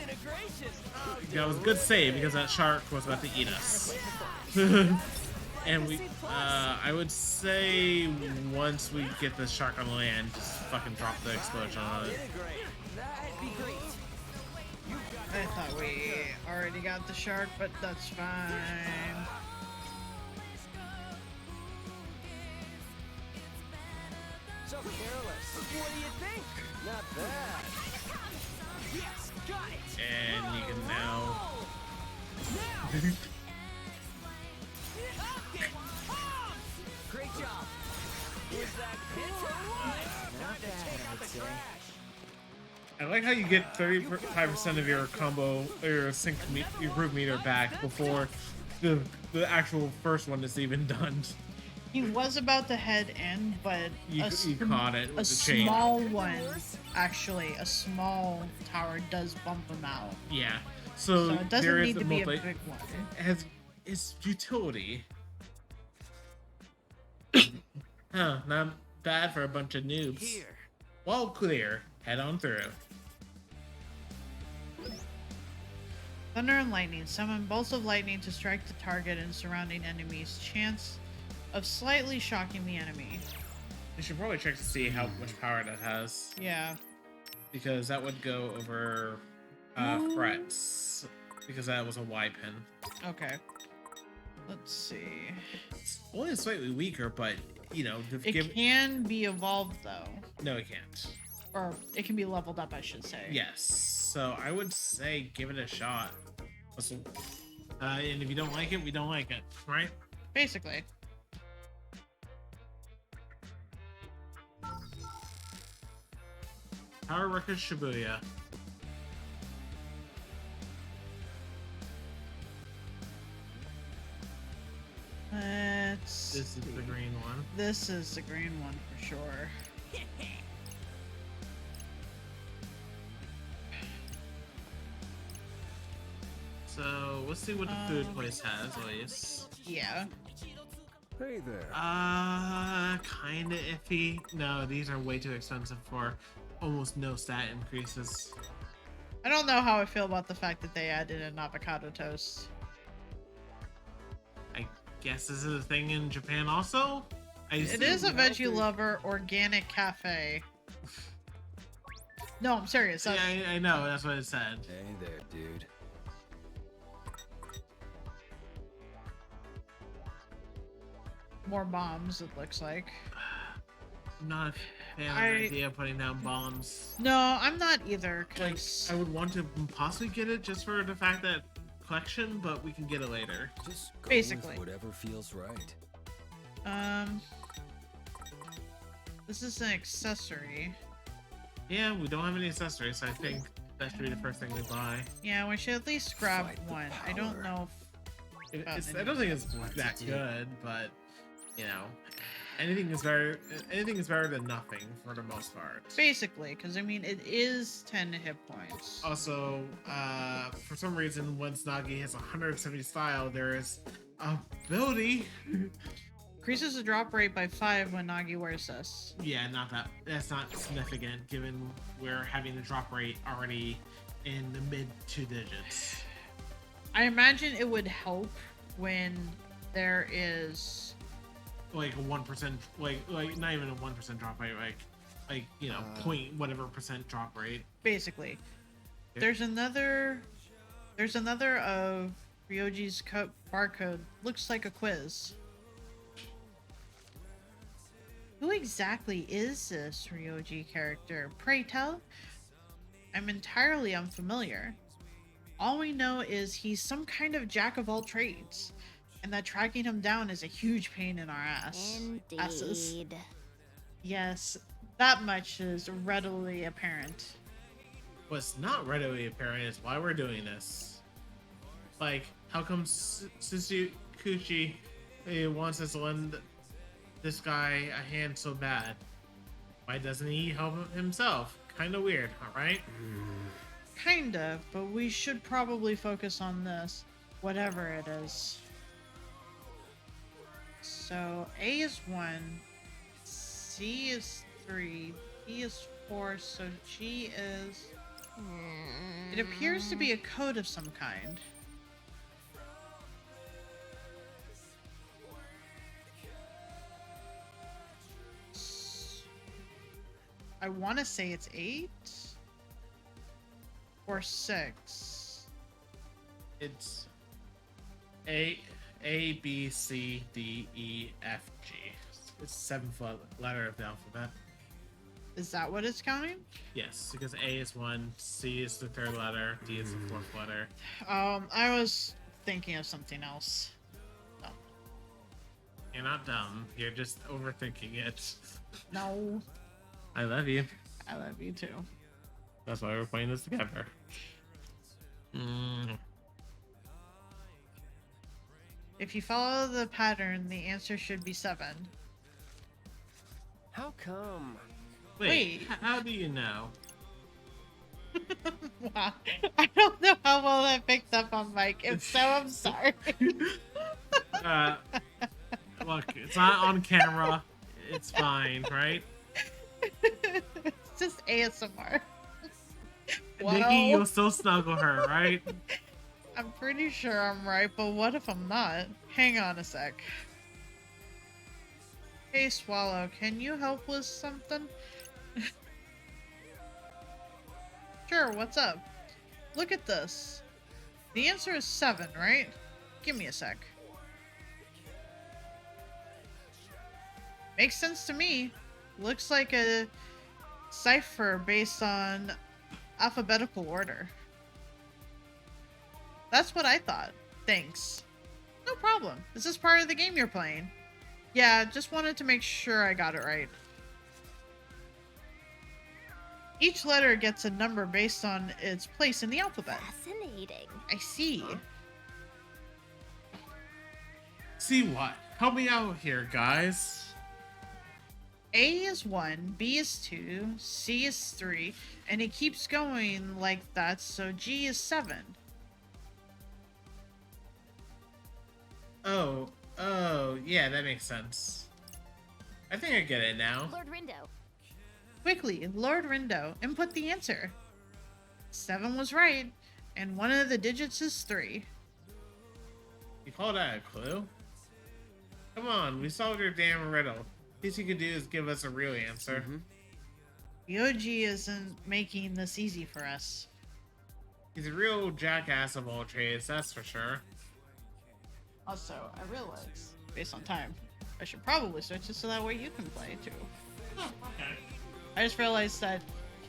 integration. That was a good save because that shark was about to eat us. And we, I would say once we get the shark on land, just fucking drop the explosion on it. That'd be great. I thought we already got the shark, but that's fine. So careless. What do you think? Not bad. Yes, got it. And you can now. Great job. Was that hit or what? Not bad, I'd say. I like how you get 35% of your combo or your sync your group meter back before the actual first one is even done. He was about to head in, but You caught it a with the chain. small one, actually, a small tower does bump him out. Yeah. So So, it doesn't there is need a to be a multi. big one. It has its utility. Huh? Not bad for a bunch of noobs. Here. Well clear. Head on through. Thunder and lightning. Summon bolts of lightning to strike the target and surrounding enemies. Chance of slightly shocking the enemy. You should probably check to see how much power that has, Yeah. because that would go over frets, because that was a Y pin. Okay. Let's see. It's only slightly weaker, but you know, It can be evolved though, no, it can't. or it can be leveled up, I should say. Yes, so I would say give it a shot. And if you don't like it, we don't like it, right? Basically. Power Record Shibuya. Let's. This is the green one. This is the green one for sure. So let's see what the food place has, at least. Yeah. Hey there. Kinda iffy. No, these are way too expensive for almost no stat increases. I don't know how I feel about the fact that they added an avocado toast. I guess this is a thing in Japan also? It is a veggie lover organic cafe. No, I'm serious. Yeah, I know. That's what it said. Hey there, dude. More bombs, it looks like. I'm not a fan of the idea of putting down bombs. No, I'm not either. Like, Cause I would want to possibly get it just for the fact that collection, but we can get it later. Just go Basically. with whatever feels right. This is an accessory. Yeah, we don't have any accessories, so I think that should be the first thing we buy. Yeah, we should at least grab Fight the one. I don't power. know if I don't think it's that good, but you know, anything is better than nothing for the most part. basically, because I mean it is 10 hit points. Also, for some reason, once Nagi has 170 style, there is ability. Increases the drop rate by 5 when Nagi wears this. Yeah, that's not significant given we're having the drop rate already in the mid 2 digits. I imagine it would help when there is Like a 1%, like not even a 1% drop rate, like you know, point whatever percent drop rate. basically. Yeah. There's another of Ryoji's barcode. Looks like a quiz. Who exactly is this Ryoji character? Pray tell? I'm entirely unfamiliar. All we know is he's some kind of jack of all trades, and that tracking him down is a huge pain in our asses. Indeed. Yes, that much is readily apparent. What's not readily apparent is why we're doing this. Like, how come Suzukuchi wants us to lend this guy a hand so bad? Why doesn't he help himself? Kinda weird, alright? Kinda, but we should probably focus on this, whatever it is. So, A is 1, C is 3, B is 4, so G is... It appears to be a code of some kind. I want to say it's 8 or 6. It's A, B, C, D, E, F, G. It's the 7th letter of the alphabet. Is that what it's counting? Yes, because A is 1, C is the 3rd letter, D is the 4th letter. I was thinking of something else. Oh. You're not dumb. You're just overthinking it. No. I love you. I love you too. That's why we're playing this together. If you follow the pattern, the answer should be 7. How come? Wait. How do you know? Wow. I don't know how well that picked up on Mike. If so, I'm sorry. Look, it's not on camera. It's fine, right? It's just ASMR. Nikki, you'll still snuggle her, right? I'm pretty sure I'm right, but what if I'm not? Hang on a sec. Hey, Swallow, can you help with something? Sure, what's up? Look at this. The answer is 7, right? Give me a sec. Makes sense to me. Looks like a cipher based on alphabetical order. That's what I thought. Thanks. No problem. Is this part of the game you're playing? Yeah, just wanted to make sure I got it right. Each letter gets a number based on its place in the alphabet. Fascinating. I see. See what? Help me out here, guys. A is 1, B is 2, C is 3, and it keeps going like that, so G is 7. Oh, yeah, that makes sense. I think I get it now. Lord Rindo. Quickly, Lord Rindo, input the answer. 7 was right, and one of the digits is 3. You call that a clue? Come on, we solved your damn riddle. Least you could do is give us a real answer. Ryoji isn't making this easy for us. He's a real jackass of all trades, that's for sure. Also, I realize, based on time, I should probably switch it so that way you can play too. Oh, okay. I just realized that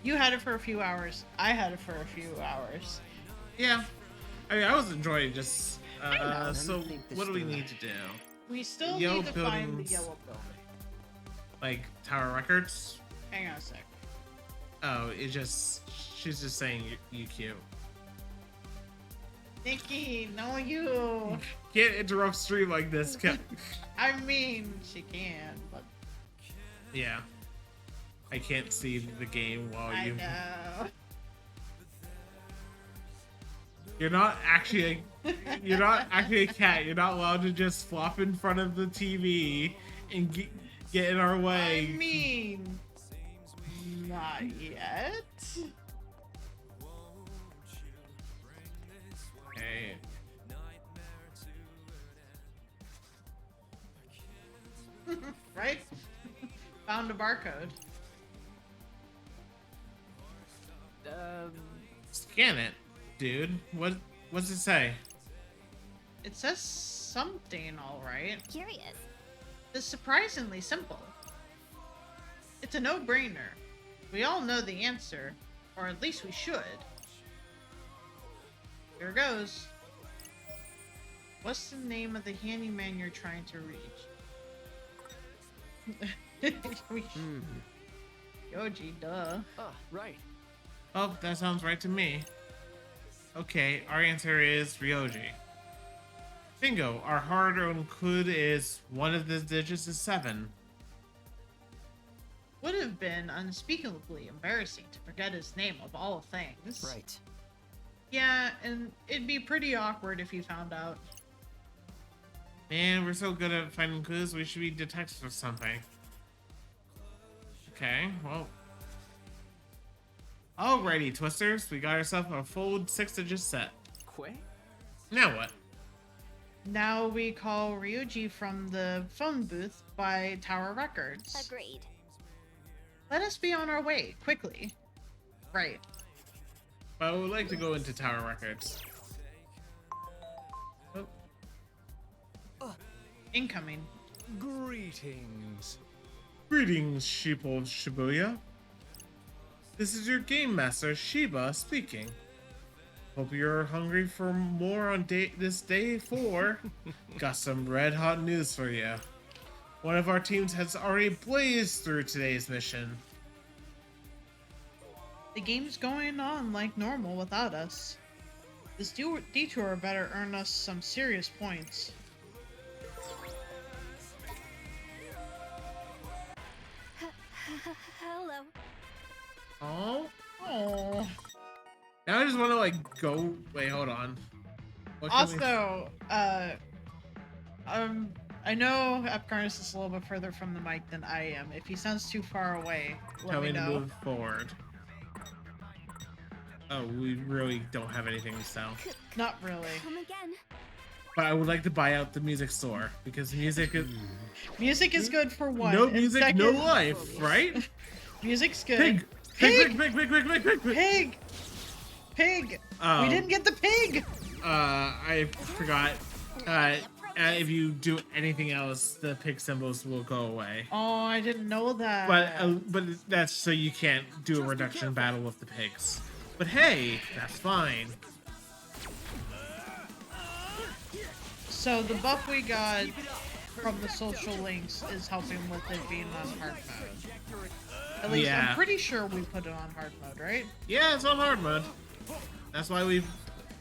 you had it for a few hours, I had it for a few hours. Yeah. I mean, I was enjoying just... know. so, what do we need to do? We still Yellow need to find the buildings. yellow building. Like, Tower Records? Hang on a sec. Oh, it just... She's just saying you cute. Nikki, no you. Can't interrupt stream like this. I mean, she can, but Yeah. I can't see the game while I you... know. You're not actually a cat. You're not allowed to just flop in front of the TV and get in our way. I mean, not yet. Okay. Right? Found a barcode. Scan it, dude. What's it say? It says something, all right. Curious. It's surprisingly simple. It's a no-brainer. We all know the answer, or at least we should. Here goes. What's the name of the handyman you're trying to reach? Yoji, duh. Ah, right. Oh, that sounds right to me. Okay, our answer is Ryoji. Bingo, our hard-earned clue is one of the digits is 7. Would have been unspeakably embarrassing to forget his name of all things. Right. Yeah, and it'd be pretty awkward if you found out. Man, we're so good at finding clues, we should be detectives or something. Okay, well. Alrighty, Twisters, we got ourselves a full 6-digit set. Quay? Now what? Now we call Ryuji from the phone booth by Tower Records. Agreed. Let us be on our way, quickly. Right. But I would like to go into Tower Records. Oh. Incoming. Greetings. Greetings, sheeple Shibuya. This is your game master, Shiba, speaking. Hope you're hungry for more on this day 4. Got some red hot news for you. One of our teams has already blazed through today's mission. The game's going on like normal without us. This detour better earn us some serious points. Hello. Oh. Now I just want to like go. Wait, hold on. What can Also, I know Apcarnist is a little bit further from the mic than I am. If he sounds too far away, let me to know. move forward? Oh, we really don't have anything to sell. Not really. Come again. But I would like to buy out the music store because music is Music is good for one. no and music, second, no life, right? Music's good. Pig, pig, pig, pig, pig, pig, pig, pig. Pig! Pig! Oh. We didn't get the pig! I forgot. If you do anything else, the pig symbols will go away. Oh, I didn't know that. But that's so you can't do a reduction battle with the pigs. But hey, that's fine. So the buff we got from the social links is helping with it being on hard mode. At least Yeah. I'm pretty sure we put it on hard mode, right? Yeah, it's on hard mode. That's why we've...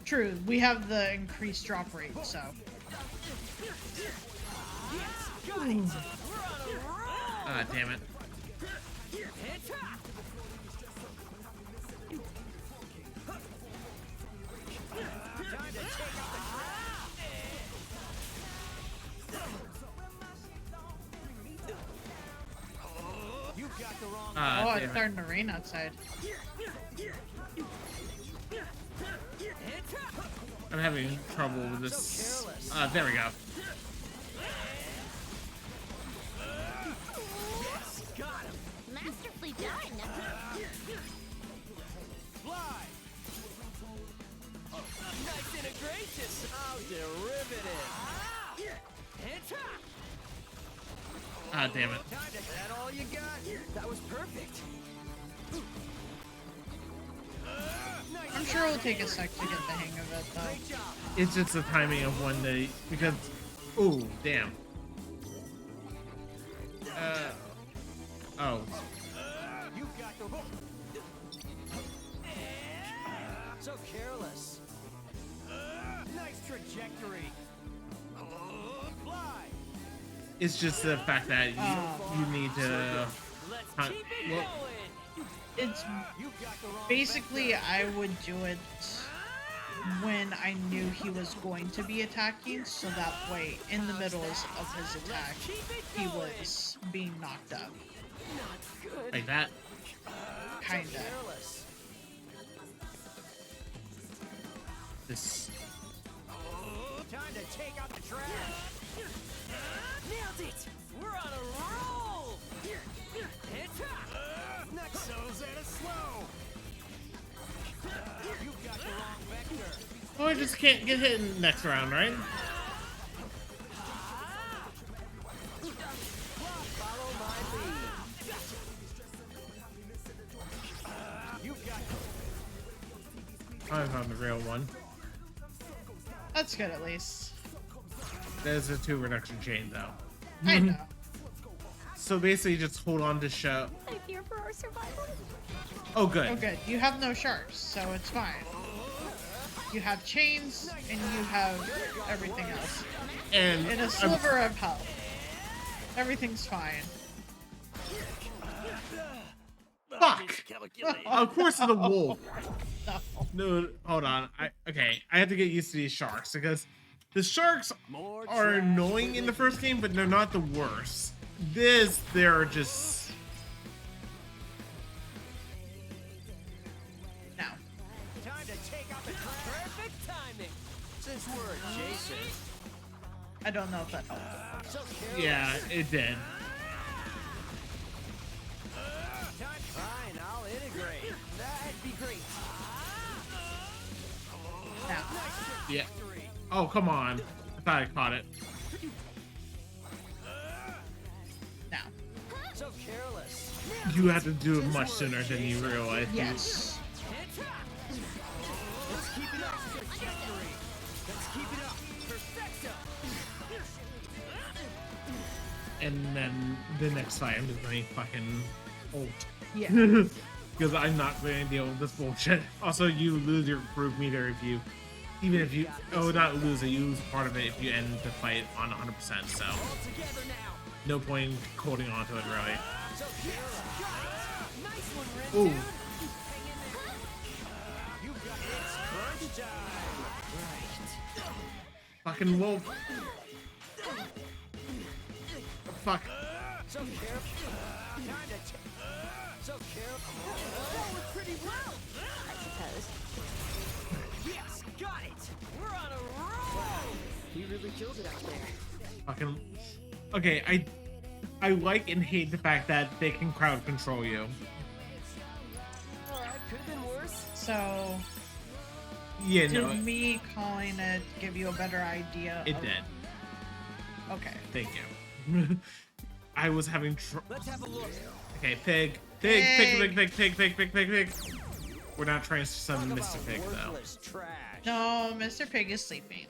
True, we have the increased drop rate, so. Ah, damn it. Oh, Ah, it's damn it. starting to rain outside. I'm having trouble with this. There we go. Masterfully done. Fly! Nice integration! How derivative! Ah, damn it. Is that all you got? That was perfect. I'm sure it'll take a sec to get the hang of it, though. It's just the timing of when they, because, ooh, damn. Oh. You got the hook. So careless. Nice trajectory. Fly. It's just the fact that you need to. Let's keep it well, going. It's You got the wrong basically, I would do it when I knew he was going to be attacking, so that way, in the middle of his attack, he was being knocked up. like that. Kinda. careless. This. Time to take out the trash. Nailed it! We're on a roll! Next so's at a slow. You got the wrong vector. Oh, I just can't get hit in the next round, right? Follow my lead. You got I found the real one. That's good, at least. There's a 2 reduction chain, though. I know. So basically, just hold on to show. I fear for our survival. Oh, good. Oh, good. You have no sharks, so it's fine. You have chains, and you have everything else. And In a sliver of health. Everything's fine. fuck. Of course, it's the wolf. No. No, hold on. Okay, I have to get used to these sharks because the sharks are annoying in the first game, but they're not the worst. They're just. No. time to take out the trash. Perfect timing! Since we're adjacent. I don't know if that helped. So careless. Yeah, it did. Fine, I'll integrate. That'd be great. Now. Yeah. Oh, come on. I thought I caught it. Now. So careless. You had to do it much sooner than you realized. Yes. Let's keep it up. Trajectory. Let's keep it up. Perfecto! And then the next fight, I'm just going to fucking ult. Yeah. Because I'm not going to deal with this bullshit. Also, you lose your group meter if you, even if you, oh, not lose it, you lose part of it if you end the fight on 100%. So, All together now! no point holding on to it, really. So careless! Nice one, Red Ooh. Dude! You got it's crunch time. Fucking wolf. Fuck. So careful. Time to so careful. That was pretty well! I suppose. Yes, got it! We're on a roll! He really killed it out there. Fucking. Okay, I like and hate the fact that they can crowd control you. Alright, could've been worse. So, Yeah, did no, me calling it give you a better idea? it of... did. Okay. Thank you. I was having Let's have a look. Okay, pig. Pig. We're not trying to summon Mr. Pig, though. Worthless trash. No, Mr. Pig is sleeping.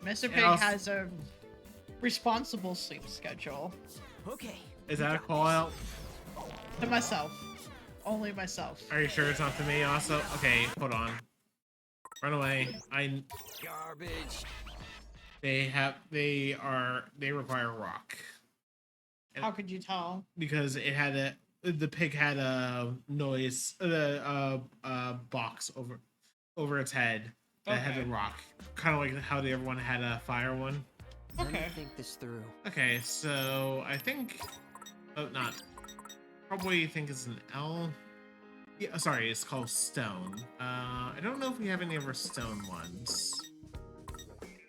Mr. Pig also- has a responsible sleep schedule. Okay. Is that a call out? To myself. Only myself. Are you sure it's not to me also? Okay, hold on. Run away. Garbage. They require rock. How could you tell? Because the pig had a noise, box over its head that had a Okay. rock. Kind of like how the other one had a fire one. Let me Okay. think this through. Okay, so I think, probably think it's an L. Yeah, sorry, it's called stone. I don't know if we have any of our stone ones.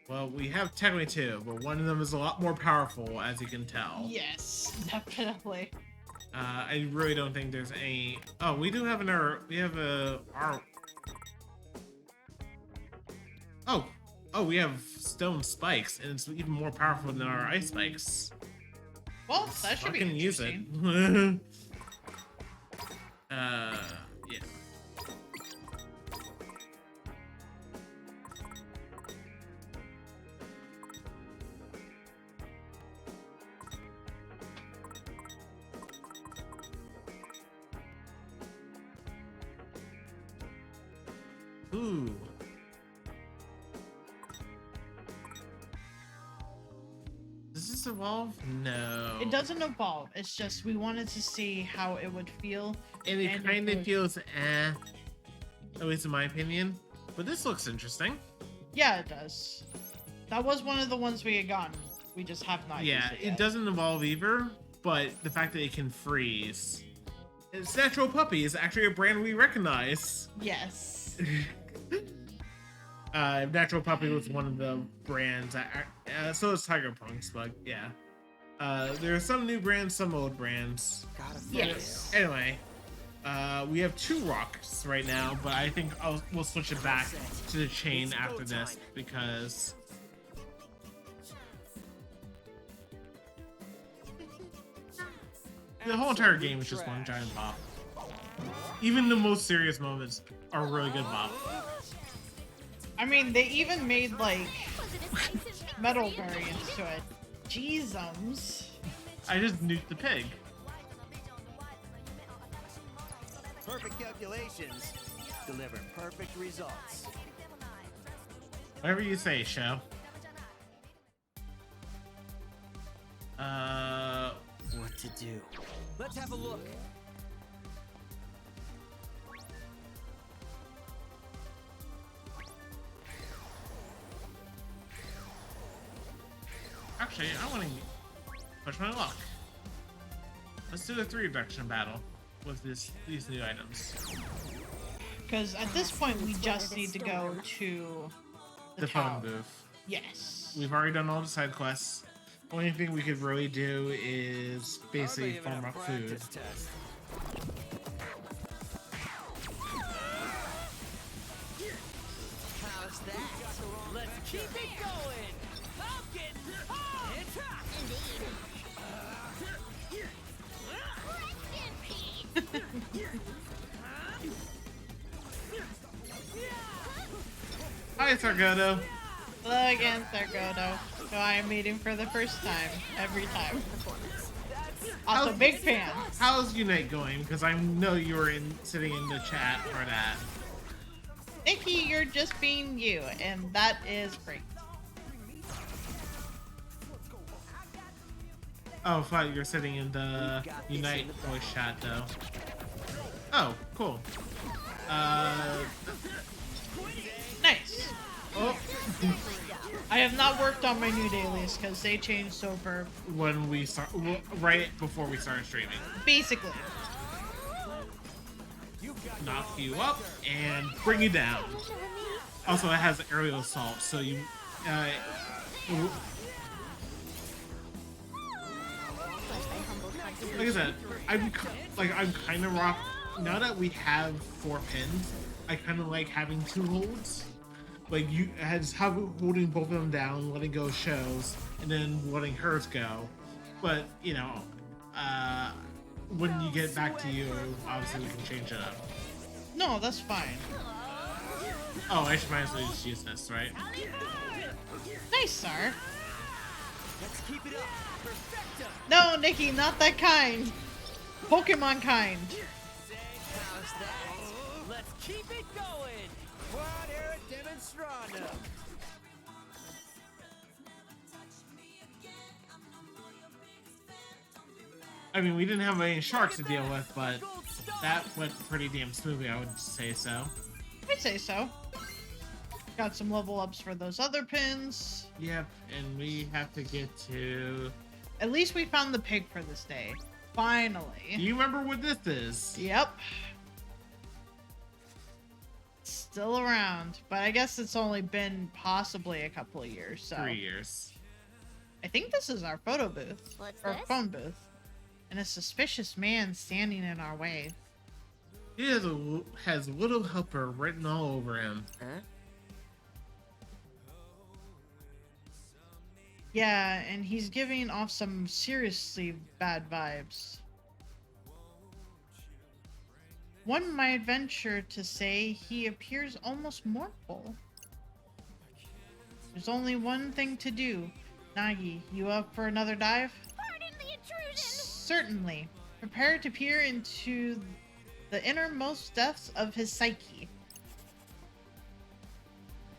Well, we have technically two, but one of them is a lot more powerful, as you can tell. Yes, definitely. I really don't think there's any... Oh, we do have another... We have a... Our... Oh, we have stone spikes, and it's even more powerful than our ice spikes. Well, that should be Fucking use it. interesting. Yeah. Ooh. Does this evolve? No. It doesn't evolve. It's just we wanted to see how it would feel. And it and kind of would- feels at least in my opinion. But this looks interesting. Yeah, it does. That was one of the ones we had gotten. We just have not Yeah, used it it yet. doesn't evolve either, but the fact that it can freeze. It's Natural Puppy is actually a brand we recognize. Yes. Natural Puppy was one of the brands. So is Tiger Punks, but yeah. There are some new brands, some old brands. Yes. Anyway, we have 2 rocks right now, but I think we'll switch it back to the chain after this because the whole entire game is just one giant bop. Even the most serious moments are really good bop. I mean, they even made, like, metal variants to it. Jeezums. I just nuked the pig. Perfect calculations deliver perfect results. Whatever you say, show. What to do? Let's have a look. Actually, I want to push my luck. Let's do the 3 reduction battle with these new items. Because at this point, we just need to go to The tower. phone booth. Yes. We've already done all the side quests. Only thing we could really do is basically Hardly even farm a up food. practice test. How's that? Let's keep it going. I'm getting hot. Hi, Sargoto. Hello again, Sargoto, who I am meeting for the first time, every time. Also, How's- big fan. How's Unite going? Because I know you were sitting in the chat for that. Nikki, you're just being you, and that is great. Oh, I thought you were sitting in the Unite voice chat, though. Oh, cool. Nice. Oh, I have not worked on my new dailies because they changed over, when we start, right before we started streaming. basically. Knock you up and bring you down. Also, it has aerial assault, so you, like I said, I'm kind of rock. Now that we have 4 pins, I kind of like having 2 holds. Like you has holding both of them down, letting go shows, and then letting hers go. But you know, when you get back to you, obviously we can change it up. No, that's fine. Oh, I should might as well just use this, right? Nice, Sar. Let's keep it up. Perfecto. No, Nikki, not that kind. Pokemon kind. How's that? Let's keep it going. Quad era demonstrando. I mean, we didn't have any sharks to deal with, but that went pretty damn smoothly, I would say so. I'd say so. Got some level ups for those other pins. Yep, and we have to get to... At least we found the pig for this day. Do Finally. you remember what this is? Yep. still around, but I guess it's only been possibly a couple of years. So 3 years. I think this is our photo booth What's or this? phone booth, and a suspicious man standing in our way. He has little helper written all over him. Huh? Yeah, and he's giving off some seriously bad vibes. One might venture to say he appears almost mournful. There's only one thing to do. Nagi, you up for another dive? Pardon the intrusion! Certainly. Prepare to peer into the innermost depths of his psyche.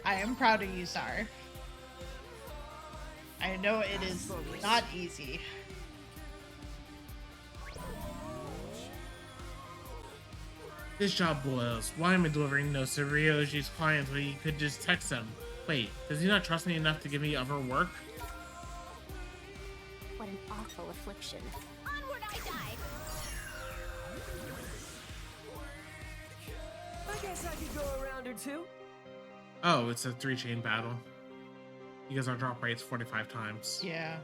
I am proud of you, Sar. I know it is not easy. This job boils. Why am I delivering notes to Ryoji's clients when he could just text them? Wait, does he not trust me enough to give me other work? What an awful affliction. Onward I dive! I guess I could go a round or two. Oh, it's a 3-chain battle. Because our drop rate's 45 times. Yeah.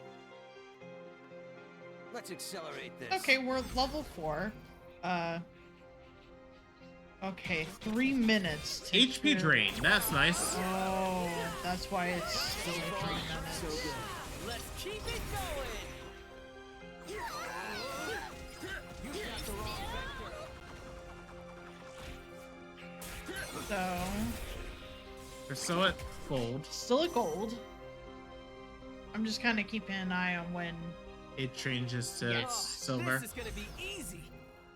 Let's accelerate this. Okay, we're level 4. Okay, 3 minutes to HP clear- drain, that's nice. Oh, that's why it's still 3 So minutes. good. Let's keep it going. You got the wrong vector. So, We're still at gold. still a gold. I'm just kind of keeping an eye on when, It changes to Oh, silver. This is gonna be easy.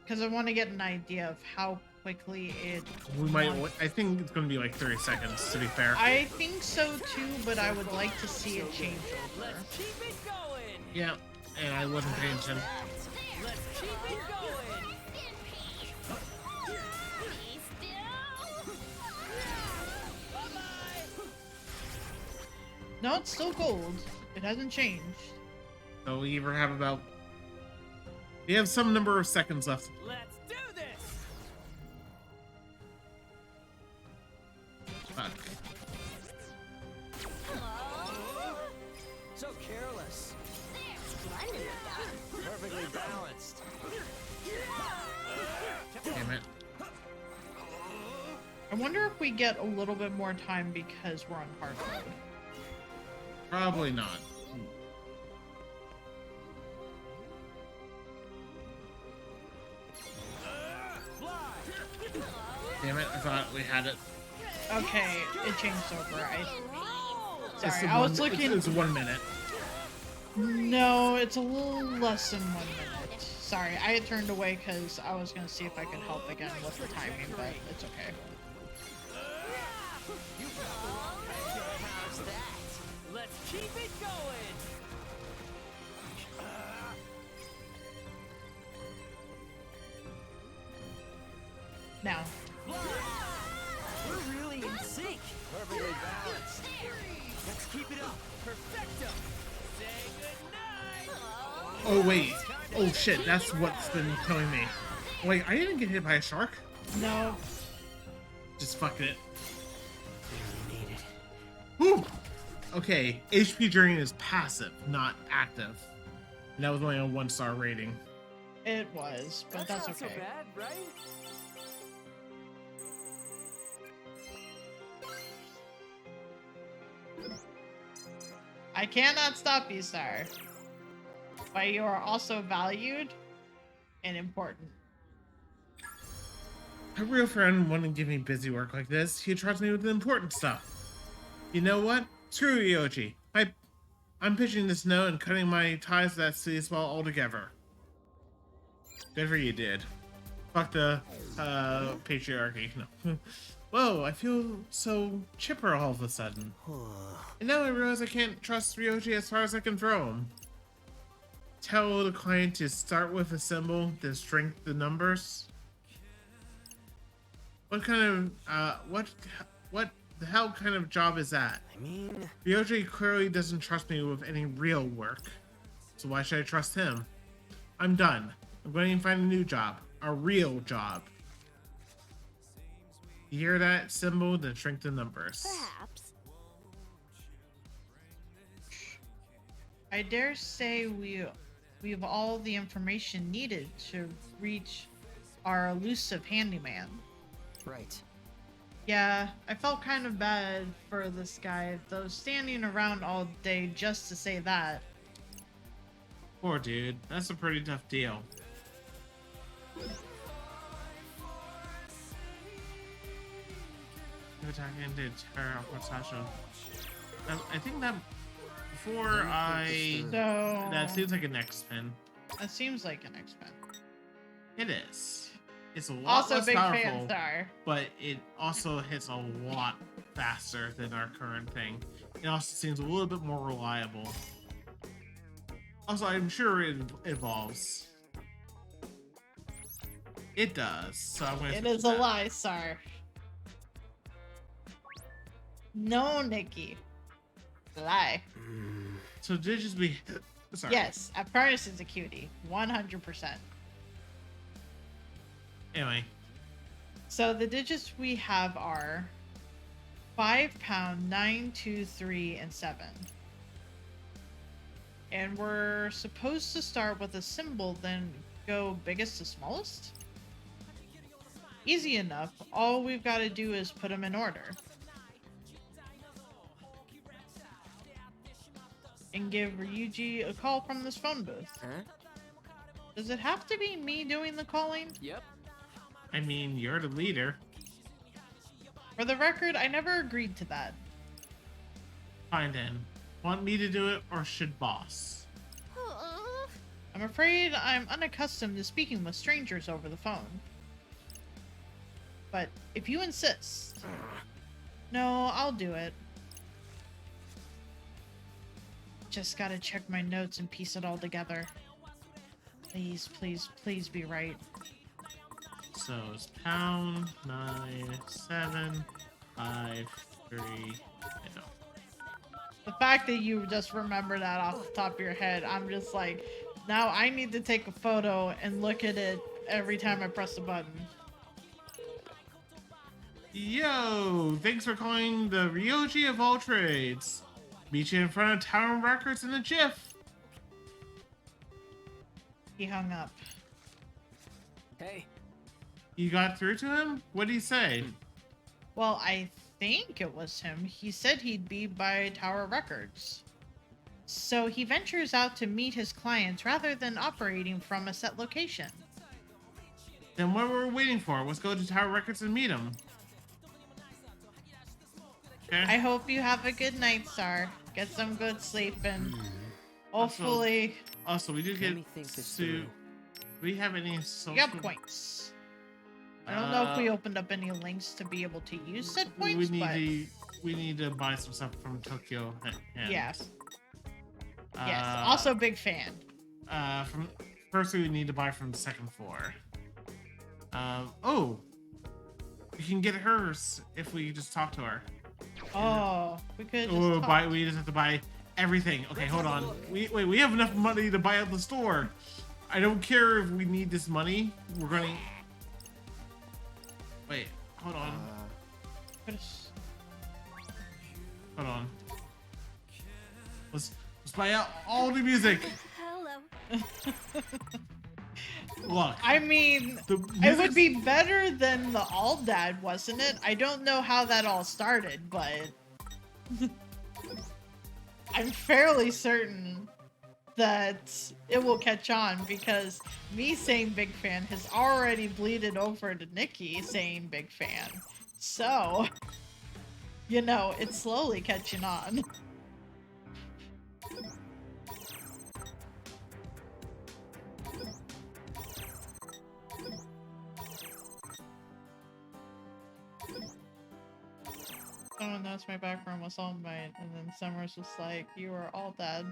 because I want to get an idea of how quickly it. We might. I think it's going to be like 30 seconds, to be fair. I think so too, but I would like to see it change over. Let's keep it going. Yeah, and I wasn't paying attention. Let's keep it going. Be still! Bye-bye. No, it's still gold. It hasn't changed. So we either have about. We have some number of seconds left. Let's do this. Fuck. So careless. Splendid. Perfectly balanced. Damn it. I wonder if we get a little bit more time because we're on hard mode. Probably not. Damn it, I thought we had it. Okay, it changed over. It's Sorry, the I was one- looking. It's 1 minute. No, it's a little less than 1 minute. Sorry, I had turned away because I was gonna see if I could help again with the timing, but it's okay. How's that? Let's keep it going. Now, We're really in sync. Perfectly balanced. Let's keep it up. Perfecto. Say goodnight. Oh, wait. Oh, shit, that's what's been killing me. Wait, I didn't get hit by a shark? no, Just fuck it. Barely made it. Whew! Okay, HP drain is passive, not active. And that was only a 1-star rating. it was, but that's not okay. so bad, right? I cannot stop you, sir. But you are also valued and important. My real friend wouldn't give me busy work like this. He trusts me with the important stuff. You know what? Screw Ryoji. I'm pitching this note and cutting my ties to that city spell altogether. Good for you, dude. Fuck the patriarchy. No. Whoa, I feel so chipper all of a sudden. And now I realize I can't trust Ryoji as far as I can throw him. Tell the client to start with a symbol, then strength the numbers. What kind of, what the hell kind of job is that? I mean, Ryoji clearly doesn't trust me with any real work. So why should I trust him? I'm done. I'm going to find a new job. A real job. You hear that symbol, then shrink the numbers. Perhaps. I dare say we have all the information needed to reach our elusive handyman. Right. Yeah, I felt kind of bad for this guy, though, standing around all day just to say that. Poor dude. That's a pretty tough deal. Attacking the terror protection. I think that before So that seems like an X-Pen. that seems like an X-Men. It is. It's a lot Also, less big powerful, fan star. but it also hits a lot faster than our current thing. It also seems a little bit more reliable. Also, I'm sure it evolves. It does. So I'm gonna. It switch is to a that. lie, Sar. No, Nikki. Lie. So did it just be? Sorry. Yes, Apcarnist is a cutie. 100%. Anyway, So the digits we have are 5 pound, 9, 2, 3, and 7. And we're supposed to start with a symbol, then go biggest to smallest? Easy enough. All we've got to do is put them in order. And give Ryuji a call from this phone booth. Huh? Does it have to be me doing the calling? Yep. I mean, you're the leader. For the record, I never agreed to that. Fine then. Want me to do it, or should boss? I'm afraid I'm unaccustomed to speaking with strangers over the phone. But if you insist... No, I'll do it. Just gotta check my notes and piece it all together. Please, please, please be right. So it's pound 9 7 5 3. The fact that you just remember that off the top of your head, I'm just like, now I need to take a photo and look at it every time I press the button. Yo, thanks for calling the Ryoji of all trades. Meet you in front of Tower Records in a jiff. He hung up. Hey. You got through to him? What did he say? Well, I think it was him. He said he'd be by Tower Records. So he ventures out to meet his clients rather than operating from a set location. Then what were we waiting for? Let's go to Tower Records and meet him. Okay. I hope you have a good night, Sar. Get some good sleep and hopefully Also, we did Let get me think this suit. through. Do we have any social? you got points. I don't know if we opened up any links to be able to use said points, we need to buy some stuff from Tokyo. yes. Yes. Also, big fan. From firstly, we need to buy from the second floor. Oh, we can get hers if we just talk to her. Oh, we could just Oh, talk. we just have to buy everything. Okay, hold on. We have enough money to buy out the store. I don't care if we need this money. We're gonna. Wait, hold on. Hold on. Let's buy out all the music. Hello. Look, I mean, the it music's- would be better than the All Dad, wasn't it? I don't know how that all started, but I'm fairly certain that it will catch on because me saying big fan has already bleeded over to Nikki saying big fan. So, you know, it's slowly catching on. Someone noticed my background was all white, and then Summers was like, "You are all dead."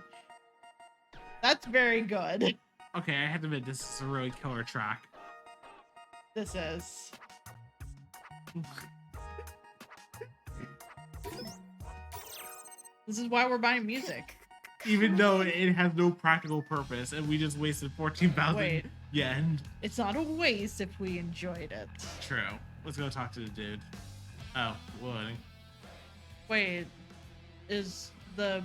That's very good. Okay, I have to admit, this is a really killer track. This is. This is why we're buying music. Even though it has no practical purpose, and we just wasted 14,000 Wait. yen. It's not a waste if we enjoyed it. True. Let's go talk to the dude. Oh, wood. Wait, is the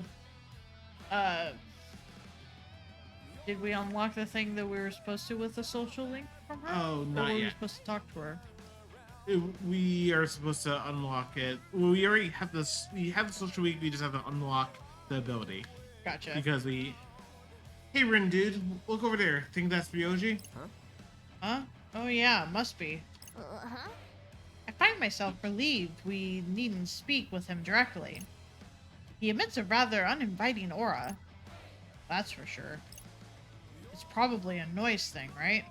did we unlock the thing that we were supposed to with the social link from her? Oh, or not were we yet. supposed to talk to her? We are supposed to unlock it. Well, we already have this. We have the social week. We just have to unlock the ability Gotcha. because we. Hey, Rin, dude, look over there. Think that's Ryoji? Huh? Oh yeah, must be. Uh-huh. I find myself relieved we needn't speak with him directly. He emits a rather uninviting aura. That's for sure. It's probably a noise thing, right?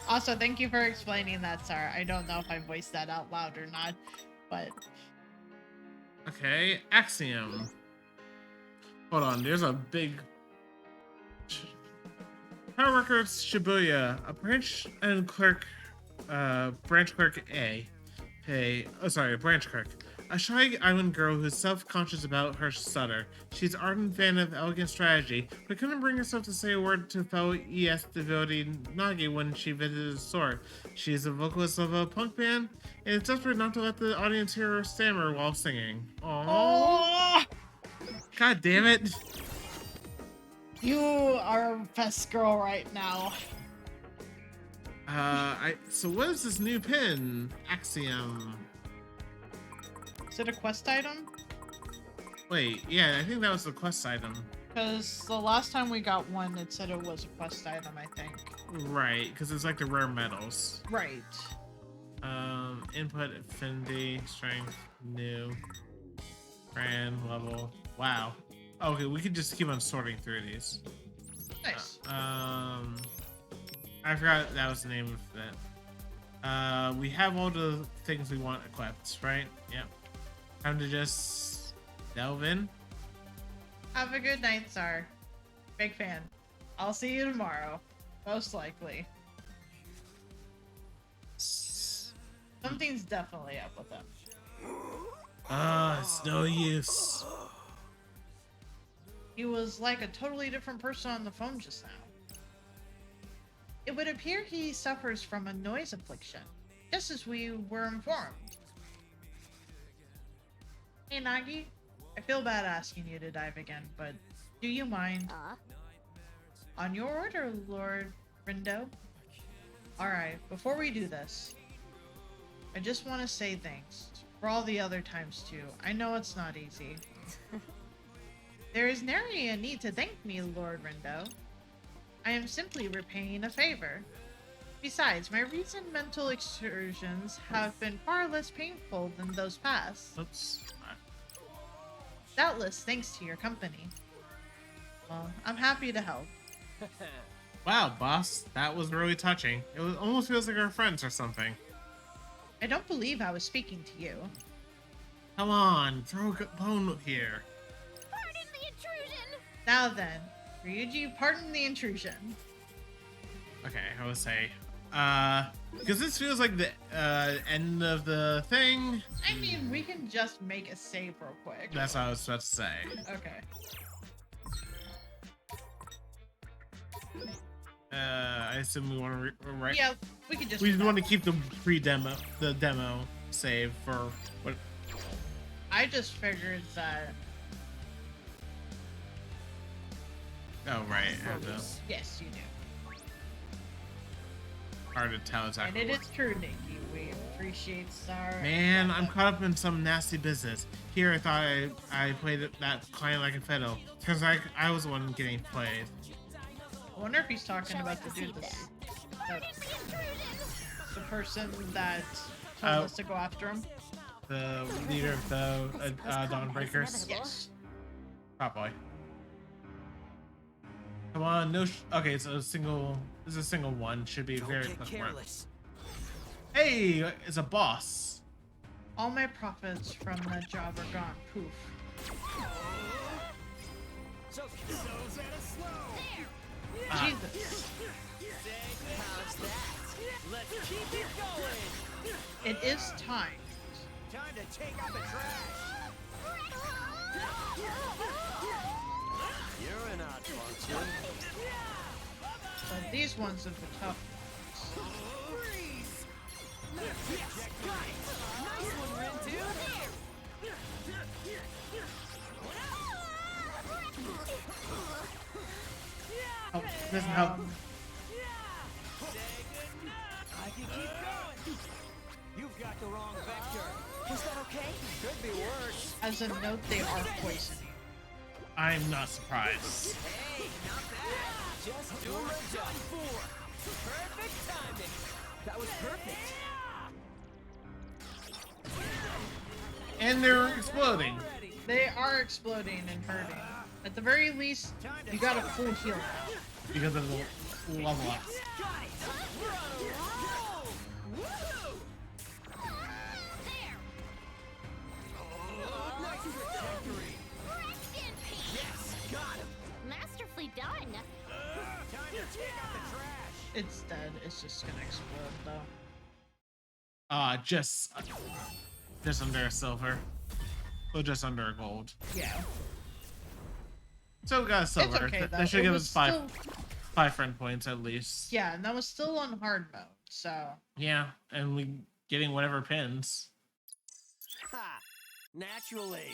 Also, thank you for explaining that, Sarah. I don't know if I voiced that out loud or not, but... Okay, Axiom. Hold on, there's a big... Power Records Shibuya, a branch and clerk, branch clerk A. Hey, oh sorry, branch clerk. A shy island girl who's self-conscious about her stutter. She's an ardent fan of elegant strategy, but couldn't bring herself to say a word to fellow ES devotee Nagi when she visited the store. She's a vocalist of a punk band, and it's desperate not to let the audience hear her stammer while singing. Aww. God damn it. You are a best girl right now. So what is this new pin? Axiom. Is it a quest item? Wait, yeah, I think that was the quest item. Because the last time we got one, it said it was a quest item, I think. Right, because it's like the rare metals. Right. Input, affinity, strength, new, brand, level. Wow. Okay, we could just keep on sorting through these. Nice. I forgot that was the name of it. We have all the things we want equipped, right? Yep. Time to just delve in. Have a good night, Sar. Big fan. I'll see you tomorrow. Most likely. Something's definitely up with him. It's no use. He was like a totally different person on the phone just now. It would appear he suffers from a noise affliction, just as we were informed. Hey Nagi, I feel bad asking you to dive again, but do you mind? On your order, Lord Rindo. Alright, before we do this, I just want to say thanks for all the other times too. I know it's not easy. There is nary a need to thank me, Lord Rindo. I am simply repaying a favor. Besides, my recent mental excursions have been far less painful than those past. Oops. Doubtless thanks to your company. Well, I'm happy to help. Wow, boss, that was really touching. It was, almost feels like we're friends or something. I don't believe I was speaking to you. Come on, throw a bone here. Pardon the intrusion! Now then, Ryuji, pardon the intrusion. Okay, I would say, because this feels like the end of the thing. I mean, we can just make a save real quick. That's what I was about to say. Okay. I assume we want to right. Yeah, we could just. We want to keep the pre-demo, the demo save for what? I just figured that. Oh right, I have to. Yes, you do. Hard to tell And exactly. it is true, Nikki. We appreciate Star. Man, I'm caught up in some nasty business. Here, I thought I played that client like a fiddle. Turns out I was the one getting played. I wonder if he's talking about the dude that's the person that told us to go after him. The leader of the Dawnbreakers. Yes. Probably. Come on, no. Okay, so a single. This is a single one. Should be very quick run. Hey, it's a boss. All my profits from that job are gone. Poof. Jesus. Let's keep it going. It is time. Time to take out the trash. You're an odd function. But these ones are the tough ones. Doesn't help. I can keep going. You've got the wrong vector. Was that okay? Could be worse. As a note, they are poisoning. I'm not surprised. Hey, not bad. Just doing my job. Perfect timing. That was perfect. And they're exploding. They are exploding and hurting. At the very least, you got a full heal now. Because of the level ups. Masterfully done. It's dead. It's just gonna explode though. Just under a silver. Or just under a gold. Yeah. So we got a silver. okay, though. That should It give was us five still- 5 friend points at least. Yeah, and that was still on hard mode, so. Yeah, and we getting whatever pins. Ha! Naturally.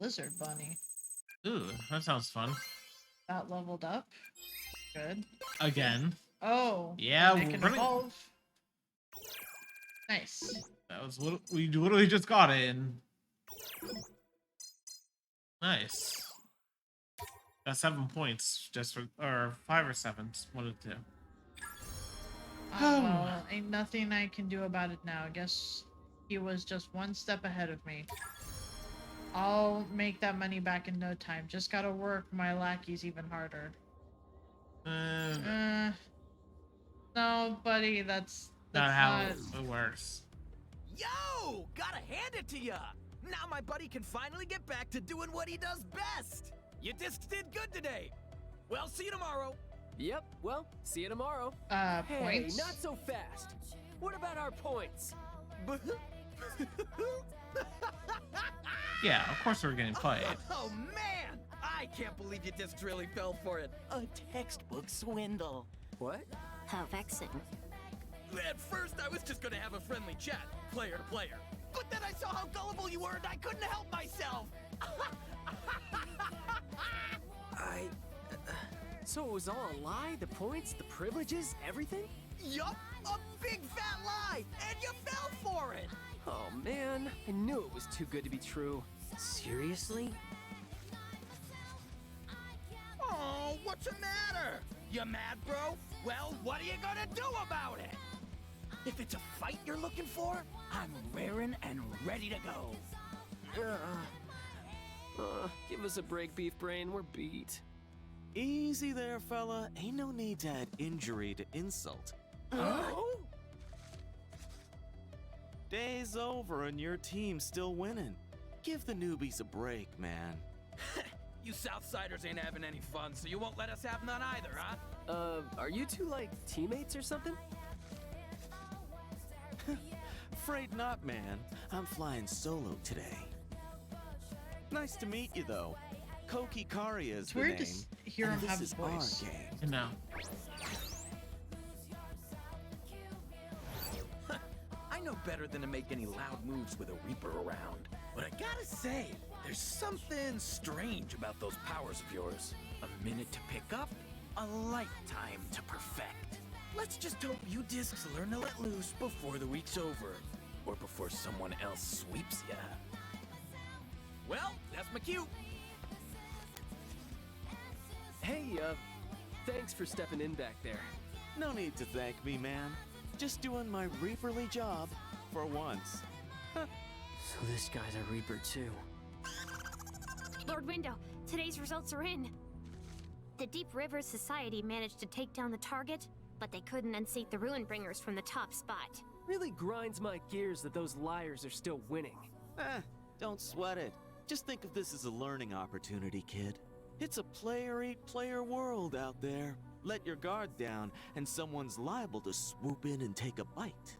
Lizard bunny. Ooh, that sounds fun. That leveled up. Good. Again. Oh. Yeah, and it can we're running- evolve. Nice. That was what we literally just got in. Nice. That's 7 points just for, or 5 or 7, one of the two. Well, ain't nothing I can do about it now. I guess he was just one step ahead of me. I'll make that money back in no time. Just gotta work my lackeys even harder. No, buddy, that's Not how not... it works. Yo, gotta hand it to ya. Now my buddy can finally get back to doing what he does best. Your discs did good today. Well, see you tomorrow. Yep, well, see you tomorrow. Hey, Points? not so fast. What about our points? Yeah, of course we're getting played. Oh man, I can't believe your discs really fell for it. A textbook swindle. What? How vexing. At first, I was just gonna have a friendly chat, player to player. But then I saw how gullible you were and I couldn't help myself. So it was all a lie? The points, the privileges, everything? Yup, a big fat lie, and you fell for it. Oh man, I knew it was too good to be true. Seriously? Oh, what's the matter? You mad, bro? Well, what are you gonna do about it? If it's a fight you're looking for, I'm raring and ready to go. Give us a break, beef brain. We're beat. Easy there, fella. Ain't no need to add injury to insult. Oh? Day's over and your team's still winning. Give the newbies a break, man. You Southsiders ain't having any fun, so you won't let us have none either, huh? Are you two like teammates or something? Afraid not, man. I'm flying solo today. Nice to meet you, though. Koki Karia is It's the weird name. to hear him and this have is a voice. our game. No. I know better than to make any loud moves with a Reaper around. But I gotta say, there's something strange about those powers of yours. A minute to pick up, a lifetime to perfect. Let's just hope you discs learn to let loose before the week's over. Or before someone else sweeps ya. Well, that's my cue. Hey, thanks for stepping in back there. No need to thank me, man. Just doing my Reaperly job for once. So this guy's a Reaper too. Lord Window, today's results are in. The Deep River Society managed to take down the target, but they couldn't unseat the Ruinbringers from the top spot. Really grinds my gears that those liars are still winning. Don't sweat it. Just think of this as a learning opportunity, kid. It's a player-eat-player world out there. Let your guard down, and someone's liable to swoop in and take a bite.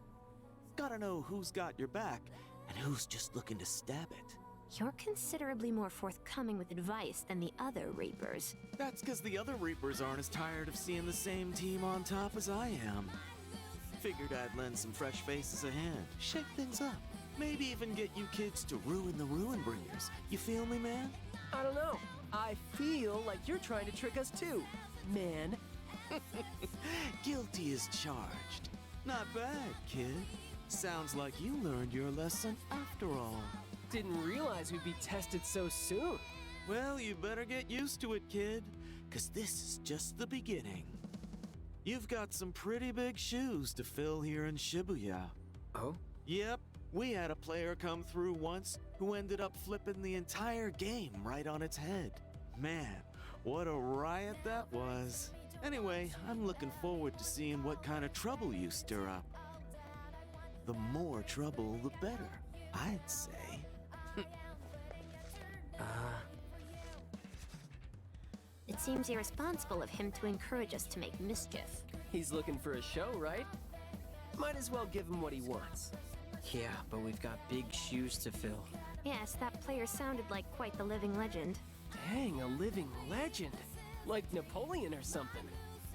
Gotta know who's got your back, and who's just looking to stab it. You're considerably more forthcoming with advice than the other Reapers. That's because the other Reapers aren't as tired of seeing the same team on top as I am. Figured I'd lend some fresh faces a hand, shake things up. Maybe even get you kids to ruin the Ruinbringers. You feel me, man? I don't know. I feel like you're trying to trick us too, man. Guilty as charged. Not bad, kid. Sounds like you learned your lesson after all. Didn't realize we'd be tested so soon. Well, you better get used to it, kid, 'cause this is just the beginning. You've got some pretty big shoes to fill here in Shibuya. Oh? Yep, we had a player come through once who ended up flipping the entire game right on its head. Man, what a riot that was. Anyway, I'm looking forward to seeing what kind of trouble you stir up. The more trouble, the better, I'd say. It seems irresponsible of him to encourage us to make mischief. He's looking for a show, right? Might as well give him what he wants. Yeah, but we've got big shoes to fill. Yes, that player sounded like quite the living legend. Dang, a living legend. Like Napoleon or something.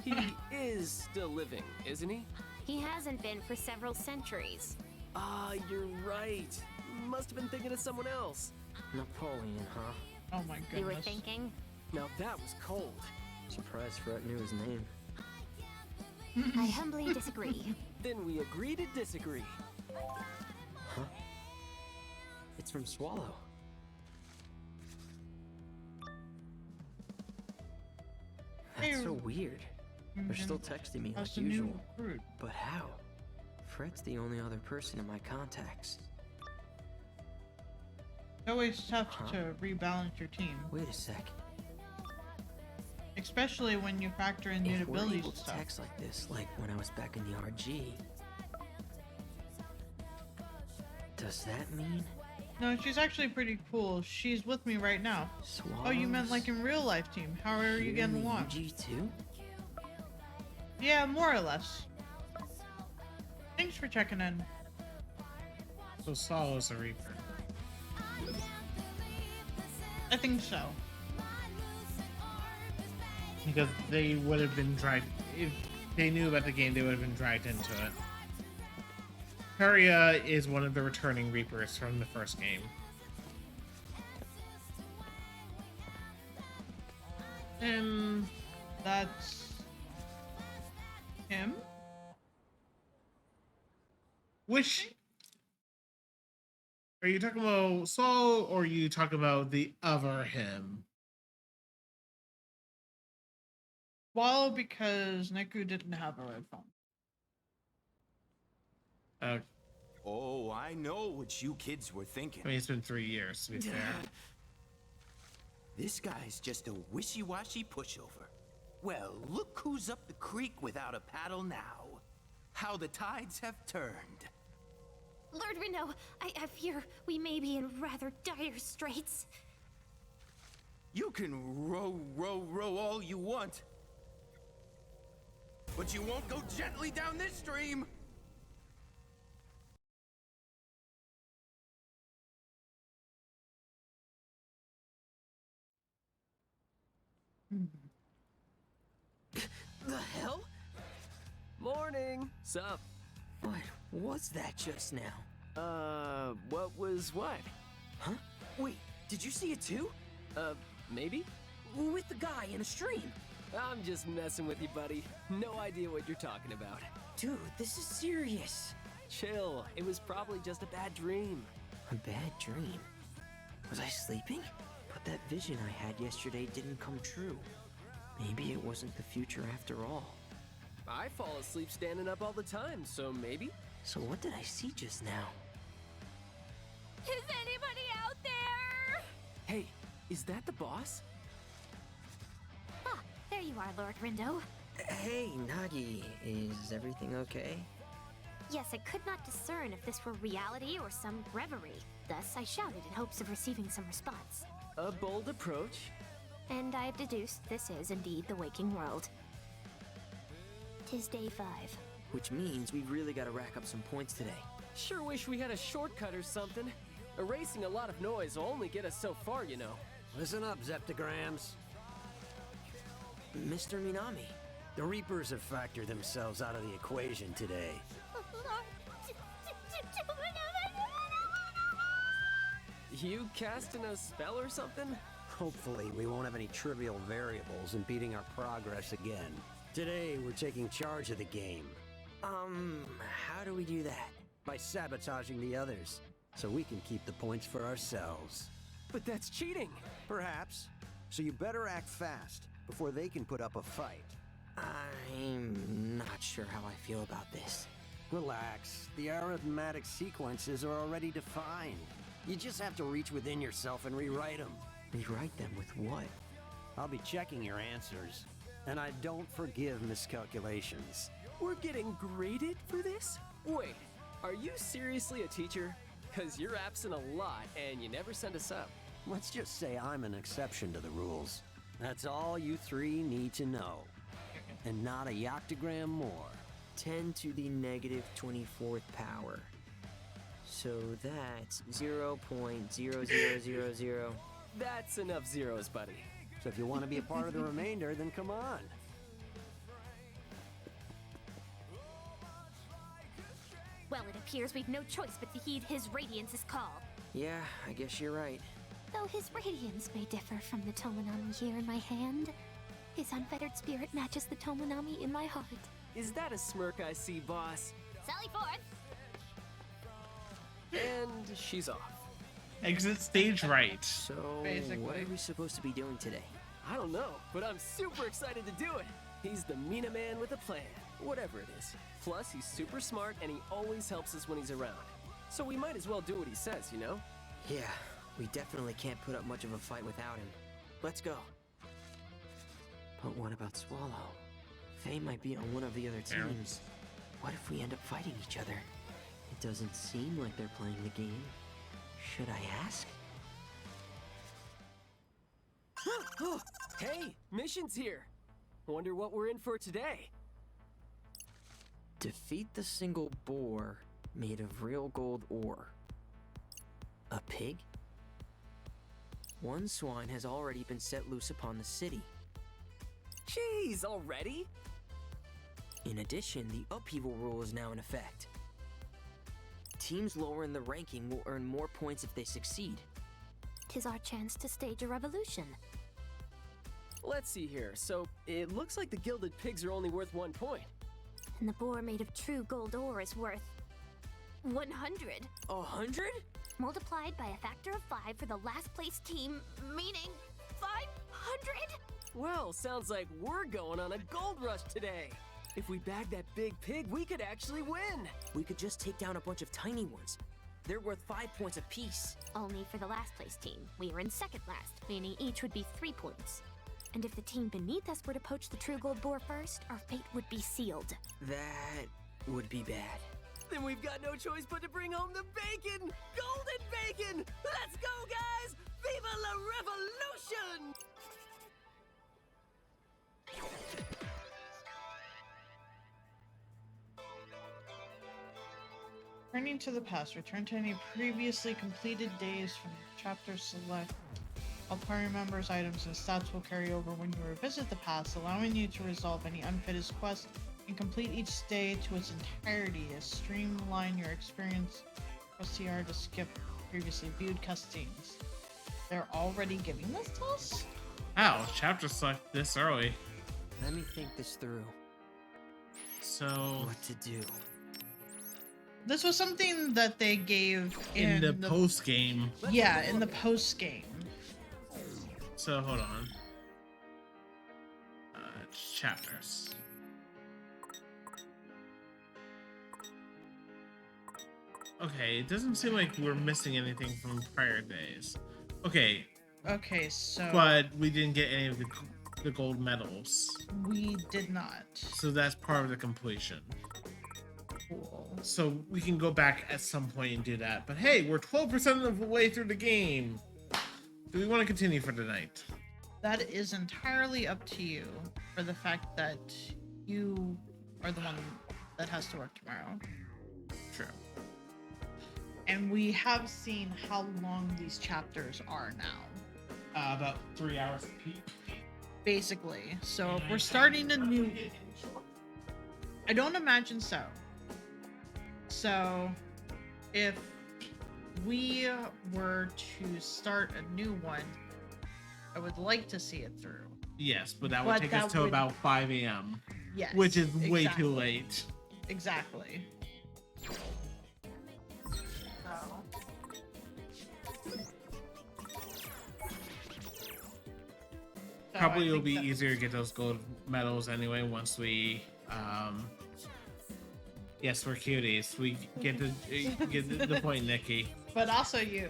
He is still living, isn't he? He hasn't been for several centuries. Ah, you're right. Must have been thinking of someone else. Napoleon, huh? Oh my goodness. You were thinking? Now that was cold. Surprised Fred knew his name. I humbly disagree. Then we agree to disagree. Huh? It's from Swallow. That's so weird. They're still texting me like usual. But how? Fred's the only other person in my contacts. It's always tough to rebalance your team. Wait a sec. Especially when you factor in new If we're abilities able and to stuff. text like this, like when I was back in the RG, does that mean No, she's actually pretty cool. She's with me right now. Swallows? Oh, you meant like in real life team. How are you getting along? UG too? Yeah, more or less. Thanks for checking in. So Swallow's a Reaper. I think so. Because they would have been dragged, if they knew about the game, they would have been dragged into it. Haria is one of the returning Reapers from the first game. And that's him. which are you talking about, Saul, or are you talking about the other him? Well, because Neku didn't have a red phone. Oh, I know what you kids were thinking. I mean, it's been 3 years, to be fair. This guy's just a wishy-washy pushover. Well, look who's up the creek without a paddle now. How the tides have turned. Lord Reno, I fear we may be in rather dire straits. You can row all you want. But you won't go gently down this stream. The hell? Morning. Sup? What was that just now? What was what? Huh? Wait, did you see it too? Maybe? With the guy in a stream. I'm just messing with you, buddy. No idea what you're talking about. Dude, this is serious. Chill. It was probably just a bad dream. A bad dream? Was I sleeping? But that vision I had yesterday didn't come true. Maybe it wasn't the future after all. I fall asleep standing up all the time, so maybe? So what did I see just now? Is anybody out there? Hey, is that the boss? Ah, there you are, Lord Rindo. Hey, Nagi, is everything okay? Yes, I could not discern if this were reality or some reverie. Thus, I shouted in hopes of receiving some response. A bold approach. And I have deduced this is indeed the waking world. 'Tis day 5. Which means we've really got to rack up some points today. Sure wish we had a shortcut or something. Erasing a lot of noise will only get us so far, you know. Listen up, Zeptograms. Mr. Minami. The Reapers have factored themselves out of the equation today. You casting a spell or something? Hopefully, we won't have any trivial variables impeding our progress again. Today, we're taking charge of the game How do we do that? by sabotaging the others, so we can keep the points for ourselves. But that's cheating. Perhaps. So you better act fast, before they can put up a fight. I'm not sure how I feel about this. Relax. The arithmetic sequences are already defined. You just have to reach within yourself and rewrite them. Rewrite them with what? I'll be checking your answers. And I don't forgive miscalculations. We're getting graded for this? Wait, are you seriously a teacher? Cause you're absent a lot and you never send us up. Let's just say I'm an exception to the rules. That's all you three need to know. And not a yoctogram more. 10 to the negative 24th power. So that's 0.0000. That's enough zeros, buddy. So if you want to be a part of the remainder, then come on. Well, it appears we've no choice but to heed his Radiance's call. Yeah, I guess you're right. Though his radiance may differ from the Tomonami here in my hand, his unfettered spirit matches the Tomonami in my heart. Is that a smirk I see, boss? Sally forth! And she's off. Exit stage right. So, Basically. what are we supposed to be doing today? I don't know, but I'm super excited to do it. He's the Mina man with a plan, whatever it is. Plus, he's super smart and he always helps us when he's around. So we might as well do what he says, you know? Yeah, we definitely can't put up much of a fight without him. Let's go. But what about Swallow? Faye might be on one of the other teams. What if we end up fighting each other? It doesn't seem like they're playing the game. Should I ask? Hey, mission's here. Wonder what we're in for today. Defeat the single boar made of real gold ore. A pig? One swine has already been set loose upon the city. Jeez, already? In addition, the upheaval rule is now in effect. Teams lower in the ranking will earn more points if they succeed. 'Tis our chance to stage a revolution. Let's see here. So, it looks like the gilded pigs are only worth 1 point. And the boar made of true gold ore is worth 100. 100? Multiplied by a factor of 5 for the last place team, meaning 500? Well, sounds like we're going on a gold rush today. If we bag that big pig, we could actually win. We could just take down a bunch of tiny ones. They're worth 5 points apiece. Only for the last place team. We are in second last, meaning each would be 3 points. And if the team beneath us were to poach the true gold boar first, our fate would be sealed. That would be bad. Then we've got no choice but to bring home the bacon! Golden bacon! Let's go, guys! Viva la revolution! Returning to the past, return to any previously completed days from chapter select. All party members' items and stats will carry over when you revisit the past, allowing you to resolve any unfinished quests and complete each day to its entirety as streamline your experience. Press CR to skip previously viewed cutscenes. They're already giving this to us? Ow, chapter select this early. Let me think this through. So, What to do? This was something that they gave in the post game. Yeah, in the post game. So, hold on. Chapters. Okay, it doesn't seem like we're missing anything from prior days. Okay, Okay, so but we didn't get any of the gold medals. we did not. So that's part of the completion. Cool. So we can go back at some point and do that. But hey, we're 12% of the way through the game. Do we want to continue for tonight? That is entirely up to you for the fact that you are the one that has to work tomorrow. True. And we have seen how long these chapters are now. About 3 hours apiece. Basically. So if we're starting a new... I don't imagine so. So if we were to start a new one, I would like to see it through. Yes, but that would take us to would- about 5 a.m. Yes. which is way exactly. too late. Exactly. So Probably I it'll think be that- easier to get those gold medals anyway once we yes, we're cuties. We get the point, Nikki. But also you.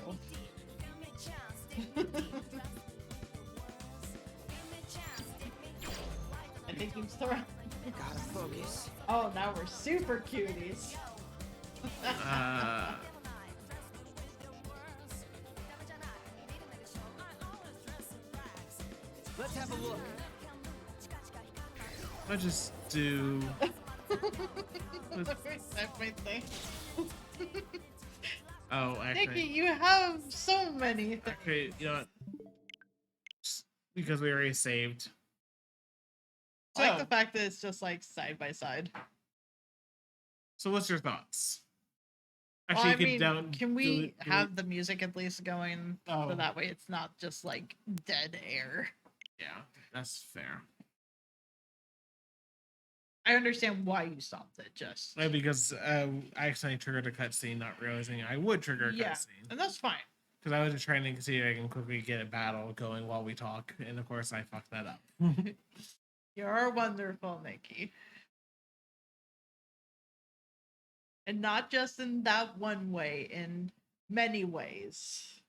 I think he's throwing. Gotta focus. Oh, now we're super cuties. Let's have a look. I just do. Everything. Oh, Nikki, actually, you have so many. actually, you know what? Just because we already saved. I like So- the fact that it's just like side by side. So, what's your thoughts? Well, Actually, I you could mean, down. can we do- have the music at least going Oh. so that way it's not just like dead air? Yeah, that's fair. I understand why you stopped it, just Because I accidentally triggered a cutscene, not realizing I would trigger a yeah, cutscene. and that's fine. Because I was just trying to see if I can quickly get a battle going while we talk, and of course I fucked that up. You're wonderful, Nikki. And not just in that one way, in many ways.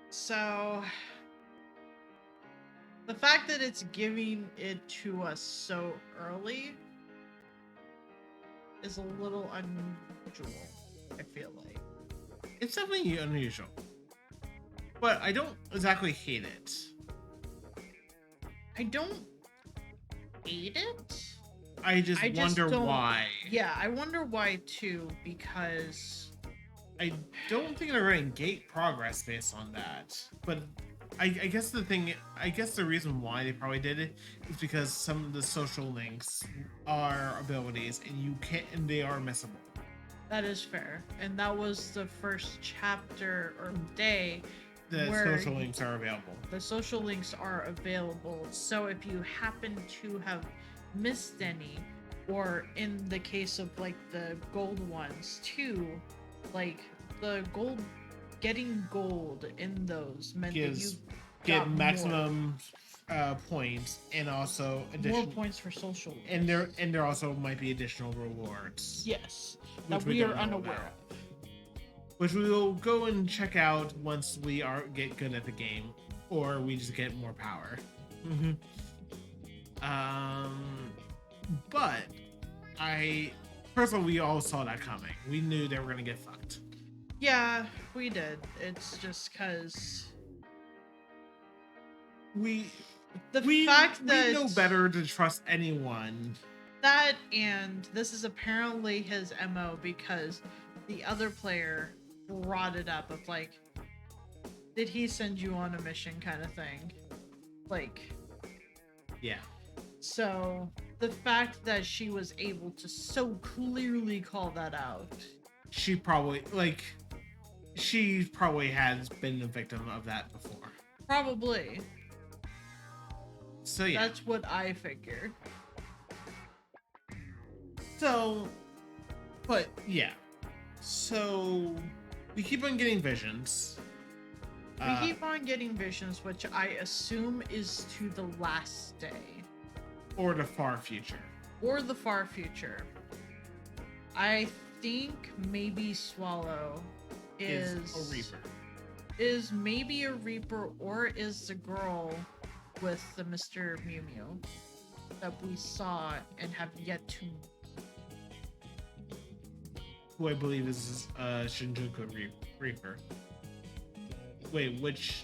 So, the fact that it's giving it to us so early is a little unusual, I feel like. It's definitely unusual, but I don't exactly hate it. I don't hate it. I just I just wonder don't- why. Yeah, I wonder why too, because I don't think they're going to gate progress based on that. But I guess the reason why they probably did it is because some of the social links are abilities, and they are missable. that is fair. And that was the first chapter or day The where social links are available. the social links are available. So if you happen to have missed any, or in the case of like the gold ones too, like the gold, getting gold in those meant that you Gives get got maximum points and also more additional. points for social. And there also might be additional rewards. Yes, Which that we we are don't know unaware about. of. Which we will go and check out once we get good at the game, or we just get more power. But personally, we all saw that coming. We knew they were gonna get fucked. Yeah, we did. It's just because We fact that we know better to trust anyone. that, and this is apparently his MO because the other player brought it up of like, did he send you on a mission kind of thing? Like, Yeah. so the fact that she was able to so clearly call that out. She probably has been a victim of that before. Probably. So yeah. That's what I figured. So, but yeah. So we keep on getting visions. We keep on getting visions, which I assume is to the last day. Or the far future. Or the far future. I think maybe Swallow is a Reaper. Is maybe a Reaper, or is the girl with the Mr. Mew Mew that we saw and have yet to. Who I believe is Shinjuku Reaper. Wait, which?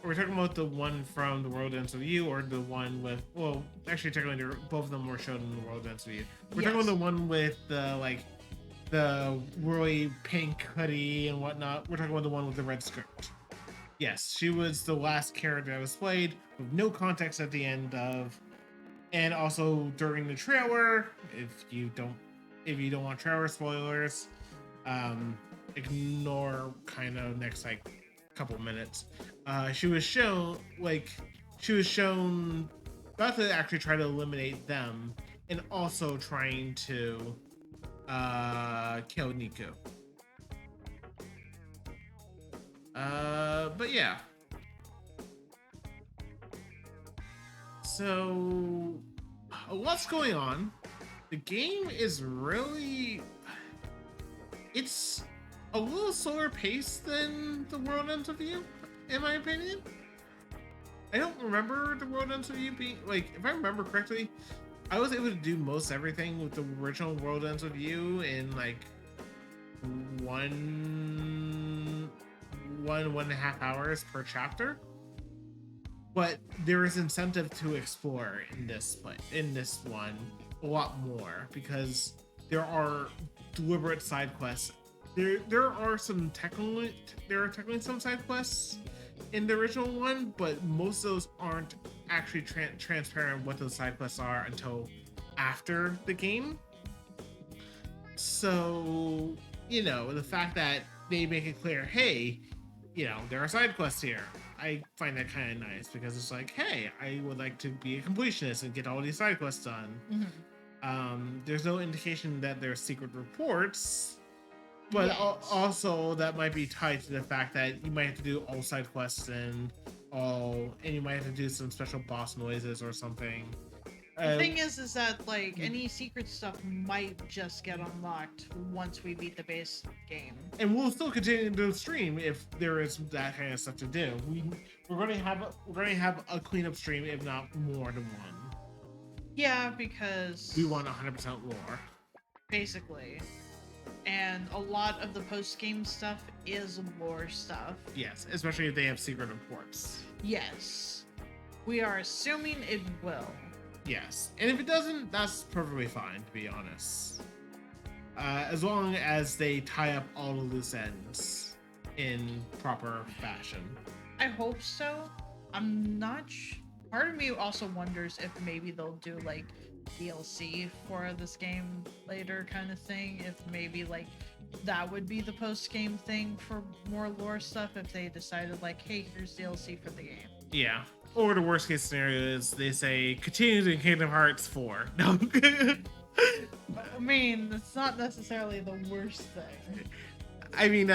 Are we talking about the one from the World Ends With You, or the one with? Well, actually, technically, both of them were shown in the World Ends With You. We're talking about the one with the really pink hoodie and whatnot. We're talking about the one with the red skirt. Yes, she was the last character that was played with no context at the end of, and also during the trailer. If you don't want trailer spoilers, ignore kind of next like couple minutes. She was shown about to actually try to eliminate them and also trying to kill Niku. But yeah. So what's going on? The game is really, it's a little slower paced than the World Ends With You, in my opinion. I don't remember the World Ends With You being, like, if I remember correctly, I was able to do most everything with the original World Ends With You in like one and a half hours per chapter. But there is incentive to explore in this one a lot more, because there are deliberate side quests. There are technically some side quests in the original one, but most of those aren't actually transparent what those side quests are until after the game. So, you know, the fact that they make it clear, hey, you know, there are side quests here, I find that kind of nice, because it's like, hey, I would like to be a completionist and get all these side quests done. There's no indication that there's secret reports, but also that might be tied to the fact that you might have to do all side quests and you might have to do some special boss noises or something. The thing is that like any secret stuff might just get unlocked once we beat the base game. And we'll still continue to stream if there is that kind of stuff to do. We're going to have a cleanup stream, if not more than one. Yeah, because we want 100% lore, basically. And a lot of the post-game stuff is lore stuff. Yes, especially if they have secret reports. Yes. We are assuming it will. Yes, and if it doesn't, that's perfectly fine, to be honest. As long as they tie up all the loose ends in proper fashion. I hope so. I'm not part of me also wonders if maybe they'll do like DLC for this game later kind of thing. If maybe like that would be the post-game thing for more lore stuff, if they decided like, hey, here's DLC for the game. Yeah. Or the worst case scenario is they say continue in Kingdom Hearts 4. No. I mean, it's not necessarily the worst thing. I mean,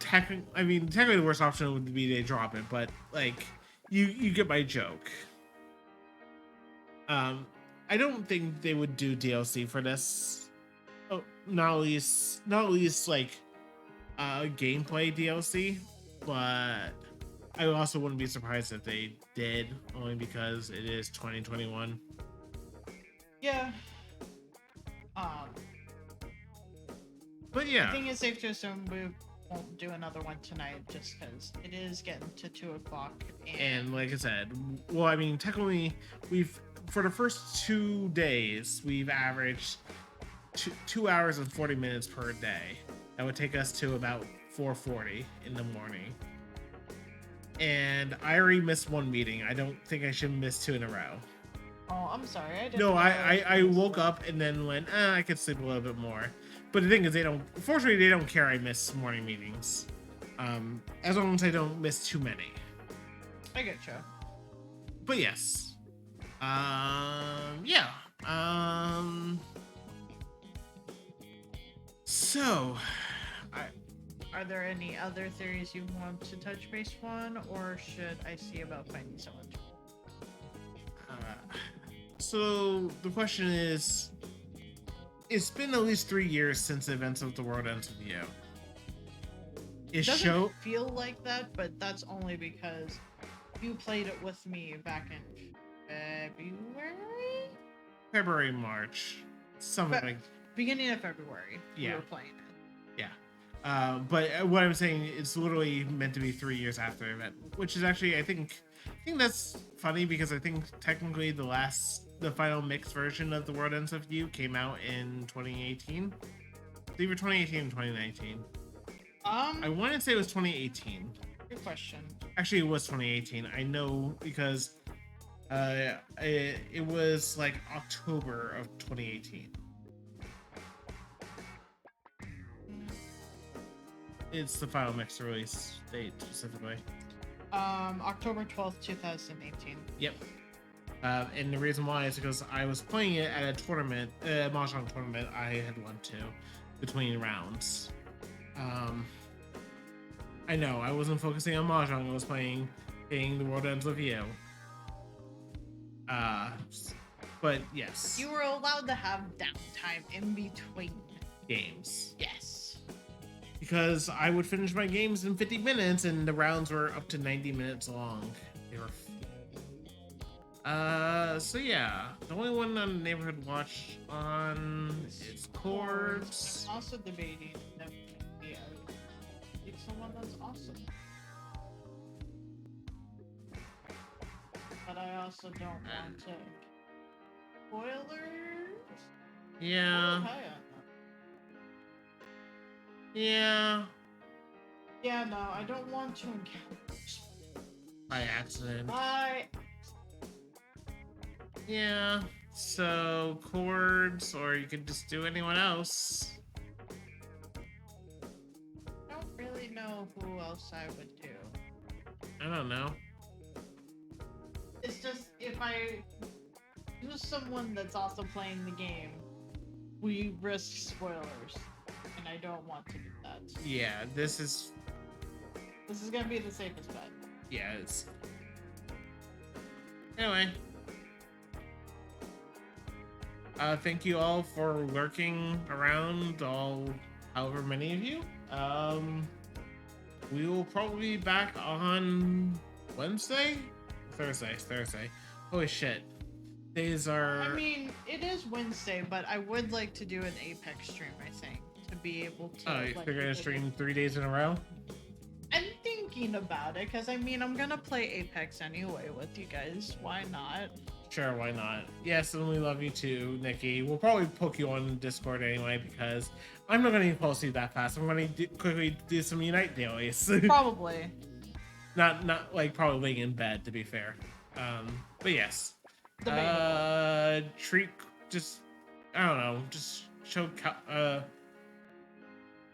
technically the worst option would be they drop it, but like you get my joke. I don't think they would do DLC for this. Oh, not at least like gameplay DLC, but I also wouldn't be surprised if they did, only because it is 2021. Yeah. But yeah. I think it's safe to assume we won't do another one tonight, just because it is getting to 2 o'clock. And like I said, well, I mean, technically, for the first 2 days, we've averaged 2 hours and 40 minutes per day. That would take us to about 4:40 in the morning. And I already missed one meeting. I don't think I should miss 2 in a row. Oh, I'm sorry. I didn't No, know I woke up and then went, I could sleep a little bit more. But the thing is, fortunately, they don't care I miss morning meetings. As long as I don't miss too many. I get you. But yes. Yeah. So, Are there any other theories you want to touch base on, or should I see about finding someone to? So the question is, it's been at least 3 years since the events of The World Ends With You. It doesn't feel like that, but that's only because you played it with me back in February, March, something like beginning of February. Yeah. We were playing it. Yeah. But what I'm saying, it's literally meant to be 3 years after the event, which is actually, I think that's funny, because I think technically the final mixed version of The World Ends With You came out in 2018. Either 2018 and 2019. I want to say it was 2018. Good question. Actually, it was 2018. I know because it was like October of 2018. it's the final mix release date specifically? October 12th, 2018. Yep. And the reason why is because I was playing it at a tournament, Mahjong tournament I had won to between rounds. I know, I wasn't focusing on Mahjong, I was playing The World Ends With You. But yes. You were allowed to have downtime in between games. Yes. Because I would finish my games in 50 minutes and the rounds were up to 90 minutes long. They were so yeah, the only one on Neighborhood Watch on is Chords. I'm also debating if it's someone that's awesome. But I also don't want to. Spoilers? Yeah. Oh, Yeah. yeah, no, I don't want to encounter. By accident. Yeah. So Chords, or you could just do anyone else. I don't really know who else I would do. I don't know. It's just if I use someone that's also playing the game, we risk spoilers, and I don't want to do that. Yeah, this is gonna be the safest bet. yeah, it's anyway. Thank you all for lurking around, however many of you. We will probably be back on Wednesday? Thursday. Holy shit. Days are... I mean, it is Wednesday, but I would like to do an Apex stream, I think, to be able to... Oh, you're gonna stream 3 days in a row? I'm thinking about it, because I mean, I'm gonna play Apex anyway with you guys. Why not? Sure, why not? Yes, and we love you too, Nikki. We'll probably poke you on Discord anyway, because I'm not going to post you that fast. I'm going to quickly do some Unite dailies. Probably. not like probably laying in bed, to be fair. But yes. Treat, just, I don't know, just show,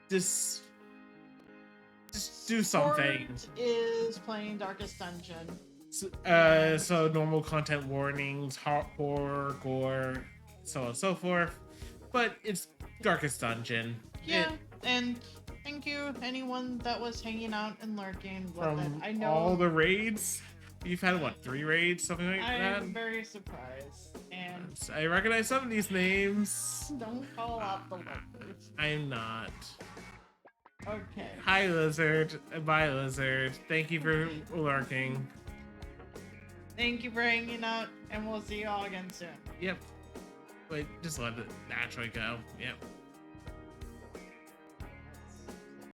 just do something. Sport is playing Darkest Dungeon. So normal content warnings, horror, gore, so on and so forth. But it's Darkest Dungeon. Yeah, and thank you anyone that was hanging out and lurking. From I know all the raids, you've had what, 3 raids, something like that? I'm very surprised, and I recognize some of these names. don't call out the lurkers. I'm not. Okay. Hi, Lizard. Bye, Lizard. Thank you for lurking. Thank you for hanging out, and we'll see you all again soon. Yep. Wait, just let it naturally go. Yep.